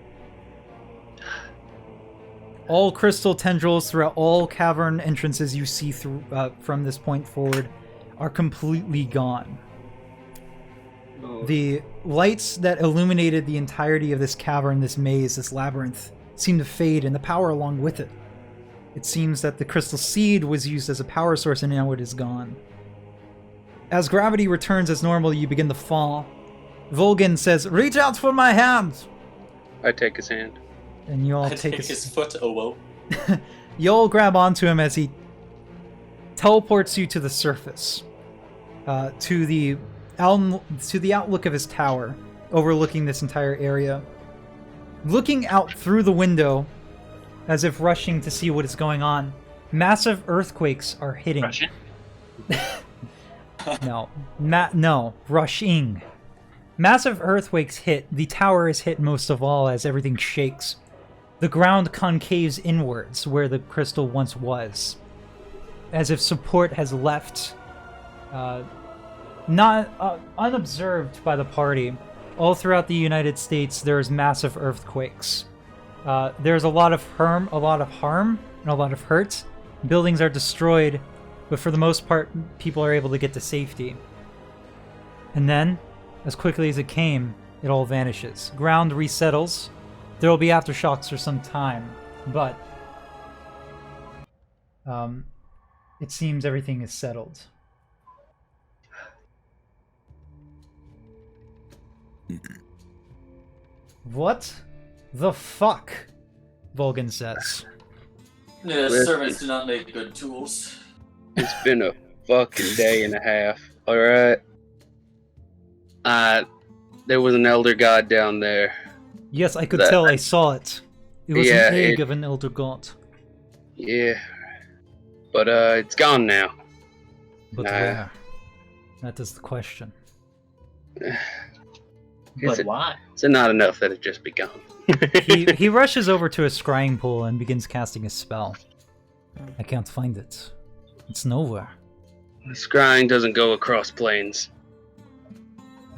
[SPEAKER 1] All crystal tendrils throughout all cavern entrances you see through from this point forward are completely gone. The lights that illuminated the entirety of this cavern, this maze, this labyrinth, seem to fade, and the power along with it. It seems that the crystal seed was used as a power source, and now it is gone. As gravity returns as normal, you begin to fall. Vulcan says, "Reach out for my hand!"
[SPEAKER 6] I take his hand.
[SPEAKER 1] And you all
[SPEAKER 2] I take his foot, oh well.
[SPEAKER 1] You all grab onto him as he teleports you to the surface. To the outlook of his tower, overlooking this entire area. Looking out through the window, as if rushing to see what is going on, massive earthquakes are hitting.
[SPEAKER 7] Russian?
[SPEAKER 1] No, rushing. Massive earthquakes hit. The tower is hit most of all as everything shakes. The ground concaves inwards where the crystal once was, as if support has left. Not unobserved by the party. All throughout the United States, there's massive earthquakes. There's a lot of harm, and a lot of hurt. Buildings are destroyed, but for the most part, people are able to get to safety. And then, as quickly as it came, it all vanishes. Ground resettles. There will be aftershocks for some time, but it seems everything is settled. What the fuck? Vulcan says.
[SPEAKER 2] Yeah, servants do not make good tools.
[SPEAKER 6] It's been a fucking day and a half. Alright. There was an elder god down there.
[SPEAKER 1] Yes, I could tell. I saw it. It was an egg of an elder god.
[SPEAKER 6] Yeah. But, it's gone now.
[SPEAKER 1] But where? That is the question.
[SPEAKER 7] But why?
[SPEAKER 6] It's not enough that it just be gone.
[SPEAKER 1] He rushes over to a scrying pool and begins casting a spell. I can't find it. It's nowhere.
[SPEAKER 6] The scrying doesn't go across planes.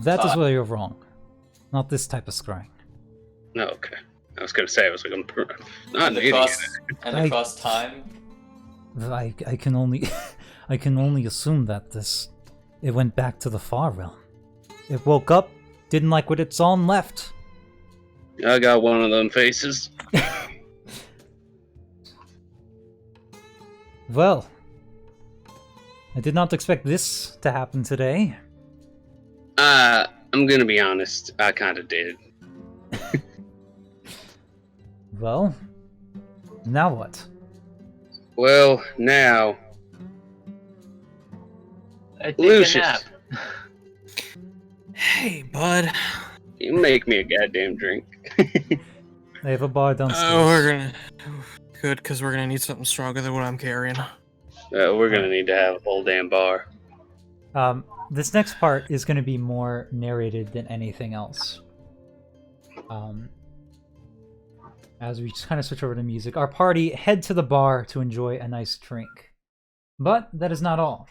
[SPEAKER 1] That is where you're wrong. Not this type of scrying.
[SPEAKER 6] No, okay. I was gonna say, I'm not an idiot.
[SPEAKER 2] And across time?
[SPEAKER 1] I can only I can only assume that it went back to the far realm. It woke up, didn't like what it saw, and left.
[SPEAKER 6] I got one of them faces.
[SPEAKER 1] Well, I did not expect this to happen today.
[SPEAKER 6] I'm gonna be honest, I kind of did.
[SPEAKER 1] Well, now what?
[SPEAKER 6] Well, now,
[SPEAKER 7] I take
[SPEAKER 6] Lucius.
[SPEAKER 7] a nap.
[SPEAKER 3] Hey, bud.
[SPEAKER 6] you make me a goddamn drink.
[SPEAKER 1] They have a bar downstairs.
[SPEAKER 3] We're gonna... Good, because we're gonna need something stronger than what I'm carrying.
[SPEAKER 6] We're gonna need to have a whole damn bar.
[SPEAKER 1] This next part is going to be more narrated than anything else. As we just kind of switch over to music, our party head to the bar to enjoy a nice drink. But that is not all.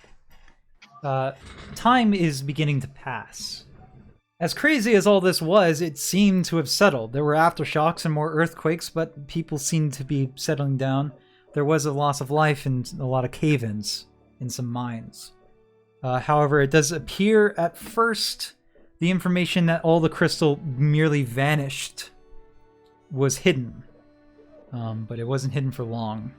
[SPEAKER 1] Time is beginning to pass. As crazy as all this was, it seemed to have settled. There were aftershocks and more earthquakes, but people seemed to be settling down. There was a loss of life and a lot of cave-ins in some mines. However, it does appear at first the information that all the crystal merely vanished was hidden. But it wasn't hidden for long.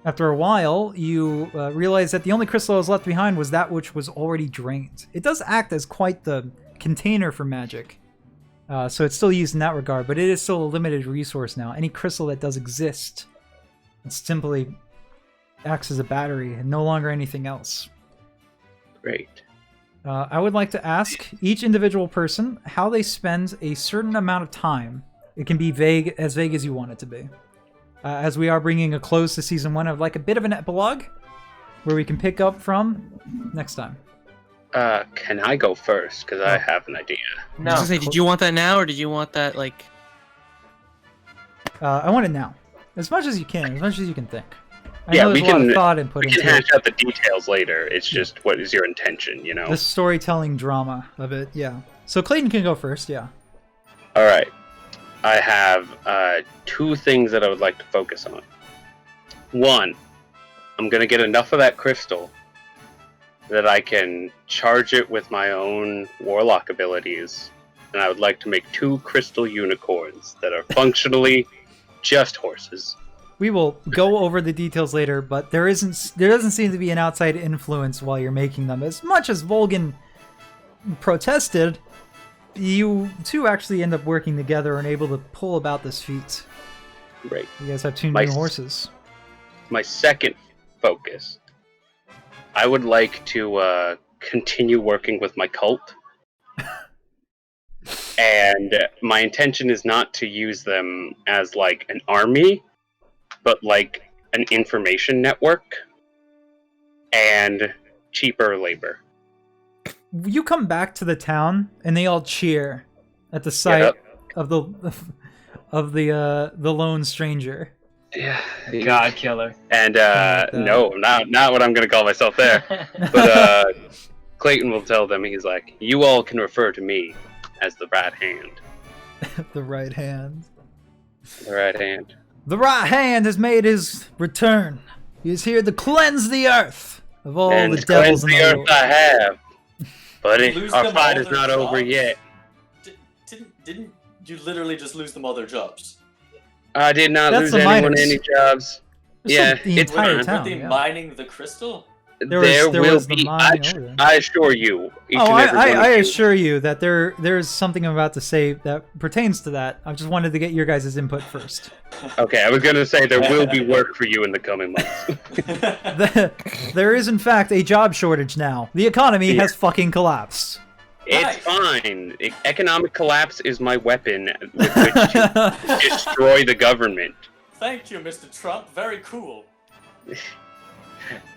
[SPEAKER 1] After a while, you realize that the only crystal that was left behind was that which was already drained. It does act as quite the container for magic. So it's still used in that regard, but it is still a limited resource now. Any crystal that does exist, it simply acts as a battery and no longer anything else.
[SPEAKER 6] Great.
[SPEAKER 1] I would like to ask each individual person how they spend a certain amount of time. It can be vague as you want it to be. As we are bringing a close to Season 1, I'd like a bit of an epilogue where we can pick up from next time.
[SPEAKER 6] Can I go first? Because I have an idea.
[SPEAKER 3] No. I was gonna say, did you want that now, or did you want that, like...
[SPEAKER 1] I want it now. As much as you can, as much as you can think. I
[SPEAKER 6] Yeah,
[SPEAKER 1] know
[SPEAKER 6] we
[SPEAKER 1] there's a lot
[SPEAKER 6] can-
[SPEAKER 1] of thought and put
[SPEAKER 6] We
[SPEAKER 1] into
[SPEAKER 6] can
[SPEAKER 1] it.
[SPEAKER 6] hash out the details later. It's just, what is your intention, you know?
[SPEAKER 1] The storytelling drama of it, yeah. So Clayton can go first, yeah.
[SPEAKER 6] Alright. I have 2 things that I would like to focus on. 1, I'm going to get enough of that crystal that I can charge it with my own warlock abilities. And I would like to make 2 crystal unicorns that are functionally just horses.
[SPEAKER 1] We will go over the details later, but there doesn't seem to be an outside influence while you're making them. As much as Volgan protested, you two actually end up working together and able to pull about this feat.
[SPEAKER 6] Right.
[SPEAKER 1] You guys have 2
[SPEAKER 6] My
[SPEAKER 1] new horses.
[SPEAKER 6] My second focus, I would like to continue working with my cult. And my intention is not to use them as like an army, but like an information network and cheaper labor.
[SPEAKER 1] You come back to the town and they all cheer at the sight of the lone stranger.
[SPEAKER 6] Yeah.
[SPEAKER 7] God killer.
[SPEAKER 6] And no, not what I'm gonna call myself there. But Clayton will tell them, he's like, you all can refer to me as the right hand.
[SPEAKER 1] The right hand.
[SPEAKER 6] The right hand.
[SPEAKER 1] The right hand has made his return. He is here to cleanse the earth of all
[SPEAKER 6] And
[SPEAKER 1] the devils in
[SPEAKER 6] the
[SPEAKER 1] the
[SPEAKER 6] earth
[SPEAKER 1] world.
[SPEAKER 6] I have. But
[SPEAKER 2] Lose
[SPEAKER 6] our
[SPEAKER 2] them
[SPEAKER 6] fight
[SPEAKER 2] all
[SPEAKER 6] is
[SPEAKER 2] their
[SPEAKER 6] not over
[SPEAKER 2] jobs?
[SPEAKER 6] yet.
[SPEAKER 2] Didn't you literally just lose them all their jobs?
[SPEAKER 6] I did not
[SPEAKER 1] That's
[SPEAKER 6] lose
[SPEAKER 1] the
[SPEAKER 6] anyone
[SPEAKER 1] miners.
[SPEAKER 6] any jobs. Yeah,
[SPEAKER 1] the
[SPEAKER 6] it's
[SPEAKER 1] entire
[SPEAKER 6] fine.
[SPEAKER 1] town.
[SPEAKER 2] Weren't they
[SPEAKER 1] yeah.
[SPEAKER 2] mining the crystal?
[SPEAKER 1] There
[SPEAKER 6] There
[SPEAKER 1] was
[SPEAKER 6] will
[SPEAKER 1] the
[SPEAKER 6] be.
[SPEAKER 1] mining over there.
[SPEAKER 6] I assure you. Each
[SPEAKER 1] Oh,
[SPEAKER 6] and every one
[SPEAKER 1] I
[SPEAKER 6] of you.
[SPEAKER 1] assure you that there's something I'm about to say that pertains to that. I just wanted to get your guys' input first.
[SPEAKER 6] Okay, I was gonna say there will be work for you in the coming months.
[SPEAKER 1] There is, in fact, a job shortage now. The economy has fucking collapsed.
[SPEAKER 6] It's fine. Economic collapse is my weapon with which to destroy the government.
[SPEAKER 2] Thank you, Mr. Trump. Very cool.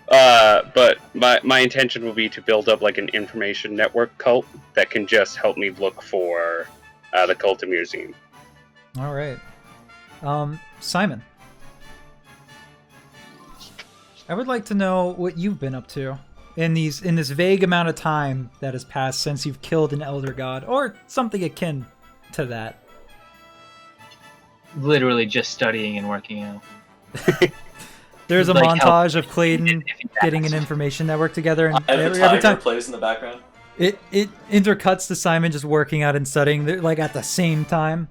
[SPEAKER 6] But my intention will be to build up like an information network cult that can just help me look for the Cult Museum.
[SPEAKER 1] All right. Simon. I would like to know what you've been up to in this vague amount of time that has passed since you've killed an elder god or something akin to that.
[SPEAKER 7] Literally just studying and working out.
[SPEAKER 1] There's a
[SPEAKER 7] Like
[SPEAKER 1] montage of Clayton getting an information network together, and every time
[SPEAKER 2] plays in the background.
[SPEAKER 1] it intercuts to Simon just working out and studying, they're, like at the same time.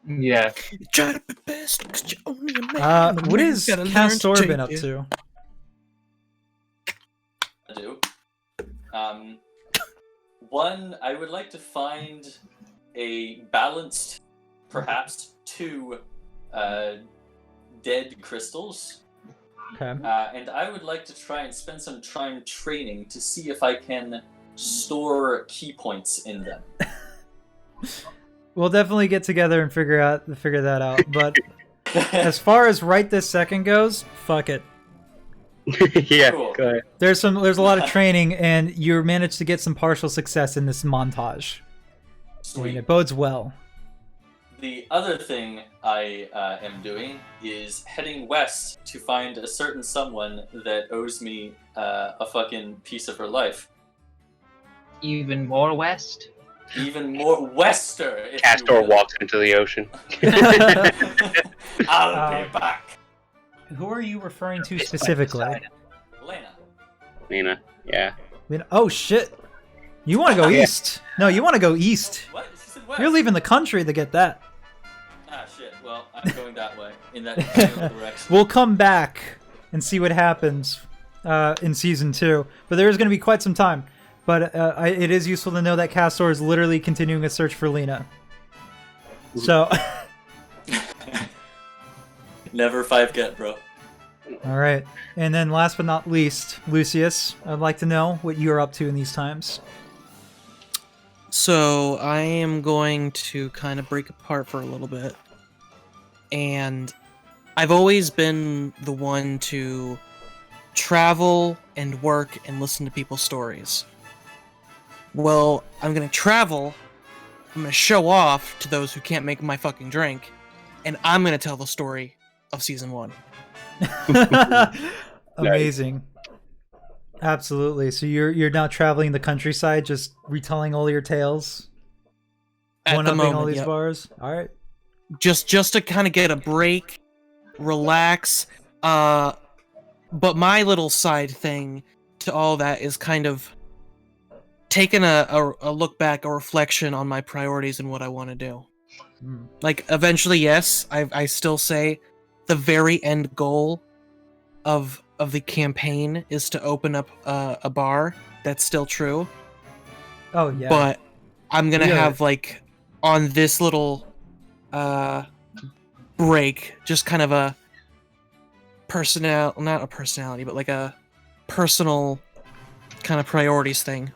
[SPEAKER 7] Yeah.
[SPEAKER 3] Try to be best, 'cause you're only a man.
[SPEAKER 1] What is
[SPEAKER 3] Gotta learn to
[SPEAKER 1] Castor been
[SPEAKER 3] change
[SPEAKER 1] up
[SPEAKER 3] it.
[SPEAKER 1] to?
[SPEAKER 2] I do. One, I would like to find a balanced, perhaps 2 dead crystals.
[SPEAKER 1] Okay.
[SPEAKER 2] And I would like to try and spend some time training to see if I can store key points in them.
[SPEAKER 1] We'll definitely get together and figure that out. But as far as right this second goes, fuck it.
[SPEAKER 6] Yeah,
[SPEAKER 2] Cool.
[SPEAKER 6] go ahead.
[SPEAKER 1] There's a lot of training, and you managed to get some partial success in this montage.
[SPEAKER 2] Sweet.
[SPEAKER 1] And it bodes well.
[SPEAKER 2] The other thing I am doing is heading west to find a certain someone that owes me a fucking piece of her life.
[SPEAKER 7] Even more west?
[SPEAKER 2] Even more wester, if you
[SPEAKER 6] Castor
[SPEAKER 2] will.
[SPEAKER 6] walks into the ocean.
[SPEAKER 2] I'll be back.
[SPEAKER 1] Who are you referring to specifically?
[SPEAKER 2] Elena.
[SPEAKER 6] Nina, yeah.
[SPEAKER 1] Oh shit! You want to go
[SPEAKER 6] Yeah.
[SPEAKER 1] east? No, you want to go east.
[SPEAKER 2] What? She said west.
[SPEAKER 1] You're leaving the country to get that.
[SPEAKER 2] Ah, shit. Well, I'm going that way. In that general direction.
[SPEAKER 1] We'll come back and see what happens in season 2. But there is going to be quite some time. But it is useful to know that Castor is literally continuing a search for Lena. So,
[SPEAKER 2] Never 5 get, bro.
[SPEAKER 1] all right. And then last but not least, Lucius, I'd like to know what you're up to in these times.
[SPEAKER 3] So I am going to kind of break apart for a little bit. And I've always been the one to travel and work and listen to people's stories. Well, I'm going to travel, I'm going to show off to those who can't make my fucking drink, and I'm going to tell the story of Season 1.
[SPEAKER 1] Amazing. Absolutely. So you're now traveling the countryside, just retelling all your tales?
[SPEAKER 3] At the
[SPEAKER 1] One-upping all
[SPEAKER 3] moment,
[SPEAKER 1] these
[SPEAKER 3] yep.
[SPEAKER 1] bars? Alright.
[SPEAKER 3] Just to kind of get a break, relax. But my little side thing to all that is kind of taking a look back, a reflection on my priorities and what I want to do. Like, eventually, yes, I still say the very end goal of the campaign is to open up a bar. That's still true.
[SPEAKER 1] Oh, yeah.
[SPEAKER 3] But I'm gonna
[SPEAKER 1] Yeah.
[SPEAKER 3] have, like, on this little break, just kind of a not a personality, but like a personal kind of priorities thing.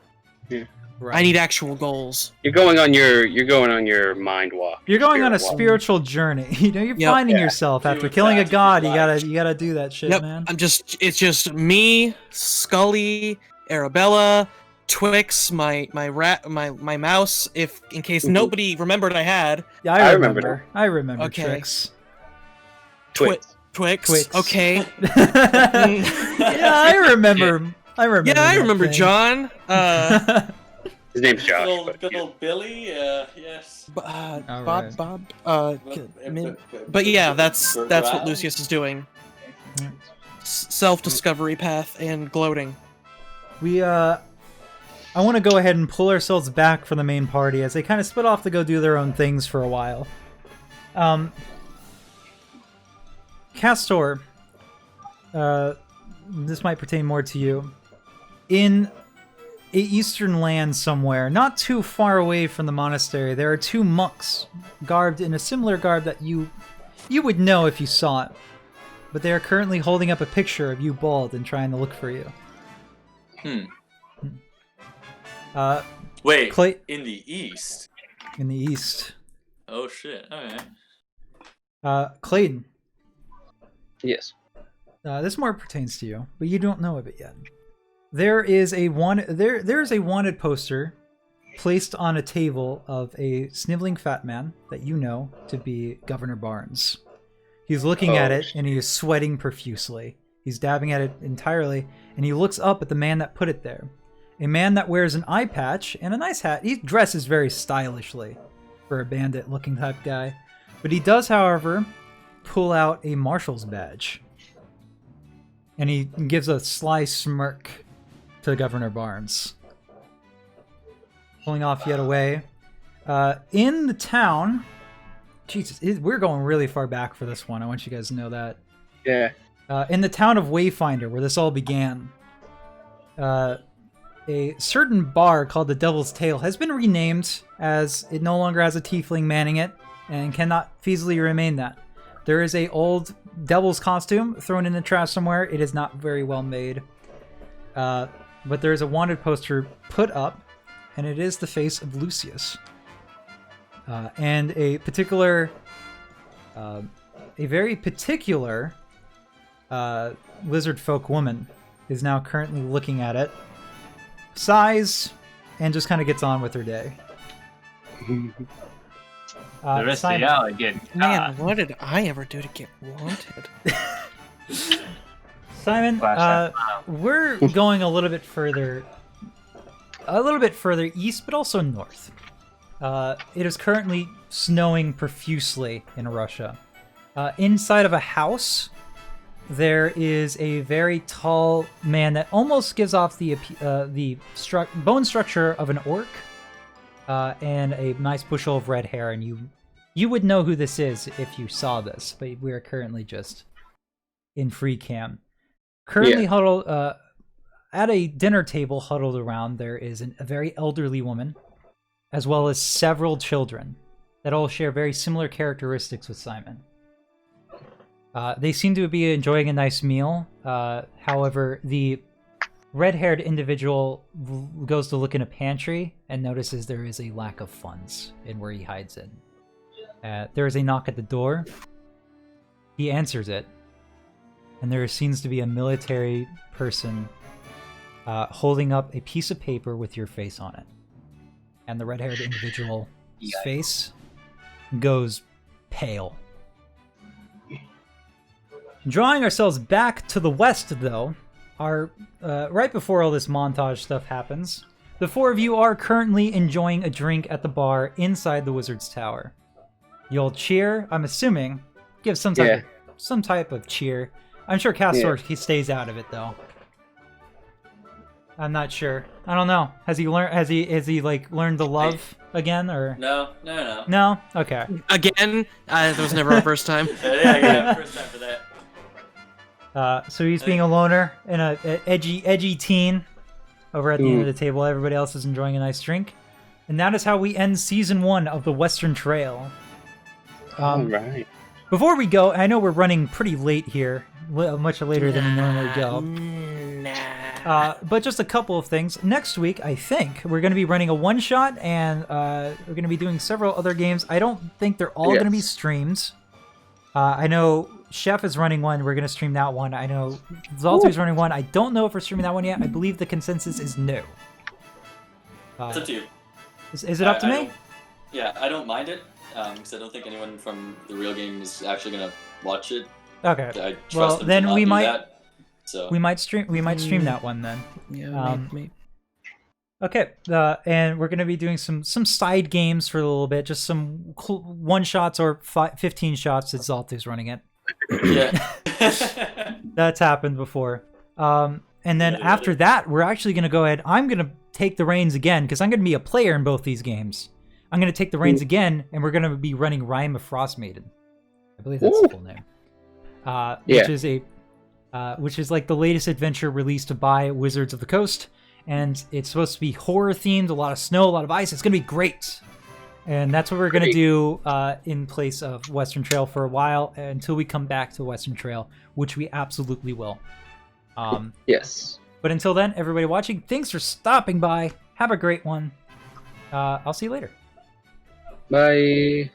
[SPEAKER 1] Right.
[SPEAKER 3] I need actual goals.
[SPEAKER 6] You're going on your mind walk.
[SPEAKER 1] You're going on a
[SPEAKER 6] spirit walk.
[SPEAKER 1] spiritual journey. You know, you're
[SPEAKER 3] Yep.
[SPEAKER 1] finding
[SPEAKER 6] Yeah.
[SPEAKER 1] yourself after
[SPEAKER 2] Doing
[SPEAKER 1] killing a
[SPEAKER 2] that to
[SPEAKER 1] god. You
[SPEAKER 2] your
[SPEAKER 1] gotta do that shit,
[SPEAKER 3] Yep,
[SPEAKER 1] man.
[SPEAKER 3] it's just me, Scully, Arabella, Twix, my mouse. If in case nobody remembered, I had
[SPEAKER 1] Yeah,
[SPEAKER 6] I remember
[SPEAKER 1] remember. I remember
[SPEAKER 3] Okay.
[SPEAKER 1] tricks.
[SPEAKER 6] Twix.
[SPEAKER 3] Twix.
[SPEAKER 1] Twix.
[SPEAKER 3] Okay.
[SPEAKER 1] Yeah, I remember. I remember.
[SPEAKER 3] Yeah, I
[SPEAKER 1] that
[SPEAKER 3] remember
[SPEAKER 1] thing.
[SPEAKER 3] John.
[SPEAKER 6] His name's Josh.
[SPEAKER 2] Good old Billy, yes.
[SPEAKER 1] Alright.
[SPEAKER 3] Bob. But yeah, that's what Lucius is doing. Self-discovery path and gloating.
[SPEAKER 1] I want to go ahead and pull ourselves back from the main party as they kind of split off to go do their own things for a while. Castor, this might pertain more to you. In a eastern land somewhere, not too far away from the monastery, there are 2 monks, garbed in a similar garb that you would know if you saw it. But they are currently holding up a picture of you bald and trying to look for you.
[SPEAKER 2] Wait,
[SPEAKER 1] In
[SPEAKER 2] in the east?
[SPEAKER 1] the east.
[SPEAKER 2] Oh shit, alright.
[SPEAKER 1] Clayton,
[SPEAKER 6] Yes.
[SPEAKER 1] this more pertains to you, but you don't know of it yet. There is a wanted poster placed on a table of a sniveling fat man that you know to be Governor Barnes. He's looking at it and he is sweating profusely. He's dabbing at it entirely, and he looks up at the man that put it there. A man that wears an eye patch and a nice hat. He dresses very stylishly for a bandit-looking type guy. But he does, however, pull out a marshal's badge. And he gives a sly smirk to Governor Barnes. Pulling off yet away. In the town... Jesus, we're going really far back for this one. I want you guys to know that.
[SPEAKER 6] Yeah.
[SPEAKER 1] In the town of Wayfinder, where this all began, a certain bar called the Devil's Tail has been renamed as it no longer has a tiefling manning it and cannot feasibly remain that. There is a old devil's costume thrown in the trash somewhere. It is not very well made. But there is a wanted poster put up, and it is the face of Lucius. And a very particular lizard folk woman is now currently looking at it, sighs, and just kind of gets on with her day.
[SPEAKER 5] The rest
[SPEAKER 1] Simon,
[SPEAKER 5] of y'all are getting
[SPEAKER 3] Man,
[SPEAKER 5] caught.
[SPEAKER 3] what did I ever do to get wanted?
[SPEAKER 1] Simon,
[SPEAKER 5] Flash
[SPEAKER 1] we're going a little bit further east, but also north. It is currently snowing profusely in Russia. Inside of a house, there is a very tall man that almost gives off the bone structure of an orc, and a nice bushel of red hair. And you would know who this is if you saw this, but we are currently just in free cam. Currently huddled at a dinner table, huddled around, there is a very elderly woman, as well as several children that all share very similar characteristics with Simon. They seem to be enjoying a nice meal. However, the red-haired individual goes to look in a pantry and notices there is a lack of funds in where he hides it. There is a knock at the door. He answers it, and there seems to be a military person holding up a piece of paper with your face on it. And the red-haired individual's face goes pale. Drawing ourselves back to the west, though, right before all this montage stuff happens, the four of you are currently enjoying a drink at the bar inside the Wizard's Tower. You'll cheer, I'm assuming, give some type of cheer. I'm sure Castor he stays out of it, though. I'm not sure. I don't know. Has he like learned the love again, or
[SPEAKER 2] No.
[SPEAKER 1] no? Okay.
[SPEAKER 3] Again? There was never a first time.
[SPEAKER 2] Yeah, first time for that.
[SPEAKER 1] So he's being a loner and a edgy teen over at the end of the table. Everybody else is enjoying a nice drink, and that is how we end season 1 of the Western Trail.
[SPEAKER 6] All right.
[SPEAKER 1] Before we go, I know we're running pretty late here, much later than we normally go. But just a couple of things. Next week, I think, we're going to be running a one-shot, and we're going to be doing several other games. I don't think they're all going to be streams. I know Chef is running one. We're going to stream that one. I know Zaltu is running one. I don't know if we're streaming that one yet. I believe the consensus is no.
[SPEAKER 2] It's up to you.
[SPEAKER 1] Is it up to me?
[SPEAKER 2] I don't mind it, because I don't think anyone from the real game is actually going to watch it.
[SPEAKER 1] Okay.
[SPEAKER 2] I trust
[SPEAKER 1] Well,
[SPEAKER 2] them
[SPEAKER 1] then
[SPEAKER 2] to not
[SPEAKER 1] we
[SPEAKER 2] do
[SPEAKER 1] might.
[SPEAKER 2] that, so.
[SPEAKER 1] We might stream that one then.
[SPEAKER 3] Yeah, maybe.
[SPEAKER 1] Okay, and we're going to be doing some side games for a little bit, just some one-shots or 15 shots that Zaltu's running it.
[SPEAKER 2] Yeah.
[SPEAKER 1] That's happened before. And then after that, we're actually going to go ahead. I'm going to take the reins again, because I'm going to be a player in both these games. I'm going to take the reins again, and we're going to be running Rime of Frostmaiden. I believe that's the full name. Which is like the latest adventure released by Wizards of the Coast. And it's supposed to be horror themed, a lot of snow, a lot of ice. It's going to be great. And that's what we're going to do in place of Western Trail for a while until we come back to Western Trail, which we absolutely will.
[SPEAKER 6] Yes.
[SPEAKER 1] But until then, everybody watching, thanks for stopping by. Have a great one. I'll see you later.
[SPEAKER 6] Bye.